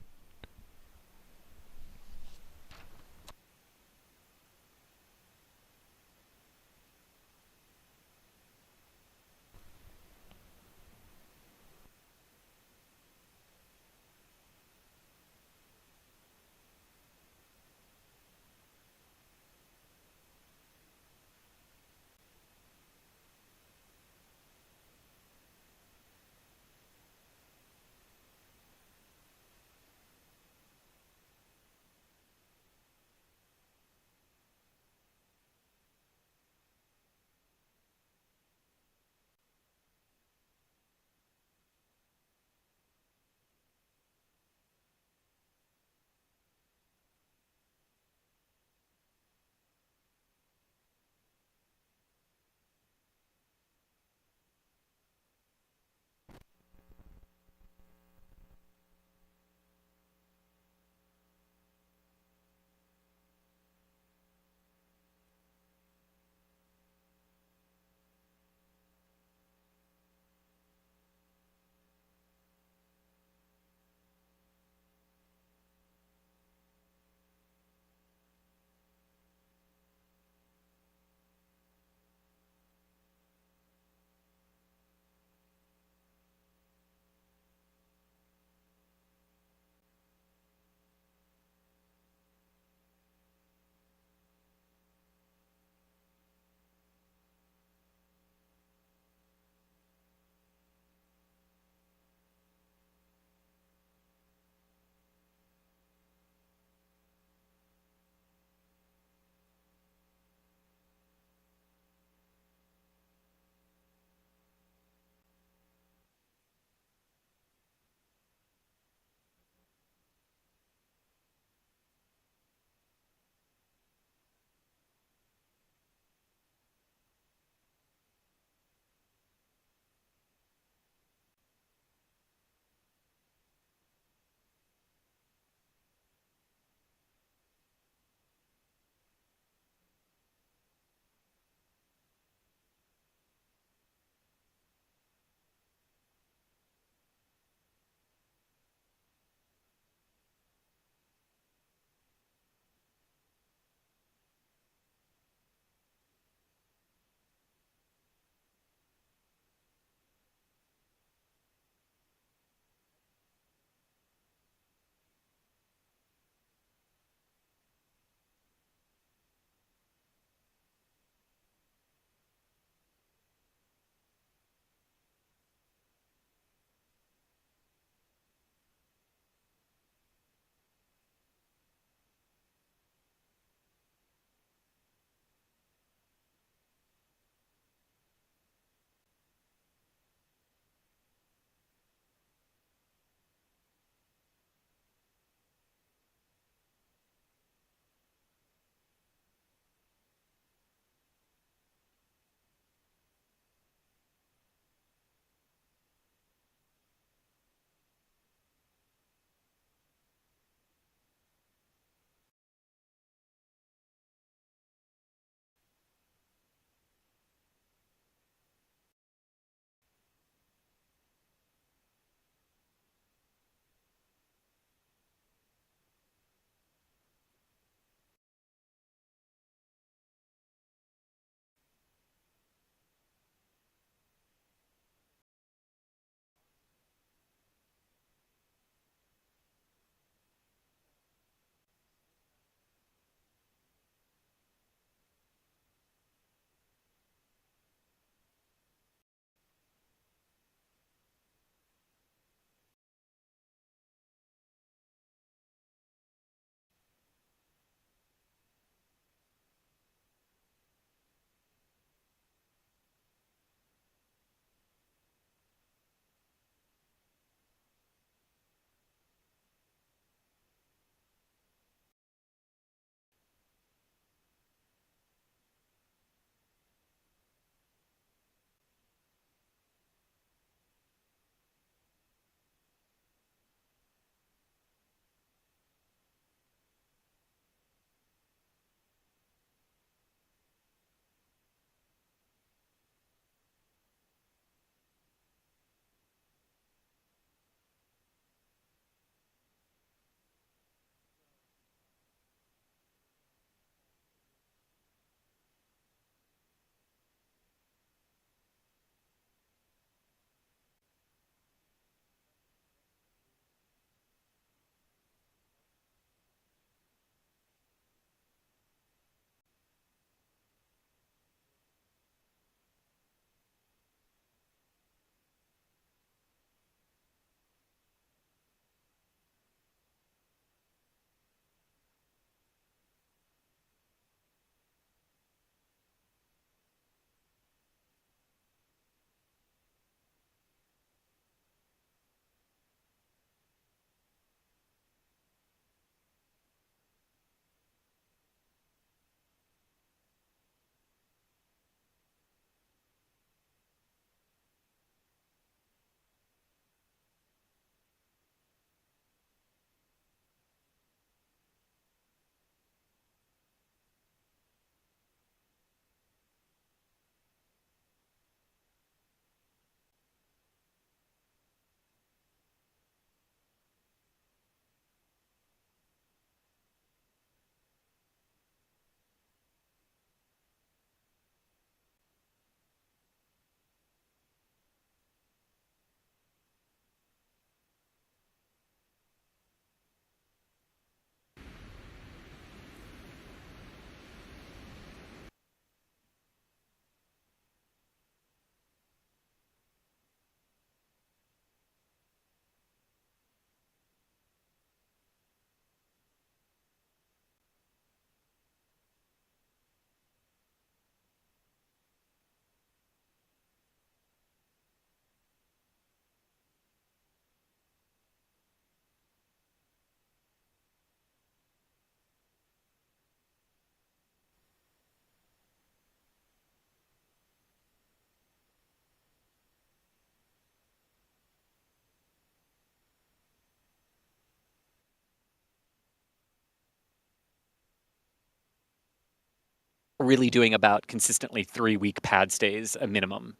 really doing about consistently 3-week pad stays a minimum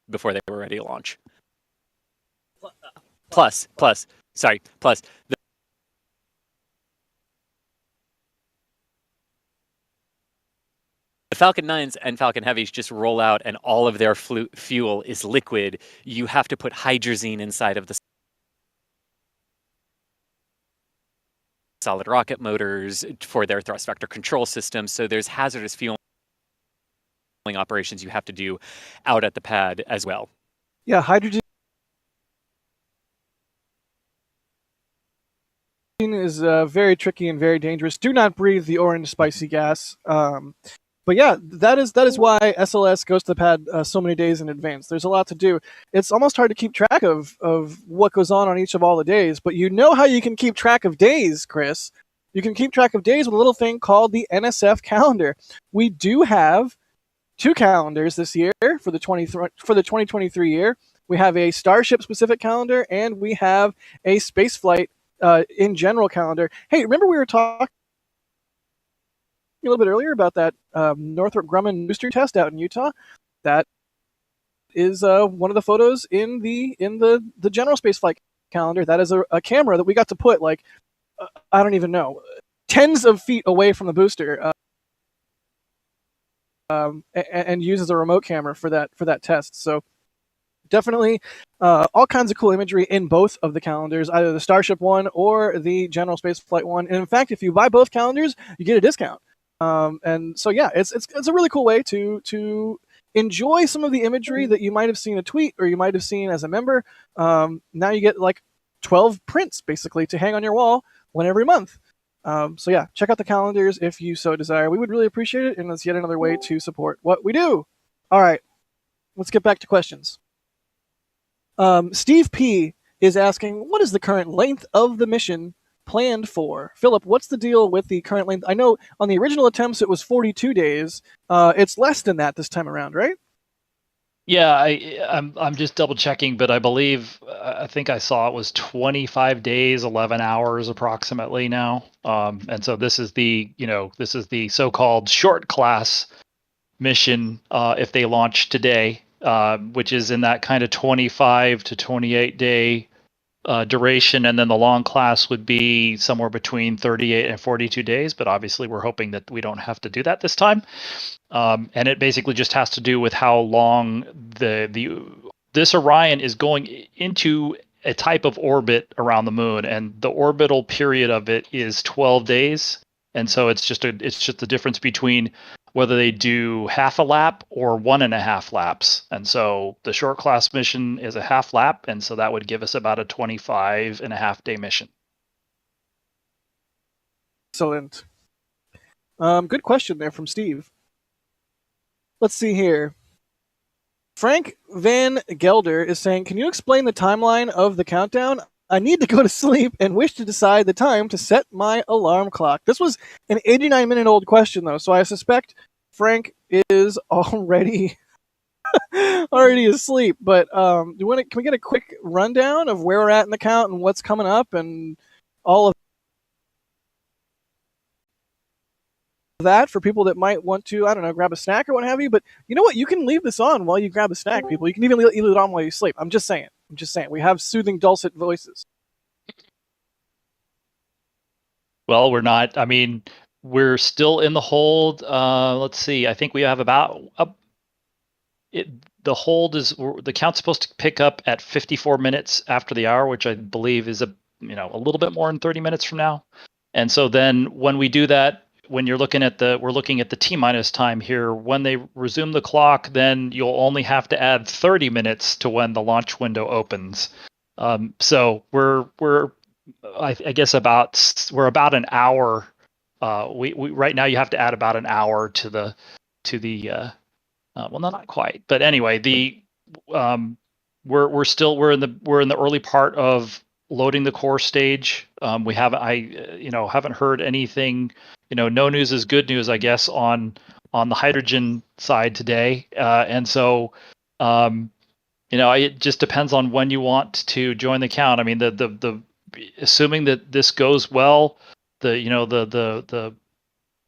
before they were ready to launch. Plus, the Falcon 9s and Falcon Heavies just roll out and all of their fuel is liquid. You have to put hydrazine inside of the solid rocket motors for their thrust vector control system. So there's hazardous fueling operations you have to do out at the pad as well. Yeah, hydrogen is very tricky and very dangerous. Do not breathe the orange spicy gas. But yeah, that is why SLS goes to the pad so many days in advance. There's a lot to do. It's almost hard to keep track of what goes on each of all the days. But you know how you can keep track of days, Chris. You can keep track of days with a little thing called the NSF calendar. We do have 2 calendars this year for the 2023 year. We have a Starship specific calendar and we have a spaceflight in general calendar. Hey, remember we were talking a little bit earlier about that Northrop Grumman booster test out in Utah? That is one of the photos in the general spaceflight calendar. That is a camera that we got to put I don't even know, tens of feet away from the booster, and use as a remote camera for that test. So definitely all kinds of cool imagery in both of the calendars, either the Starship one or the general spaceflight one. And in fact, if you buy both calendars, you get a discount. And so yeah, it's a really cool way to enjoy some of the imagery that you might have seen a tweet or you might have seen as a member. Now you get 12 prints basically to hang on your wall every month. So yeah, check out the calendars if you so desire. We would really appreciate it, and it's yet another way to support what we do. All right, let's get back to questions. Steve P is asking, what is the current length of the mission planned for? Philip, what's the deal with the current length? I know on the original attempts it was 42 days. It's less than that this time around, right? Yeah, I'm just double checking, but I think I saw it was 25 days, 11 hours approximately now. And so this is the so-called short class mission if they launch today, which is in that kind of 25 to 28 day duration, and then the long class would be somewhere between 38 and 42 days. But obviously, we're hoping that we don't have to do that this time. And it basically just has to do with how long this Orion is going into a type of orbit around the moon, and the orbital period of it is 12 days. And so it's just the difference between whether they do half a lap or 1.5 laps. And so the short class mission is a half lap, and so that would give us about a 25.5 day mission. Excellent. Good question there from Steve. Let's see here. Frank Van Gelder is saying, can you explain the timeline of the countdown? I need to go to sleep and wish to decide the time to set my alarm clock. This was an 89-minute-old question, though, so I suspect Frank is already asleep. But can we get a quick rundown of where we're at in the count and what's coming up and all of that for people that might want to, I don't know, grab a snack or what have you. But you know what? You can leave this on while you grab a snack, people. You can even leave it on while you sleep. I'm just saying. We have soothing, dulcet voices. Well, we're not. I mean, we're still in the hold. Let's see. I think we have about the hold is the count's supposed to pick up at 54 minutes after the hour, which I believe is a little bit more than 30 minutes from now. And so then when we do that, when you're looking at we're looking at the T-minus time here, when they resume the clock, then you'll only have to add 30 minutes to when the launch window opens. So we're I guess we're about an hour. We right now you have to add about an hour to the well, not quite, but anyway, we're in the early part of loading the core stage. We haven't heard anything. No news is good news, I guess, on the hydrogen side today. And so, it just depends on when you want to join the count. I mean, the assuming that this goes well, the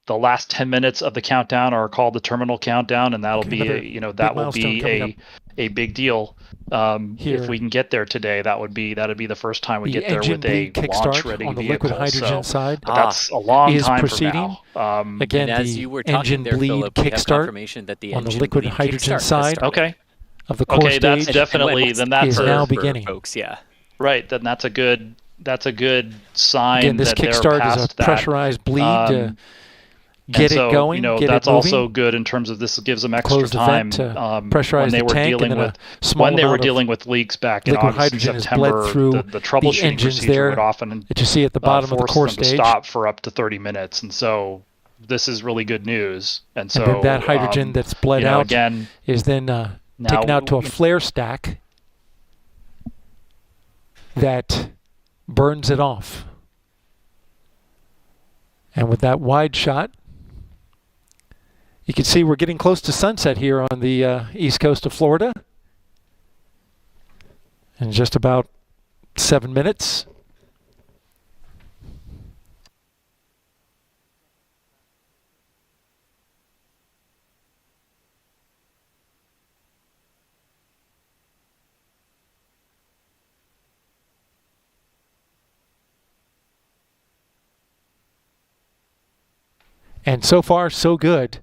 the last 10 minutes of the countdown are called the terminal countdown, and that'll be that will be a big deal. If we can get there today, that'd be the first time we get there with a launch-ready on the vehicle. liquid hydrogen side. But that's a long time proceeding. from now. Again, and as the you were talking engine there, bleed Philip, we have kickstart confirmation that the on the engine liquid bleed hydrogen kickstart has side started. of the core that's stage definitely then that's is now beginning. Folks, yeah. Right, then that's a good sign. Again, this that they're kickstart is past a pressurized bleed to get so, it going. Get that's it moving. also good in terms of this gives them extra Close the time vent to when pressurize they the were tank, dealing and then with a small when they were amount of dealing with leaks back in liquid August and hydrogen is bled September. through The troubleshooting engines procedure there would often that you see at the bottom of the force core them to stage. stop for up to 30 minutes, and so this is really good news. And so then that hydrogen that's bled out again, is then taken out to a flare stack that burns it off. And with that wide shot, you can see we're getting close to sunset here on the east coast of Florida. In just about 7 minutes. And so far, so good.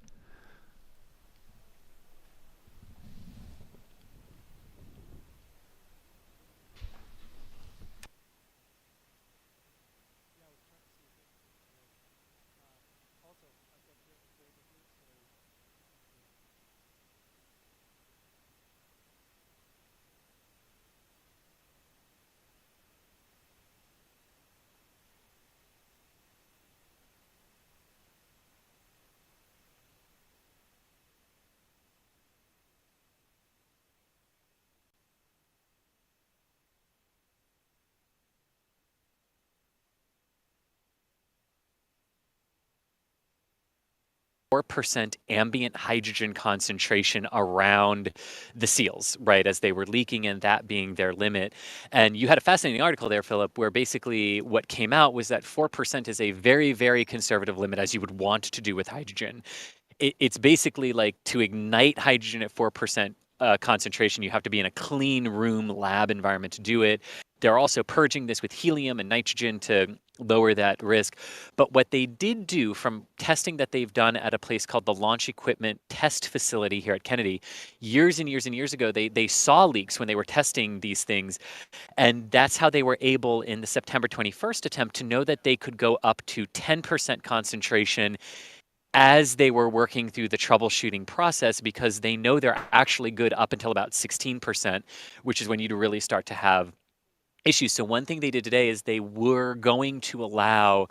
% ambient hydrogen concentration around the seals, right, as they were leaking, and that being their limit. And you had a fascinating article there, Philip, where basically what came out was that 4% is a very, very conservative limit, as you would want to do with hydrogen. It's basically like to ignite hydrogen at 4% concentration, you have to be in a clean room lab environment to do it. They're also purging this with helium and nitrogen to lower that risk. But what they did do from testing that they've done at a place called the Launch Equipment Test Facility here at Kennedy, years and years and years ago, they saw leaks when they were testing these things. And that's how they were able in the September 21st attempt to know that they could go up to 10% concentration as they were working through the troubleshooting process, because they know they're actually good up until about 16%, which is when you'd really start to have issues. So one thing they did today is they were going to allow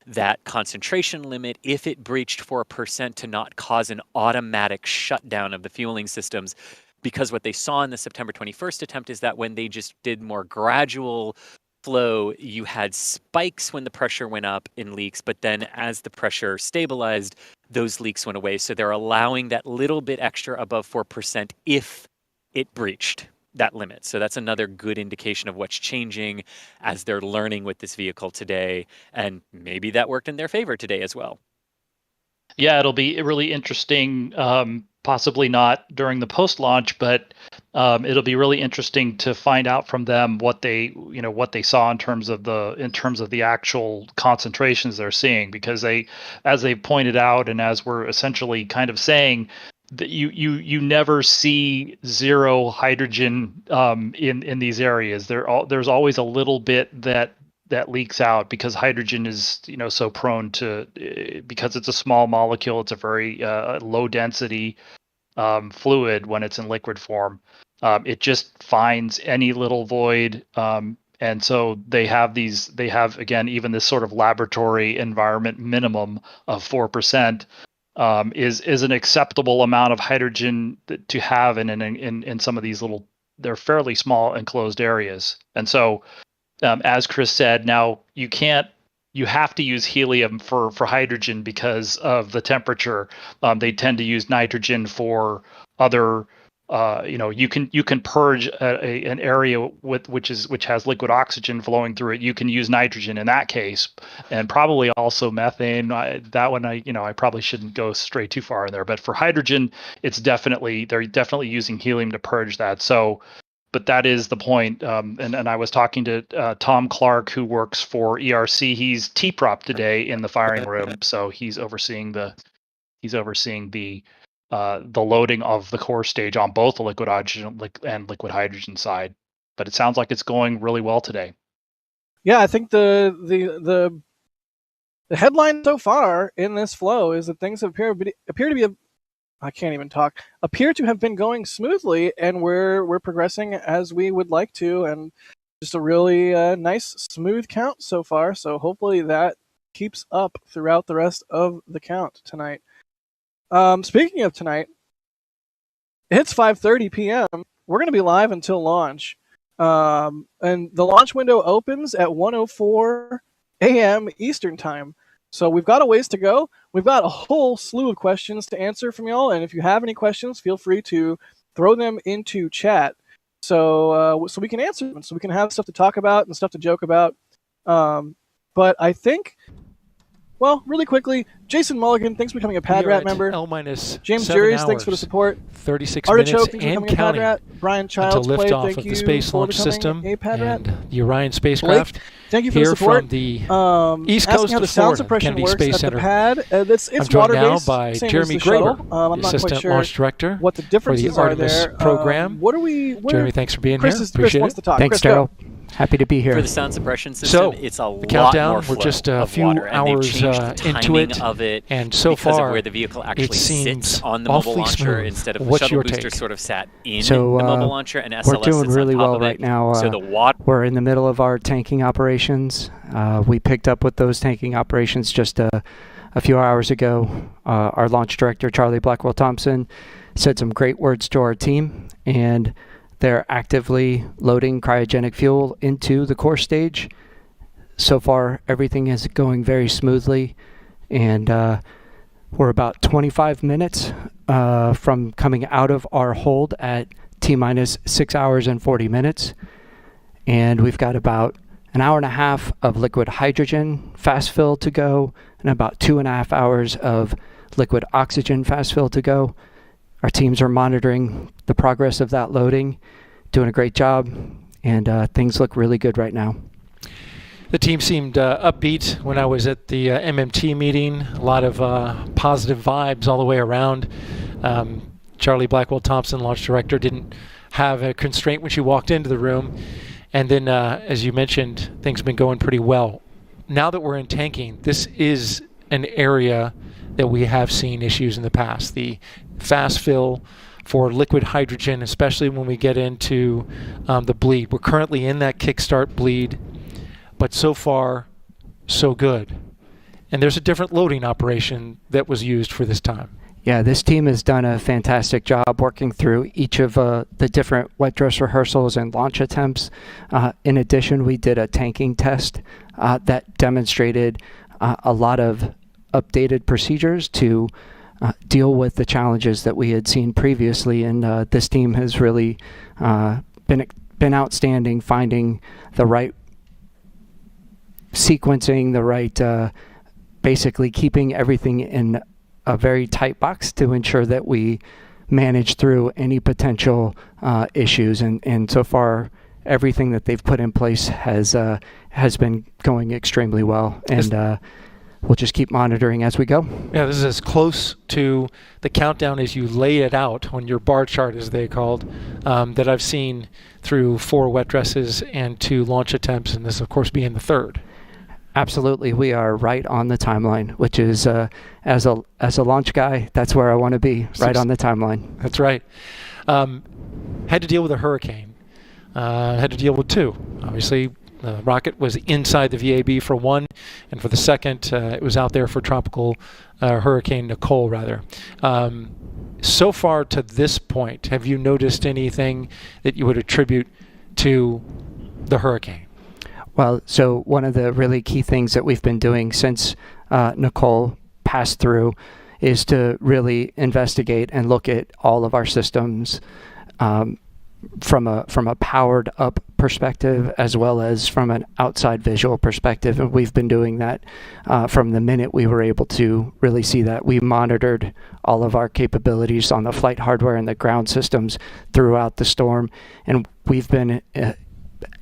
that concentration limit, if it breached 4%, to not cause an automatic shutdown of the fueling systems. Because what they saw in the September 21st attempt is that when they just did more gradual flow, you had spikes when the pressure went up in leaks, but then as the pressure stabilized, those leaks went away. So they're allowing that little bit extra above 4% if it breached that limit. So that's another good indication of what's changing as they're learning with this vehicle today. And maybe that worked in their favor today as well. Yeah, it'll be really interesting. Possibly not during the post-launch, but it'll be really interesting to find out from them what they saw in terms of the actual concentrations they're seeing, because as they pointed out, and as we're essentially kind of saying, that you never see zero hydrogen in these areas. There's always a little bit that leaks out, because hydrogen is so prone to, because it's a small molecule, it's a very low density fluid when it's in liquid form. It just finds any little void, and so they have again, even this sort of laboratory environment minimum of 4%. Is an acceptable amount of hydrogen to have in some of these little, they're fairly small enclosed areas. And so, as Chris said, now you have to use helium for hydrogen because of the temperature. They tend to use nitrogen for other you can purge an area which has liquid oxygen flowing through it. You can use nitrogen in that case, and probably also methane. That one, I probably shouldn't go stray too far in there. But for hydrogen, they're definitely using helium to purge that. So, but that is the point. And I was talking to Tom Clark, who works for ERC. He's T-prop today in the firing room, so he's overseeing the loading of the core stage on both the liquid oxygen and liquid hydrogen side. But it sounds like it's going really well today. Yeah, I think the headline so far in this flow is that things appear to have been going smoothly, and we're progressing as we would like to, and just a really nice smooth count so far. So hopefully that keeps up throughout the rest of the count tonight. Speaking of tonight, it hits 5:30 p.m. We're going to be live until launch. And the launch window opens at 1:04 a.m. Eastern Time. So we've got a ways to go. We've got a whole slew of questions to answer from y'all. And if you have any questions, feel free to throw them into chat so we can answer them, so we can have stuff to talk about and stuff to joke about. But I think... Well, really quickly, Jason Mulligan, thanks for becoming a Pad Rat member. L-minus James 7 Juries, hours, thanks for the support. 36 Artichoke, minutes thanks and for becoming a Pad counting Rat. Brian Childs, until Play, liftoff thank of you the Space for Launch becoming System a Pad Rat. and the Orion spacecraft. Blake, thank you for here the support. from the East asking Coast how the of sound Florida, suppression Kennedy works Space at Center. the pad. It's I'm joined now water-based, by same Jeremy as the shuttle. Graber, I'm the not quite Assistant sure Launch Director what the for the differences are Artemis there. program. Jeremy, thanks for being here. Chris Appreciate wants it. to talk. Thanks, Chris, go. Daryl. Happy to be here. For the sound suppression system, it's a the lot countdown, more we're flow just a of few water, and hours they've changed the into timing it, of it, and so because far of where the vehicle actually it seems sits on the mobile awfully launcher smooth. instead of the What's shuttle your booster take? sort of sat in So, the mobile launcher, and we're SLS doing sits really on top well of it. right now. So the water. We're in the middle of our tanking operations. We picked up with those tanking operations just a few hours ago. Our launch director, Charlie Blackwell Thompson, said some great words to our team, and they're actively loading cryogenic fuel into the core stage. So far, everything is going very smoothly, and we're about 25 minutes from coming out of our hold at T-minus 6 hours and 40 minutes. And we've got about an hour and a half of liquid hydrogen fast fill to go, and about 2.5 hours of liquid oxygen fast fill to go. Our teams are monitoring the progress of that loading, doing a great job, and things look really good right now. The team seemed upbeat when I was at the MMT meeting. A lot of positive vibes all the way around. Charlie Blackwell Thompson, launch director, didn't have a constraint when she walked into the room. And then, as you mentioned, things have been going pretty well. Now that we're in tanking, this is an area that we have seen issues in the past. The fast fill for liquid hydrogen, especially when we get into the bleed. We're currently in that kickstart bleed, but so far, so good. And there's a different loading operation that was used for this time. Yeah, this team has done a fantastic job working through each of the different wet dress rehearsals and launch attempts. In addition, we did a tanking test that demonstrated a lot of updated procedures to deal with the challenges that we had seen previously. And this team has really been outstanding, finding the right sequencing, the right, basically keeping everything in a very tight box to ensure that we manage through any potential issues. And so far, everything that they've put in place has been going extremely well. And we'll just keep monitoring as we go. Yeah, this is as close to the countdown as you lay it out on your bar chart, as they called, that I've seen through 4 wet dresses and 2 launch attempts, and this, of course, being the 3rd. Absolutely, we are right on the timeline, which is, as a launch guy, that's where I want to be, right on the timeline. That's right. Had to deal with a hurricane. Had to deal with 2. Obviously, the rocket was inside the VAB for 1, and for the 2nd, it was out there for tropical Hurricane Nicole, rather. So far to this point, have you noticed anything that you would attribute to the hurricane? Well, so one of the really key things that we've been doing since Nicole passed through is to really investigate and look at all of our systems, from a powered up perspective as well as from an outside visual perspective. And we've been doing that from the minute we were able to really see that. We monitored all of our capabilities on the flight hardware and the ground systems throughout the storm, and we've been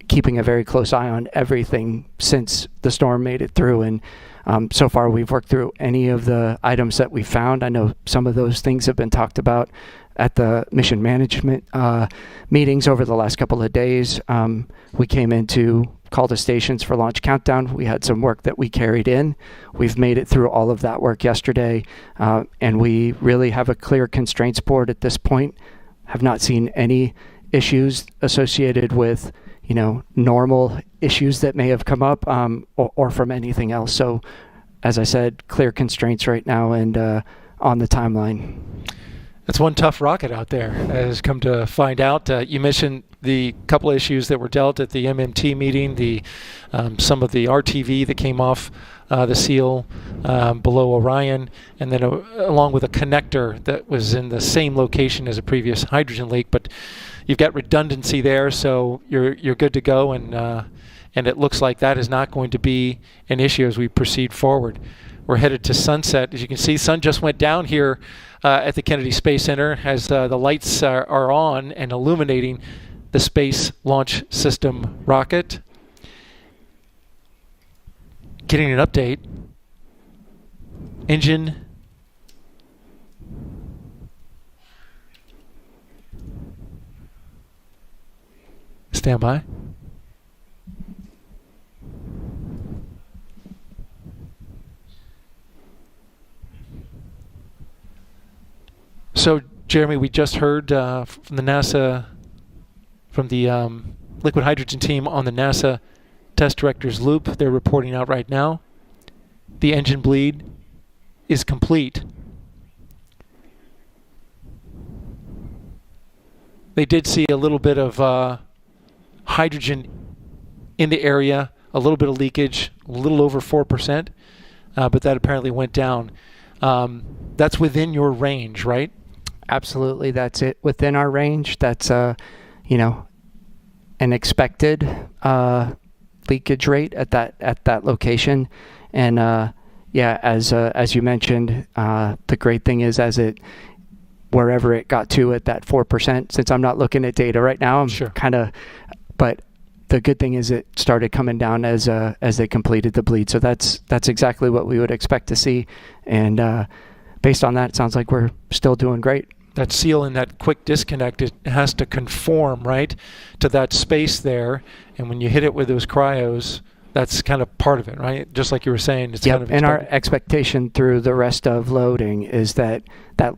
keeping a very close eye on everything since the storm made it through. And so far we've worked through any of the items that we found. I know some of those things have been talked about at the mission management meetings over the last couple of days. We came in to call the stations for launch countdown. We had some work that we carried in. We've made it through all of that work yesterday, and we really have a clear constraints board at this point. Have not seen any issues associated with normal issues that may have come up or from anything else. So as I said, clear constraints right now and on the timeline. That's one tough rocket out there, as come to find out. You mentioned the couple of issues that were dealt at the MMT meeting, the some of the RTV that came off the seal below Orion, and then along with a connector that was in the same location as a previous hydrogen leak. But you've got redundancy there, so you're good to go, and it looks like that is not going to be an issue as we proceed forward. We're headed to sunset. As you can see, sun just went down here at the Kennedy Space Center as the lights are on and illuminating the Space Launch System rocket. Getting an update. Engine stand by. So, Jeremy, we just heard from the NASA, from the liquid hydrogen team on the NASA test director's loop. They're reporting out right now. The engine bleed is complete. They did see a little bit of hydrogen in the area, a little bit of leakage, a little over 4%, but that apparently went down. That's within your range, right? Absolutely, that's it within our range. That's an expected leakage rate at that location, and as you mentioned, the great thing is wherever it got to at that 4%. Since I'm not looking at data right now, I'm kind of, but the good thing is it started coming down as they completed the bleed. So that's exactly what we would expect to see, and based on that, it sounds like we're still doing great. That seal in that quick disconnect, it has to conform, right, to that space there. And when you hit it with those cryos, that's kind of part of it, right? Just like you were saying. It's kind of and our expectation through the rest of loading is that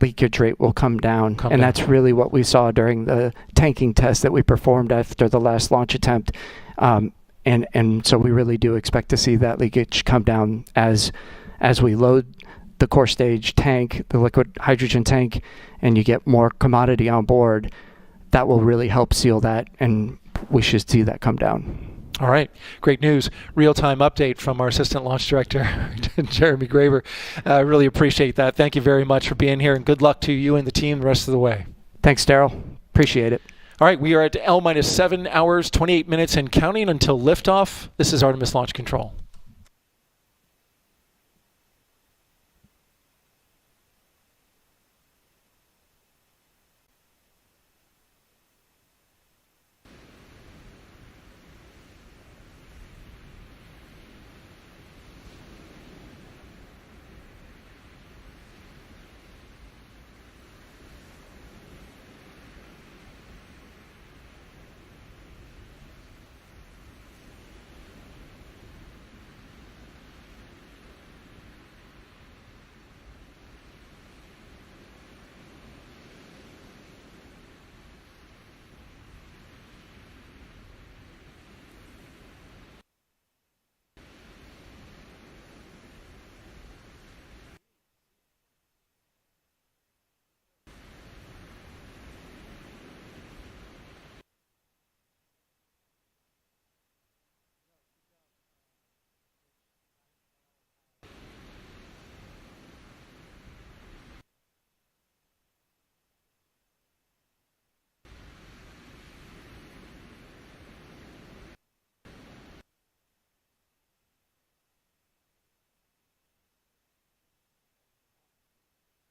leakage rate will come down. That's really what we saw during the tanking test that we performed after the last launch attempt. And so we really do expect to see that leakage come down as we load the core stage tank, the liquid hydrogen tank, and you get more commodity on board. That will really help seal that, and we should see that come down. All right, great news. Real-time update from our Assistant Launch Director, Jeremy Graver. I really appreciate that. Thank you very much for being here, and good luck to you and the team the rest of the way. Thanks, Daryl. Appreciate it. All right, we are at L-7 hours, 28 minutes, and counting until liftoff. This is Artemis Launch Control.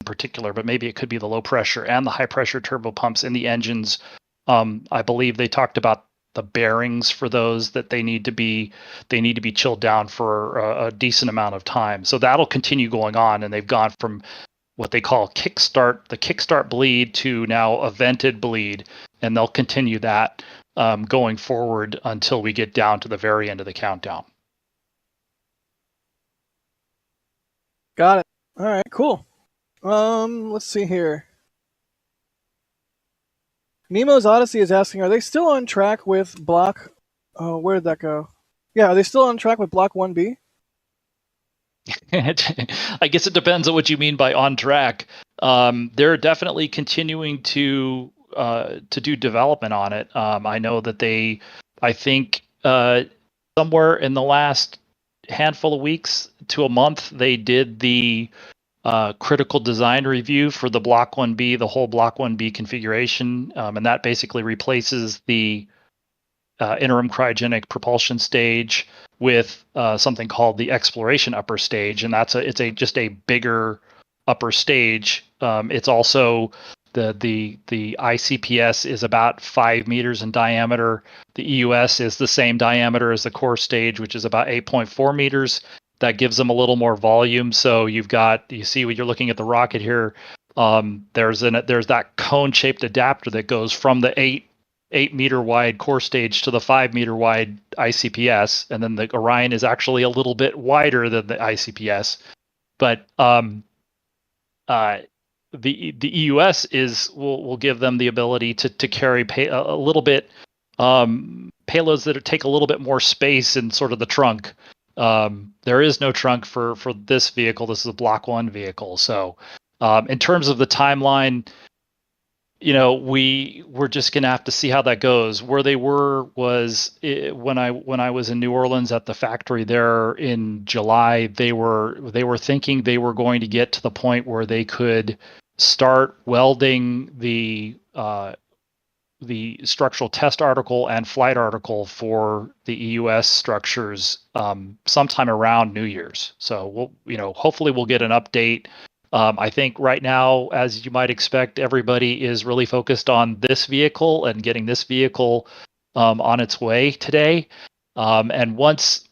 particular, but maybe it could be the low pressure and the high pressure turbo pumps in the engines. I believe they talked about the bearings for those that they need to be chilled down for a decent amount of time. So that'll continue going on, and they've gone from what they call the kickstart bleed to now a vented bleed, and they'll continue that going forward until we get down to the very end of the countdown. Got it. All right, cool. Let's see here. Nemo's Odyssey is asking, are they still on track with Block... Oh, where did that go? Yeah, are they still on track with Block 1B? I guess it depends on what you mean by on track. They're definitely continuing to do development on it. I know that I think somewhere in the last handful of weeks to a month, they did the critical design review for the Block 1B, the whole Block 1B configuration, and that basically replaces the interim cryogenic propulsion stage with something called the exploration upper stage, and it's just a bigger upper stage. It's also the ICPS is about 5 meters in diameter. The EUS is the same diameter as the core stage, which is about 8.4 meters. That gives them a little more volume. So you see when you're looking at the rocket here, there's that cone-shaped adapter that goes from the 8 meter wide core stage to the 5 meter wide ICPS, and then the Orion is actually a little bit wider than the ICPS. But the EUS will give them the ability to carry a little bit payloads that take a little bit more space in sort of the trunk. There is no trunk for this vehicle. This is a Block 1 vehicle. So in terms of the timeline, we're just going to have to see how that goes. Where they was when I was in New Orleans at the factory there in July, they were thinking they were going to get to the point where they could start welding the structural test article and flight article for the EUS structures sometime around New Year's. So hopefully we'll get an update. I think right now, as you might expect, everybody is really focused on this vehicle and getting this vehicle on its way today. And once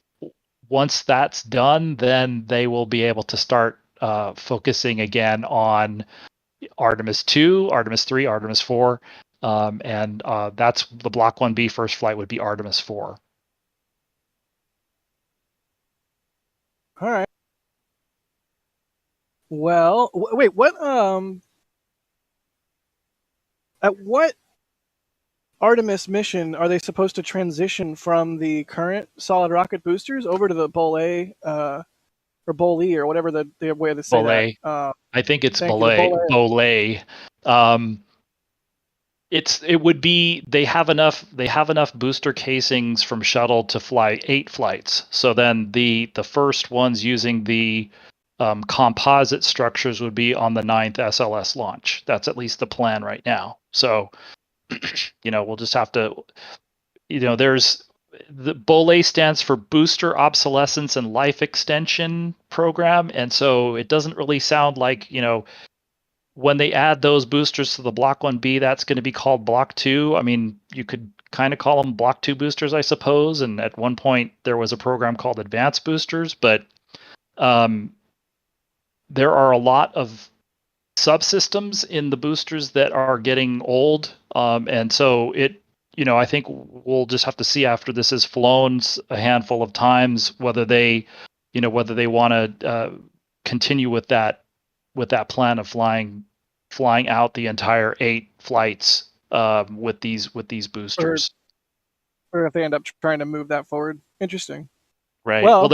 that's done, then they will be able to start focusing again on Artemis 2, Artemis 3, Artemis 4. And that's the Block 1B first flight would be Artemis 4. All right. Well, wait, what, at what Artemis mission are they supposed to transition from the current solid rocket boosters over to the Bole, or Bole, or whatever the way they say Bole. that? I think it's Bole. It would be they have enough booster casings from shuttle to fly 8 flights. So then the first ones using the composite structures would be on the 9th SLS launch. That's at least the plan right now. So, we'll just have to, there's the BOLE stands for Booster Obsolescence and Life Extension Program. And so it doesn't really sound like, when they add those boosters to the Block 1B, that's going to be called Block 2. I mean, you could kind of call them Block 2 boosters, I suppose. And at one point there was a program called Advanced Boosters, but there are a lot of subsystems in the boosters that are getting old. And so I think we'll just have to see after this is flown a handful of times, whether they want to continue with that plan of flying out the entire 8 flights with these boosters. Or if they end up trying to move that forward. Interesting. Right. Well,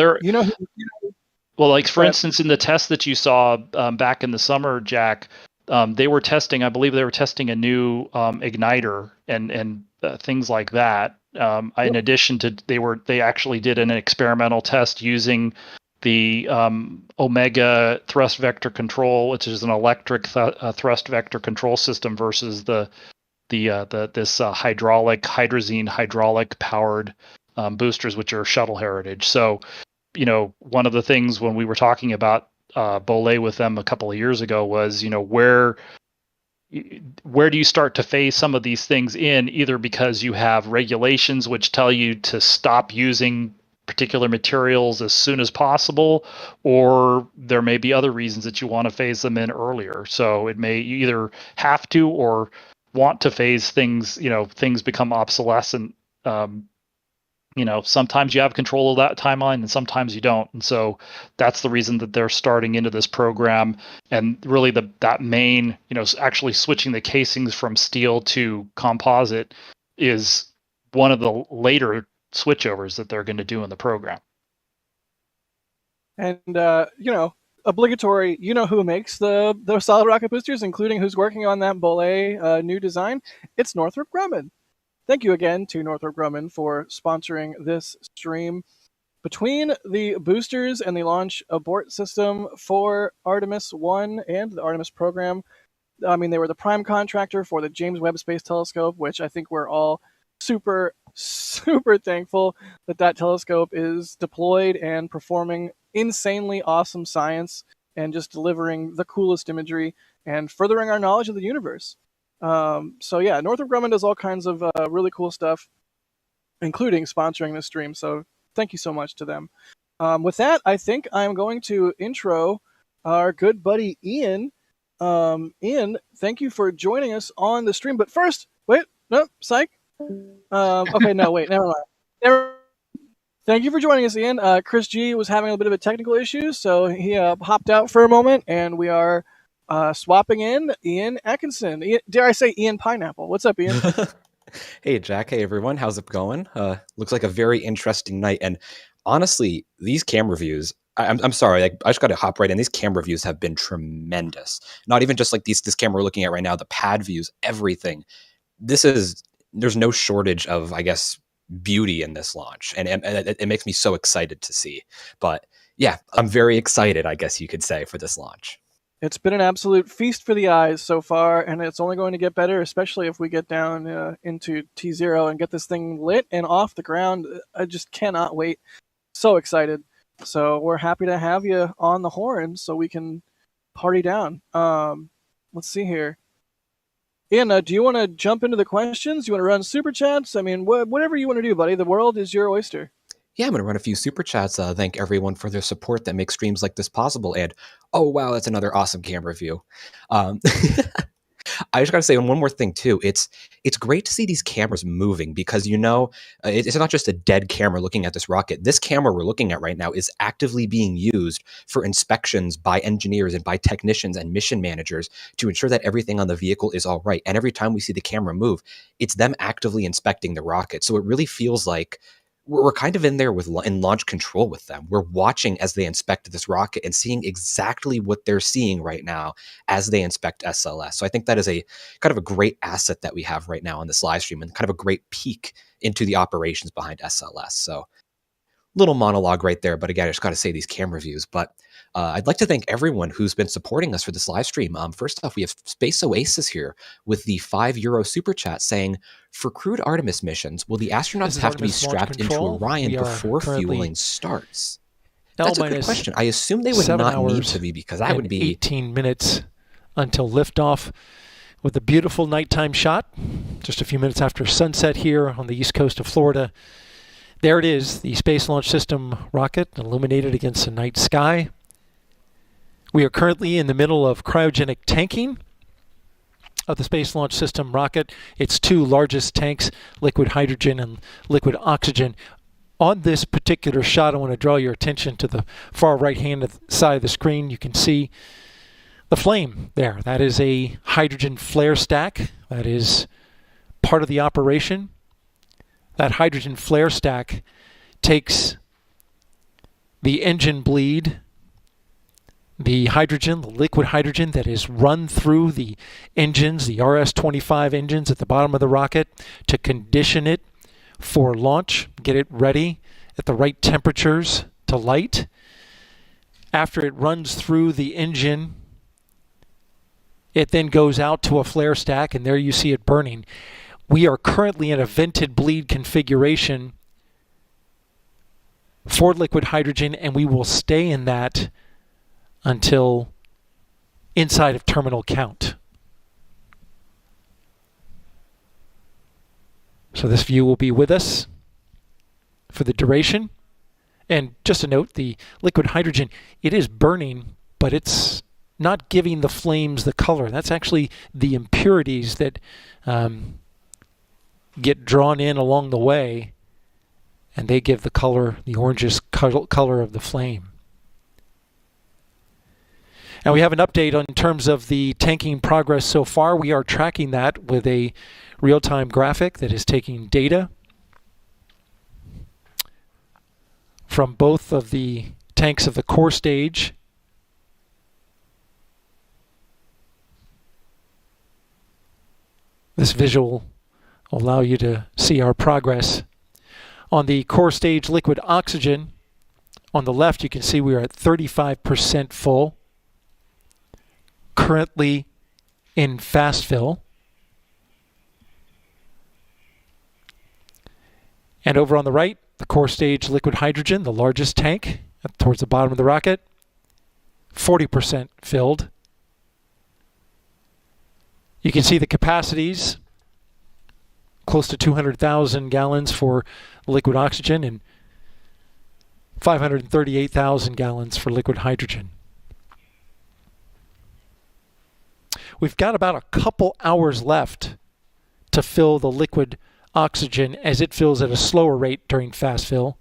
well, like for instance, in the test that you saw back in the summer, Jack, they were testing. I believe they were testing a new igniter and things like that. In addition to, they actually did an experimental test using the Omega thrust vector control, which is an electric thrust vector control system, versus this hydrazine hydraulic powered boosters, which are shuttle heritage. So, one of the things when we were talking about Bolay with them a couple of years ago was, where do you start to phase some of these things in, either because you have regulations which tell you to stop using particular materials as soon as possible, or there may be other reasons that you want to phase them in earlier. So you either have to or want to phase things, things become obsolescent. Sometimes you have control of that timeline and sometimes you don't. And so that's the reason that they're starting into this program. And really that main, actually switching the casings from steel to composite is one of the later switchovers that they're going to do in the program. And, obligatory, who makes the solid rocket boosters, including who's working on that Bolay new design? It's Northrop Grumman. Thank you again to Northrop Grumman for sponsoring this stream. Between the boosters and the launch abort system for Artemis 1 and the Artemis program, they were the prime contractor for the James Webb Space Telescope, which I think we're all super, super thankful that telescope is deployed and performing insanely awesome science and just delivering the coolest imagery and furthering our knowledge of the universe. Northrop Grumman does all kinds of really cool stuff, including sponsoring this stream. So thank you so much to them. With that, I think I'm going to intro our good buddy Ian. Ian, thank you for joining us on the stream. But first, psych. Okay, no, wait, never mind. Thank you for joining us, Ian. Chris G was having a bit of a technical issue, so he hopped out for a moment, and we are swapping in Ian Atkinson. Dare I say Ian Pineapple? What's up, Ian? Hey, Jack. Hey, everyone. How's it going? Looks like a very interesting night. And honestly, these camera views, I'm sorry, I just got to hop right in. These camera views have been tremendous. Not even just like this camera we're looking at right now, the pad views, everything. There's no shortage of, I guess, beauty in this launch. And it makes me so excited to see. But yeah, I'm very excited, I guess you could say, for this launch. It's been an absolute feast for the eyes so far, and it's only going to get better, especially if we get down into T0 and get this thing lit and off the ground. I just cannot wait. So excited. So we're happy to have you on the horn so we can party down. Let's see here. Ian, do you want to jump into the questions? You want to run super chats? Whatever you want to do, buddy. The world is your oyster. Yeah, I'm going to run a few super chats. Thank everyone for their support that makes streams like this possible. And, oh, wow, that's another awesome camera view. I just got to say one more thing, too. It's great to see these cameras moving because, it's not just a dead camera looking at this rocket. This camera we're looking at right now is actively being used for inspections by engineers and by technicians and mission managers to ensure that everything on the vehicle is all right. And every time we see the camera move, it's them actively inspecting the rocket. So it really feels like we're kind of in there in launch control with them. We're watching as they inspect this rocket and seeing exactly what they're seeing right now as they inspect SLS. So I think that is a kind of a great asset that we have right now on this live stream and kind of a great peek into the operations behind SLS. So little monologue right there, but again, I just got to say these camera views. But I'd like to thank everyone who's been supporting us for this live stream. First off, we have Space Oasis here with the €5 super chat saying, for crewed Artemis missions, will the astronauts have to be strapped into Orion before fueling starts? That's a good question. I assume they would not need to be because that would be 18 minutes until liftoff with a beautiful nighttime shot. Just a few minutes after sunset here on the east coast of Florida. There it is, the Space Launch System rocket illuminated against the night sky. We are currently in the middle of cryogenic tanking of the Space Launch System rocket. Its two largest tanks, liquid hydrogen and liquid oxygen. On this particular shot, I want to draw your attention to the far right-hand side of the screen. You can see the flame there. That is a hydrogen flare stack. That is part of the operation. That hydrogen flare stack takes the engine bleed, the hydrogen, the liquid hydrogen that is run through the engines, the RS-25 engines at the bottom of the rocket, to condition it for launch, get it ready at the right temperatures to light. After it runs through the engine, it then goes out to a flare stack, and there you see it burning. We are currently in a vented bleed configuration for liquid hydrogen, and we will stay in that until inside of terminal count. So this view will be with us for the duration. And just a note, the liquid hydrogen, it is burning, but it's not giving the flames the color. That's actually the impurities that get drawn in along the way, and they give the color, the orangish color of the flame. And we have an update in terms of the tanking progress so far. We are tracking that with a real-time graphic that is taking data from both of the tanks of the core stage. This visual will allow you to see our progress. On the core stage liquid oxygen, on the left you can see we are at 35% full, currently in fast fill. And over on the right, the core stage liquid hydrogen, the largest tank towards the bottom of the rocket, 40% filled. You can see the capacities, close to 200,000 gallons for liquid oxygen and 538,000 gallons for liquid hydrogen. We've got about a couple hours left to fill the liquid oxygen as it fills at a slower rate during fast fill.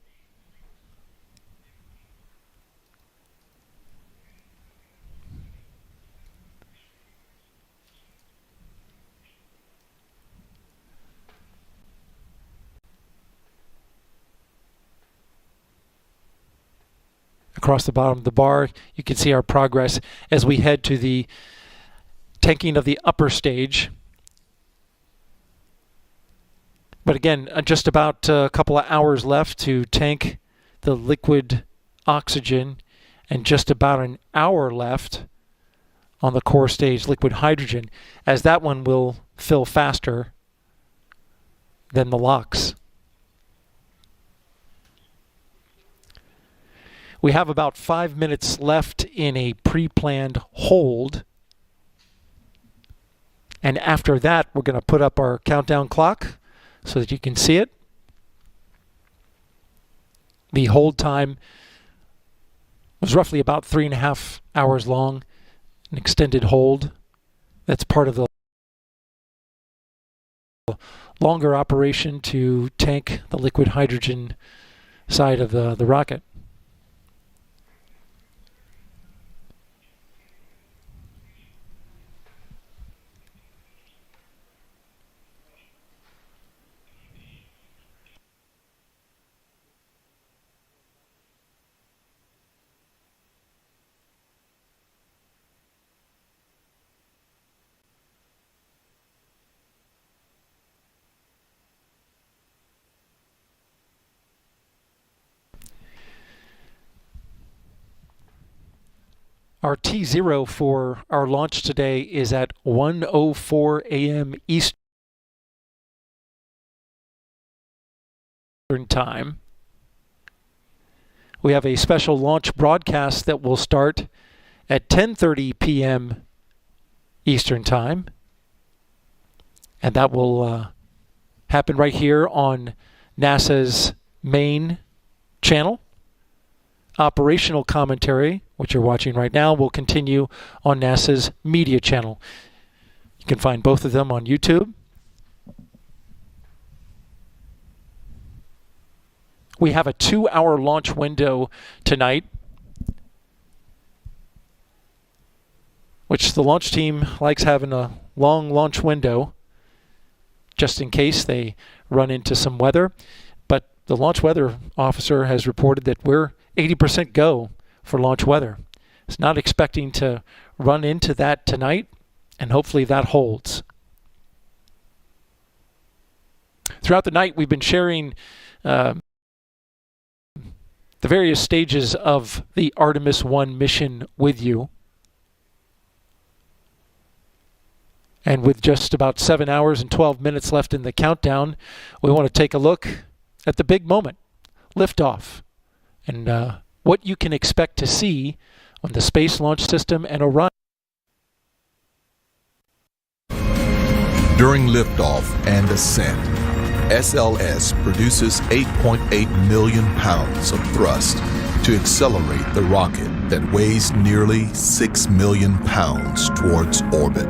Across the bottom of the bar, you can see our progress as we head to the tanking of the upper stage. But again, just about a couple of hours left to tank the liquid oxygen, and just about an hour left on the core stage liquid hydrogen, as that one will fill faster than the LOX. We have about 5 minutes left in a pre-planned hold. And after that, we're going to put up our countdown clock so that you can see it. The hold time was roughly about 3.5 hours long, an extended hold. That's part of the longer operation to tank the liquid hydrogen side of the rocket. Our T0 for our launch today is at 1:04 a.m. Eastern Time. We have a special launch broadcast that will start at 10:30 p.m. Eastern Time. And that will happen right here on NASA's main channel. Operational commentary, which you're watching right now, will continue on NASA's media channel. You can find both of them on YouTube. We have a 2-hour launch window tonight, which the launch team likes having a long launch window just in case they run into some weather. But the launch weather officer has reported that we're 80% go for launch weather. It's not expecting to run into that tonight, and hopefully that holds. Throughout the night, we've been sharing the various stages of the Artemis 1 mission with you. And with just about 7 hours and 12 minutes left in the countdown, we want to take a look at the big moment, liftoff, and what you can expect to see on the Space Launch System and Orion. During liftoff and ascent, SLS produces 8.8 million pounds of thrust to accelerate the rocket that weighs nearly 6 million pounds towards orbit.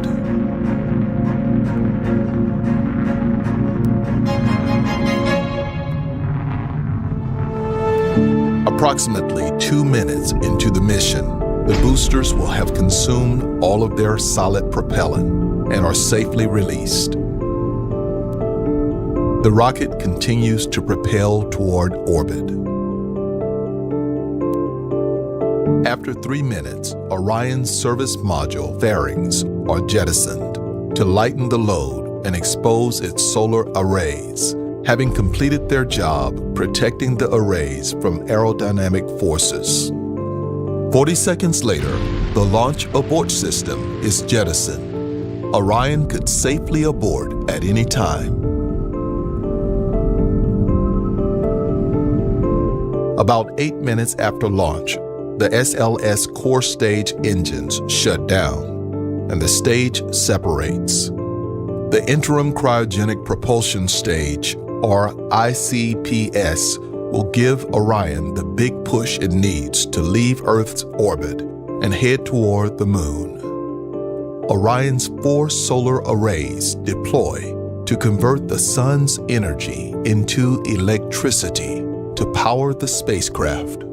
Approximately 2 minutes into the mission, the boosters will have consumed all of their solid propellant and are safely released. The rocket continues to propel toward orbit. After 3 minutes, Orion's service module fairings are jettisoned to lighten the load and expose its solar arrays, having completed their job protecting the arrays from aerodynamic forces. 40 seconds later, the launch abort system is jettisoned. Orion could safely abort at any time. About 8 minutes after launch, the SLS core stage engines shut down, and the stage separates. The interim cryogenic propulsion stage, or ICPS, will give Orion the big push it needs to leave Earth's orbit and head toward the Moon. Orion's 4 solar arrays deploy to convert the sun's energy into electricity to power the spacecraft,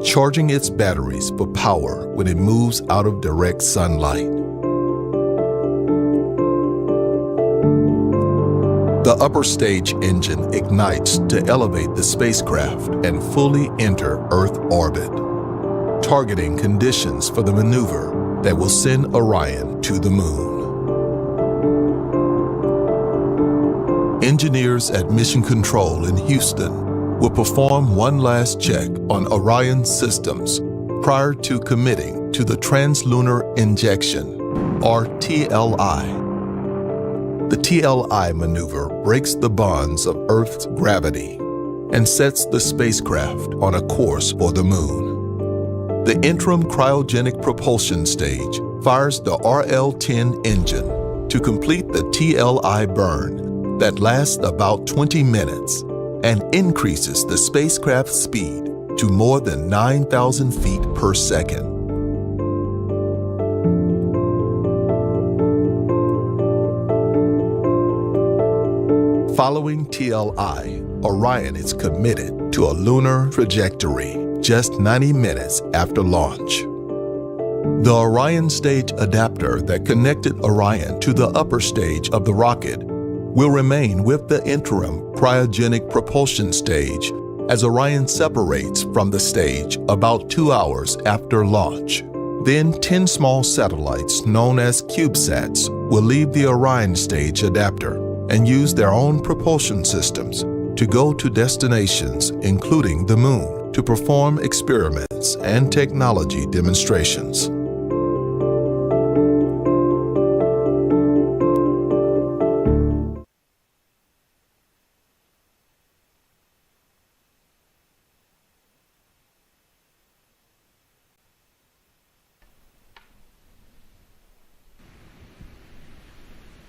charging its batteries for power when it moves out of direct sunlight. The upper stage engine ignites to elevate the spacecraft and fully enter Earth orbit, targeting conditions for the maneuver that will send Orion to the Moon. Engineers at Mission Control in Houston will perform one last check on Orion's systems prior to committing to the Translunar Injection, or TLI. The TLI maneuver breaks the bonds of Earth's gravity and sets the spacecraft on a course for the Moon. The interim cryogenic propulsion stage fires the RL-10 engine to complete the TLI burn that lasts about 20 minutes and increases the spacecraft's speed to more than 9,000 feet per second. Following TLI, Orion is committed to a lunar trajectory just 90 minutes after launch. The Orion stage adapter that connected Orion to the upper stage of the rocket will remain with the interim cryogenic propulsion stage as Orion separates from the stage about 2 hours after launch. Then 10 small satellites known as CubeSats will leave the Orion stage adapter and use their own propulsion systems to go to destinations including the Moon to perform experiments and technology demonstrations.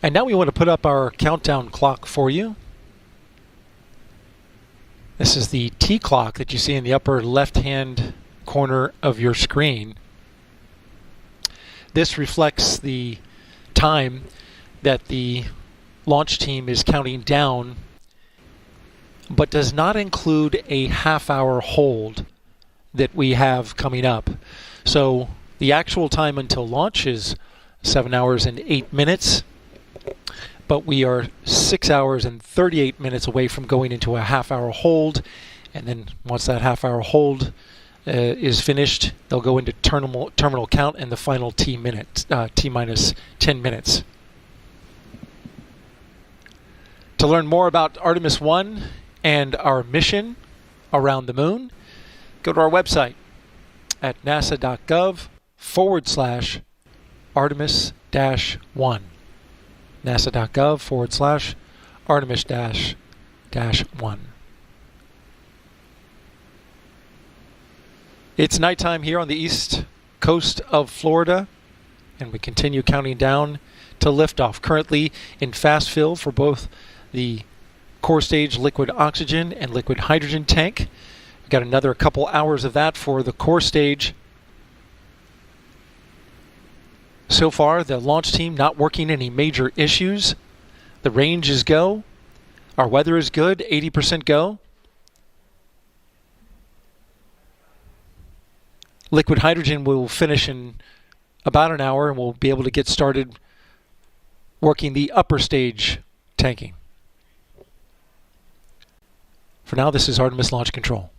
And now we want to put up our countdown clock for you. This is the T clock that you see in the upper left-hand corner of your screen. This reflects the time that the launch team is counting down, but does not include a half-hour hold that we have coming up. So the actual time until launch is 7 hours and 8 minutes. But we are 6 hours and 38 minutes away from going into a half-hour hold. And then once that half-hour hold is finished, they'll go into terminal count and the final T minus 10 minutes. To learn more about Artemis 1 and our mission around the Moon, go to our website at nasa.gov/Artemis-1. nasa.gov/Artemis-1. It's nighttime here on the East coast of Florida, and we continue counting down to liftoff. Currently in fast fill for both the core stage liquid oxygen and liquid hydrogen tank. We've got another couple hours of that for the core stage. So far, the launch team not working any major issues. The range is go. Our weather is good, 80% go. Liquid hydrogen will finish in about an hour, and we'll be able to get started working the upper stage tanking. For now, this is Artemis Launch Control.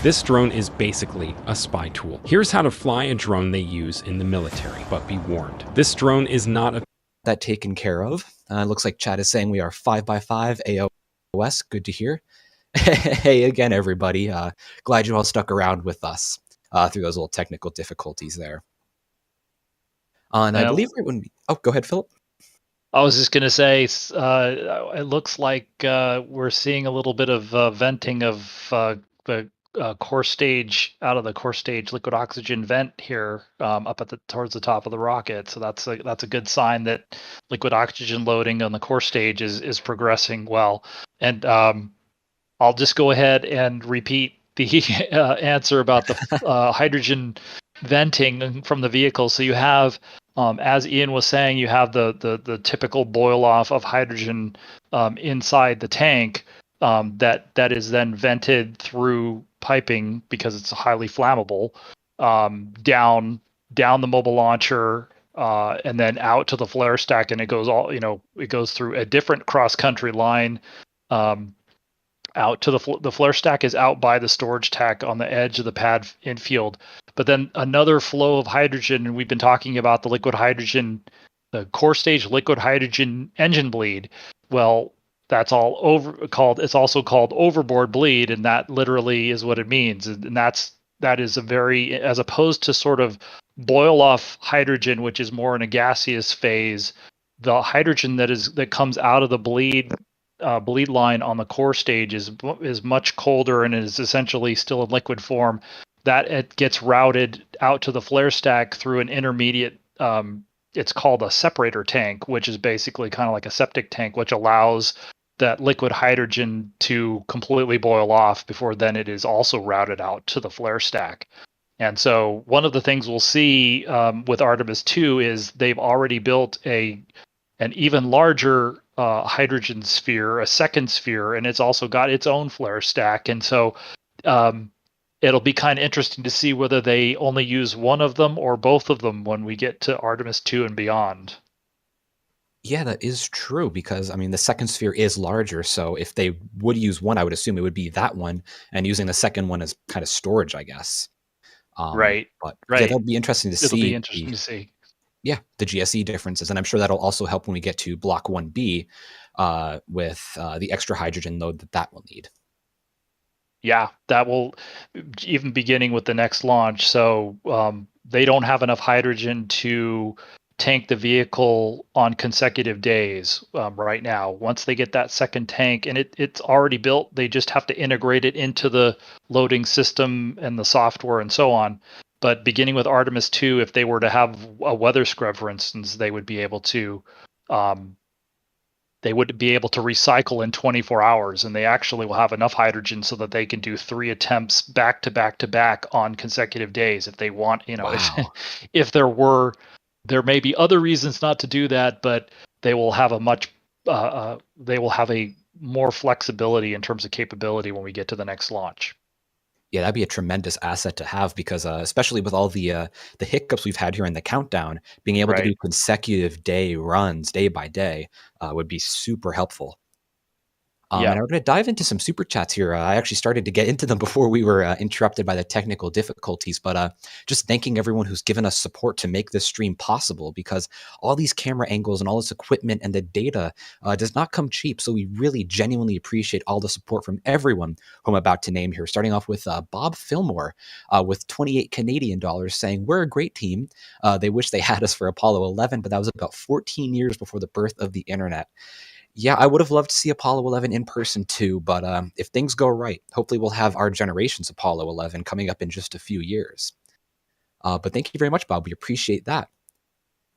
This drone is basically a spy tool. Here's how to fly a drone they use in the military, but be warned. This drone is not a... That taken care of. Looks like chat is saying we are 5x5 AOS. Good to hear. Hey again, everybody. Glad you all stuck around with us through those little technical difficulties there. And I believe right when we... Oh, go ahead, Philip. I was just going to say, it looks like we're seeing a little bit of venting of the core stage out of the core stage liquid oxygen vent here up at towards the top of the rocket. So that's a good sign that liquid oxygen loading on the core stage is progressing well. And I'll just go ahead and repeat the answer about the hydrogen venting from the vehicle. So you have, as Ian was saying, you have the typical boil off of hydrogen inside the tank that is then vented through piping because it's highly flammable down the mobile launcher and then out to the flare stack, and it goes through a different cross country line. Out to the flare stack is out by the storage tack on the edge of the pad infield. But then another flow of hydrogen, and we've been talking about the liquid hydrogen, the core stage liquid hydrogen engine bleed. Well, it's also called overboard bleed, and that literally is what it means. And that is a very, as opposed to sort of boil off hydrogen, which is more in a gaseous phase, the hydrogen that comes out of the bleed line on the core stage is much colder and is essentially still in liquid form. That it gets routed out to the flare stack through an intermediate. It's called a separator tank, which is basically kind of like a septic tank, which allows that liquid hydrogen to completely boil off before then it is also routed out to the flare stack. And so one of the things we'll see with Artemis 2 is they've already built an even larger hydrogen sphere, a second sphere, and it's also got its own flare stack. And so it'll be kind of interesting to see whether they only use one of them or both of them when we get to Artemis 2 and beyond. Yeah, that is true, because, I mean, the second sphere is larger, so if they would use one, I would assume it would be that one, and using the second one as kind of storage, I guess. Right. But right. yeah, that'll be interesting to see. It'll be interesting to see. Yeah, the GSE differences, and I'm sure that'll also help when we get to Block 1B with the extra hydrogen load that will need. Yeah, that will, even beginning with the next launch. So they don't have enough hydrogen to tank the vehicle on consecutive days right now. Once they get that second tank, and it's already built, they just have to integrate it into the loading system and the software and so on. But beginning with Artemis 2, if they were to have a weather scrub, for instance, they would be able to recycle in 24 hours, and they actually will have enough hydrogen so that they can do 3 attempts back to back to back on consecutive days if they want. Wow. If there may be other reasons not to do that, but they will have a more flexibility in terms of capability when we get to the next launch. Yeah, that'd be a tremendous asset to have, because especially with all the hiccups we've had here in the countdown, being able to do consecutive day runs day by day would be super helpful. And we're going to dive into some super chats here. I actually started to get into them before we were interrupted by the technical difficulties, but just thanking everyone who's given us support to make this stream possible, because all these camera angles and all this equipment and the data does not come cheap. So we really genuinely appreciate all the support from everyone who I'm about to name here, starting off with Bob Fillmore with 28 Canadian dollars, saying, "We're a great team. They wish they had us for Apollo 11, but that was about 14 years before the birth of the internet." Yeah, I would have loved to see Apollo 11 in person too, but if things go right, hopefully we'll have our generation's Apollo 11 coming up in just a few years. But thank you very much, Bob. We appreciate that.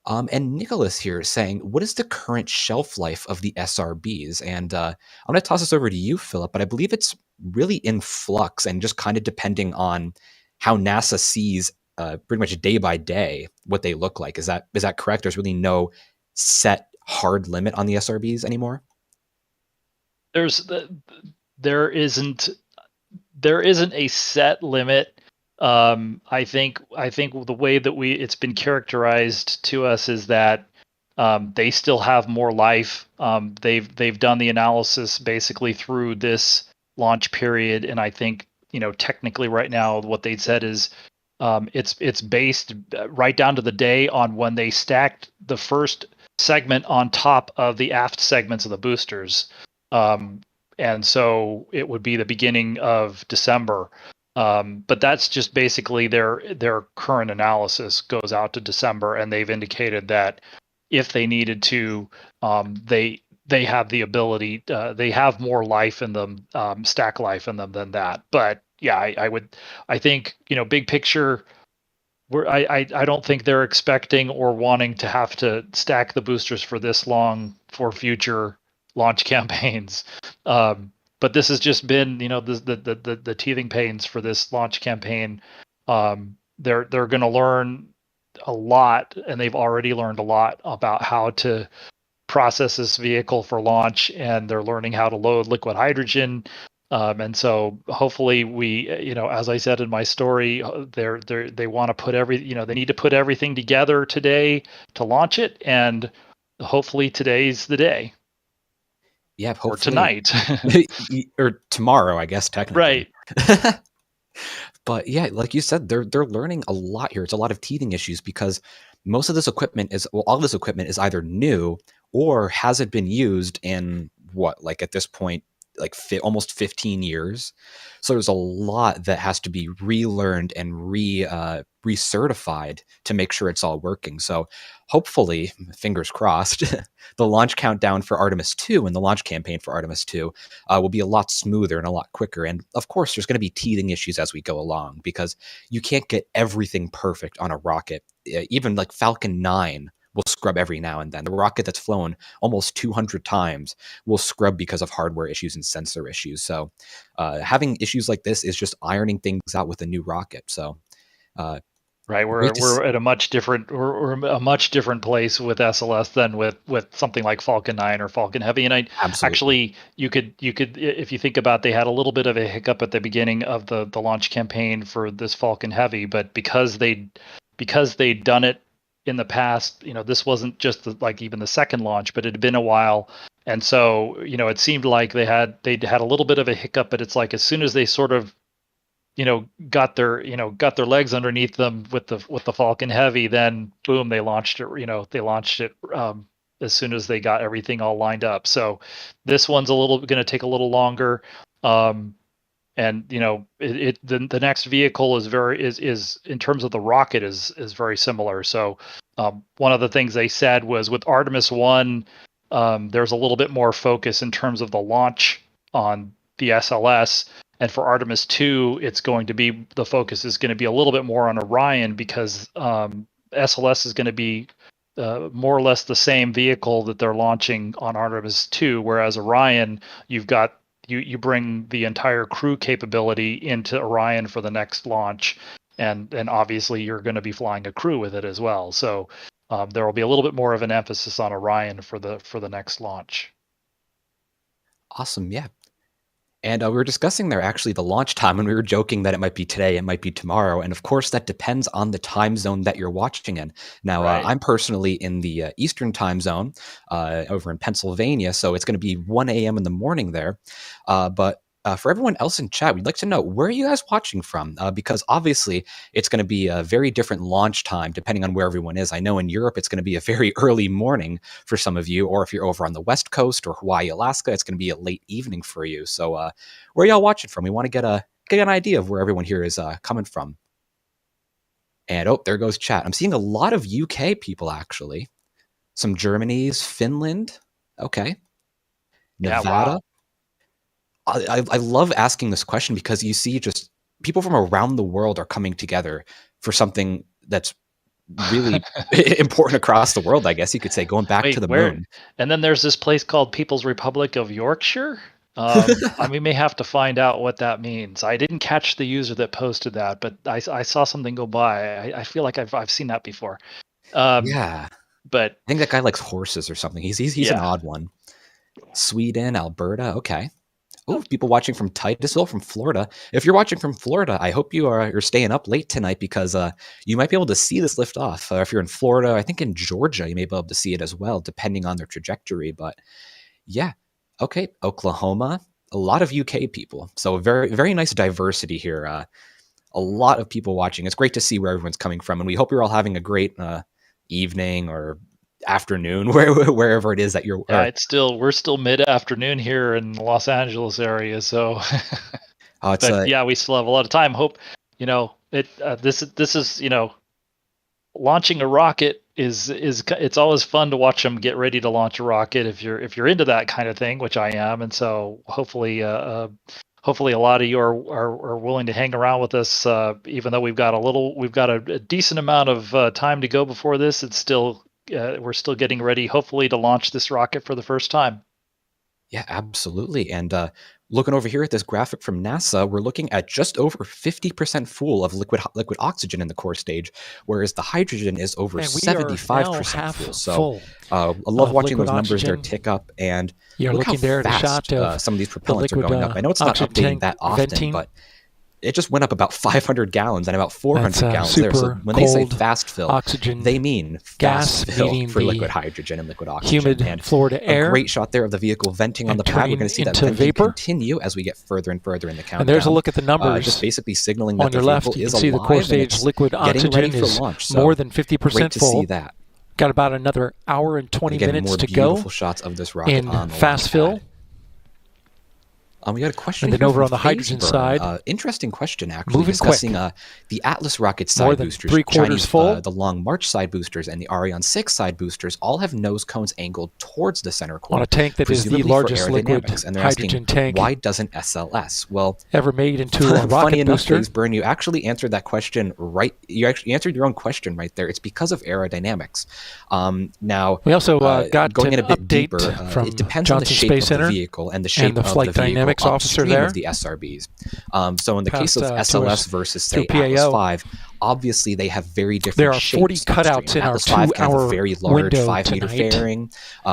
And Nicholas here is saying, what is the current shelf life of the SRBs? And I'm going to toss this over to you, Philip, but I believe it's really in flux and just kind of depending on how NASA sees pretty much day by day what they look like. Is that correct? There's really no set hard limit on the SRBs anymore? There isn't a set limit. I think the way that it's been characterized to us is that they still have more life. They've done the analysis basically through this launch period, and I think technically right now what they'd said is it's based right down to the day on when they stacked the first segment on top of the aft segments of the boosters. And so it would be the beginning of December. But that's just basically their current analysis goes out to December, and they've indicated that if they needed to, they have the ability. They have more life in them, stack life in them than that. But yeah, I think big picture. I don't think they're expecting or wanting to have to stack the boosters for this long for future launch campaigns. But this has just been, the teething pains for this launch campaign. They're going to learn a lot, and they've already learned a lot about how to process this vehicle for launch, and they're learning how to load liquid hydrogen. And so hopefully we, as I said in my story, they want to put they need to put everything together today to launch it, and hopefully today's the day. Yeah, hopefully. Or tonight. Or tomorrow, I guess, technically. Right. But yeah, like you said, they're learning a lot here. It's a lot of teething issues because most of this equipment all of this equipment is either new or hasn't been used in at this point, almost 15 years. So there's a lot that has to be relearned and recertified to make sure it's all working. So hopefully, fingers crossed, the launch countdown for Artemis 2 and the launch campaign for Artemis 2 will be a lot smoother and a lot quicker. And of course, there's going to be teething issues as we go along because you can't get everything perfect on a rocket. Even like Falcon 9 will scrub every now and then. The rocket that's flown almost 200 times will scrub because of hardware issues and sensor issues. So having issues like this is just ironing things out with a new rocket. So right, we're at a much different place with SLS than with something like Falcon 9 or Falcon Heavy. And actually you could if you think about, they had a little bit of a hiccup at the beginning of the launch campaign for this Falcon Heavy, but because they'd done it in the past, this wasn't just even the second launch, but it had been a while. And so, it seemed like they'd had a little bit of a hiccup, but it's like as soon as they sort of, got their legs underneath them with the Falcon Heavy, then boom, they launched it, as soon as they got everything all lined up. So this one's going to take a little longer. And the next vehicle is in terms of the rocket is very similar. So one of the things they said was with Artemis 1, there's a little bit more focus in terms of the launch on the SLS, and for Artemis 2, the focus is going to be a little bit more on Orion because SLS is going to be more or less the same vehicle that they're launching on Artemis 2, whereas Orion, you've got you bring the entire crew capability into Orion for the next launch, and obviously you're going to be flying a crew with it as well. So there will be a little bit more of an emphasis on Orion for the next launch. Awesome, yeah. And we were discussing there actually the launch time, and we were joking that it might be today, it might be tomorrow. And of course, that depends on the time zone that you're watching in. Now, Right. I'm personally in the Eastern time zone over in Pennsylvania, so it's going to be 1 a.m. in the morning there. But for everyone else in chat, we'd like to know, where are you guys watching from? Because obviously, it's going to be a very different launch time depending on where everyone is. I know in Europe, it's going to be a very early morning for some of you, or if you're over on the West Coast or Hawaii, Alaska, it's going to be a late evening for you. So where are y'all watching from? We want to get an idea of where everyone here is coming from. And there goes chat. I'm seeing a lot of UK people, actually. Some Germany's, Finland. Okay. Nevada. Yeah, wow. I love asking this question because you see just people from around the world are coming together for something that's really important across the world, I guess you could say, going back to the moon. And then there's this place called People's Republic of Yorkshire. We may have to find out what that means. I didn't catch the user that posted that, but I saw something go by. I feel like I've seen that before. Yeah. But I think that guy likes horses or something. He's an odd one. Sweden, Alberta. Okay. Oh, people watching from Titusville, from Florida. If you're watching from Florida, I hope you're staying up late tonight because you might be able to see this lift off. If you're in Florida, I think in Georgia, you may be able to see it as well, depending on their trajectory. But yeah, okay, Oklahoma. a lot of UK people. So very, very nice diversity here. A lot of people watching. It's great to see where everyone's coming from. And we hope you're all having a great evening or afternoon, wherever it is that you're. Yeah, we're still mid-afternoon here in the Los Angeles area. So, but yeah, we still have a lot of time. Hope, this is, launching a rocket is it's always fun to watch them get ready to launch a rocket if you're into that kind of thing, which I am, and so hopefully a lot of you are willing to hang around with us, even though we've got a decent amount of time to go before this. It's still we're still getting ready, hopefully, to launch this rocket for the first time. Yeah, absolutely. And looking over here at this graphic from NASA, we're looking at just over 50% full of liquid oxygen in the core stage, whereas the hydrogen is over 75% full. So I love watching those numbers there tick up, and look how fast some of these propellants are going up. I know it's not updating that often, but it just went up about 500 gallons and about 400 gallons there. So when they say fast fill, oxygen, they mean fast fill for liquid hydrogen and liquid oxygen. Humid and Florida air. A great shot there of the vehicle venting on the pad. We're going to see that venting continue as we get further and further in the countdown. And there's a look at the numbers. Just basically signaling on that your the left, vehicle you is can see the alive core stage liquid oxygen is launch. more than 50% great to full. See that. Got about another hour and 20 minutes to go. Beautiful shots of this rocket in on the fast fill. We got a question. And then over on the hydrogen side, interesting question actually, moving discussing quick. The Atlas rocket More side than boosters, 3/4 Chinese, full. The Long March side boosters, and the Ariane 6 side boosters all have nose cones angled towards the center core on a tank that is the presumably largest for liquid aerodynamics. And they're hydrogen asking, tank why doesn't SLS? Well, ever made into a rocket funny enough, booster. Burn, you actually answered that question right. You actually answered your own question right there. It's because of aerodynamics. Now we also got going an in a bit update deeper. From it depends Johnson on the shape Space of Center the vehicle and the shape and the of flight the vehicle dynamics officer upstream there. of the SRBs. So in the case of Passed, SLS to us versus say through Atlas PAO. 5, obviously they have very different There are shapes 40 cutouts upstream. in our Atlas 5 kind of a 2-hour very large window 5-meter tonight. fairing,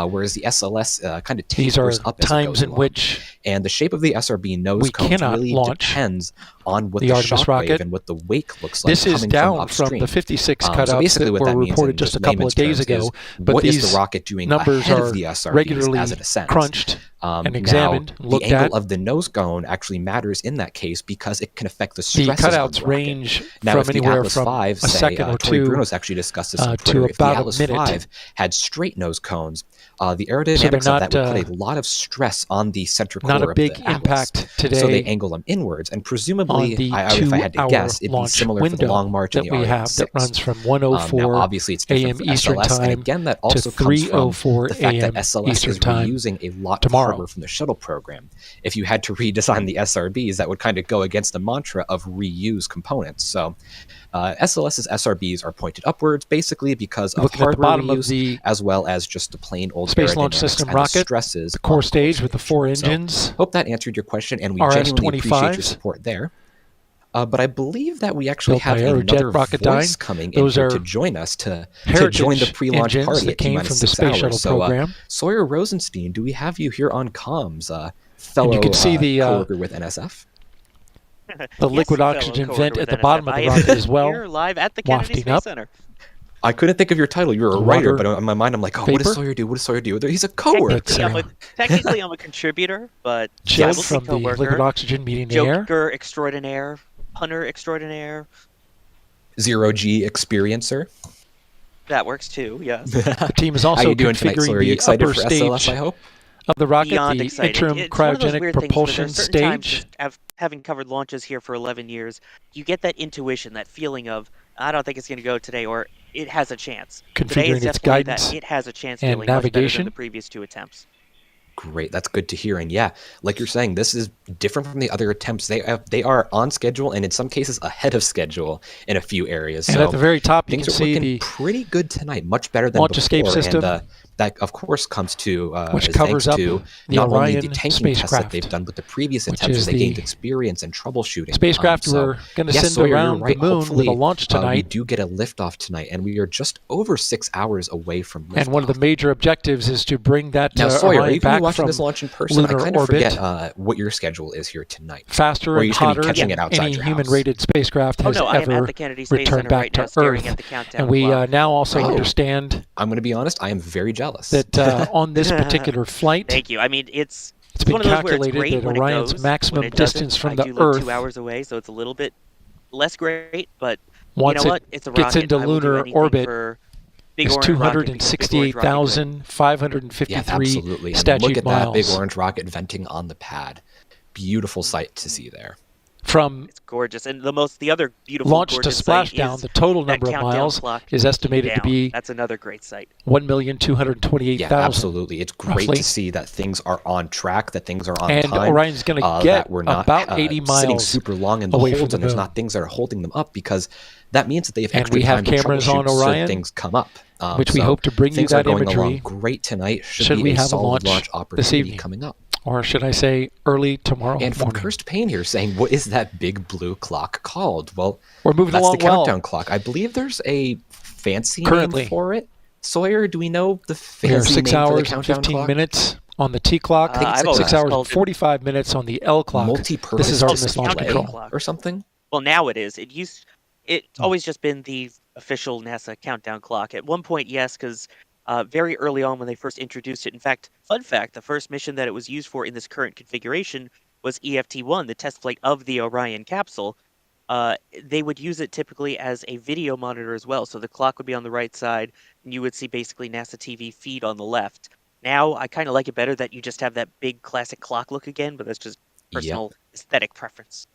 whereas the SLS kind of These are tapers up as it times goes in along. which And the shape of the SRB nose we cones cannot really launch depends on what the the Artemis shock rocket. wave and what the wake looks like This is coming down from from upstream. the 56 So cutouts basically that what were that means reported in just a couple layman's of days terms ago. is But what is these the rocket doing numbers ahead are of the SRBs regularly as it ascends? crunched and Now, examined, the looked angle at. of the nose cone actually matters in that case because it can affect the The stresses on cutouts the rocket. range Now, from if the anywhere Atlas from 5, a say, second or Tori two Bruno's actually discussed this on to Twitter. If the about a Atlas minute. 5 had straight nose cones, the So they're aerodynamics of not, that would put a lot of stress on the center core not a of big the Atlas. impact today So they angle them inwards, and on presumably, the if I had to 2-hour guess, it'd be launch similar for the window Long March and that the we Ariane have 6. that runs from Now, 1:04 obviously, it's different a.m. for Eastern SLS, time and again, that to also comes from 3:04 the fact that a.m. SLS Eastern is time reusing a lot tomorrow. of hardware from the shuttle program. If you had to redesign the SRBs, that would kind of go against the mantra of reuse components. So SLS's SRBs are pointed upwards, basically because of Looking at the hardware bottom of reuse, the as well as just the plain old Space Launch aerodynamics System and rocket, the stresses the core on stage with the 4 So, engines, hope that answered your question, and we genuinely appreciate your RS-25s. support there. But I believe that we actually Built by have Aerojet another voice Rocketdyne. coming in Those here are to join us to heritage join the pre-launch engines party that at came T-minus from the 6 Space hours. Shuttle So, program. Sawyer Rosenstein, do we have you here on comms, fellow And you can see the coworker with NSF? the liquid oxygen vent at the bottom of the rocket as well, Here live at the Kennedy wafting Space up. Center. I couldn't think of your title. You're a writer, Water but in my mind, I'm like, oh, what does vapor? Sawyer do? What does Sawyer do? He's a coworker. Technically, I'm a contributor, but Chilled mostly from the coworker, liquid oxygen meeting the air. joker extraordinaire, punter extraordinaire. 0G experiencer. That works too. Yes. The team is How also you doing tonight, Sawyer? configuring You the excited upper for stage SLS, I hope? of the rocket, Beyond the excited. interim It's one of those cryogenic weird things where propulsion there's certain times, stage. just having covered launches here for 11 years, you get that intuition, that feeling of, I don't think it's going to go today, or it has a chance. Today is Configuring its definitely guidance that it has a chance and feeling much better than navigation. the previous 2 attempts. Great, that's good to hear. And yeah, like you're saying, this is different from the other attempts. They are on schedule, and in some cases ahead of schedule in a few areas. And so at the very top, you things can are see looking the pretty good tonight, much better than launch before. escape system, and that of course comes to which is covers thanks up to the not only the Orion tanking tests that spacecraft, they've done, but the previous which attempts is as they gained the experience and troubleshooting. spacecraft So, we're going to yes, send Sawyer, you're around right. the moon Hopefully, with a launch we tonight. do get a liftoff tonight, and we are just over 6 hours away from liftoff. And one of the major objectives is to bring that Now, Sawyer, are Orion you going to back be watching from this launch in person? I lunar kind of orbit. forget what your schedule is here tonight. Faster or are you and just gonna be hotter catching than it outside any your human-rated spacecraft has I am at ever the Kennedy Space returned Center back right now, to staring Earth. at the countdown And we clock. now also understand I'm going to be honest, I am very jealous. that on this particular flight, Thank you. I mean, it's been one of those where it's calculated great that when it Orion's goes. maximum When it doesn't, distance from I the do live Earth, 2 hours away, so it's a little bit less great. But you once know it what? It's a gets rocket. into I will do lunar anything orbit, for Big is Orange Rocket because Big Orange Rocket good. 268,553 Yeah, absolutely. And statute look at that big miles. orange rocket venting on the pad. Beautiful sight to see there. From It's gorgeous, and the other beautiful launch to gorgeous sight splashdown, is the total that number of countdown miles clock is ticking estimated to down. be That's another great sight. 1,228,000. Yeah, absolutely. It's great roughly. to see that things are on track, that things are on And time. Orion's going to get that we're not about 80 sitting miles super long in the away from holds, the and there's moon. not things that are holding them up, because that means that they have And extra we have time to cameras on troubleshoot should Orion, things come up. which we So hope to bring you things are that going imagery along great tonight. Should be we a have a solid launch this opportunity evening. coming up. Or should I say early tomorrow And from morning. Cursed Pain here saying, what is that big blue clock called? Well, We're moving that's along the well. countdown clock. I believe there's a fancy Currently. name for it. Sawyer, do we know the We are fancy 6 name for the hours and countdown 15 clock? minutes on the T clock, I've 6 always hours and called it 45 minutes on the L clock. Multi-purpose This is Artemis Launch display Control. or something? Well, now it is. It's always just been the official NASA countdown clock. At one point, yes, because very early on when they first introduced it. In fact, fun fact: the first mission that it was used for in this current configuration was EFT-1, the test flight of the Orion capsule. They would use it typically as a video monitor as well. So the clock would be on the right side, and you would see basically NASA TV feed on the left. Now, I kind of like it better that you just have that big classic clock look again, but that's just personal aesthetic preference.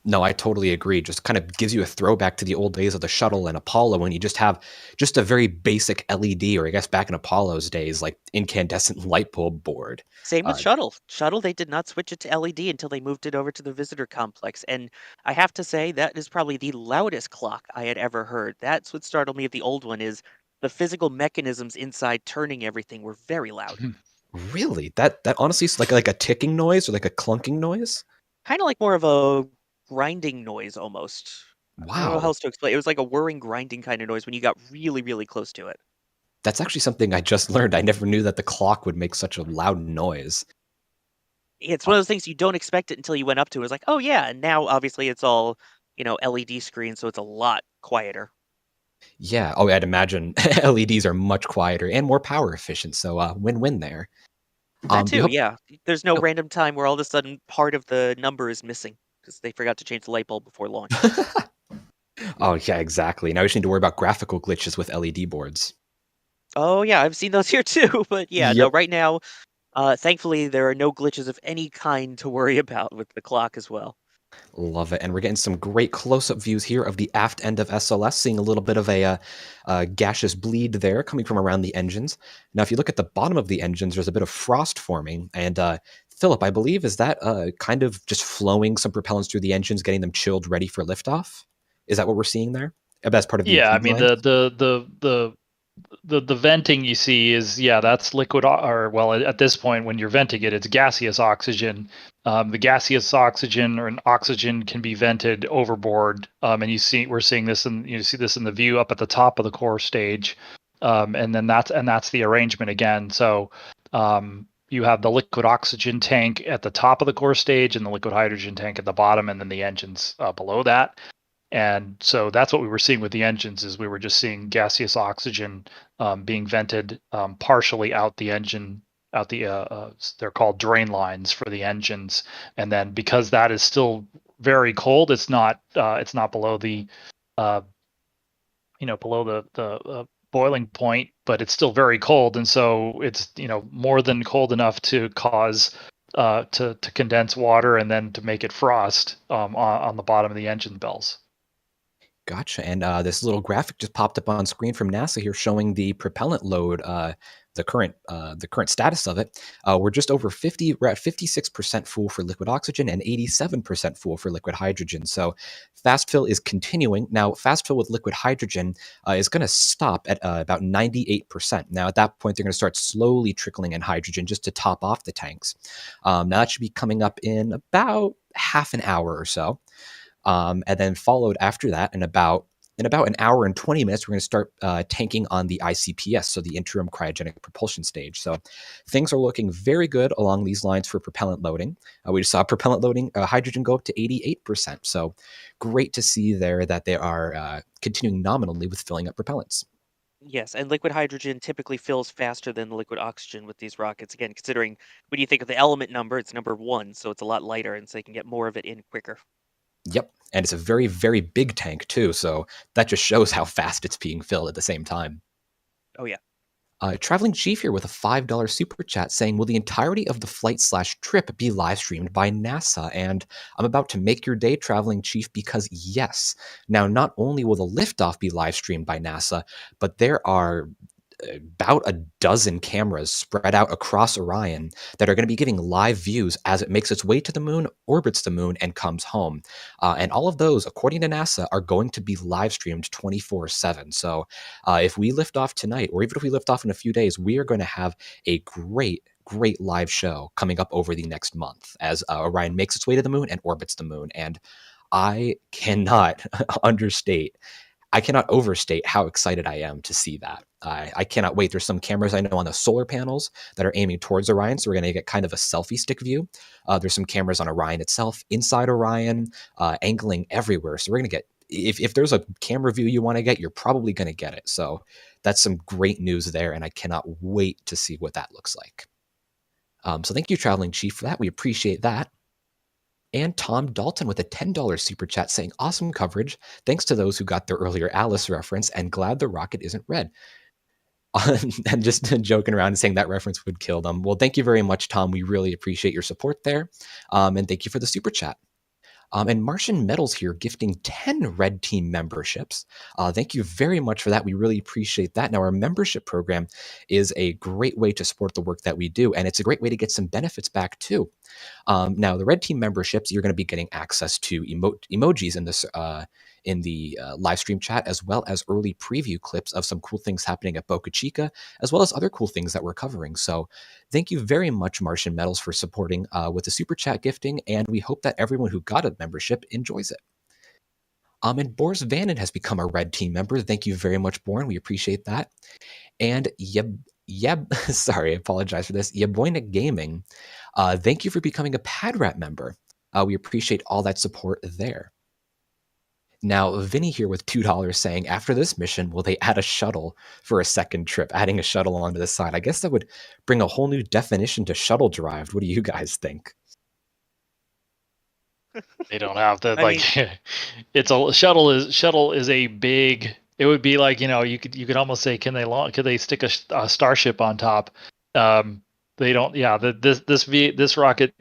No, I totally agree. Just kind of gives you a throwback to the old days of the shuttle and Apollo when you just have just a very basic LED, or I guess back in Apollo's days, like incandescent light bulb board. Same with Shuttle. Shuttle, they did not switch it to LED until they moved it over to the visitor complex. And I have to say, that is probably the loudest clock I had ever heard. That's what startled me at the old one, is the physical mechanisms inside turning everything were very loud. Really? That honestly is like a ticking noise or like a clunking noise? Kind of like more of a grinding noise almost. I don't know Wow. how else to explain. It was like a whirring, grinding kind of noise when you got really, really close to it. That's actually something I just learned. I never knew that the clock would make such a loud noise. It's one of those things you don't expect it until you went up to it. It's like, oh yeah, and now obviously it's all, LED screen, so it's a lot quieter. Yeah. Oh, I'd imagine LEDs are much quieter and more power efficient. So win-win there. That too, hope- yeah. There's no random time where all of a sudden part of the number is missing because they forgot to change the light bulb before launch. Oh, yeah, exactly. Now we just need to worry about graphical glitches with LED boards. Oh yeah, I've seen those here too. But yeah, no, Yep. right now, thankfully there are no glitches of any kind to worry about with the clock as well. Love it. And we're getting some great close-up views here of the aft end of SLS, seeing a little bit of a gaseous bleed there coming from around the engines. Now, if you look at the bottom of the engines, there's a bit of frost forming. And Philip, I believe, is that kind of just flowing some propellants through the engines, getting them chilled, ready for liftoff? Is that what we're seeing there? As part of the Yeah, I improved mean line? the venting you see is that's liquid, or well, at this point when you're venting it, it's gaseous oxygen. The gaseous oxygen or an oxygen can be vented overboard, and we're seeing this, and you see this in the view up at the top of the core stage, and then that's the arrangement again. So you have the liquid oxygen tank at the top of the core stage and the liquid hydrogen tank at the bottom, and then the engines below that. And so that's what we were seeing with the engines, is we were just seeing gaseous oxygen being vented partially out the engine, out the they're called drain lines for the engines. And then because that is still very cold, it's not below the below the boiling point, but it's still very cold, and so it's more than cold enough to cause to condense water and then to make it frost on the bottom of the engine bells. Gotcha. And this little graphic just popped up on screen from NASA here, showing the propellant load, the current status of it. We're just over 50. We're at 56% full for liquid oxygen and 87% full for liquid hydrogen. So fast fill is continuing. Now, fast fill with liquid hydrogen is going to stop at about 98%. Now, at that point, they're going to start slowly trickling in hydrogen just to top off the tanks. Now, that should be coming up in about half an hour or so. And then followed after that in about an hour and 20 minutes, we're going to start tanking on the ICPS, so the interim cryogenic propulsion stage. So things are looking very good along these lines for propellant loading. We just saw propellant loading hydrogen go up to 88%. So great to see there that they are continuing nominally with filling up propellants. Yes, and liquid hydrogen typically fills faster than liquid oxygen with these rockets. Again, considering when you think of the element number, it's number 1, so it's a lot lighter, and so they can get more of it in quicker. Yep, and it's a very, very big tank too, so that just shows how fast it's being filled at the same time. Oh yeah. Traveling Chief here with a $5 super chat saying, will the entirety of the flight/trip be live streamed by NASA? And I'm about to make your day, Traveling Chief, because yes. Now, not only will the liftoff be live streamed by NASA, but there are about a dozen cameras spread out across Orion that are going to be giving live views as it makes its way to the moon, orbits the moon, and comes home. And all of those, according to NASA, are going to be live streamed 24/7. So if we lift off tonight, or even if we lift off in a few days, we are going to have a great live show coming up over the next month as Orion makes its way to the moon and orbits the moon. And I cannot I cannot overstate how excited I am to see that. I cannot wait. There's some cameras I know on the solar panels that are aiming towards Orion, so we're going to get kind of a selfie stick view. There's some cameras on Orion itself, inside Orion, angling everywhere. So we're going to get, if there's a camera view you want to get, you're probably going to get it. So that's some great news there, and I cannot wait to see what that looks like. So thank you, Traveling Chief, for that. We appreciate that. And Tom Dalton with a $10 super chat saying, awesome coverage. Thanks to those who got their earlier Alice reference and glad the rocket isn't red. And just joking around and saying that reference would kill them. Well, thank you very much, Tom. We really appreciate your support there. And thank you for the super chat. And Martian Metals here gifting 10 Red Team memberships. Thank you very much for that. We really appreciate that. Now, our membership program is a great way to support the work that we do, and it's a great way to get some benefits back too. Now, the Red Team memberships, you're going to be getting access to emojis in this in the live stream chat, as well as early preview clips of some cool things happening at Boca Chica, as well as other cool things that we're covering. So thank you very much, Martian Metals, for supporting with the super chat gifting, and we hope that everyone who got a membership enjoys it. And Boris Vannon has become a Red Team member. Thank you very much, Born. We appreciate that. And sorry, I apologize for this. Yeboina Gaming, thank you for becoming a PadRat member. We appreciate all that support there. Now, Vinny here with $2 saying, after this mission, will they add a shuttle for a second trip? Adding a shuttle onto the side. I guess that would bring a whole new definition to shuttle derived. What do you guys think? They don't have to it's a shuttle is a big. It would be like, you could almost say, could they stick a starship on top? They don't. Yeah, this rocket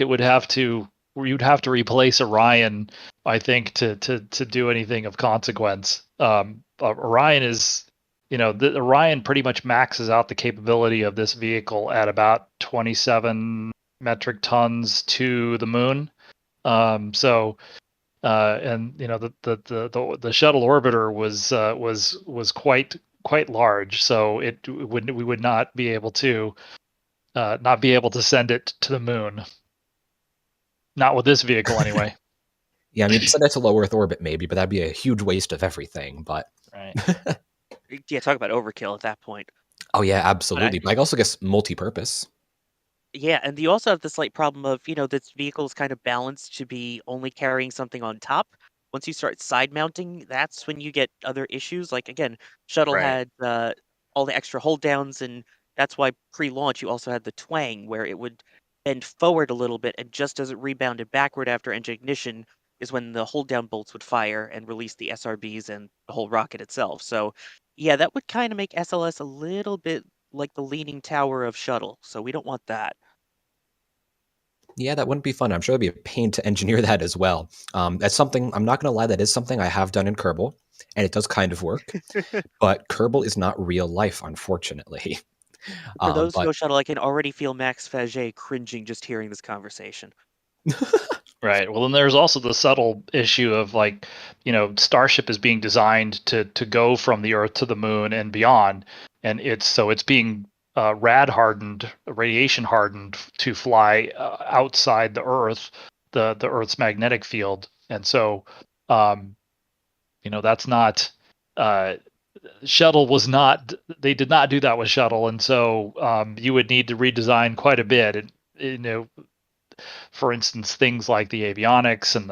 would have to. You'd have to replace Orion, I think, to do anything of consequence. Orion is, Orion pretty much maxes out the capability of this vehicle at about 27 metric tons to the moon. And the shuttle orbiter was quite large, so we would not be able to send it to the moon. Not with this vehicle, anyway. Yeah, I mean, send it to low Earth orbit maybe, but that'd be a huge waste of everything. But right, yeah, talk about overkill at that point. Oh yeah, absolutely. But I also guess multi-purpose. Yeah, and you also have the slight problem of, this vehicle is kind of balanced to be only carrying something on top. Once you start side mounting, that's when you get other issues. Like, again, Shuttle had all the extra hold downs, and that's why pre-launch you also had the twang, where it would bend forward a little bit, and just as it rebounded backward after engine ignition is when the hold down bolts would fire and release the SRBs and the whole rocket itself. So, yeah, that would kind of make SLS a little bit like the leaning tower of Shuttle, so we don't want that. Yeah, that wouldn't be fun. I'm sure it'd be a pain to engineer that as well. That's something, I'm not going to lie, that is something I have done in Kerbal, and it does kind of work. But Kerbal is not real life, unfortunately. For those who know Shuttle, I can already feel Max Faget cringing just hearing this conversation. Right. Well, then there's also the subtle issue of Starship is being designed to go from the Earth to the Moon and beyond, and it's being rad hardened, radiation hardened to fly outside the Earth, the Earth's magnetic field, and so that's not. Shuttle was not. They did not do that with Shuttle, and so you would need to redesign quite a bit. And for instance, things like the avionics and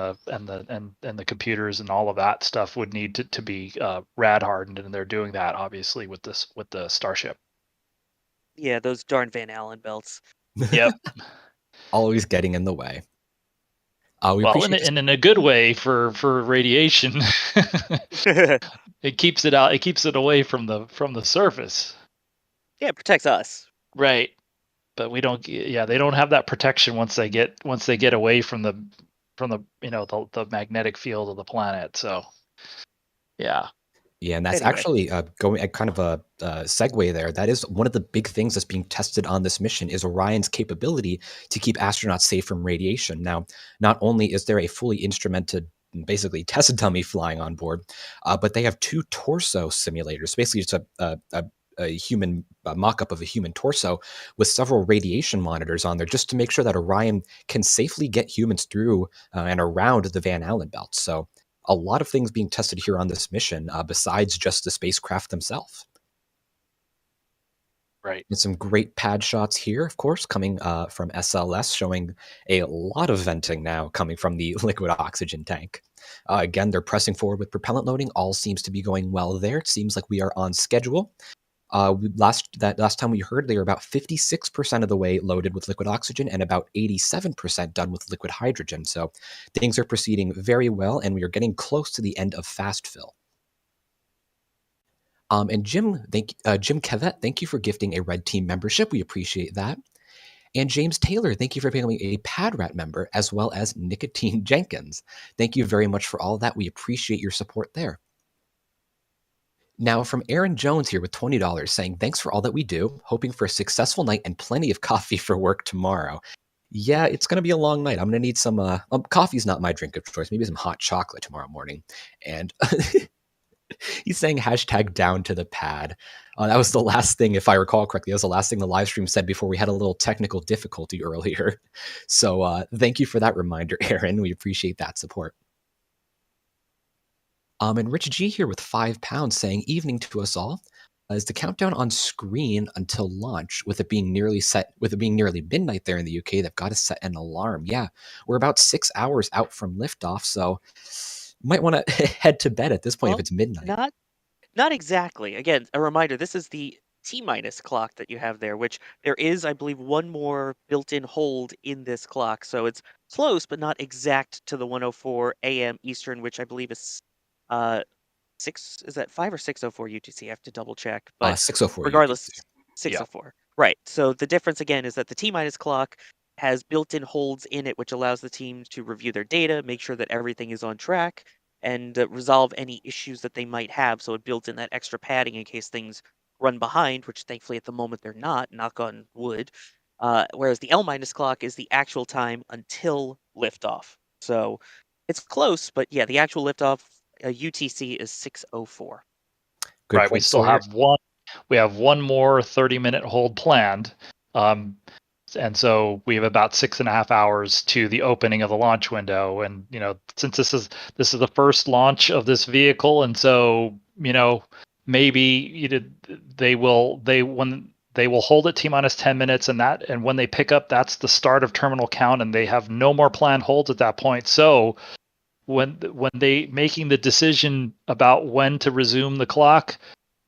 the computers and all of that stuff would need to be rad hardened, and they're doing that obviously with the Starship. Yeah, those darn Van Allen belts. Yep. Always getting in the way. We Well, appreciate and in a good way for radiation. It keeps it out. It keeps it away from the surface. Yeah, it protects us. Right. But we don't. Yeah, they don't have that protection once they get away from the the magnetic field of the planet. So, yeah. Yeah, and that's Anyway. actually going at kind of a segue there. That is one of the big things that's being tested on this mission is Orion's capability to keep astronauts safe from radiation. Now, not only is there a fully instrumented, basically test dummy flying on board, but they have 2 torso simulators. Basically, it's a human mock-up of a human torso with several radiation monitors on there just to make sure that Orion can safely get humans through and around the Van Allen belt. So a lot of things being tested here on this mission besides just the spacecraft themselves. Right. And some great pad shots here, of course, coming from SLS, showing a lot of venting now coming from the liquid oxygen tank. Again, they're pressing forward with propellant loading. All seems to be going well there. It seems like we are on schedule. Last time we heard, they were about 56% of the way loaded with liquid oxygen and about 87% done with liquid hydrogen. So things are proceeding very well, and we are getting close to the end of fast fill. And Jim Kevet, thank you for gifting a Red Team membership. We appreciate that. And James Taylor, thank you for becoming a PadRat member, as well as Nicotine Jenkins. Thank you very much for all of that. We appreciate your support there. Now, from Aaron Jones here with $20 saying, thanks for all that we do. Hoping for a successful night and plenty of coffee for work tomorrow. Yeah, it's going to be a long night. I'm going to need some, coffee's not my drink of choice. Maybe some hot chocolate tomorrow morning. And he's saying hashtag down to the pad. That was the last thing, if I recall correctly, that was the last thing the live stream said before we had a little technical difficulty earlier. So thank you for that reminder, Aaron. We appreciate that support. And Rich G here with £5 saying, evening to us all. Is the countdown on screen until launch, with it being nearly midnight there in the UK, they've got to set an alarm. Yeah, we're about 6 hours out from liftoff, so you might want to head to bed at this point if it's midnight. Not exactly. Again, a reminder, this is the T-minus clock that you have there, which there is, I believe, one more built-in hold in this clock. So it's close, but not exact to the 1:04 a.m. Eastern, which I believe is 5 or 6:04 UTC? I have to double check. But 6:04 regardless, UTC. 6:04. Yeah. Right. So the difference again is that the T-minus clock has built-in holds in it, which allows the team to review their data, make sure that everything is on track, and resolve any issues that they might have. So it built in that extra padding in case things run behind, which thankfully at the moment they're not, knock on wood. Whereas the L- clock is the actual time until liftoff. So it's close, but yeah, the actual liftoff UTC is 6:04. Good right. point, We still Sawyer. have one. We have one more 30-minute hold planned. And so we have about 6.5 hours to the opening of the launch window. And, since this is the first launch of this vehicle, and so, maybe they will hold it T-minus 10 minutes, and when they pick up, that's the start of terminal count, and they have no more planned holds at that point. So when they making the decision about when to resume the clock,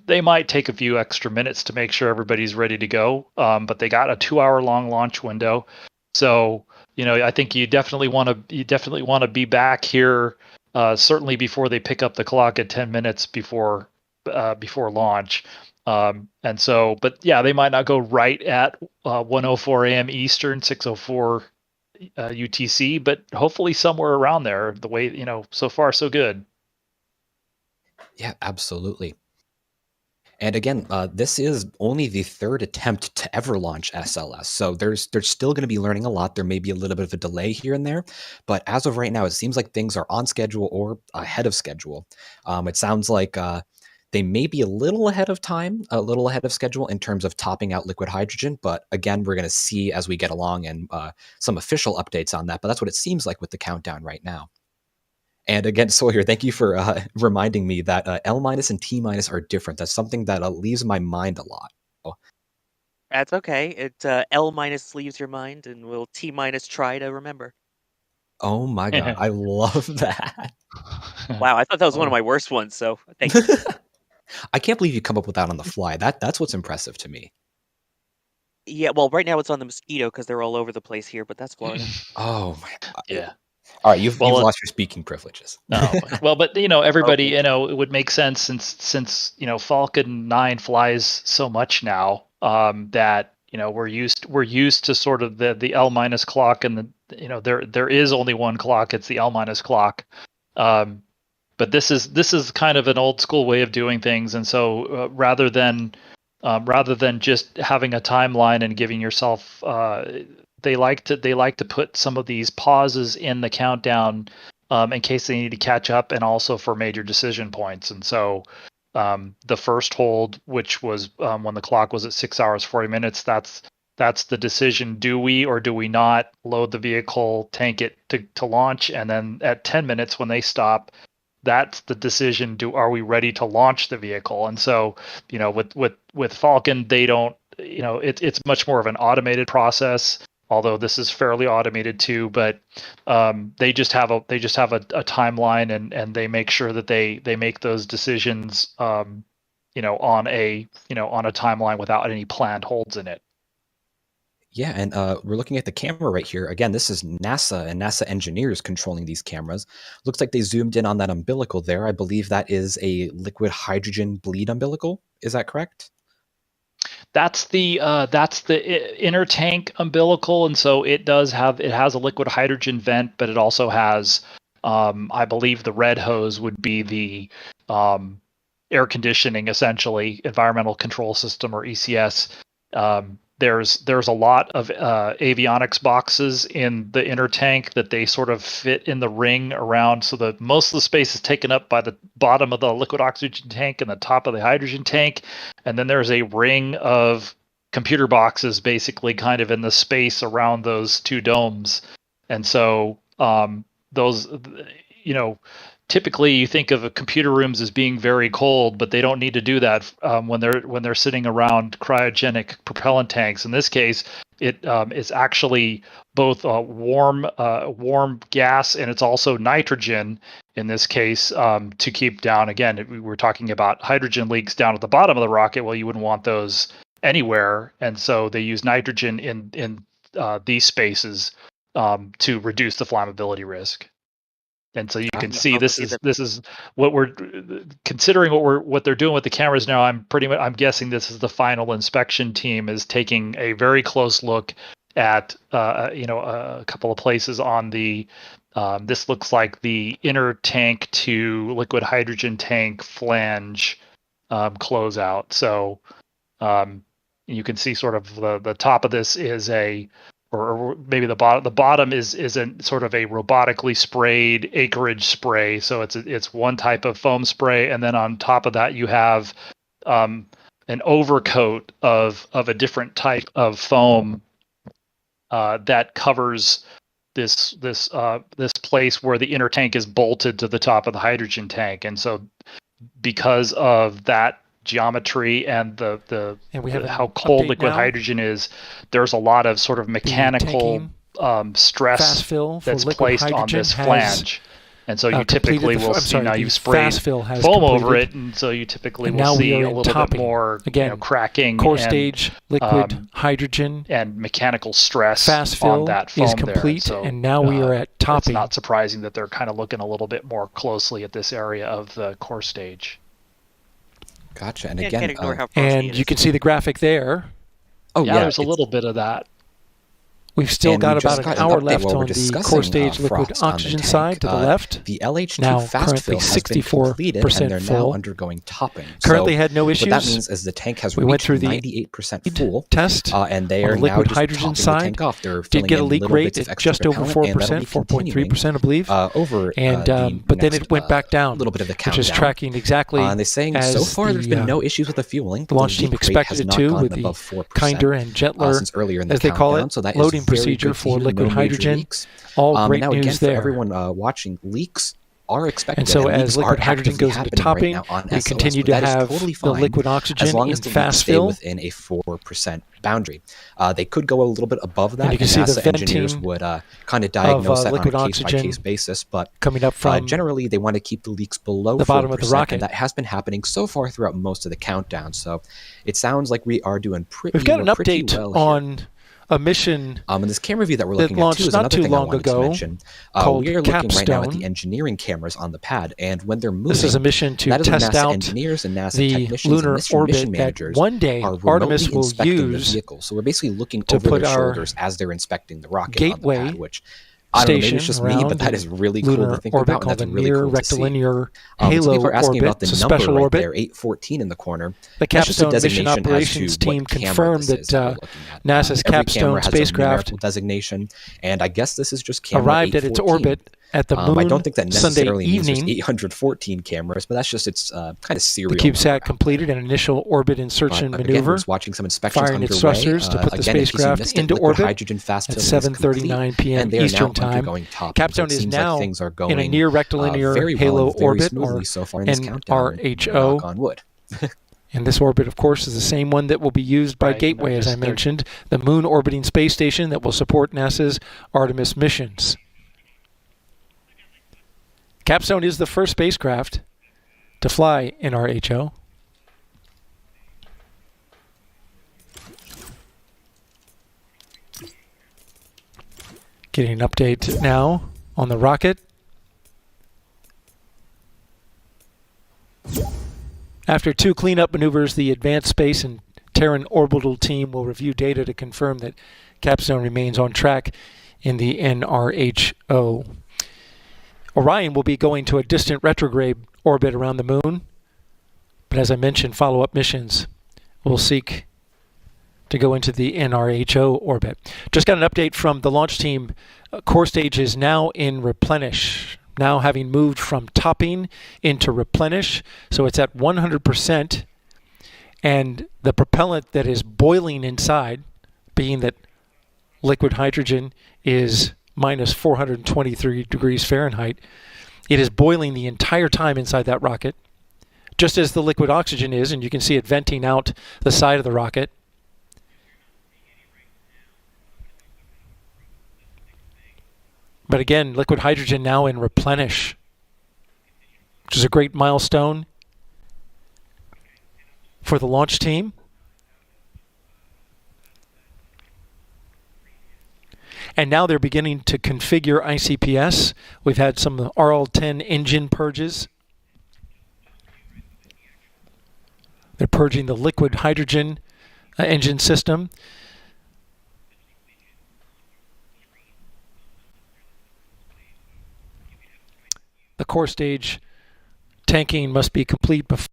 they might take a few extra minutes to make sure everybody's ready to go. But they got a 2-hour-long launch window, so I think you definitely want to be back here, certainly before they pick up the clock at 10 minutes before launch. And so, but yeah, they might not go right at 1:04 a.m. Eastern, 6:04 UTC, but hopefully somewhere around there. The way so far so good. Yeah, absolutely. And again, this is only the third attempt to ever launch SLS, so they're still going to be learning a lot. There may be a little bit of a delay here and there, but as of right now, it seems like things are on schedule or ahead of schedule. It sounds like they may be a little ahead of time, a little ahead of schedule in terms of topping out liquid hydrogen, but again, we're going to see as we get along and some official updates on that, but that's what it seems like with the countdown right now. And again, Sawyer, thank you for reminding me that L- and T- are different. That's something that leaves my mind a lot. That's okay. It L minus leaves your mind, and will T minus try to remember. Oh my god, I love that. Wow, I thought that was one of Oh. my worst ones. So thank you. I can't believe you come up with that on the fly. That's what's impressive to me. Yeah, well, right now it's on the mosquito because they're all over the place here, but that's Florida. Oh my. Yeah. All right, you've Well, lost your speaking privileges. No, well, but everybody, it would make sense since Falcon 9 flies so much now, that we're used to sort of the L minus clock, and there is only one clock. It's the L minus clock. But this is kind of an old school way of doing things, and so rather than just having a timeline and giving yourself, they like to put some of these pauses in the countdown, in case they need to catch up, and also for major decision points. And so the first hold, which was when the clock was at 6 hours 40 minutes, that's the decision: do we or do we not load the vehicle, tank it to launch? And then at 10 minutes when they stop, that's the decision: are we ready to launch the vehicle? And so with Falcon, they don't, it's much more of an automated process, although this is fairly automated too. But they just have a timeline, and they make sure that they make those decisions on a timeline without any planned holds in it. Yeah, and we're looking at the camera right here. Again, this is NASA and NASA engineers controlling these cameras. Looks like they zoomed in on that umbilical there. I believe that is a liquid hydrogen bleed umbilical. Is that correct? That's the inner tank umbilical, and so it has a liquid hydrogen vent, but it also has, I believe the red hose would be the air conditioning, essentially environmental control system, or ECS. There's a lot of avionics boxes in the inner tank that they sort of fit in the ring around, so that most of the space is taken up by the bottom of the liquid oxygen tank and the top of the hydrogen tank. And then there's a ring of computer boxes basically kind of in the space around those two domes. And so those, typically you think of computer rooms as being very cold, but they don't need to do that when they're sitting around cryogenic propellant tanks. In this case, it is actually both warm gas, and it's also nitrogen in this case, to keep down. Again, we were talking about hydrogen leaks down at the bottom of the rocket. Well, you wouldn't want those anywhere, and so they use nitrogen in these spaces to reduce the flammability risk. And so you can see this is what we're considering, what they're doing with the cameras now. I'm guessing this is the final inspection team is taking a very close look at a couple of places on the this looks like the inner tank to liquid hydrogen tank flange closeout. So you can see sort of the top of this is or maybe the bottom is a sort of a robotically sprayed acreage spray. So it's one type of foam spray, and then on top of that you have an overcoat of a different type of foam that covers this place where the inner tank is bolted to the top of the hydrogen tank. And so because of that geometry and how cold liquid hydrogen is, there's a lot of sort of mechanical stress that's placed on this flange. And so you typically will see, now you've sprayed foam over it, and so you typically will see a little bit more cracking, core stage, liquid hydrogen, and mechanical stress fast on fill that foam is complete, there. So, and now we are at topping. It's not surprising that they're kind of looking a little bit more closely at this area of the core stage. Gotcha. And Can't again, ignore how and you can see the graphic there. Oh yeah, there's a little bit of that. We've still And got we just about an got an hour update left while we're on the discussing, core stage liquid frost on the oxygen tank. side to the left. The LH2 now fast currently fill has been completed, and they're now full. undergoing topping. Currently so had no issues. What that means is the tank has We went reached through the 98% full test and they on are the now liquid just hydrogen topping side. the tank off. They're Did filling get a in leak little rate bits of at extra just over propellant, and that'll 4%, be continuing 4.3%, I believe. Over and the but then next, it went back down, little bit of the which countdown. is tracking exactly and they're saying as so far there's been the, no issues with the fueling. the launch team leak rate expected has it not to, gone with the above 4%, kinder and gentler, since earlier in the as they call countdown, it, so that loading is very procedure good to for hear. liquid No major hydrogen. leaks. All great now news again, there. for everyone watching, leaks are expected. And so and as liquid hydrogen goes into topping, right now on we SLS, continue to that is have totally the fine, liquid as oxygen long in as the leaks fast stay fill. within a 4% boundary. They could go a little bit above that, And you can and see the NASA engineers venting would kind of diagnose that on a liquid case-by-case oxygen basis, but coming up from generally they want to keep the leaks below the 4%, bottom of the rocket. and that has been happening so far throughout most of the countdown, so it sounds like we are doing pretty We've got an pretty update well here. on a mission And this camera view that we're that looking at too launched is not another too thing I long wanted to ago mention. called We are looking right now at Capstone. the engineering cameras on the pad, and when they're moving, This is a mission to that is when test NASA out engineers and NASA the technicians lunar and mission orbit that managers one day are Artemis remotely will inspecting the use vehicle. So we're basically looking to over put their our shoulders as they're inspecting the rocket gateway on the pad, which I don't know, maybe station it's just me, around but that the is really cool lunar to think orbit about, and called that's the really near cool to see. rectilinear So halo people are asking orbit. about the It's a number special right orbit. there, 814 in the corner. The That's just a Capstone Mission designation as to Operations team what camera confirmed this is that we're looking at. NASA's Every Capstone camera has a spacecraft numerical designation, and I guess this is just camera arrived at its 814. orbit at the moon I don't think that Sunday necessarily means there's evening. 814 cameras, but that's just its kind of serial. The CubeSat completed an initial orbit insertion Again, maneuver, we're watching some inspections firing its underway. thrusters to put the Again, if you spacecraft missed it, into liquid orbit hydrogen fast at filling is 7:39 complete, p.m. and they are Eastern now Time. undergoing topping. Capstone So it is seems like now things are in a going, near rectilinear very well halo and very orbit, smoothly or so far in this countdown. NRHO. Knock on wood. And this orbit, of course, is the same one that will be used by Right, Gateway, they're as I just- they're- mentioned, the moon orbiting space station that will support NASA's Artemis missions. Capstone is the first spacecraft to fly NRHO. Getting an update now on the rocket. After 2 cleanup maneuvers, the Advanced Space and Terran Orbital Team will review data to confirm that Capstone remains on track in the NRHO. Orion will be going to a distant retrograde orbit around the moon, but as I mentioned, follow-up missions will seek to go into the NRHO orbit. Just got an update from the launch team. Core stage is now in replenish, now having moved from topping into replenish, so it's at 100%, and the propellant that is boiling inside, being that liquid hydrogen is minus 423 degrees Fahrenheit, it is boiling the entire time inside that rocket, just as the liquid oxygen is, and you can see it venting out the side of the rocket. But again, liquid hydrogen now in replenish, which is a great milestone for the launch team. And now they're beginning to configure ICPS. We've had some RL-10 engine purges. They're purging the liquid hydrogen engine system. The core stage tanking must be complete before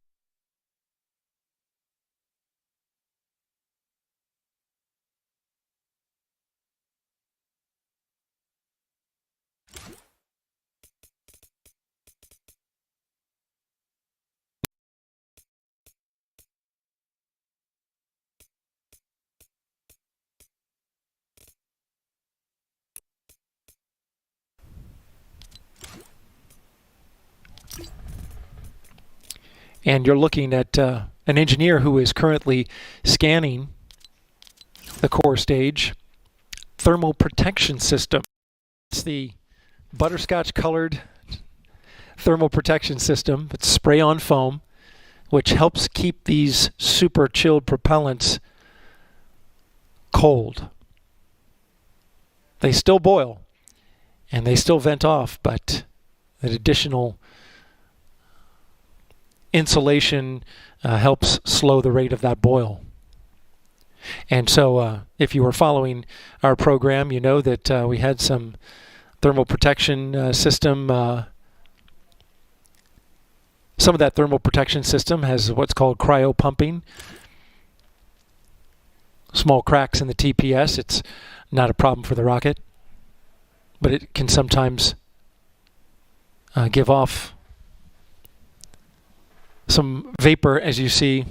and you're looking at an engineer who is currently scanning the core stage thermal protection system. It's the butterscotch colored thermal protection system. It's spray-on foam, which helps keep these super chilled propellants cold. They still boil and they still vent off, but that additional insulation helps slow the rate of that boil. And so if you were following our program, you know that we had some thermal protection system. Some of that thermal protection system has what's called cryo pumping. Small cracks in the TPS. It's not a problem for the rocket, but it can sometimes give off some vapor, as you see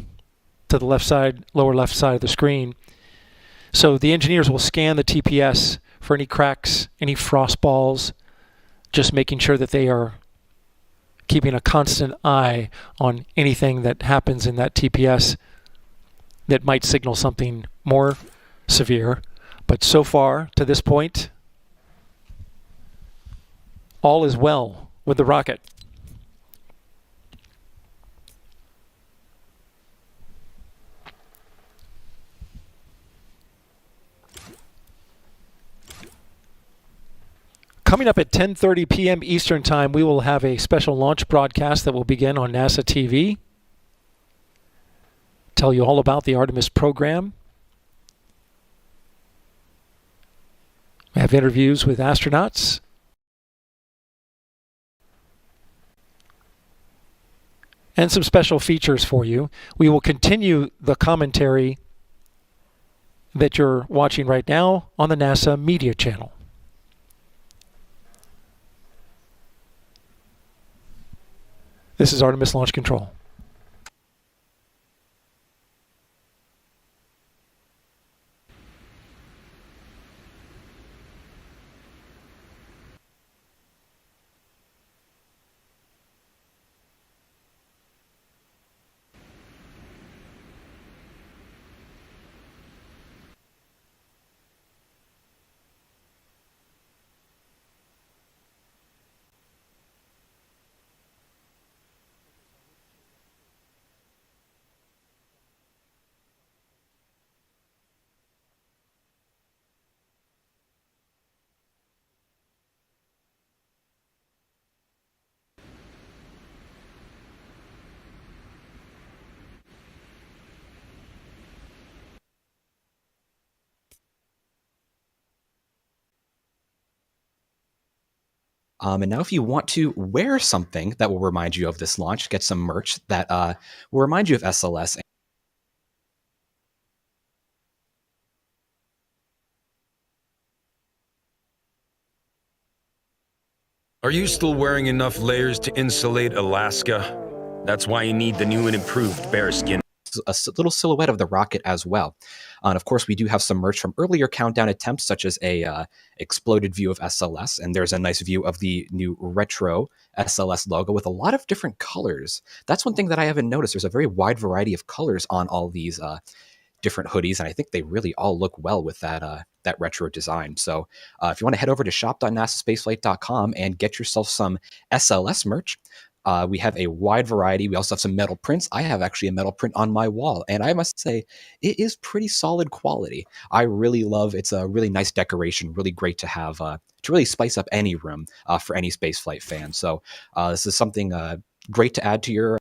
to the left side, lower left side of the screen. So the engineers will scan the TPS for any cracks, any frost balls, just making sure that they are keeping a constant eye on anything that happens in that TPS that might signal something more severe. But so far, to this point, all is well with the rocket. Coming up at 10:30 p.m. Eastern Time, we will have a special launch broadcast that will begin on NASA TV. Tell you all about the Artemis program. We have interviews with astronauts. And some special features for you. We will continue the commentary that you're watching right now on the NASA Media Channel. This is Artemis Launch Control. And now if you want to wear something that will remind you of this launch, get some merch that will remind you of SLS. Are you still wearing enough layers to insulate Alaska? That's why you need the new and improved bearskin. A little silhouette of the rocket as well. And of course, we do have some merch from earlier countdown attempts, such as a exploded view of SLS, and there's a nice view of the new retro SLS logo with a lot of different colors. That's one thing that I haven't noticed. There's a very wide variety of colors on all these different hoodies, and I think they really all look well with that that retro design. So if you want to head over to shop.nasaspaceflight.com and get yourself some SLS merch, we have a wide variety. We also have some metal prints. I have actually a metal print on my wall, and I must say, it is pretty solid quality. I really love, it's a really nice decoration, really great to have, to really spice up any room for any spaceflight fan. So this is something great to add to your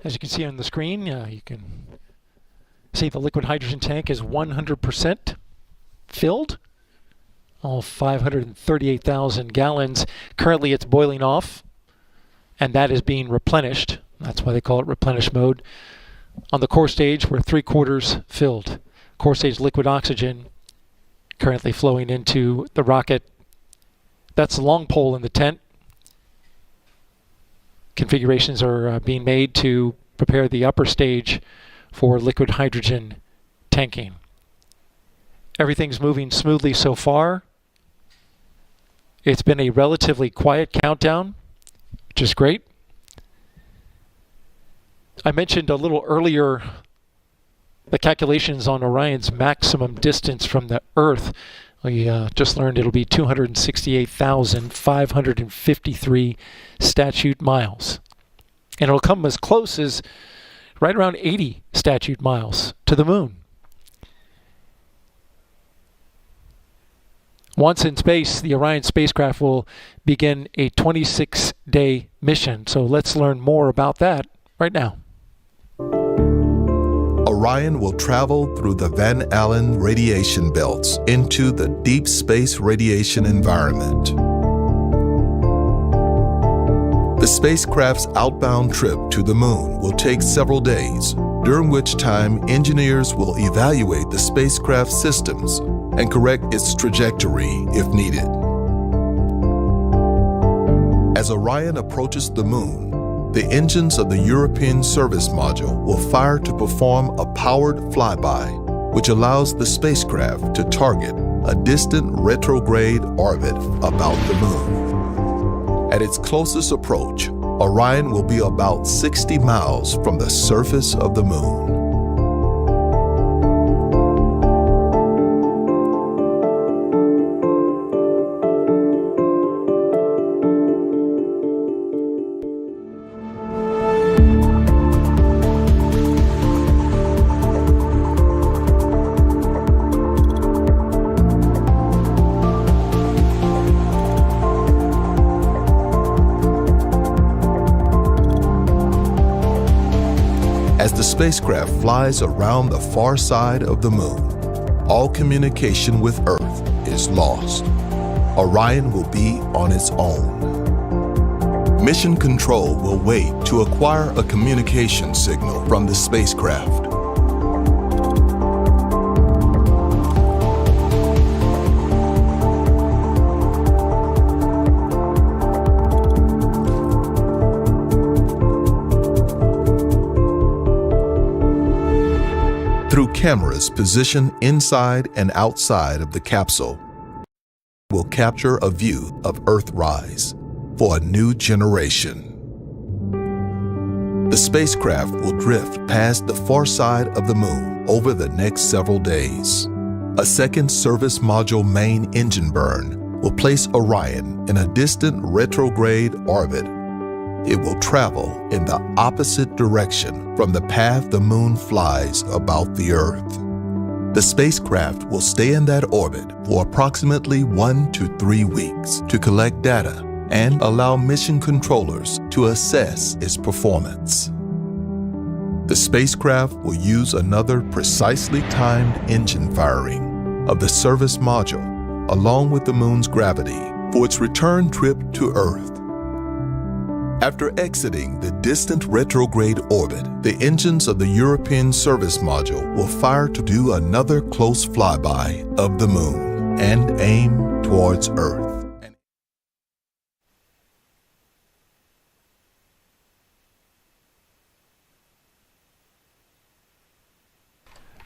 As you can see on the screen, you can see the liquid hydrogen tank is 100% filled. All 538,000 gallons. Currently it's boiling off, and that is being replenished. That's why they call it replenish mode. On the core stage, we're 3/4 filled. Core stage liquid oxygen currently flowing into the rocket. That's the long pole in the tent. Configurations are being made to prepare the upper stage for liquid hydrogen tanking. Everything's moving smoothly so far. It's been a relatively quiet countdown, which is great. I mentioned a little earlier the calculations on Orion's maximum distance from the Earth. We just learned it'll be 268,553 statute miles. And it'll come as close as right around 80 statute miles to the moon. Once in space, the Orion spacecraft will begin a 26-day mission. So let's learn more about that right now. Orion will travel through the Van Allen radiation belts into the deep space radiation environment. The spacecraft's outbound trip to the moon will take several days, during which time engineers will evaluate the spacecraft systems and correct its trajectory if needed. As Orion approaches the moon, the engines of the European Service Module will fire to perform a powered flyby, which allows the spacecraft to target a distant retrograde orbit about the moon. At its closest approach, Orion will be about 60 miles from the surface of the moon. As the spacecraft flies around the far side of the moon, all communication with Earth is lost. Orion will be on its own. Mission Control will wait to acquire a communication signal from the spacecraft. Through cameras positioned inside and outside of the capsule, will capture a view of Earthrise for a new generation. The spacecraft will drift past the far side of the moon over the next several days. A second service module main engine burn will place Orion in a distant retrograde orbit. It will travel in the opposite direction from the path the moon flies about the Earth. The spacecraft will stay in that orbit for approximately 1 to 3 weeks to collect data and allow mission controllers to assess its performance. The spacecraft will use another precisely timed engine firing of the service module along with the moon's gravity for its return trip to Earth. After exiting the distant retrograde orbit, the engines of the European Service Module will fire to do another close flyby of the moon and aim towards Earth.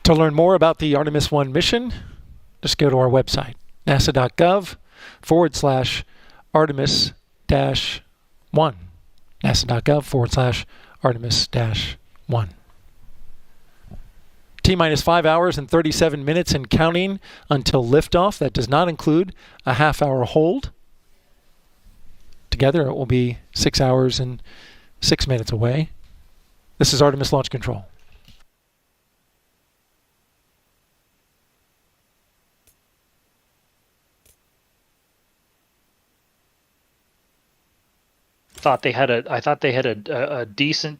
To learn more about the Artemis 1 mission, just go to our website, nasa.gov/Artemis-1. nasa.gov/Artemis-1. T-minus 5 hours and 37 minutes and counting until liftoff. That does not include a half-hour hold. Together it will be 6 hours and 6 minutes away. This is Artemis Launch Control. I thought they had a decent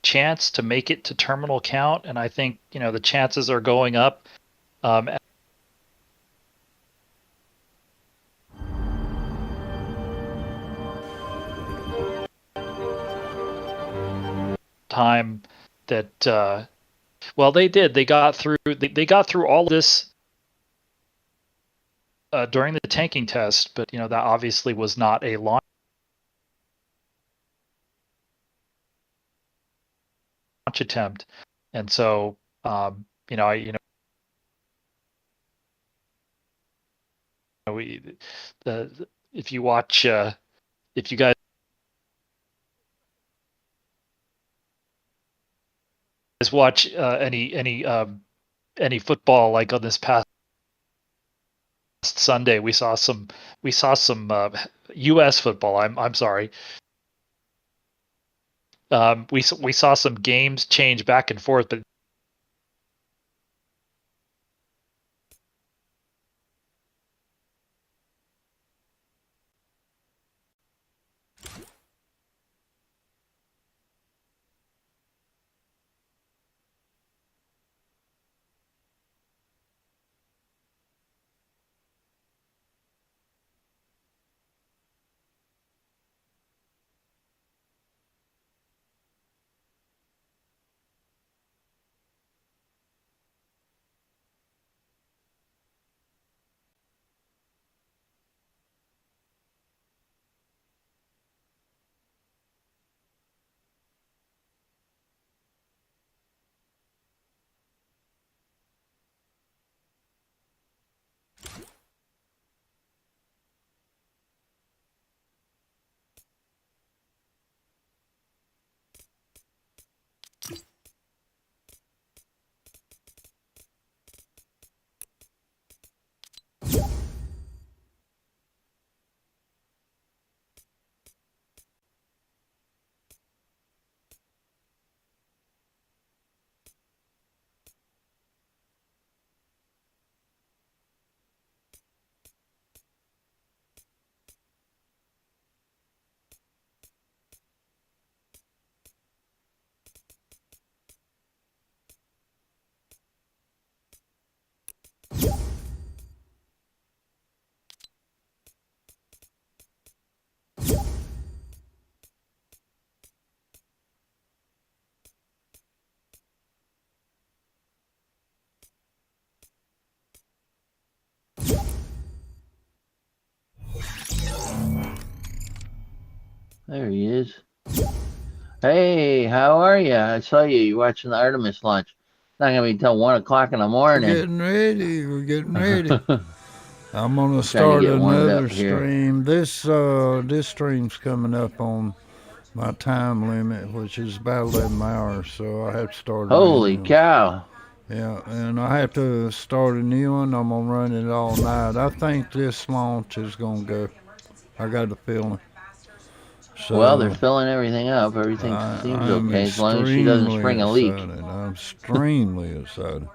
chance to make it to terminal count, and I think the chances are going up. Time that well, they got through all this during the tanking test, but that obviously was not a launch attempt, and so if you watch if you guys watch any football, like on this past Sunday, we saw some U.S. football. I'm sorry. We saw some games change back and forth, but There he is. Hey, how are you? I saw you. You're watching the Artemis launch. It's not going to be until 1 o'clock in the morning. We're getting ready. I'm going to start another stream. This stream's coming up on my time limit, which is about 11 hours, so I have to start. Holy cow. Yeah, and I have to start a new one. I'm going to run it all night. I think this launch is going to go. I got a feeling. So, well, they're filling everything up. Everything seems okay as long as she doesn't spring a leak. I'm extremely excited.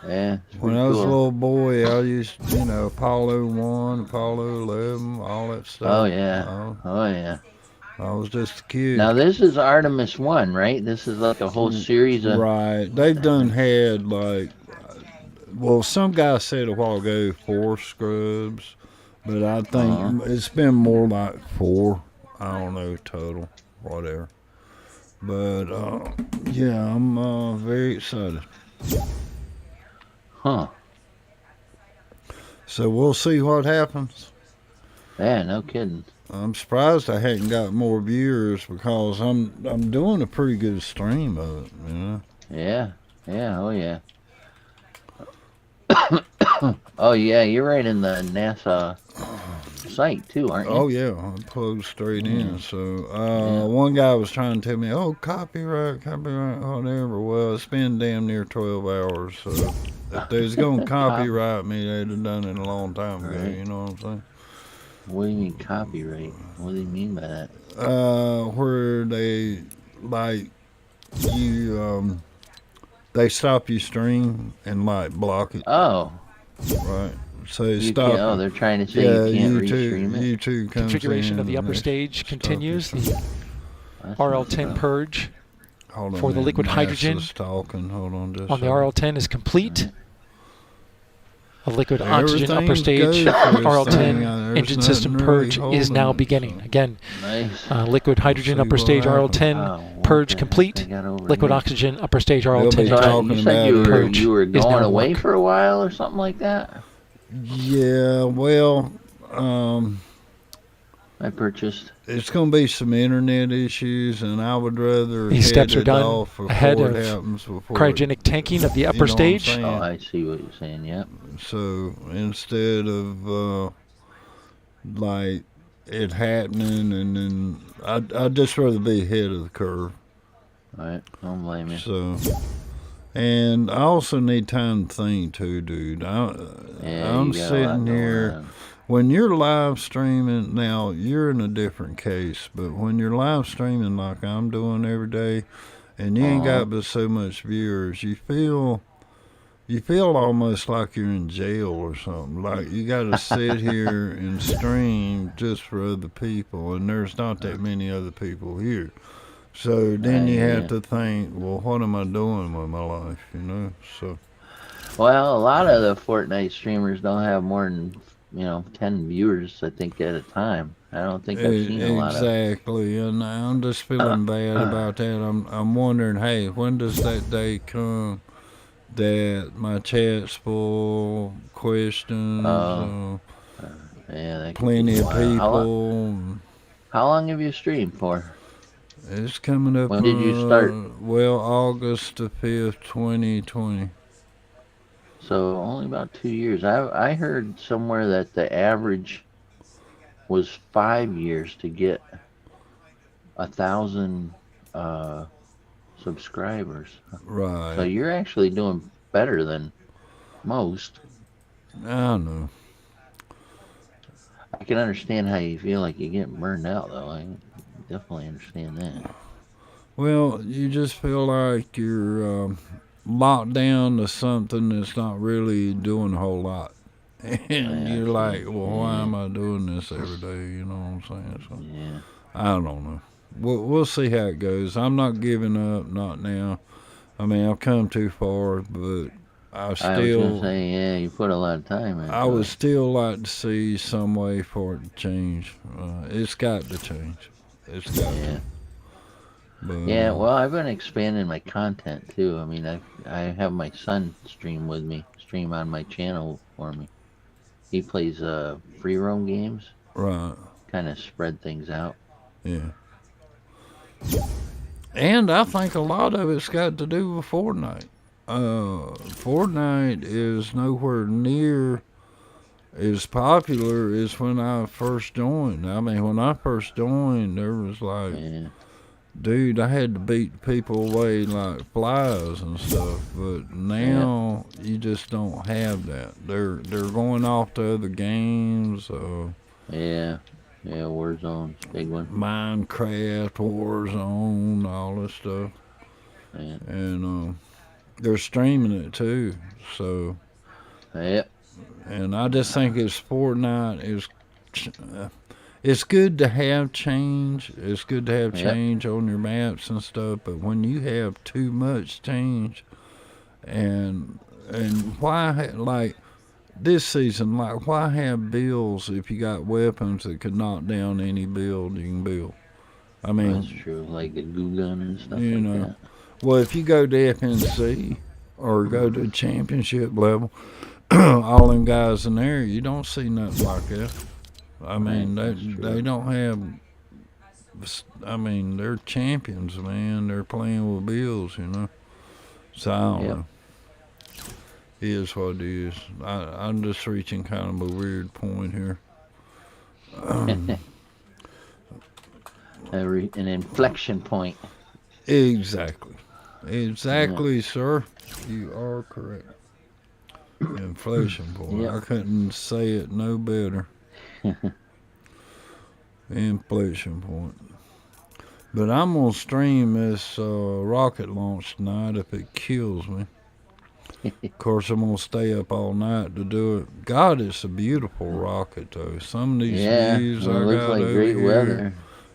Yeah. When I was a little boy, I used, Apollo 1, Apollo 11, all that stuff. Oh, yeah. Oh, yeah. I was just a kid. Now, this is Artemis 1, right? This is like a whole series of... Right. They've done had, some guy said a while ago 4 scrubs, but I think it's been more like 4. I don't know, total, whatever. But, yeah, I'm very excited. Huh. So we'll see what happens. Yeah, no kidding. I'm surprised I hadn't got more viewers because I'm doing a pretty good stream of it, Yeah, oh yeah. Oh yeah, you're right in the NASA site too, aren't you? Oh yeah, I plugged straight in. So one guy was trying to tell me, copyright, whatever. Well, it's been damn near 12 hours, so if they was gonna copyright me, they'd have done it a long time ago. You know what I'm saying? What do you mean copyright? What do you mean by that? Where they they stop your stream and block it. Oh. Right. So stop. They're trying to say you can't restream it. YouTube comes Configuration in of the upper stage continues. The RL10 purge. Hold on for the liquid hydrogen talking. Hold on just on the RL-10 is complete. A liquid oxygen upper Everything's stage good for this RL-10 thing. There's engine nothing system really purge holding is now it, beginning. so. Again, Nice. liquid hydrogen see upper what stage happens. RL-10 purge complete. Liquid oxygen upper stage They'll be RL-10 talking You said about purge you were is going now away work. for a while or something like that? Yeah, well, I purchased. it's going to be some internet issues, and I would rather These steps head are it done off ahead before it of happens. Before cryogenic tanking of the you upper know what I'm stage. saying? Oh, I see what you're saying. Yep. So instead of like it happening, and then I'd just rather be ahead of the curve. All right. Don't blame you. So, and I also need time to think too, dude. I'm you got a lot sitting going here. on. When you're live streaming, now you're in a different case, but when you're live streaming like I'm doing every day, and you ain't got but so much viewers, you feel almost like you're in jail or something. Like you got to sit here and stream just for other people, and there's not that many other people here. So then you have to think, well, what am I doing with my life, you know? So. Well, a lot of the Fortnite streamers don't have more than 10 viewers, I think, at a time. I don't think I've seen a lot of. Exactly, and I'm just feeling bad about that. I'm wondering, hey, when does that day come that my chat's full, questions, plenty of people. How long have you streamed for? It's coming up. When did you start? Well, August the 5th, 2020. So only about 2 years. I heard somewhere that the average was 5 years to get 1,000 subscribers. Right. So you're actually doing better than most. I don't know. I can understand how you feel like you get burned out, though. I definitely understand that. Well, you just feel like you're locked down to something that's not really doing a whole lot. And you're like, well, why am I doing this every day? You know what I'm saying? So, I don't know. We'll see how it goes. I'm not giving up, not now. I mean, I've come too far, but I was gonna say, you put a lot of time in. I would still like to see some way for it to change. It's got to change. It's got to. But, well, I've been expanding my content too. I mean, I have my son stream on my channel for me. He plays free roam games. Right. Kind of spread things out. Yeah. And I think a lot of it's got to do with Fortnite. Fortnite is nowhere near as popular as when I first joined. I mean, when I first joined, there was like, dude, I had to beat people away like flies and stuff. But now you just don't have that. They're going off to other games. Yeah, Warzone's a big one. Minecraft, Warzone, all this stuff. Yeah. And they're streaming it too. So. Yep. And I just think Fortnite it's good to have change. It's good to have change on your maps and stuff. But when you have too much change, and why like this season, like why have builds if you got weapons that could knock down any build you can build? I mean, that's true. Like the goo gun and stuff you like know, that. Well, if you go to FNC or go to championship level, all them guys in there, you don't see nothing like that. I mean, they don't have. I mean, they're champions, man. They're playing with bills, you know. So I don't know. It is what it is. I'm just reaching kind of a weird point here. An inflection point. Exactly, sir. You are correct. Inflation point. I couldn't say it no better. Inflation point. But I'm gonna stream this rocket launch tonight if it kills me. Of course, I'm gonna stay up all night to do it. God, it's a beautiful rocket though. Some of these views I got over here. Weather.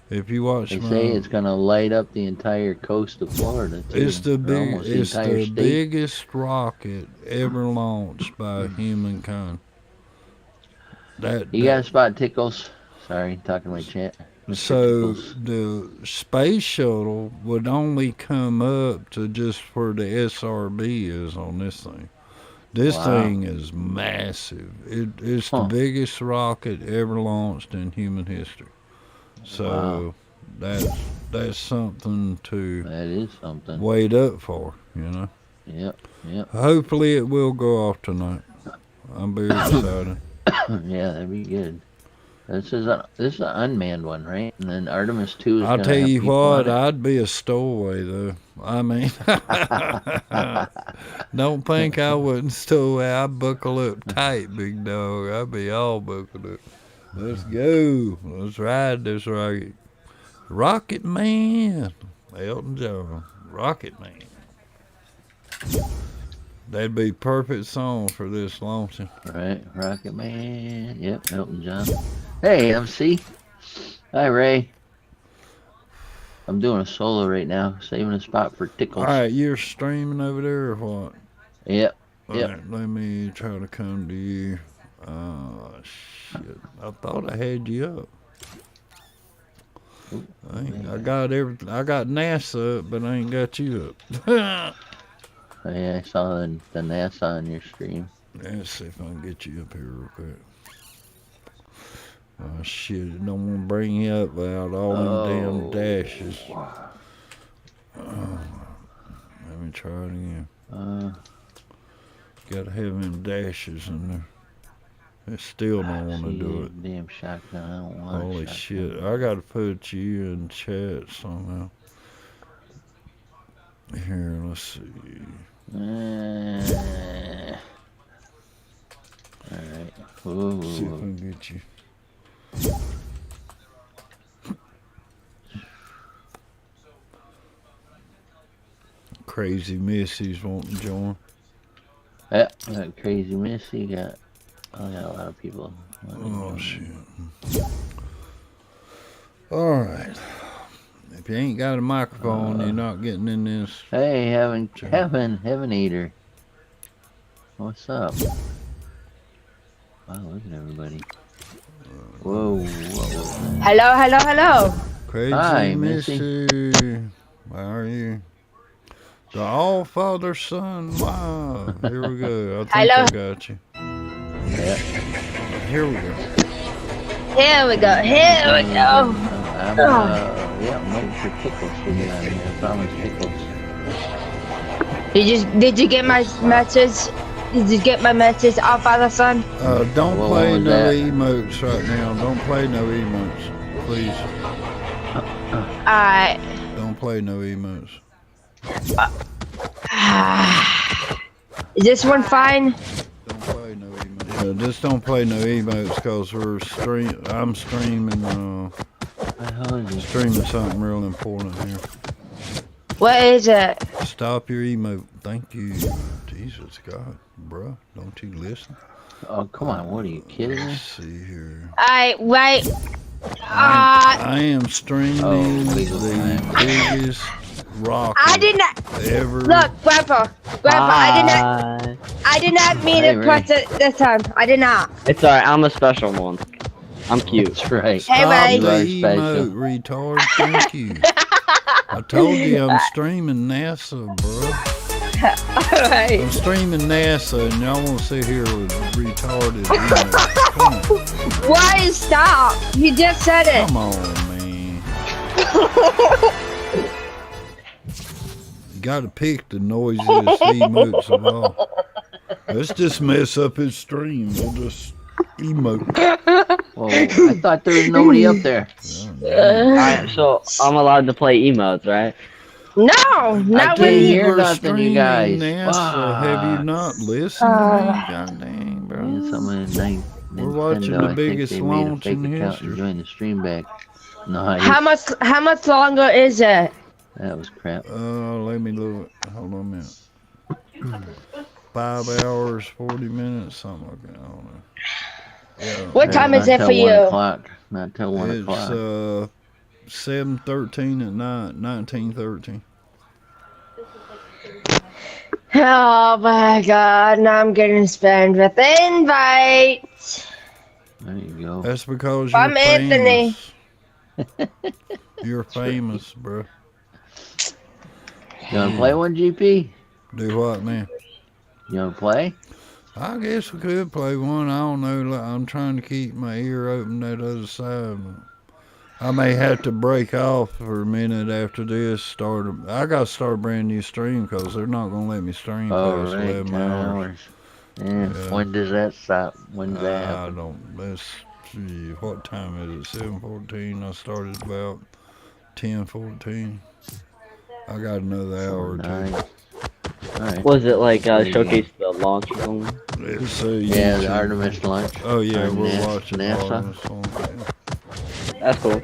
If you watch They my, say it's gonna light up the entire coast of Florida too. it's the Almost the entire state. biggest rocket ever launched by humankind. You gotta spot Tickles. Sorry, talking to my chat. Mr. So Tickles. the space shuttle would only come up to just where the SRB is on this thing. This thing is massive. It's the biggest rocket ever launched in human history. So that's something to wait up for, you know. Yep. Hopefully it will go off tonight. I'm very excited. Yeah, that'd be good. This is an unmanned one, right? And then Artemis 2 is I'll gonna tell have you people what, on it. I'd be a stowaway though. I mean, don't think I wouldn't stow away. I'd buckle up tight, big dog. I'd be all buckled up. Let's go. Let's ride this rocket. Rocket Man. Elton John. Rocket Man. That'd be perfect song for this launching. Right, Rocket Man. Yep, Elton John. Hey, MC. Hi, Ray. I'm doing a solo right now, saving a spot for Tickles. All right, you're streaming over there or what? Yep. All right, let me try to come to you. Shit. I thought I had you up. I got everything. I got NASA up, but I ain't got you up. Yeah, I saw the NASA on your stream. Let's see if I can get you up here real quick. Oh shit, it don't want to bring you up without all them damn dashes. Let me try it again. Gotta have them dashes in there. It still don't want to do it. Damn shotgun, I don't want Holy shit, I gotta put you in chat somehow. Here, let's see. Alright. See if I can get you. Crazy Missy's wanting to join. Yeah, got Crazy Missy. I got a lot of people. Oh shit. Alright. If you ain't got a microphone, you're not getting in this. Hey, Heaven Eater. What's up? Wow, look at everybody. Whoa. Hello. Crazy Hi, Missy. How are you? The All-Father Son. Wow. Here we go. I think I got you. Yeah. Here we go. Here we go. I'm waiting for Tickles to get on here. I promise Tickles. Did you get my message? Did you get my message, All-Father Son? Don't play no emotes right now. Don't play no emotes, please. Alright. Don't play no emotes. Is this one fine? Don't play no emotes. Just don't play no emotes because I'm streaming. Streaming something real important here. What is it? Stop your emote. Thank you. Jesus God, bruh. Don't you listen? Oh, come on. What are you kidding me? Let's see here. Alright, wait. I am streaming the biggest rocket I did not ever. Look, Grandpa, I did not mean to press it this time. I did not. It's alright, I'm a special one. I'm cute. That's right. Stop Ray. the emote, retard. Thank you. I told you I'm streaming NASA, bro. Alright. I'm streaming NASA, and y'all want to sit here with retarded emotes. Come on. Why stop? You just said it. Come on, man. You gotta pick the noisiest emotes of all. Let's just mess up his stream. We'll just emote. Whoa, I thought there was nobody up there. Alright, so I'm allowed to play emotes, right? No, not can't when hear you. nothing, you guys. NASA. Have you not listened to me? God dang, bro. Yeah, someone tonight. We're watching the biggest launch in history. Join the stream back. No, How much longer is it? That was crap. Let me look. Hold on a minute. 5 hours, 40 minutes, something like that. I don't know. Yeah. What time is it for you? 1 o'clock. Not till 1 o'clock. It's 7/13 at night, 1913. Oh my god, now I'm getting spammed with invites. There you go. That's because I'm you're Anthony. famous. You're famous, bro. You want to play one, GP? Do what, man? You want to play? I guess we could play one. I don't know. I'm trying to keep my ear open that other side. I may have to break off for a minute after this. I got to start a brand new stream because they're not going to let me stream past 11 hours. Yeah. When does that stop? When's that happen? I don't. Let's see. What time is it? 7:14. I started about 10:14. I got another hour or two. Right. Was it like showcase the launch or something? Yeah, the Artemis launch. Oh yeah, Or we're watching NASA. Artemis. That's cool.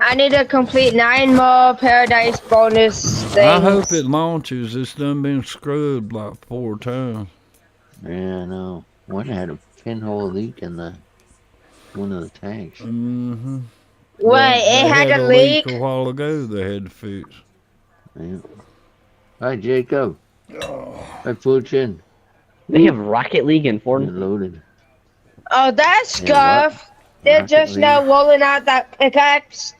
I need to complete 9 more Paradise bonus things. I hope it launches. It's done been scrubbed like 4 times. Yeah, I know. One had a pinhole leak in one of the tanks. Mm-hmm. Wait, it had a leak? A while ago they had to fix. Yeah. Hi, Jacob. Hi, Puchin. They have Rocket League in Fortnite. Loaded. Oh, that's Yeah, scuff. They're Rocket just League. now rolling out that pickaxe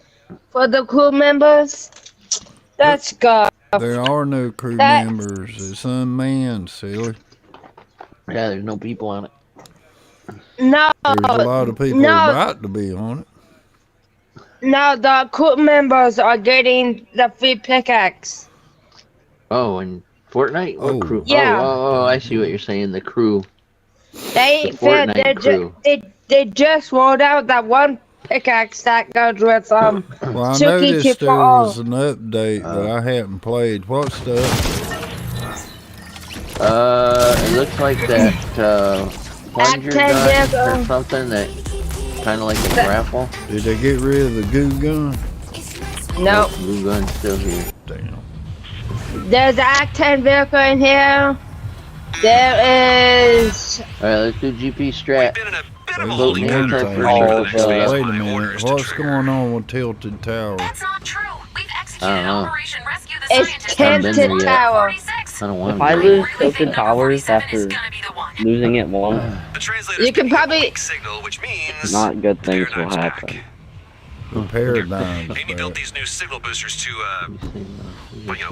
for the crew members. That's scuff. There are no crew members. It's unmanned, silly. Yeah, there's no people on it. No. There's a lot of people about to be on it. No, the crew members are getting the free pickaxe. Oh, and Fortnite? What crew? Yeah. Oh, I see what you're saying. The crew. They The ain't fair. Fortnite crew. They just rolled out that one pickaxe that goes with Well, I noticed there all. was an update, but I haven't played. What's the update? It looks like that plunger gun or something that kind of like a grapple. Did they get rid of the goo gun? Nope. Blue gun's still here. Damn. There's an Act-10 vehicle in here. There is... Alright, let's do GP strat. Vote Wait near a type for minute. What's going on with Tilted Tower? I don't know. It's Haven't been there Tilted yet. Tower. I don't want If I lose Tilted Towers after losing it once, You can probably... not good things will happen. The paradigms. Amy built these new signal boosters to,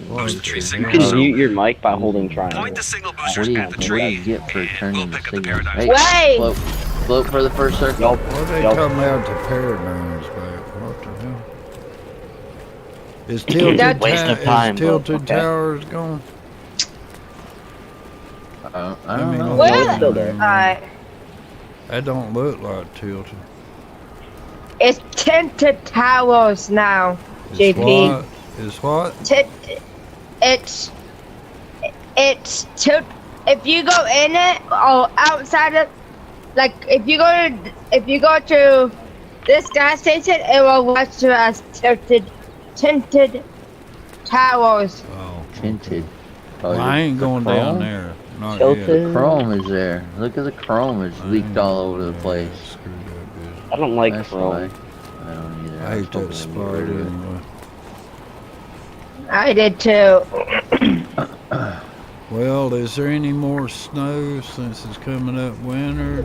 boost the tree You signal. can So mute your mic by holding triangle. point the signal What boosters do you, at the what do you tree. get for turning the signal? Hey, Wait! float for the first circle. Why they come out to paradigms back? What the hell? Is Tilted Towers gone? I don't know. Alright. That don't look like Tilted. It's Tinted Towers now, JP. Is what? It's tilt. If you go in it or outside it, like if you go to this gas station, it will let you as tinted towers. Oh, tinted. Well, I ain't going down there. Not yet. The chrome is there. Look at the chrome. It's leaked all over the place. I don't like That's chrome. why. I don't either. I hate that spider anyway. I did too. Well, is there any more snow since it's coming up winter?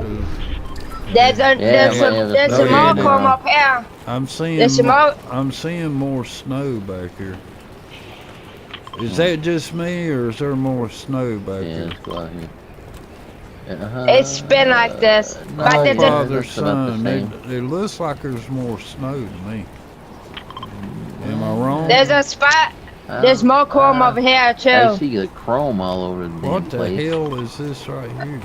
There's some more come up here. I'm seeing There's some more. I'm seeing more snow back here. Is that just me, or is there more snow back here? Let's go out here. It's been like this. But there's Father, son, it looks like there's more snow to me. Am I wrong? there's a spot. There's more chrome over here I too. see the chrome all over the damn What the place. hell is this right here?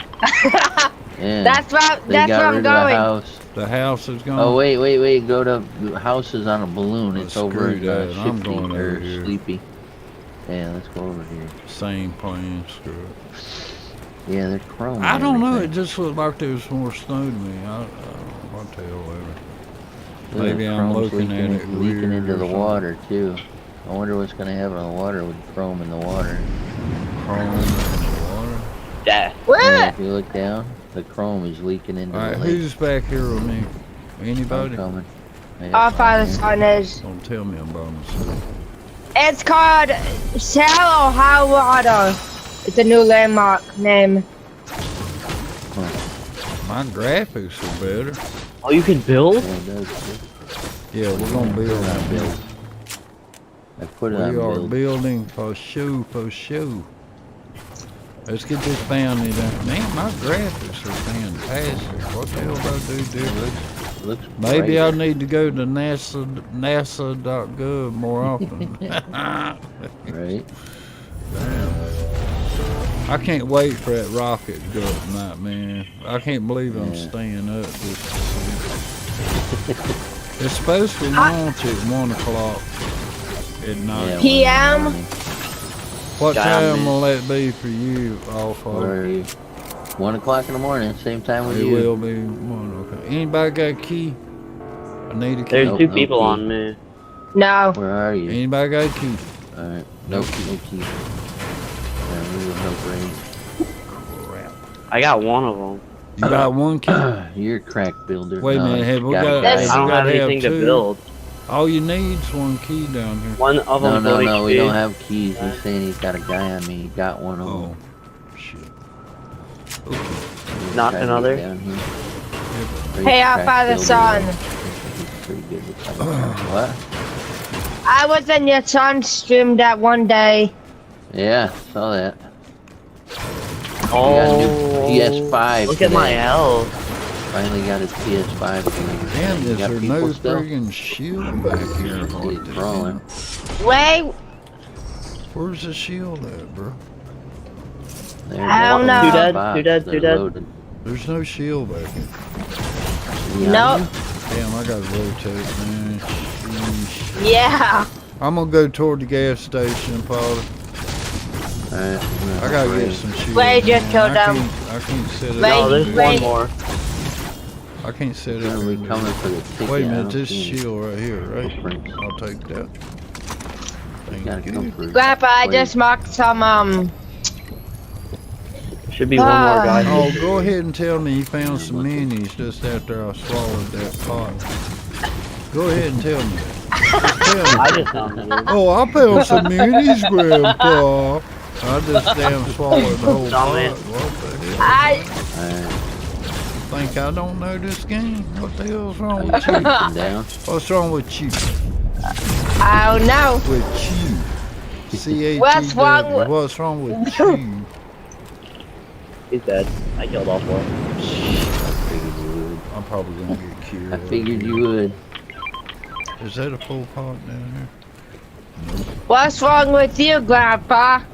Yeah. That's where They got I'm rid of going. The house. The house is gone. Oh wait! Go to the house is on a balloon. It's over screw at that. I'm Shifty going over or here. Sleepy. Yeah, let's go over here. Same plan, screw it. Yeah, they're chrome. I and don't know. everything. It just looked like there was more snow to me. I don't know what the hell ever. Look, Maybe I'm chrome's looking at it leaking weird into or the something. water too. I wonder what's gonna happen in the water with chrome in the water. Chrome in the water. Yeah. Yeah, if you look down, the chrome is leaking into All right, the lake. who's back here with me? Anybody? I'm coming. Our Father Son is. Don't tell me about myself. It's called Hell or High Water. It's a new landmark name. My graphics are better. Oh, you can build? Yeah, we're gonna build that build. I put it We on are build. building for show, for show. Let's get this family done. Man, my graphics are fantastic. What the hell do I do different? Looks Maybe great. I need to go to NASA.gov more often. Right. Damn. I can't wait for that rocket to go up tonight, man. I can't believe I'm staying up just to see. It's supposed to launch at 1 o'clock at night. PM? What Got time me. will that be for you, Alpha? Where are you? 1 o'clock in the morning, same time with It you. will be 1 o'clock. Anybody got a key? I need a key. There's two people key. on me. No. Where are you? Anybody got a key? Alright. No key. No key. No brain. I got one of them. You got one key? You're a crack builder. Wait a No, minute, have we got got? a I guy. don't have anything to build. All you need's one key down here. One of No, them. no, we don't have keys. He's saying he's got a guy on me. He got one of them. Shit. Not Try to another? get down here. Hey, our Father Son. Pretty good with that. What? I was in your son's stream that one day. Yeah, saw that. Oh, He got a new PS5 look at my today. health. Finally got his PS5 today. Man, You is got there people no still? friggin' shield back here? He's crawling. Wait, Where's the shield at, bro? There, I don't know. Two dead, box. two dead, They're two dead. loaded. There's no shield back here. nope. Damn, I gotta rotate, man. Sheesh. Yeah. I'm gonna go toward the gas station, Father. Alright, I gotta get some shield. Wait, just man. killed them. I can't set it Wait, up. No, there's wait. one more. I can't set it They're up. gonna be coming for the ticket. Wait a I minute, don't this see any shield right here, right? footprints. I'll take that. They gotta Thank come you. for Grandpa, I Wait. just marked some, Should be one more guy. Oh, go ahead and tell me you found some minis just after I swallowed that pot. Go ahead and tell me. Just tell me. I just found it. Oh, I found some minis, Grandpa. I just damn swallowed the whole pot. Dumbass. What the hell? I, Think I don't know this game? What the hell's wrong Are you with you? shooting down? What's wrong with you? I don't know. With you. C-A-T-W. What's wrong with- What's wrong with you? He's dead. I killed all four. I figured you would. I'm probably gonna get killed. I figured you would. Is that a full pot down here? What's wrong with you, Grandpa? Yeah,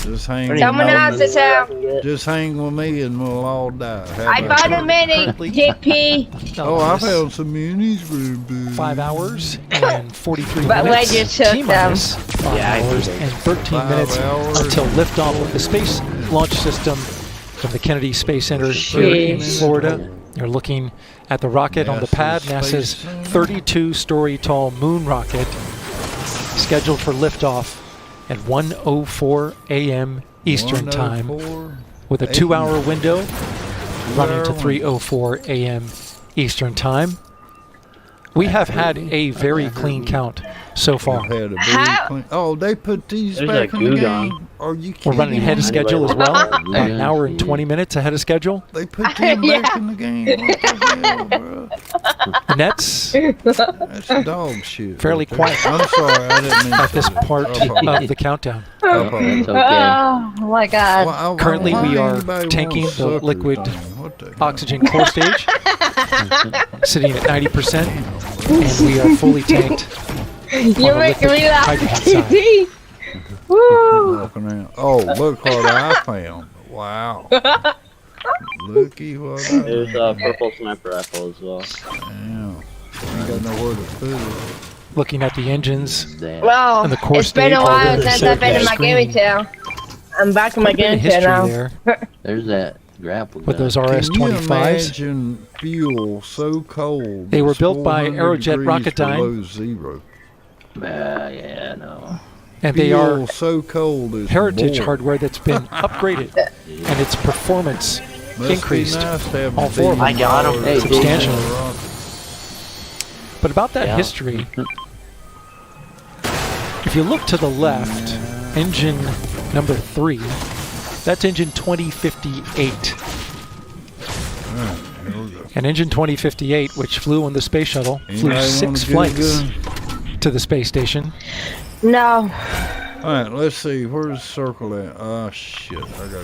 just hang. Someone else is out. Just hang with me and we'll all die. How I about found a that? mini, JP. Oh, I found some minis, Grandpa. 5 hours and 43 But minutes. when you took T minus 5 hours and 13 5 minutes hours. until liftoff of the Space Launch System from the Kennedy Space Center here in Jeez. Florida. You're looking at the rocket on the pad, NASA's 32-story tall moon rocket, scheduled for liftoff at 1:04 a.m. Eastern Time, 1:04 with a 2-hour window running to 3:04 a.m. Eastern Time. We have had a very clean count so far. Had a very clean- Oh, they put these There's back a in the goo game. gun. Are you We're kidding running ahead of me? schedule as well. About Yeah. an hour and 20 minutes ahead of schedule. They put them back in the game. What the hell, bro? The Nets That's dog shit. fairly right there. quiet I'm sorry, I didn't mean at to this say that. part I apologize. of the countdown. I apologize. That's okay. Oh my God. Well, Currently, why we are anybody tanking wants the suckers, liquid man? What the hell? oxygen core stage, sitting at 90%, and we are fully tanked. You're making me laugh, hydrogen JP. Woo. Walking around. Oh, look what I found. Wow. Looky what I There's a found. purple sniper rifle as well. Damn. Ain't got nowhere to put it. Looking at the engines Well, and the core it's been stage. a while they're since I've been in my screen. gaming channel. I'm back in my Quite a bit of gaming channel history now. there There's that grapple with gun. those Can you RS-25s. imagine fuel so cold? They were it's built by 400 Aerojet degrees Rocketdyne. below zero. Yeah, no. And they are Fuel so cold it's heritage boring. hardware that's been upgraded, and its performance Must be increased nice to have all four of them I got 'em. Hey, substantially. But about that history, if you look to the left, engine number 3, that's engine 2058. And engine 2058, which flew on the space shuttle, flew 6 flights to the space station. No. Alright, let's see. Where's the circle at? Oh, shit. I gotta go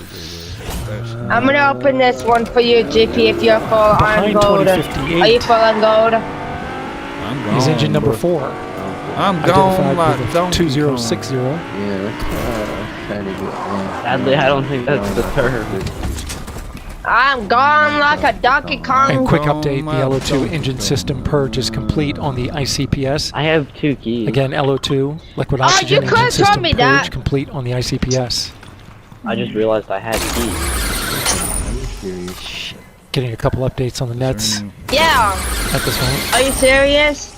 there. I'm gonna open this one for you, GP, if you're full on gold. Are you full on gold? I'm gone. Is engine number 4. I'm gone like with 2060. Yeah, let's try to get one. Sadly, I don't think that's the third. I'm gone like a Donkey Kong. And quick update, the LO2 engine system purge is complete on the ICPS. I have 2 keys. Again, LO2 liquid oxygen you could engine tell system me purge that. complete on the ICPS. I just realized I had keys. Getting a couple updates on the nets Yeah. at this moment. Are you serious?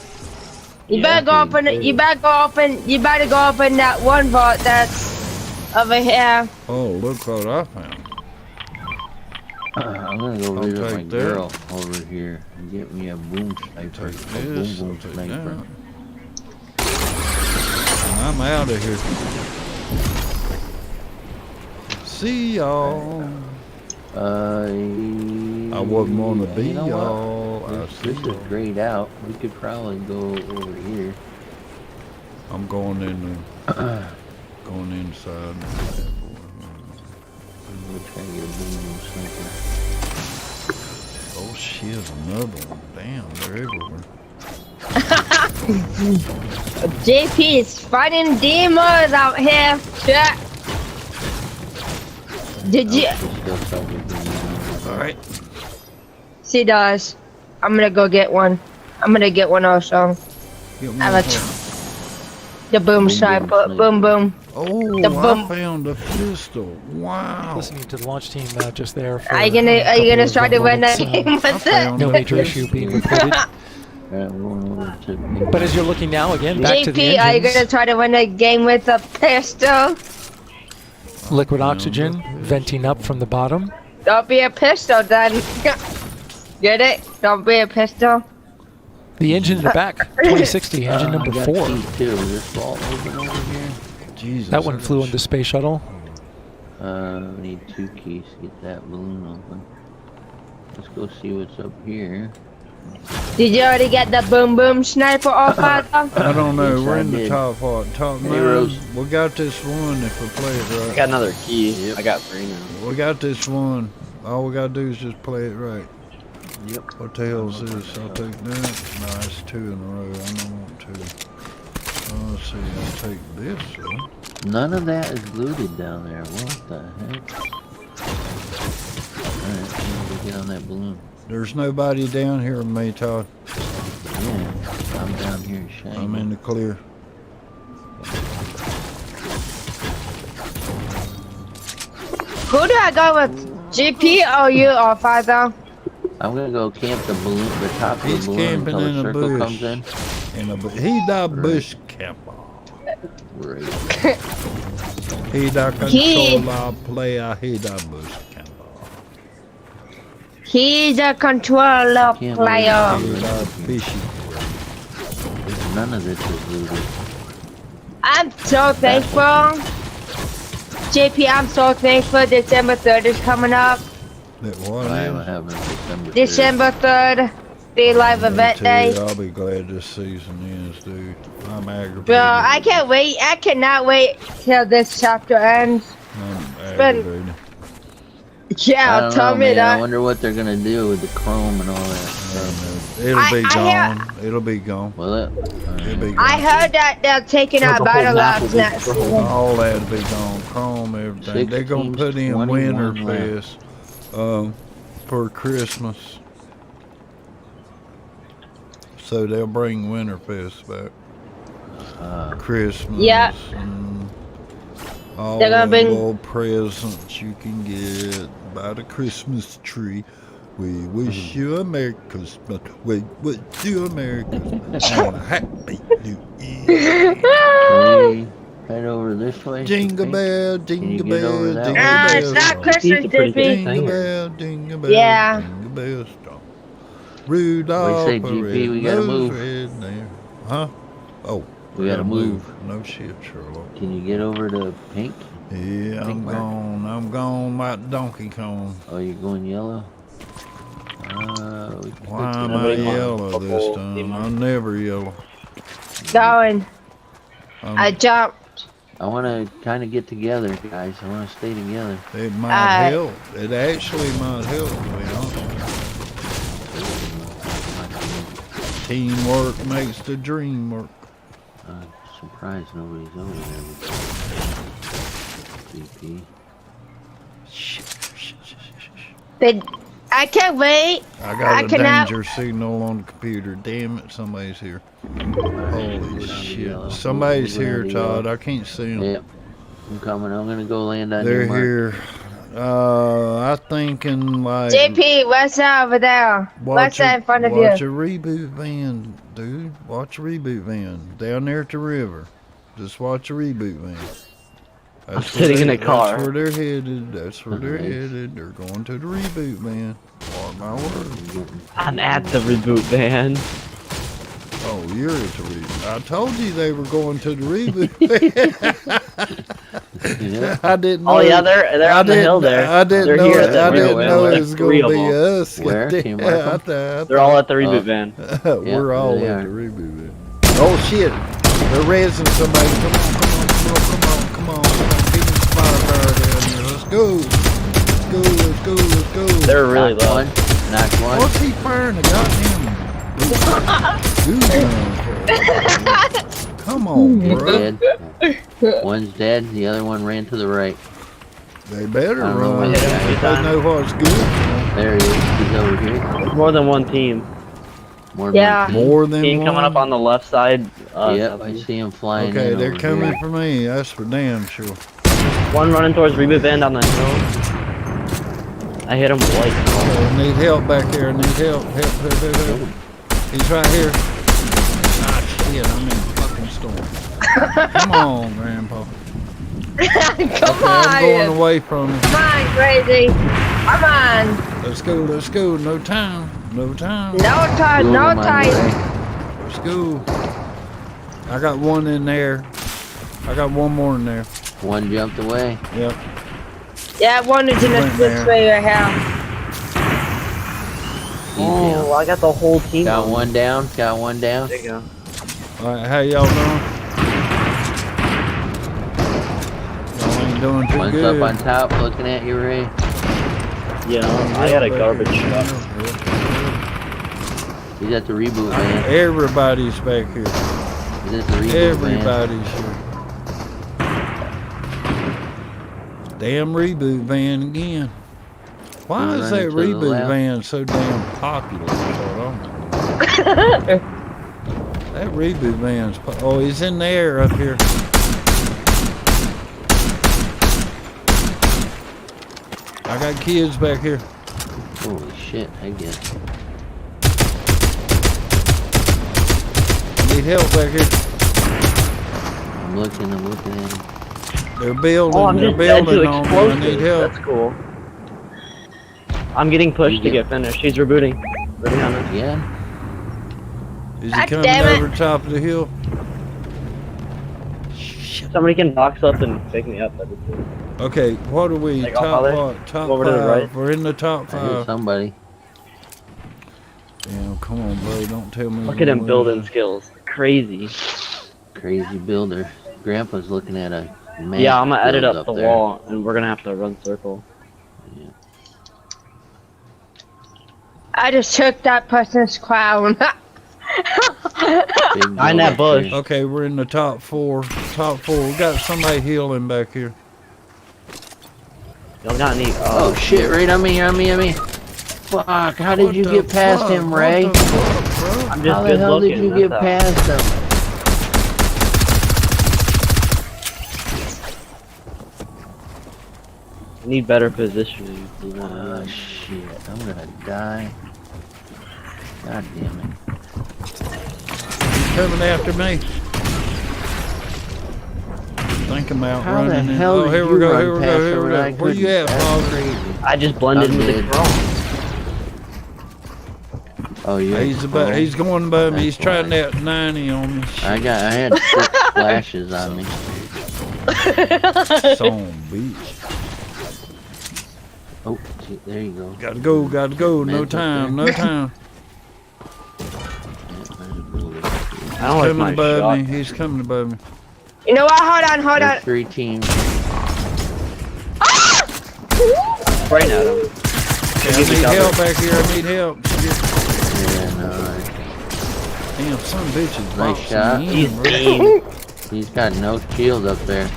You better go open it. You better go open. You better go open that one vault that's over here. Oh, look what I found. I'm gonna go visit my girl over here and get me a boom sniper. A boom sniper. And I'm out of here. See y'all. I wouldn't want to be y'all. This is grayed out. We could probably go over here. I'm going in. Going inside. We'll try to get a boom sniper. Oh shit, another one. Damn, they're everywhere. JP is fighting demons out here. Shit. Did you? Alright. She does. I'm gonna go get one. I'm gonna get one also. The boom sniper. Boom boom. Oh, the boom. I found a pistol. Wow. Listening to the launch team just there. For Are you gonna try to win that game with it? No major issue being reported. But as you're looking now, again, back to the JP, are you engines. gonna try to win a game with a pistol? Liquid oxygen venting up from the bottom. Don't be a pistol then. Get it? Don't be a pistol. The engine in the back, 2060, engine number 4. Jesus, that one flew on the space shuttle. We need 2 keys to get that balloon open. Let's go see what's up here. Did you already get the boom boom sniper off? I don't know. Yes, We're I in the did. top part. Top Hey, 9. Rose. We got this one if we play it right. I got another key. Yep. I got 3 now. We got this one. All we gotta do is just play it right. Yep. What the hell is this? I'll take that. No, it's 2 in a row. I don't want 2. Let's see. I'll take this though. None of that is looted down there. What the heck? Alright, get on that balloon. There's nobody down here with me, Todd. Yeah, I'm down here shining. I'm in the clear. Who do I go with? GP or you or Father? I'm gonna go camp the balloon, the top of the He's balloon camping until in the a circle bush. comes in. He the bush camper. Right. He the controller player. He the bush camper. He's a controller player. He the fishy. None of this is looted. I'm so thankful. JP, I'm so thankful December 3rd is coming up. That what? What happened December 3rd, the live event day. I'll be glad this season ends, dude. I'm aggravated. Bro, I can't wait. I cannot wait till this chapter ends. I'm aggravated. Yeah, tell me man. that. I wonder what they're gonna do with the chrome and all that stuff. It'll be gone. It'll be gone. Will it? It'll be gone. I heard that they're taking out battle labs next season. All that'll be gone. Chrome, everything. They're gonna put in 21 Winterfest for Christmas. So they'll bring Winterfest back. Christmas. Yeah. And all They're gonna the bring- little presents you can get by the Christmas tree. We wish you a Merry Christmas. We wish you a Merry Christmas and a Happy New Year. Can we head over this way? Jingle bell, jingle bell, jingle bell. It's not Christmas, JP. Jingle bell, jingle bell, Yeah. jingle bell, strong. Rudolph. What do you say, GP? We gotta move. Huh? Oh, we gotta move. No shit, Sherlock. Can you get over to pink? Yeah, I'm gone. I'm gone like Donkey Kong. Oh, you're going yellow? Why am I yellow this time? I'm never yellow. Going. I jumped. I want to kind of get together, guys. I want to stay together. It might help. It actually might help, to be honest. Teamwork makes the dream work. I'm surprised nobody's over there with GP. I can't wait. I got a danger signal on the computer. Damn it, somebody's here. Holy shit. Somebody's here, Todd. I can't see them. Yep. I'm coming. I'm going to go land on They're your here. I'm thinking like... JP, what's that over there? What's that in front of you? Watch a reboot van, dude. Watch a reboot van. Down there at the river. Just watch a reboot van. I'm sitting in a car. That's where they're headed. That's where they're headed. They're going to the reboot van. Mark my word. I'm at the reboot van. Oh, you're at the reboot. I told you they were going to the reboot van. I didn't know. Oh yeah, they're on the hill there. I didn't know. I didn't know it was going to be us. Where? They're all at the reboot van. We're all at the reboot van. Oh shit! They're raising somebody. Come on. Get this fire down here. Let's go. Let's go. They're really low. Knocked one. What's he firing? A goddamn. Come on, bro. Dead. One's dead. The other one ran to the right. They better run. They know what's good. There he is. He's over here. There's more than one team. More than team one? coming up on the left side. Yep, I see him flying. Okay, in they're over coming here. for me. That's for damn sure. One running towards reboot van down the hill. I hit him like. I need help back here. I need help. Help. He's right here. Ah, shit. I'm in a fucking storm. Come on, Grandpa. Come on. I'm going away from him. Come on, crazy. Come on. Let's go. No time. No time. Let's go. I got one in there. I got one more in there. One jumped away. Yep. Yeah, one is in this way right here. Oh, I got the whole team. Got one down. There you go. Alright, how y'all doing? Y'all ain't doing too One's good. up on top looking at you, Ray. Yeah, I got a garbage truck. He's at the reboot van. Everybody's back here. He's at the reboot Everybody's here. Damn reboot van again. Why is that reboot van so damn popular? That reboot van's... Oh, he's in the air up here. I got kids back here. Holy shit, I guess. Need help back here. I'm looking at him. They're building, Oh, I'm they're just dead building to on me. I explosives. need help. That's cool. I'm getting pushed to get finished. He's rebooting. Right behind us. Yeah. Is he coming over top of the hill? Somebody can box up and pick me up. That'd be cool. Okay, what are we? Like, Top Father? what? Top Over five. to the right. We're in the top I hear five. somebody. Damn, come on, bro. Don't tell me. Look at him building skills. Crazy. Crazy builder. Grandpa's looking at a man. Yeah, I'm gonna edit build up the there. wall, and we're gonna have to run circle. I just took that person's crown. Behind that bush. Okay, we're in the top four. Top four. We got somebody healing back here. Y'all got any? Oh shit! Right on me! Fuck! How did you get past him, Ray? I'm just How the good hell looking. did you get that's past him? Need better positioning. Oh shit! I'm gonna die. God damn it! He's coming after me. Think I'm out How the running. hell Oh, did here you we go. run Here we past go. him Here we and I go. Where you couldn't? at, That's Father? crazy. I just blended I'm with the dead. chrome. Oh yeah. He's going above me. He's trying that 90 on me. I had 6 flashes on me. Son bitch. Oh, see, there you go. Gotta go. No time. I don't like my shot. He's coming above me. You know what? Hold on. 3 teams. Right at him. I need help back here. I need help. Yeah, no. Damn, some bitches. Nice shot. He's got no shield up there.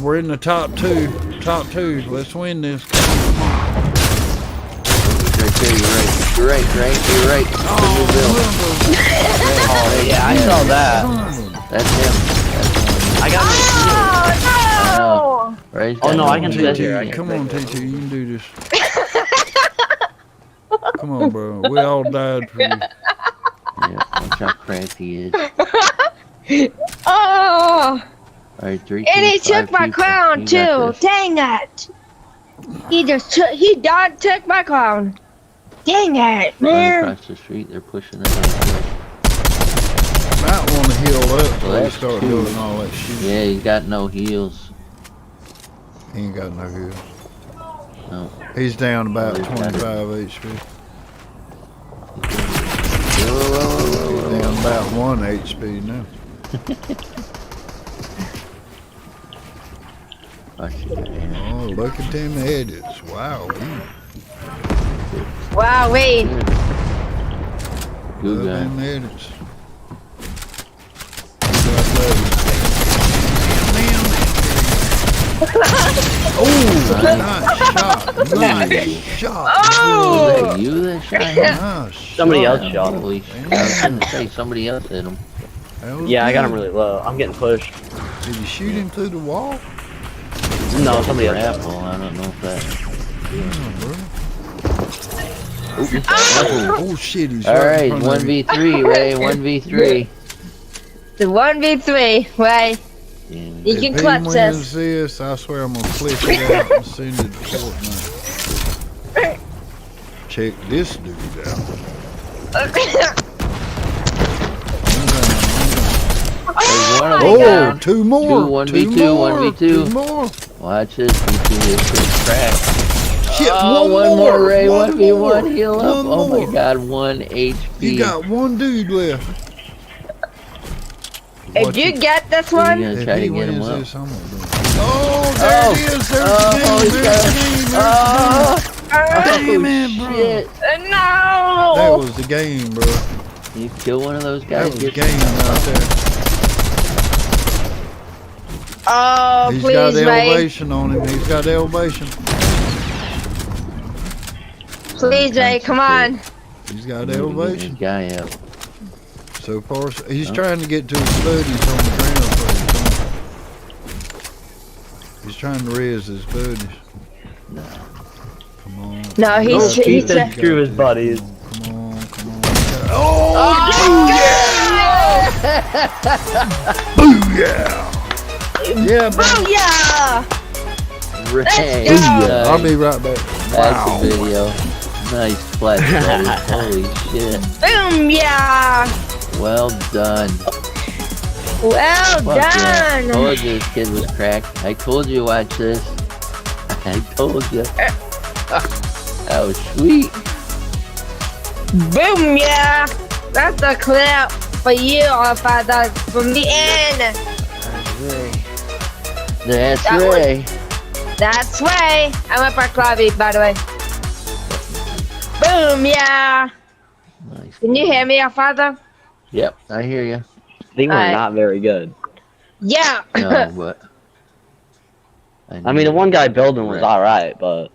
We're in the top two. Let's win this. Right there, you're right. Oh, yeah, I saw that. That's him. I got no! Right? Oh no, I can do that here. Come on, TT, you can do this. Come on, bro. We all died for you. Yeah, watch how cracked he is. Oh! Alright, 3 And he teams, took 5 my people. crown You too. got this. Dang it! He took my crown. Dang it, Right man! across the street, they're pushing it. Might want to heal up So before you that's start 2. doing all that shit. Yeah, he's got no heals. He ain't got no heals. No. He's down about He's 25 got HP. Whoa. He's down about 1 HP now. Oh, look at them edits. Wow. Wow, wait. Good guy. Them edits. Oh, nice shot. Oh! Was that you that shot him? Nice Somebody else Yeah, shot holy him. shit. I was gonna say somebody else hit him. Yeah, I got him really low. I'm getting pushed. Did you shoot him through the wall? No, somebody else. Apple, I don't know if that. Oh shit, he's Alright, right in front of me. 1v3, Ray, 1v3. The 1v3, right? You can clutch If he wins this, I swear I'm gonna clip it out and send it to Fortnite. Check this dude out. Oh, 2 more. 1v2, 1v2. 2 more. Watch this, this crack. Shit, Oh, one more, Ray, 1v1, heal up. One Oh my more. god, 1 HP. You got 1 dude left. If you get this one, You're gonna try to get him up. This, I'm gonna do it. Oh, there it is. There's the game. There's the game. Damn it, bro. Shit. No! That was the game, bro. You kill one of those That guys. was the game right there. Oh, He's please, got Ray. elevation on him. He's got elevation. Please, Ray, come on. He's got elevation. Guy up. So far, he's trying to get to his buddies on the ground. He's trying to res his buddies. No. Come on. No, he's just screw his buddies. Come on. Oh, Booyah! Yeah, booyah! Ray. Let's go. I'll be right back. That's the video. Nice flash, buddy. Holy shit. Boom, yeah! Well done. Well Fuck yeah. I done! told you this kid was cracked. I told you watch this. I told you. That was sweet. Boom, yeah! That's a clip for you, our father, from the end. That's That Ray. That's Ray. I'm up our Clavi, by the way. Boom, yeah! Nice. Can you hear me, our father? Yep, I hear you. They were Alright. not very good. Yeah! No, but I mean, the one guy building was alright, but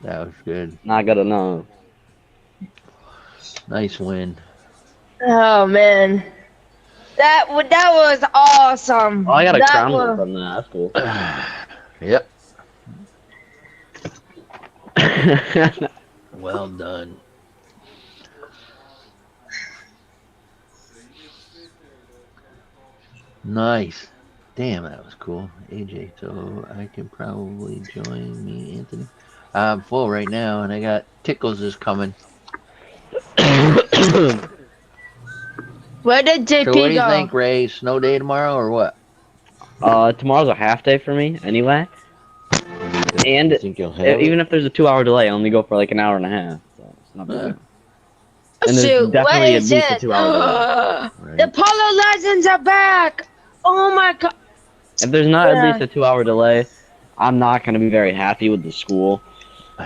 that was good. not good enough. Nice win. Oh, man. That was awesome. Oh, I got a That crown was- from that. That's cool. Yep. Well done. Nice. Damn, that was cool. AJ, so I can probably join me, Anthony. I'm full right now, and I got Tickles is coming. Where did JP So what do you go? think, Ray? Snow day tomorrow or what? Tomorrow's a half day for me anyway. And even if there's a 2-hour delay, I only go for like an hour and a half. So it's not bad. And there's Shoot, definitely what at is least a it? 2-hour delay. The Polo Legends are back! Oh my god. If there's not at Yeah. least a 2-hour delay, I'm not going to be very happy with the school.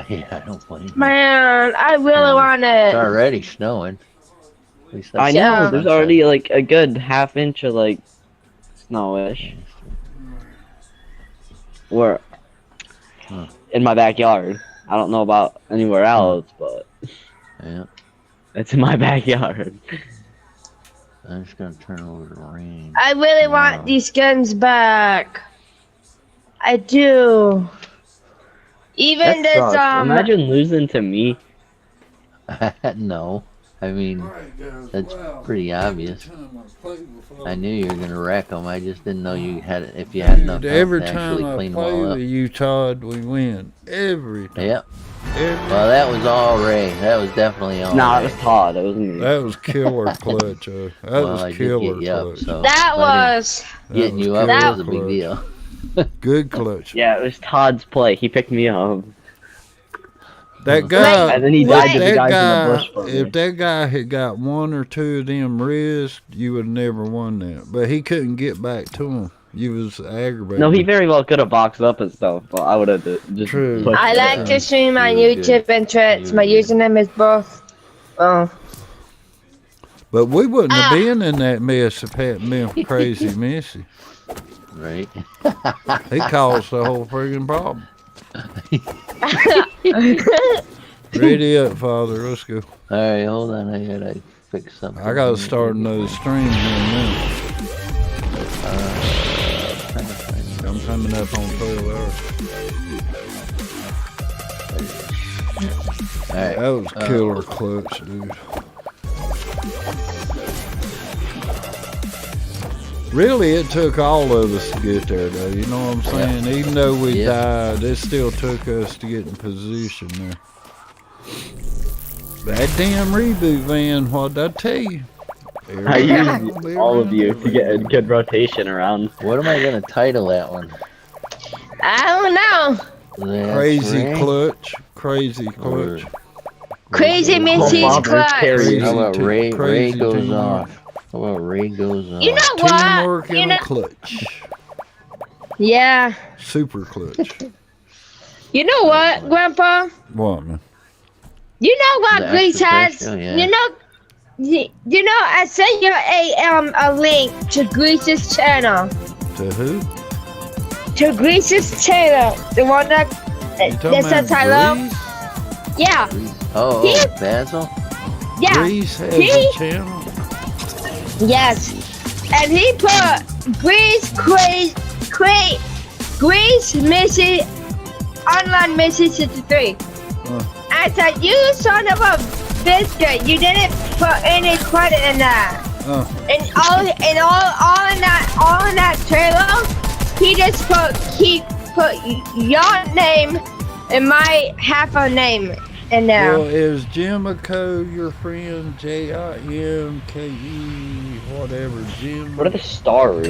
Yeah, I don't blame you. Man, I really want It's it. already snowing. At least I that's know, there's sunshine. already like a good half inch of like snowish. Where in my backyard. I don't know about anywhere else, but yeah, it's in my backyard. I'm just gonna turn over the rain. I really want these guns back. I do. Even that this sucks. Imagine losing to me. No, I mean that's pretty obvious. I knew you were gonna wreck them. I just didn't know you had if you had enough Every to time actually I clean them play all up. with you, Todd, we win. Every time. Yep. Well, that was all Ray. That was definitely all. Nah, Ray. it was Todd. It wasn't me. That was killer clutch. That Well, was I did killer get you up, clutch. so That if I didn't- was getting you up killer was a big deal. Good clutch. Yeah, it was Todd's play. He picked me up. That guy, And then he died to the that guys guy, in the bush for me. if that guy had got one or two of them wrists, you would never won that. But he couldn't get back to him. You was aggravated. No, he very well could have boxed up and stuff, but I would have just True. pushed I it. like to stream on YouTube and Twitch. My username is both. Oh. But we wouldn't have been in that mess if it hadn't been for Crazy Missy. Right. He caused the whole friggin' problem. Ready up, Father. Let's go. All right, hold on. I gotta fix something. I gotta start another stream here now. I'm coming up on 12 hours. All right. That was killer clutch, dude. Really, it took all of us to get there, though. You know what I'm saying? Even though we died, it still took us to get in position there. That damn reboot van, what did I tell you? I used all of you to get a good rotation around. What am I gonna title that one? I don't know. That's Crazy Ray? clutch. Crazy clutch. Crazy Missy's clutch. How about Ray? Ray crazy goes teamwork. off. How about Ray goes off? You know what? Teamwork You in know, a clutch. yeah. Super clutch. You know what, Grandpa? What, man? You know what The Greece has? extra special, yeah. You know, I sent you a link to Greece's channel. To who? To Greece's channel. The one that talking says about hello. Greece? Yeah. Oh, He- Basil? Yeah. Greece has He- a channel? Yes. And he put Greece Missy Online Missy 63. I said, you son of a biscuit, you didn't put any credit in that. And all in that trailer, he put your name and my half a name in there. Well, is Jimico your friend? Jimke, whatever. Jim. What are the stars?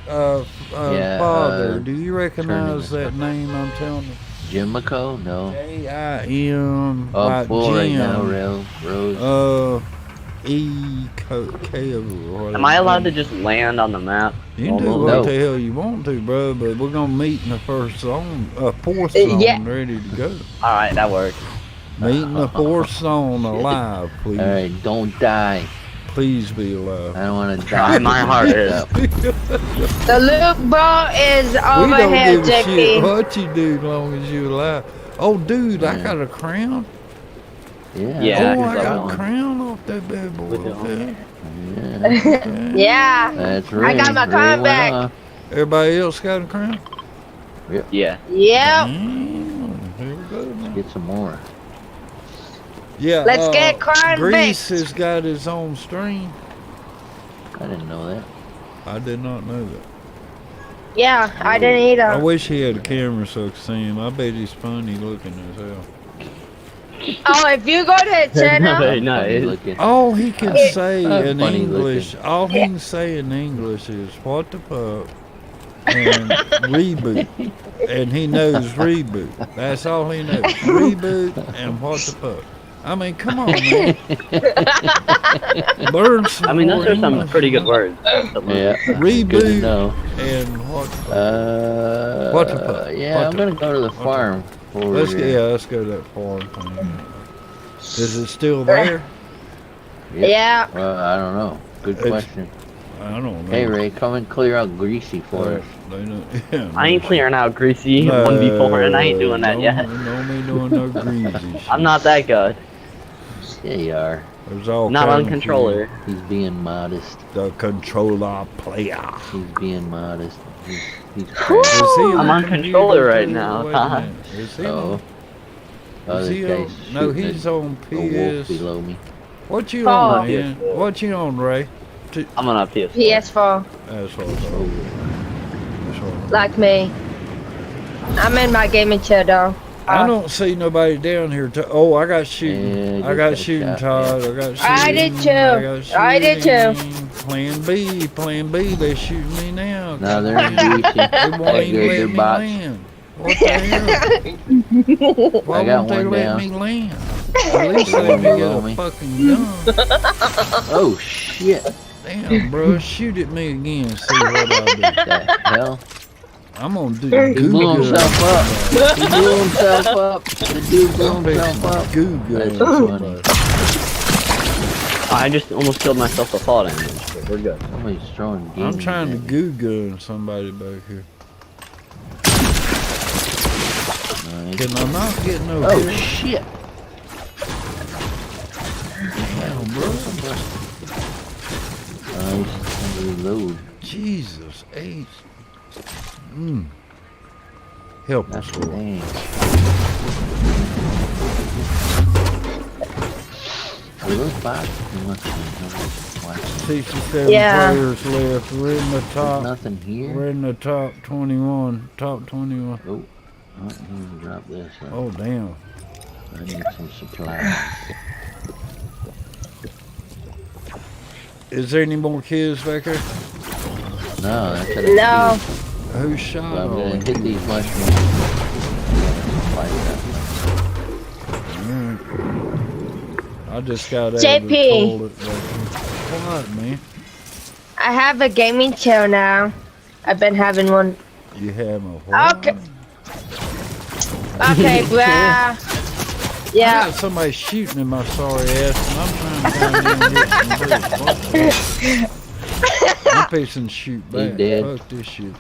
Father, do you recognize that name I'm telling you? Jimico? No. J-I-M. Oh, like full right Jim. now, Rose. E-K-O. Am I allowed to just land on the map? You can do Almost? what the hell you want to, bro, but we're going to meet in the fourth zone, ready to go. Alright, that works. Meet in the fourth zone alive, please. All right, don't die. Please be alive. I don't want to Try die. my hardest. The Luke ball is We over don't here, give a shit JP. what you do as long as you alive. Oh, dude, I got a crown. Yeah. Oh, I got a crown off that bad boy. Okay. Yeah. That's I right. got my crown back. Everybody else got a crown? Yep. Yeah. Yep. Here we go. Let's get some more. Yeah. Let's get crown Greece fixed. has got his own stream. I didn't know that. I did not know that. Yeah, I didn't I either. wish he had a camera so I could see him. I bet he's funny looking as hell. Oh, if you go to the channel, Very nice. All he can say in funny English, looking. all he can say in English is "what the fuck" and "reboot," and he knows reboot. That's all he knows. Reboot and "what the fuck." I mean, come on, man. Learn some. I mean, those more are some English. pretty good words. Yeah. Reboot know. and what the fuck? Yeah, What I'm the gonna fuck? go to the What the farm. fuck? over Let's here. let's go to that farm thing. Is it still there? Yeah. Well, I don't know. Good question. I don't know. Hey Ray, come and clear out Greasy for us. I ain't clearing out Greasy 1v4, and I ain't doing that yet. No me doing no greasy shit. I'm not that good. Yeah, you are. There's all Not kinds on of controller. He's being modest. The controller player. He's being modest. He's Woo! I'm on controller right now. Is he Oh. on? Oh, Is this he guy's on? No, shooting he's a- on a wolf PS. below me. What you Oh. on, man? What you on, Ray? I'm on a PS4. PS4, That's what I thought. That's what I thought. like me. I'm in my gaming chair though. I don't see nobody down here. Oh, I got shooting. Yeah, I got just shooting, got shot, Todd. I got shooting. I did too. got I did too. shooting. Plan B. They're shooting me now. No, they're in Greasy. They won't That's even good, let they're me bots. land. What the hell? Why I got won't they one let down. me land? At least let me get Below a me. fucking gun. Oh shit! Damn, bro, shoot at me again. See what I do. The hell? I'm gonna do He goo blew gun. himself up. He blew himself up. The dude blew I'm himself fixing up. goo gun. That's funny. I just almost killed myself with fall damage, but we're good. Somebody's throwing games. I'm trying to at me. goo gun somebody back here. Nice. Can I not get no Oh hit? shit! Damn, bro. Nice. Reload. Jesus H. Help us, That's Lord. dang. Are those bots? You must be 67 Yeah. players left. We're in the top. nothing here. We're in the top 21. Top 21. Oh, I need to drop this. Oh, damn. I need some supplies. Is there any more kids back there? No, that's it. No. Who shot Well, I'm all gonna them? hit these mushrooms. I just got out JP. of the toilet back here. What, man? I have a gaming chair now. I've been having one. You have a what? Okay. Okay, bruh. I Yeah. got somebody shooting in my sorry ass, and I'm trying to find hit some I'm fixing to shoot He back. dead. Fuck this shit.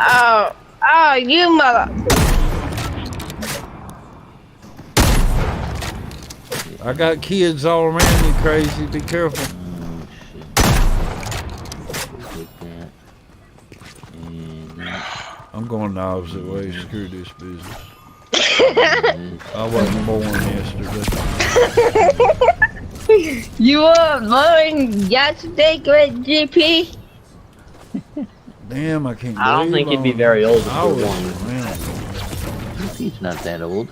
Oh, you mother. I got kids all around you, crazy. Be careful. Oh shit. Take that. And that. I'm going the opposite way. Screw this business. I wasn't born yesterday. You were born yesterday, great GP. Damn, I can't believe I don't think you'd be I'm- very old if I you were was, born. man. He's not that old.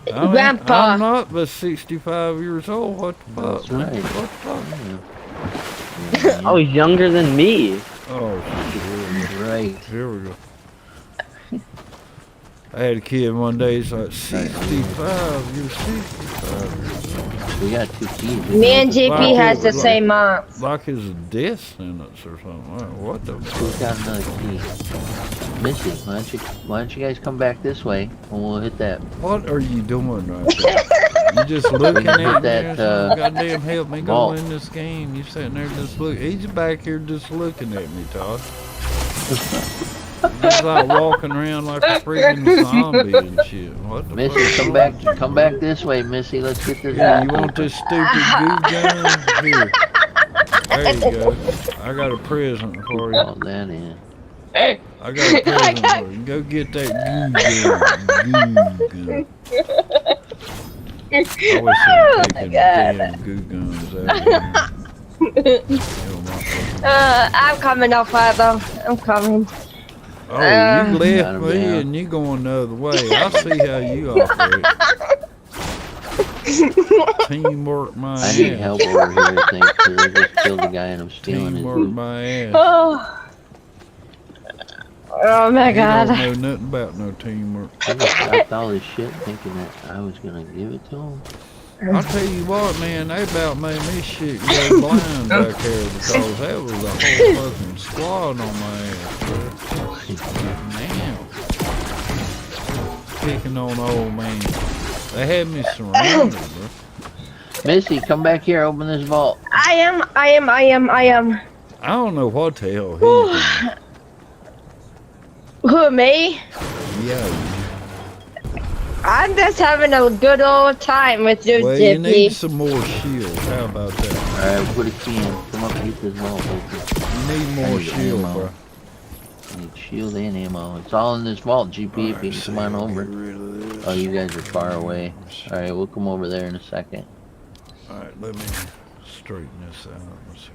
Grandpa. I'm not but 65 years old. What the fuck? That's right. Man? What the fuck? Oh, he's younger than me. Oh, shit. Right. Here we go. I had a kid one day, he's like, 65, you're 65 years old. We got two keys. Me and GP has the same mom. Like his death sentence or something. What the Who's fuck? got another key? Missy, why don't you guys come back this way and we'll hit that. What are you doing right there? You just looking at me that, or something? Goddamn help me go vault. in this game. You sitting there just look. He's back here just looking at me, Todd. He's like walking around like a freaking zombie and shit. What the Missy, fuck? come back this way, Missy. Let's get this. Yeah, you want this stupid goo gun? Here. There you go. I got a present for you. All that in. I got a present for you. Go get that goo gun. I wish they were taking damn goo guns out of here. I'm coming up, Father. I'm coming. Oh, you left me and you going the other way. I see how you operate. Teamwork, my ass. I need help over here, I think, because I just killed the guy and I'm stealing his loot. My ass. Oh my God. He don't know nothing about no teamwork. I just stopped all this shit thinking that I was gonna give it to him. I'll tell you what, man, they about made me shit go blind back there because that was a whole fucking squad on my ass, bro. Damn. Picking on old man. They had me surrounded, bro. Missy, come back here, open this vault. I am. I don't know what the hell he's doing. Who, me? Yeah. I'm just having a good old time with you, Well, Jippy. you need some more shields. How about that? Alright, put a key in. Come up and get this vault open. You need more shield, bro. I need shield and ammo. It's all in this vault, GP, if you can come on over. Oh, you guys are far away. Alright, we'll come over there in a second. Alright, let me straighten this out. Let's see.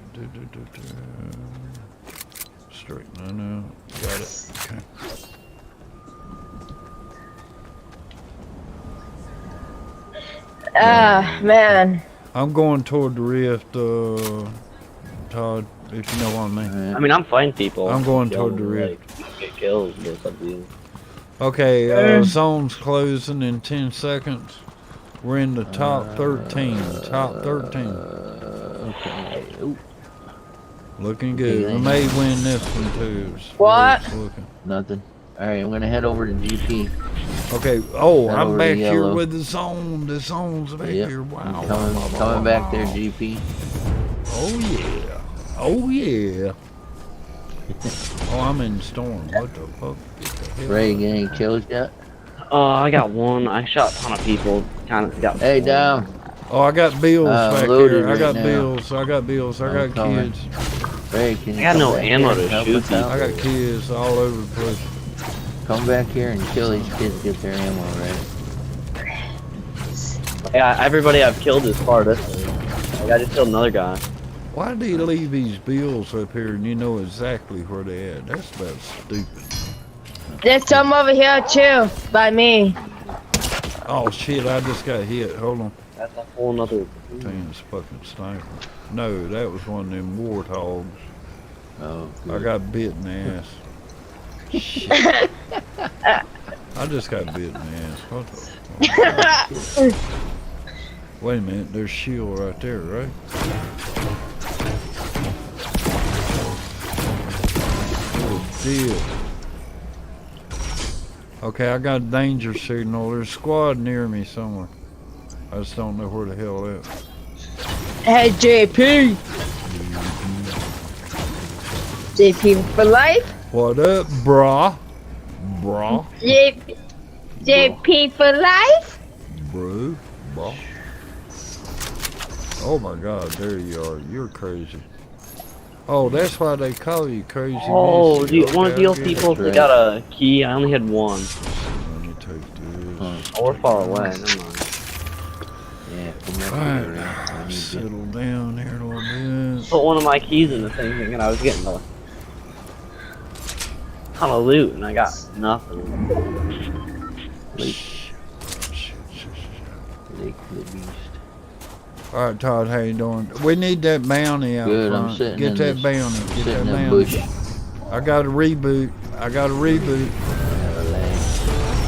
Straighten that out. Got it. Okay. Man. I'm going toward the rift, Todd, if you know what I mean. I mean, I'm fighting people. I'm going toward the rift. Get kills, but it's up to you. Okay, zone's closing in 10 seconds. We're in the top 13. Top 13. Okay. Ooh. Looking good. We may win this one too. What? Nothing. Alright, I'm gonna head over to GP. Okay, oh, Head I'm over back to here yellow. with the zone. The zone's back here. Wow. Coming back there, GP. Oh, yeah. Oh, yeah. Oh, I'm in the storm. What the fuck? Ray, you get any kills yet? I got one. I shot a ton of people. Kind of got. Hey, down. Oh, I got bills back loaded here. I got right now. bills. I got bills. I got coming. kids. Ray, can you I got come no back ammo here and to help shoot us out? I got kids all over the place. Come back here and kill these kids, get their ammo, right? Yeah, everybody I've killed is far this way. Like, I just killed another guy. Why do you leave these bills up here and you know exactly where they at? That's about stupid. There's some over here too, by me. Oh shit, I just got hit. Hold on. That's a whole nother. Damn, it's fucking sniper. No, that was one of them warthogs. Oh, I got bit in the ass. Shit. I just got bit in the ass. What the? Wait a minute, there's shield right there, right? Good deal. Okay, I got a danger signal. There's a squad near me somewhere. I just don't know where the hell it is. Hey, JP. JP for life. What up, brah? Brah? JP for life. Bro, brah. Oh my God, there you are. You're crazy. Oh, that's why they call you crazy. Oh, Missy. do you Okay, want to deal I get people it. if they got a key? I only had one. Let me take this. Oh, we're far away. Never mind. Yeah, come back Alright, here. I need you. settle down here a little bit. Put one of my keys in the thing, and I was getting a ton of loot, and I got nothing. Lake the Beast. Alright, Todd, how you doing? We need that bounty out Good, front. I'm sitting Get in that this- bounty. Get that sitting in bounty. bush. I got a reboot. I got a reboot.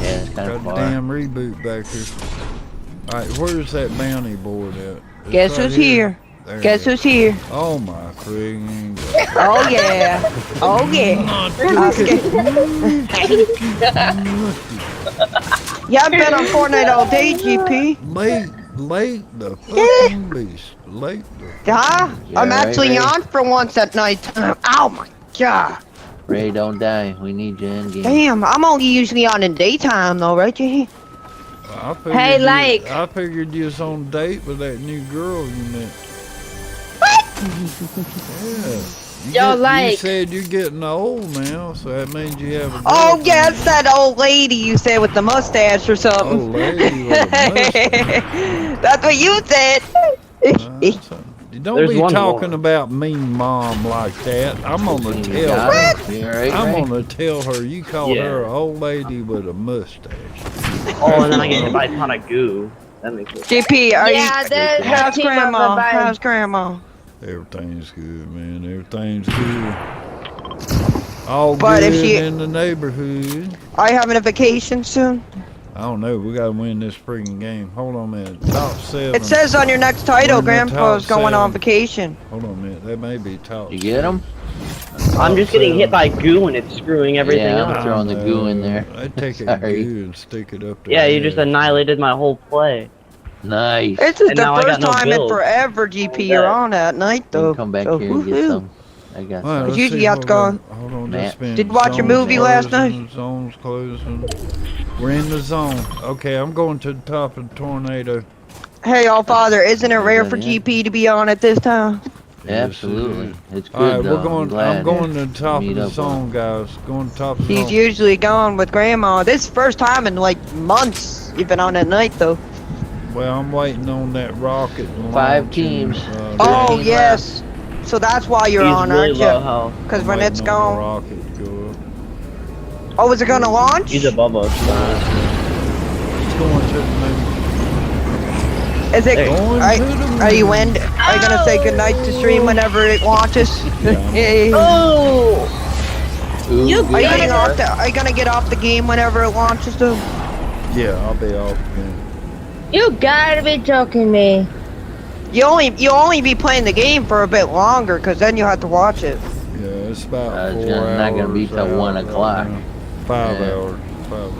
Yeah, it's kind of Got a far. damn reboot back here. Alright, where's that bounty board at? It's Guess right who's here? There Guess it is. who's here? Oh my friggin' Oh yeah. Oh yeah. Yeah, I've been on Fortnite all day, GP. Late the fucking beast. Late the Huh? Yeah, I'm right, actually Ray? on for once at night. Oh my god. Ray, don't die. We need you in game. Damn, I'm only usually on in daytime though, right, GP? I figured Hey, you- like- I figured you was on a date with that new girl you met. Yeah. You like- said you're getting old now, so that means you have a Oh girlfriend. yeah, it's that old lady you said with the mustache or something. Old lady with a mustache. That's what you said. Don't There's be one talking more. about me, mom, like that. I'm gonna You tell got her. it? You all right, I'm Ray? gonna tell her you called Yeah. her an old lady with a mustache. Oh, and then I get hit by a ton of goo. That makes it. JP, are Yeah, there's you? How's a team of grandma? the How's grandma? Everything's good, man. Everything's good. All But good if she- in the neighborhood. Are you having a vacation soon? I don't know. We gotta win this freaking game. Hold on a minute. Top 7. It says on your next title, We're in the Grandpa's top going on 7. vacation. Hold on a minute. That may be top. You get him? I'm just getting hit 7. by goo and it's screwing everything Yeah, up. I'm throwing the goo in there. I'd take a Sorry. goo and stick it up there. Yeah, you just annihilated my whole play. Nice. This is And the now I first got no time in build. forever, GP, Oh, you're that- on that night, You though. can come back So, here and get woohoo. some. I got All right, some. let's usually see have what to go- Hold on, Matt. just been Did you watch a zones movie last night? closing, Zones closing. We're in the zone. Okay, I'm going to the top of the tornado. Hey, all father, isn't it rare that for it? GP to be on at this time? Absolutely. It's good All right, though. we're going. glad I'm going to the to top meet of the up zone, guys. Going to top of the He's zone. usually gone with grandma. This is the first time in like months you've been on that night, though. Well, I'm waiting on that rocket. 5 launching, teams. Oh, Team yes. So that's why you're He's on, really aren't low you? health. Because I'm when waiting it's on the gone. rocket to go up. Oh, is it going to launch? He's above us. It's going to the moon. Is it? Going Are, to the moon. are you gonna say goodnight to stream whenever it launches? Hey. Oh! Ooh, You good Are you got gonna it. get off the, Are you gonna get off the game whenever it launches, though? Yeah, I'll be off again. You gotta be joking me. You only be playing the game for a bit longer, because then you have to watch it. Yeah, it's about It's 4 hours. not gonna be till out 1 right o'clock. now. 5 Yeah. hours. 5 hours.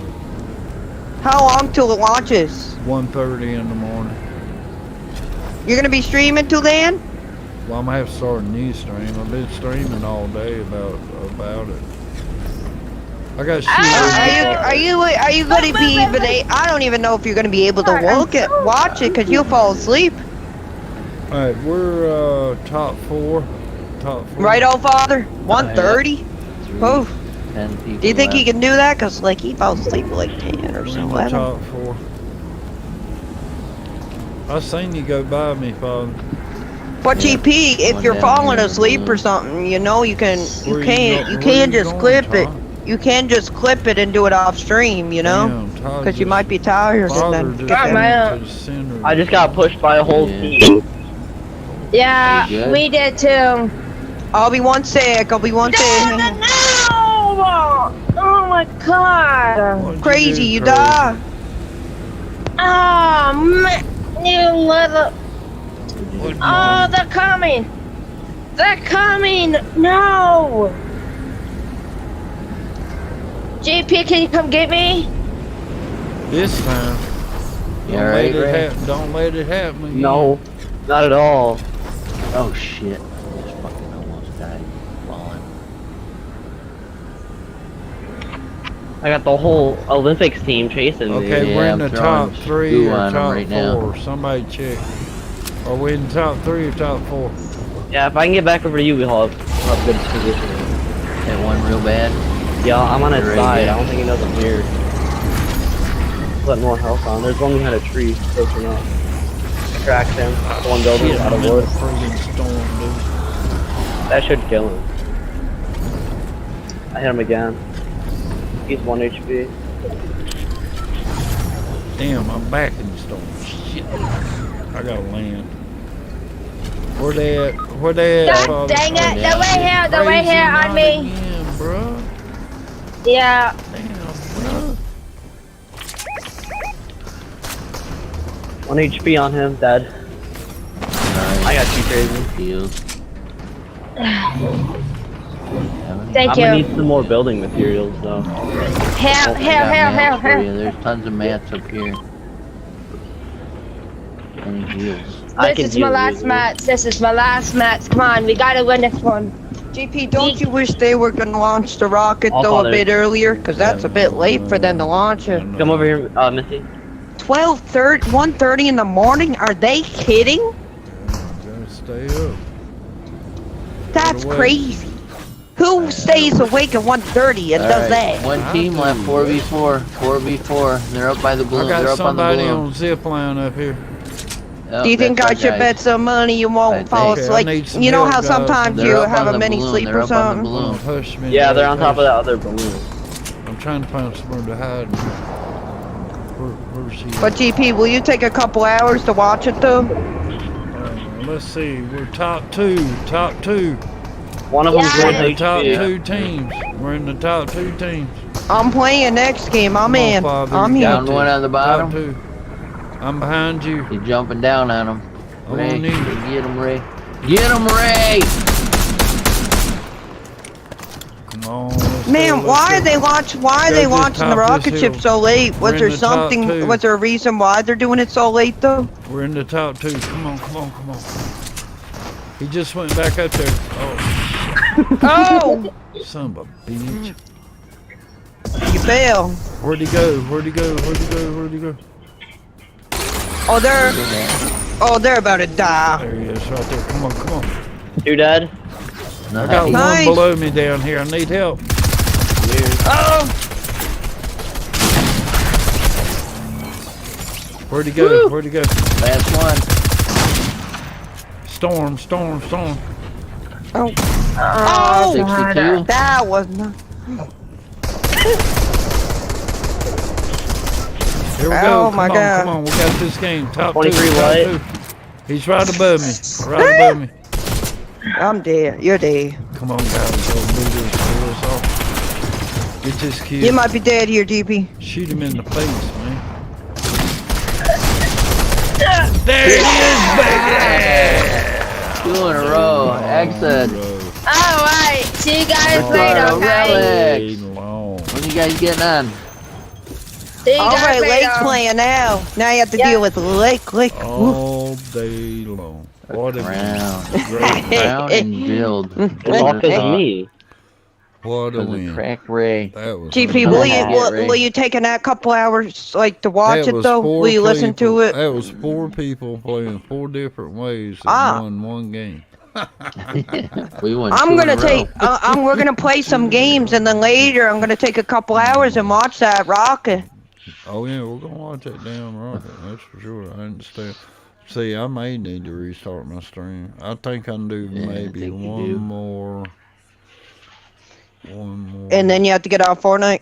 How long till it launches? 1:30 in the morning. You're gonna be streaming till then? Well, I'm gonna have to start a new stream. I've been streaming all day about it. I got Are you gonna be even? I don't even know if you're gonna be able to watch it, because you'll fall asleep. All right, we're top 4. Top 4. Right, old father? 1:30. 3, Oh. 10 people Do you think he left. can do that? Cause like he falls asleep at like 10 or We're so. in the 11. top 4. I seen you go by me, Father. But Yeah. GP, if One you're down falling here, asleep blue. or something, you know you can Where you can just going, clip it. Todd? You can just clip it and do it off stream, you know? Damn, Todd Because you just- might be tired and Father then just get went that. to the center of I just got pushed by a whole Yeah. team. Yeah, Are you good? we did too. I'll be one sec. I'll be one sec. No! Oh my god! What'd Crazy, you do, die. Oh man, you little. Oh, they're coming! They're coming! No! JP, can you come get me? This time. You Don't alright, let it Ray? happen. Don't let it happen again. No, not at all. Oh shit. I just fucking almost died falling. I got the whole Olympics team chasing me. Okay, Yeah, we're in I'm the throwing top 3 goo or on 'em top right 4. now. Somebody check. Are we in top 3 or top 4? Yeah, if I can get back over to you, we'll have good position. That one real bad. Yeah, I'm on his Right side. there. I don't think he knows I'm here. Put more health on. There's one behind a tree, closer up. Tracks him. One building Shit, out I'm of in wood. the friggin' storm, dude. That should kill him. I hit him again. He's 1 HP. Damn, I'm back in the storm. Shit. I gotta land. Where they at? Where they at, God Father? dang it! Oh, They're right here! They're right crazy here on night me! Again, bro. Yeah. Damn, bro. 1 HP on him, dead. Nice. I got you crazy. Healed. Thank I'm gonna you. need some more building materials though. Hell, I hell, got hell, hell, mats for hell. you. There's tons of mats up here. And heals. This is my last match. This is my last match. Come on, we gotta win this one. GP, don't you wish they were gonna launch the rocket I'll though follow a bit you. earlier? Because that's a bit late for them to launch it. Come over here, Missy. 12:30, 1:30 in the morning? Are they kidding? Gotta stay up. That's away. crazy. Who stays awake at 1:30 and does that? One team left, 4v4. 4v4. They're up by the balloon. I They're got up on the somebody balloon. on zip line up here. Oh, Do you think I that's should our bet guys. some money you won't fall Okay, I asleep? need some You know help, how guys. sometimes They're you up have on a the mini balloon. sleep They're or up on the something? balloon. Hush me. Yeah, they're guys, on top of hush. that other balloon. I'm trying to find somewhere to hide. Where's she? But GP, will you take a couple hours to watch it though? Let's see. We're top two. Top two. One of them's We're worth in the HP. top two teams. We're in the top two teams. I'm playing next game. I'm Come on, in. Father, I'm you here. got Down one on the bottom. Top two. I'm behind you. You're jumping down on him. I'm Ray, on you. get him, Ray. Get him, Ray! Come on. Let's Man, go, why are let's they go. why are Go they just launching the top rocket this ship hill. so late? We're Was in there the top something? two. Was there a reason why they're doing it so late though? We're in the top two. Come on, come on, come on. He just went back up there. Oh. Oh! Son of a bitch. You fell. Where'd he go? Where'd he go? Where'd he go? Where'd he go? Oh, they're about to die. There he is, right there. Come on, come on. Two dead. I got Nice. one below me down here. I need help. Oh! Where'd he go? Woo. Where'd he go? Last one. Storm, storm, storm. Oh! Oh! 62. That was not. Here we Oh go. my Come on, God. come on. We got this game. Top 23 two. Top white. two. He's right above me. Right above me. I'm dead. You're dead. Come on, guys. Let's do this. Pull this off. Get this kid. You might be dead here, DP. Shoot him in the face, man. There he is, baby! 2 in a row. Excellent. Alright, see you guys later, okay? Relics. When you guys getting on? See you All guys right, later. Lake's playing now. Now you have to deal with Lake. All day long. What a Crown. great Crown and build. All because of me. What a Because of win. Crack Ray. That was GP, will you take in that couple hours like to watch That it was though? four Will you listen people. to it? That was 4 people playing 4 different ways that Ah. won one game. We won I'm 2 in gonna a row. take. We're gonna play some games, and then later I'm gonna take a couple hours and watch that rocket. Oh yeah, we're gonna watch that damn rocket. That's for sure. I understand. See, I may need to restart my stream. I think I can do maybe one more. And then you have to get off Fortnite.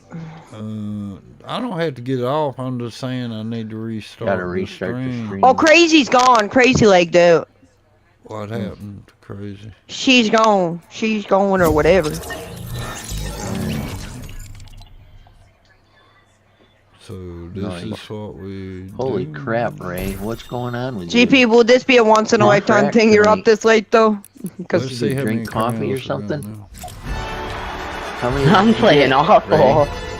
I don't have to get it off. I'm just saying I need to restart. Gotta restart the stream. Oh, Crazy's gone. Crazy Lake, dude. What happened to Crazy? She's gone. She's going or whatever. So this is what we. Holy do. crap, Ray. What's going on with you? GP, will this be a once in a lifetime Crack thing? You're up tonight. this late though? Let's see you how drink many coffee or crowns we got something? now. How many I'm did you playing get, awful. Ray?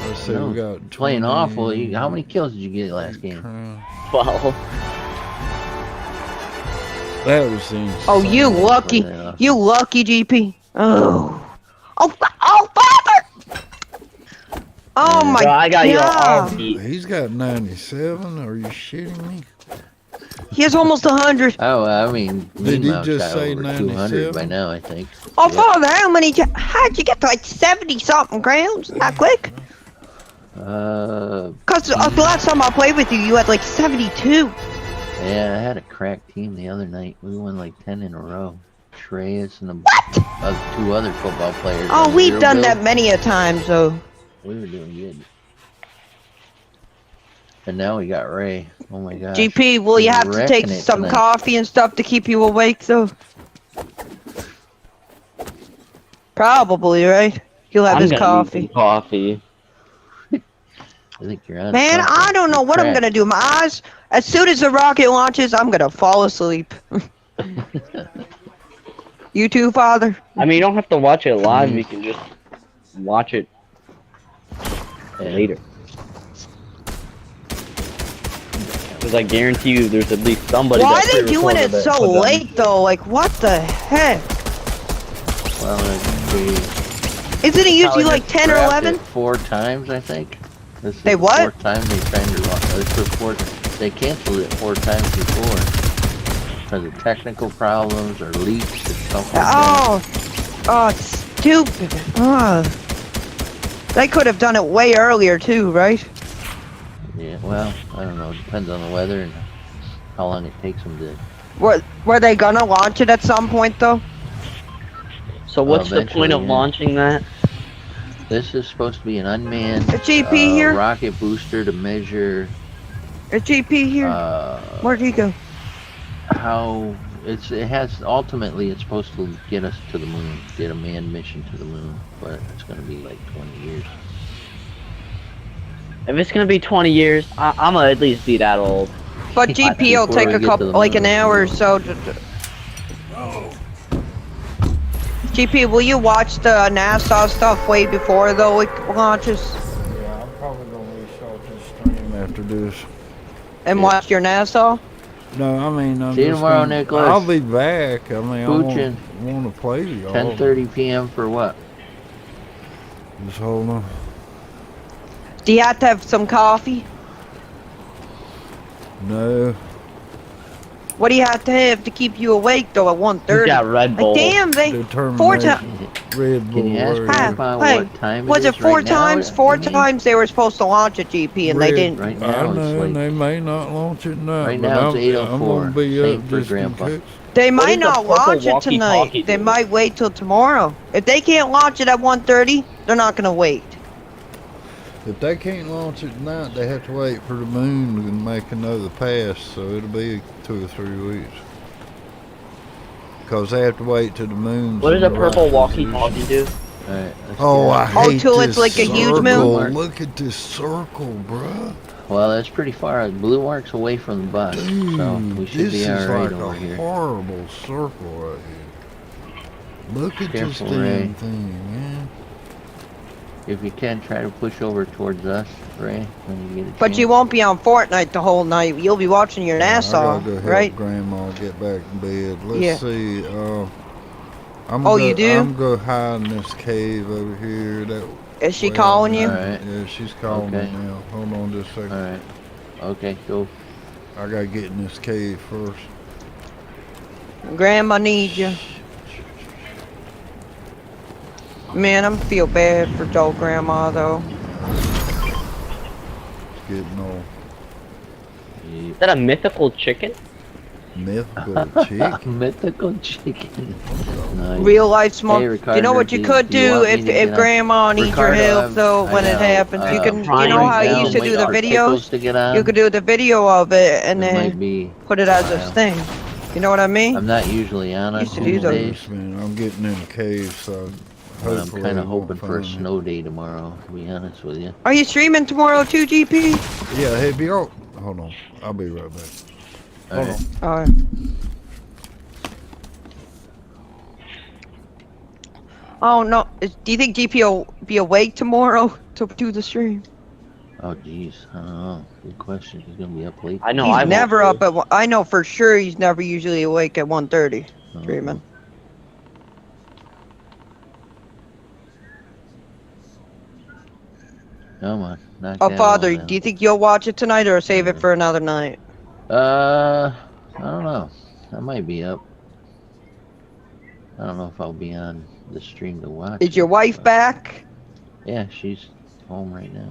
Let's see, No, we got playing 20 awful. How many kills did you get last game? crowns. 12. That was insane. Oh, you lucky. Yeah. You lucky, GP. Oh. Oh, Father! Oh my Bro, I got you all God. beat. He's got 97. Are you shitting me? He has almost 100. Oh, I mean, Did he Meemaw's just got say over 200 by 97? now, I think. Oh, Father, how'd you get to like 70 something crowns that quick? Cause the last time I played with you, you had like 72. Yeah, I had a crack team the other night. We won like 10 in a row. Shreyas and the 2 other football players. Oh, on we've zero done build. that many a time, so. We were doing good. And now we got Ray. Oh my gosh. GP, will you He's have to take wrecking it some tonight. coffee and stuff to keep you awake, though? Probably, right? He'll have I'm his gonna coffee. need some coffee. I think you're on. Man, something. I don't know what I'm Crack. gonna do. My eyes, as soon as the rocket launches, I'm gonna fall asleep. You too, Father? I mean, you don't have to watch it live. You can just watch it later. Because I guarantee you there's at least somebody Why that are they doing it pre-recorded so put them- late, though? Like, what the heck? Well, Isn't it usually like 10 or 11? 4 times, I think. This is They the what? 4th time they tried to launch. This was 4th. They canceled it 4 times before because of technical problems or leaks or something. Oh, it's stupid. Oh. They could have done it way earlier, too, right? Yeah, well, I don't know. Depends on the weather. And how long it takes them to. Were they gonna launch it at some point though? So what's the point of launching that? This is supposed to be an unmanned A GP here? rocket booster to measure. A GP here. Where'd he go? How it has ultimately it's supposed to get us to the moon, get a manned mission to the moon, but it's going to be like 20 years. If it's gonna be 20 years, I'm gonna at least be that old. But GP will take a couple, like an hour or so. GP, will you watch the NASA stuff way before the launches? Yeah, I'm probably gonna restart this stream after this. And watch your NASA? No, I mean, See you tomorrow, Nicholas. I'll be back. I mean, Puchin. I want to play y'all. 10:30 p.m. for what? Just hold on. Do you have to have some coffee? No. What do you have to keep you awake though at 1:30? You got Red Bull. Like, damn, they 4 times. Red Bull. Can you ask Grandpa what time was it it is 4 right now? times? 4 times they were supposed to launch at GP and they didn't. Right now I know, it's like, they may not launch it now. right but now it's I'm 8:04. gonna be Same up for just in Grandpa. case. They What might is the not purple launch it walkie-talkie tonight. They do? might wait till tomorrow. If they can't launch it at 1:30, they're not gonna wait. If they can't launch it tonight, they have to wait for the moon to make another pass, so it'll be 2 or 3 weeks. Because they have to wait till the moon's What does a in the purple right walkie-talkie position. do? Alright, Oh, I hate till this it's like a huge circle. moon? Look at this circle, bruh. well, that's pretty far. Blue mark's away from the bus, so we should This be is alright like over a here. horrible circle right here. Look at Careful, this damn Ray. thing, man. If you can, try to push over towards us, Ray, when you get a chance. But you won't be on Fortnite the whole night. You'll be watching your I NASA, gotta go help right? Grandma get back in bed. Let's Yeah. see. You do? I'm gonna hide in this cave over here. Is she calling you? Alright. Yeah, she's calling Okay. me now. Hold on just a second. Alright. Okay, go. I gotta get in this cave first. Grandma needs you. Man, I feel bad for old grandma though. It's getting old. Is that a mythical chicken? Mythical chicken. Mythical chicken. Nice. Real life smoke. Hey, you Ricardo, know what you could do you do want me if to get on- grandma needs your Ricardo, help I'm- though I when it know, happens? You can, you trying know how right you now, used to waiting do the for Pickles videos? to get on. You could do the video of it and It then might be put it as a a while. thing. You know what I mean? I'm not usually on Used to it do these those. days, Man, I'm getting in a cave, so but I'm hopefully kind it of won't hoping for a find me. snow day tomorrow, to be honest with you. Are you streaming tomorrow too, GP? Yeah, hey, be all. Hold on. I'll be right back. Hold Alright. on. Alright. Oh no! Do you think GP will be awake tomorrow to do the stream? Oh, jeez. I don't know. Good question. He's going to be up late. I know. He's I won't never be. up at. I know for sure he's never usually awake at 1:30 streaming. Come on. Knock Oh, that Father, one down. do you think you'll watch it tonight or save it for another night? I don't know. I might be up. I don't know if I'll be on the stream to watch. Is your wife back? Yeah, she's home right now.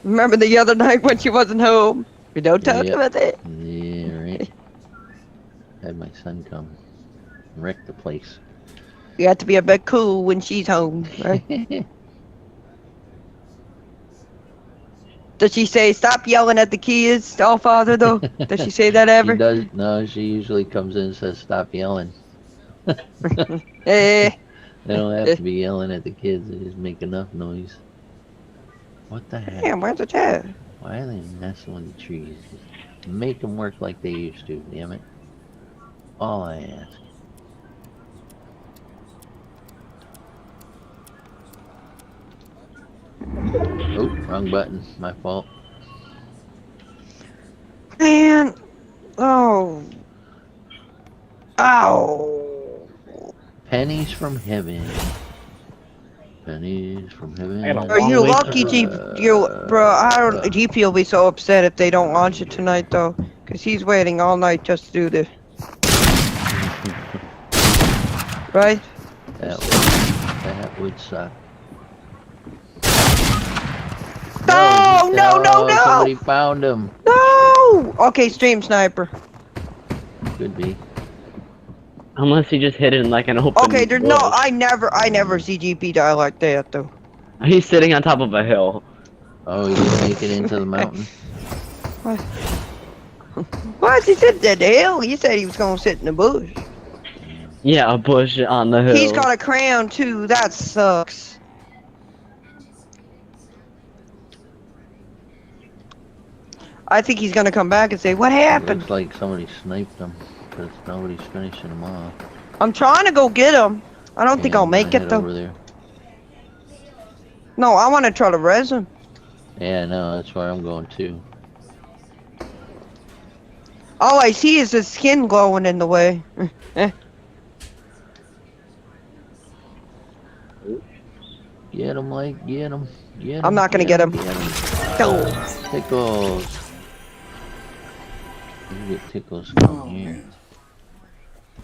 Remember the other night when she wasn't home? We don't talk Yep. about it. Yeah, right. Had my son come wreck the place. You have to be a bit cool when she's home, right? Does she say, stop yelling at the kids, all Father, though? Does she say that ever? She does. No, she usually comes in and says, stop yelling. Eh. They don't have to be yelling at the kids. They just make enough noise. What the heck? Damn, where's the dad? Why are they messing with the trees? Just make them work like they used to, damn it. All I ask. Oh, wrong button. My fault. Man. Oh. Ow. Pennies from heaven. Pennies from heaven. Are you lucky, bro? I don't. GP will be so upset if they don't launch it tonight, though, because he's waiting all night just to do this. Right? That would suck. No! Somebody found him. No! Ooh, okay, stream sniper. Could be. Unless he just hit it in like an open. Okay, there's no. bush. I never see GP die like that though. He's sitting on top of a hill. Oh, he didn't make it into the mountain. What? What? He said that the hell? He said he was gonna sit in the bush. Yeah, a bush on the hill. He's got a crown too. That sucks. I think he's gonna come back and say, "What happened?" Looks like somebody sniped him because nobody's finishing him off. I'm trying to go get him. I don't think I'll make it though. Over there. No, I want to try to res him. Yeah, no, that's where I'm going too. All I see is his skin glowing in the way. Get him, like, get him. Get him. I'm not gonna get him. Tickles. You get tickles from here.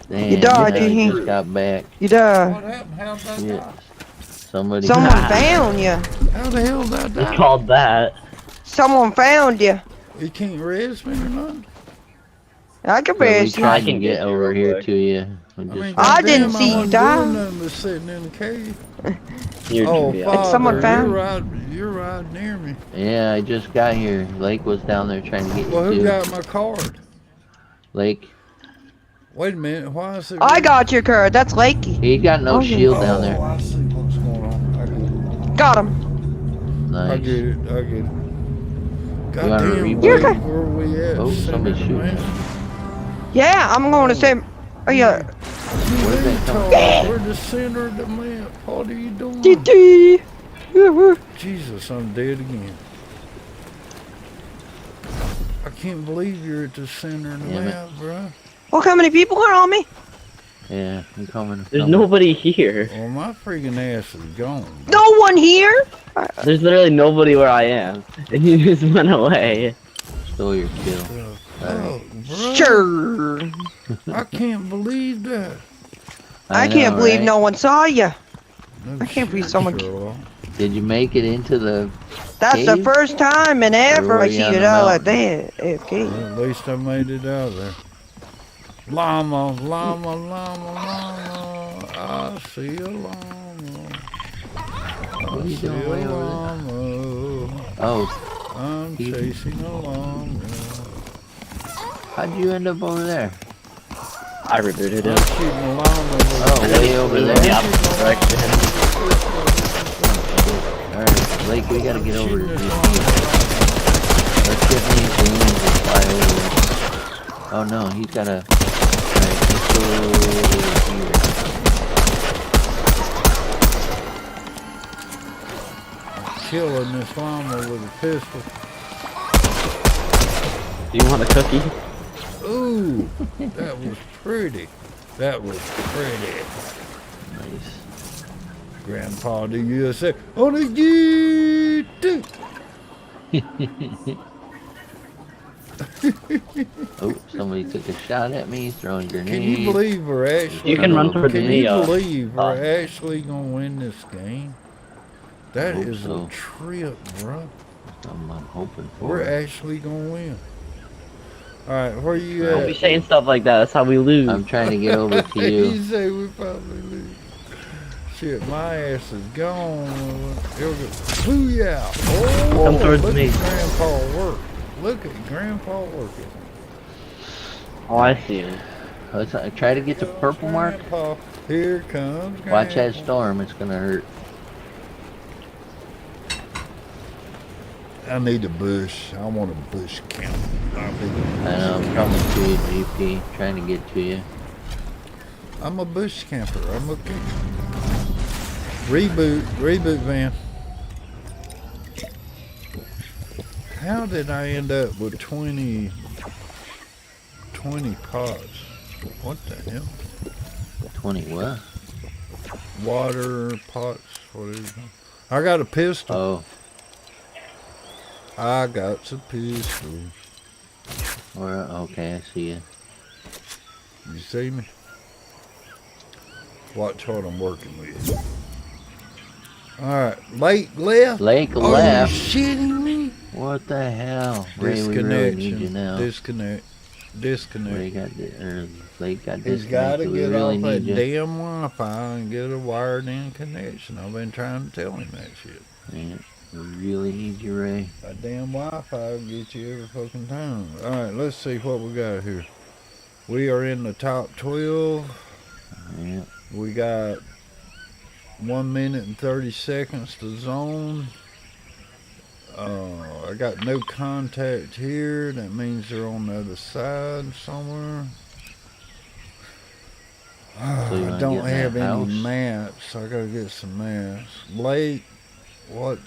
Damn, You died, I you just got back. You died. What happened? How did that Yeah. Someone Somebody. found you. How the hell did that die? It's called that. Someone found you. You can't res me or nothing? I can So we res you. tried to get over here to you. I didn't see you wasn't die. doing nothing but sitting in the cave. Oh, Father, someone found you're right near me. Yeah, I just got here. Lake was down there trying to get you Well, who too. got my card? Lake. Wait a minute, why is it? I got your card. That's Lakey. He got no shield down Oh, there. I see what's going on. I get it. Got him. I Nice. get it. I get it. wanna Goddamn, rebuild? Blake, where we at? Oh, Send somebody's it, shooting. man. Yeah, I'm going to say. Oh yeah. Where's that coming from? We're the center of the map. What are you doing? GG. Jesus, I'm dead again. I can't believe you're at the center of the Damn it. map, bro. Look how many people are on me. Yeah, I'm coming. There's nobody here. Well, my freaking ass is gone. No one here. There's literally nobody where I am. And you just went away. Stole your kill. Oh, bro. Sure. I can't believe that. I know, can't believe right? no one saw you. No I can't believe shit, someone. Sherlock. Did you make it into the That's the cave? first time in ever were I you see on it the out like mountain? that. AFK. Well, at least I made it out of there. Llama, llama, llama, llama. I see a llama. What are you I see doing a way over llama. Oh, I'm He- chasing a llama. how'd you end up over there? I rebooted I'm it. shooting a llama. Oh, way over there. The opposite direction. Alright, Lake, we gotta get over to Shooting this GP. Let's get these balloons and fly over there. Oh no, he's got a... Alright, let's go over here. Killing this llama with a pistol. Do you want a cookie? Ooh, that was pretty. That was pretty. Nice. Grandpa the USA on a YouTube. Oh, somebody took a shot at me, throwing grenades. Can you believe we're actually? You can run towards Can me, you believe uh, we're actually gonna win this game? That Hope is so. a trip, bro. I'm hoping for We're it. actually gonna win. All right, where you Don't be at? saying stuff like that. That's how we lose. I'm trying to get over to You you. say we probably lose. Shit, my ass is gone. Here we go. Booyah! Oh, Come towards look me. at Grandpa work. Look at Grandpa working. Oh, I see him. Let's try to get to purple mark. Grandpa, here comes Grandpa. Watch that storm, it's gonna hurt. I need a bush. I want a bush camp. I know, I'm coming to you, GP. Trying to get to you. I'm a bush camper. I'm okay. Reboot van. How did I end up with 20 pots? What the hell? 20 what? Water pots. What is it? I got a pistol. Oh, I got some pistols. okay, I see you. You see me? Watch what I'm working with. Alright, Lake left? Lake Are left. you shitting me? What the hell? Ray, we really need you now. Disconnect. Ray got Blake got He's got to disconnected. We get really off that need you. damn Wi-Fi and get a wired-in connection. I've been trying to tell him that shit. Yeah, we really need you, Ray. That damn Wi-Fi will get you every fucking time. All right, let's see what we got here. We are in the top 12. Yeah. We got 1 minute and 30 seconds to zone. I got no contact here. That means they're on the other side somewhere. I don't have any maps. I gotta get some maps. Blake, what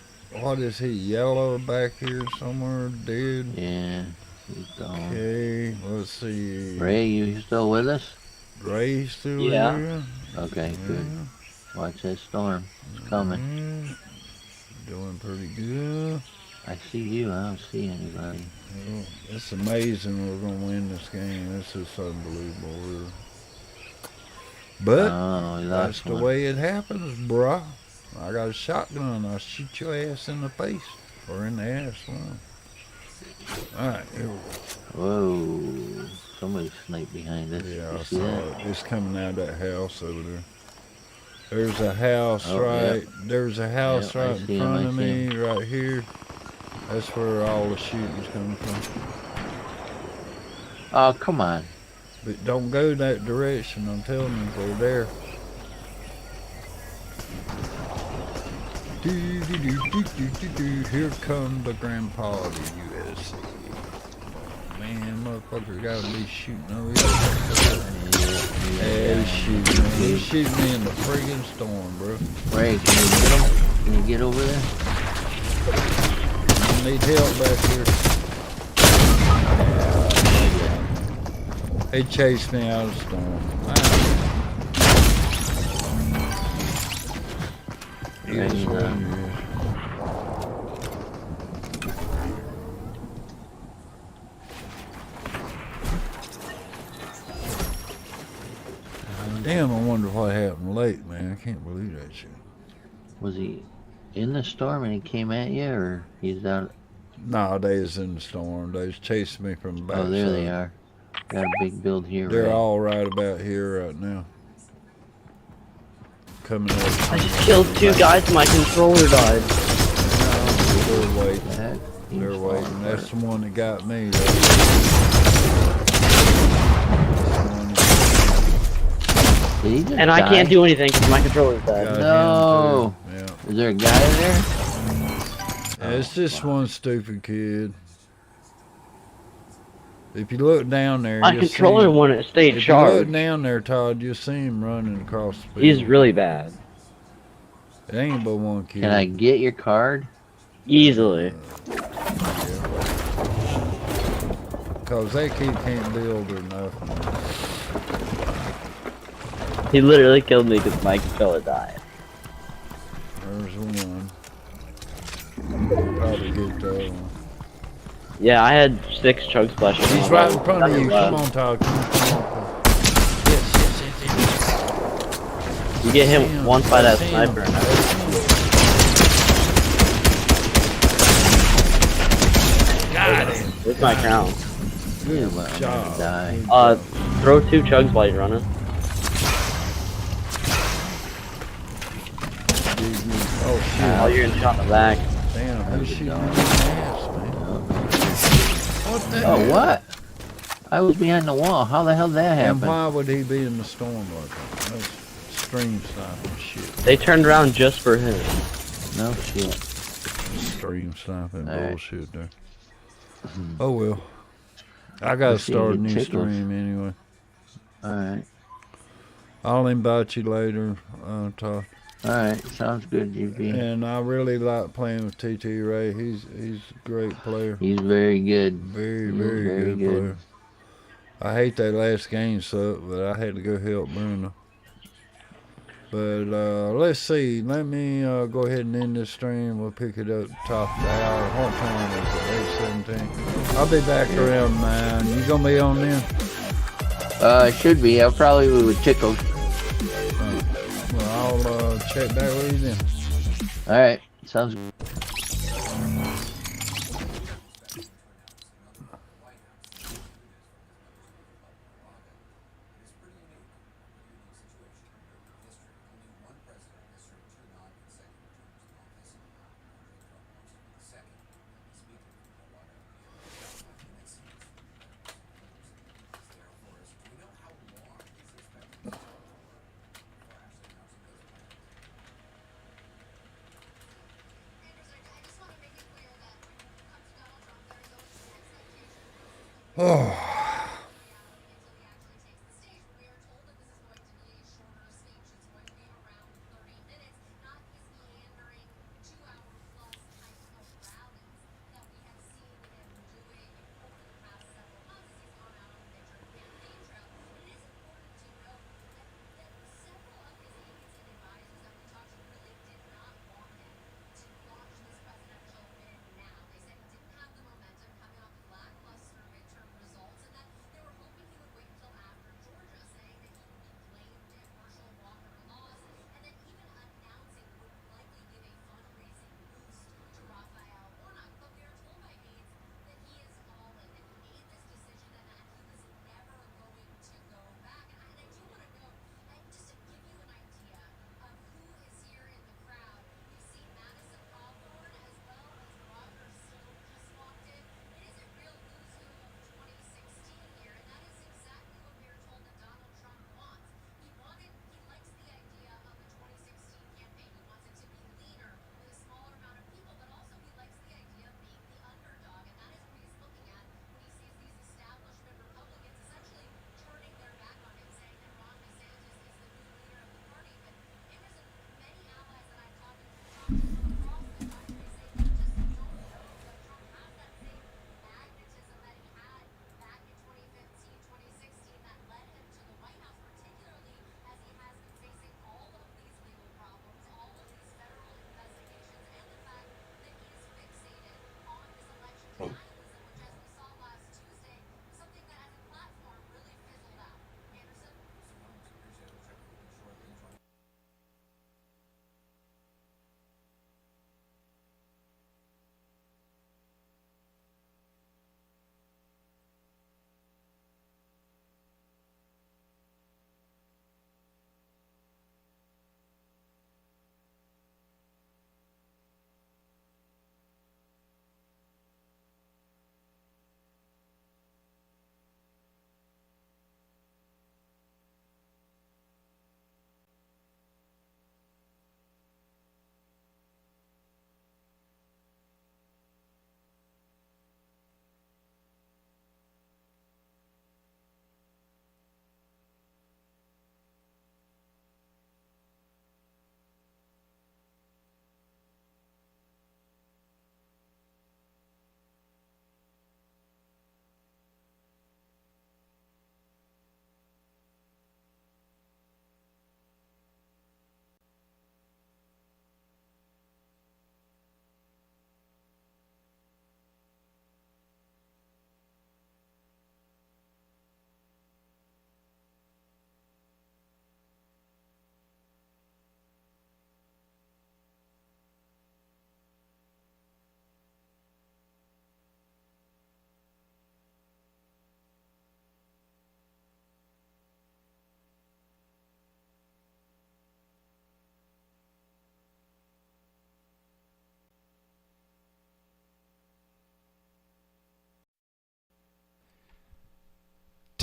is he? Yellow back here somewhere, dude? Yeah, he's gone. Okay, let's see. Ray, you still with us? Ray still here? Okay, good. Watch that storm. It's coming. Doing pretty good. I see you. I don't see anybody. Well, it's amazing we're going to win this game. This is unbelievable, really. But that's the way it happens, bruh. I got a shotgun. I'll shoot your ass in the face or in the ass. Alright, here we go. Whoa. Somebody sniped behind us. Yeah, you I see saw that? it. It's coming out of that house over there. There's a house There's a house right in front of me, right here. That's where all the shooting's coming from. Oh, come on. But don't go that direction, I'm telling you, they're there. Here come the grandpa of the USA. Man, motherfucker gotta be shooting over here. Yeah, he's shooting me. He's shooting me in the friggin' storm, bro. Ray, can you get him? Can you get over there? I need help back here. They chased me out of the storm. Damn, I wonder what happened late, man. I can't believe that shit. Was he in the storm and he came at you, or he's out? No, they was in the storm. They was chasing me from the back. Oh, there they are. Got a big build here. They're all right about here right now. Coming up. I just killed 2 guys and my controller died. They're waiting. They're waiting. That's the one that got me. And I can't do anything because my controller's dead. No. Yeah. Is there a guy there? Yeah, it's just one stupid kid. If you look down there, my controller wouldn't stay charged. If you look down there, Todd, you'll see him running across the field. He's really bad. It ain't but one kid. Can I get your card? Easily. Because that kid can't build or nothing. He literally killed me because my controller died. There's one. Probably get the other one. Yeah, I had 6 chug splashes. He's right in front of you. Come on, Todd. Come on. You get him once by that sniper. Got him. Where's my crown? Good job. Throw 2 chugs while you're running. Oh shit. Oh, you're getting shot in the back. Damn, who's shooting me in the ass, man? What the hell? What? I was behind the wall. How the hell did that happen? And why would he be in the storm like that? That's stream sniping shit. They turned around just for him. No shit. Stream sniping bullshit there. Oh well. I gotta start a new stream anyway. Alright. I'll invite you later, Todd. Alright, sounds good, GB. And I really like playing with TT Ray. He's a great player. He's very good. Very good player. I hate that last game sucked, but I had to go help Bruno. But let's see. Let me go ahead and end this stream. We'll pick it up top of the hour. What time is it? 8:17. I'll be back around 9. You gonna be on then? Should be. I'll probably be with Tickle. Well, I'll check back with you then. Alright, sounds good. Oh.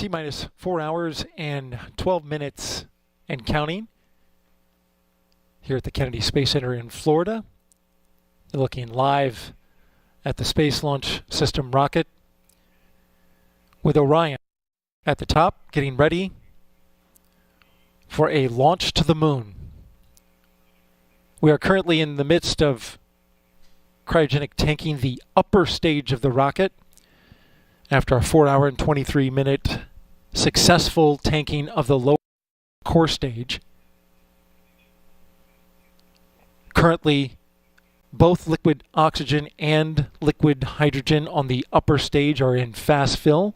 T-minus 4 hours and 12 minutes and counting here at the Kennedy Space Center in Florida. They're looking live at the Space Launch System rocket with Orion at the top, getting ready for a launch to the moon. We are currently in the midst of cryogenic tanking the upper stage of the rocket after a 4 hour and 23 minute successful tanking of the lower core stage. Currently, both liquid oxygen and liquid hydrogen on the upper stage are in fast fill,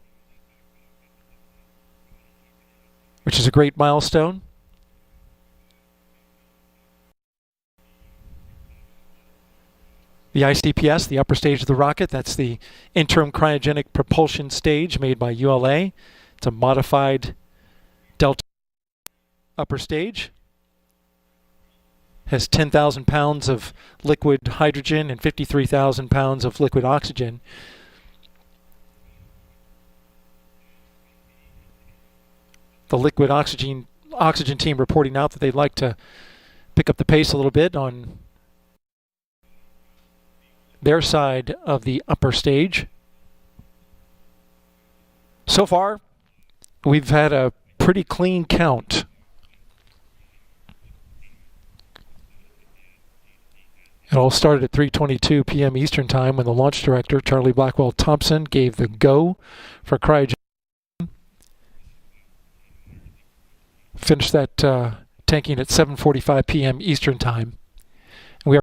which is a great milestone. The ICPS, the upper stage of the rocket, that's the interim cryogenic propulsion stage made by ULA. It's a modified Delta upper stage. Has 10,000 pounds of liquid hydrogen and 53,000 pounds of liquid oxygen. The liquid oxygen team reporting out that they'd like to pick up the pace a little bit on their side of the upper stage. So far, we've had a pretty clean count. It all started at 3:22 p.m. Eastern Time when the launch director, Charlie Blackwell Thompson, gave the go for cryogenic. Finished that tanking at 7:45 p.m. Eastern Time.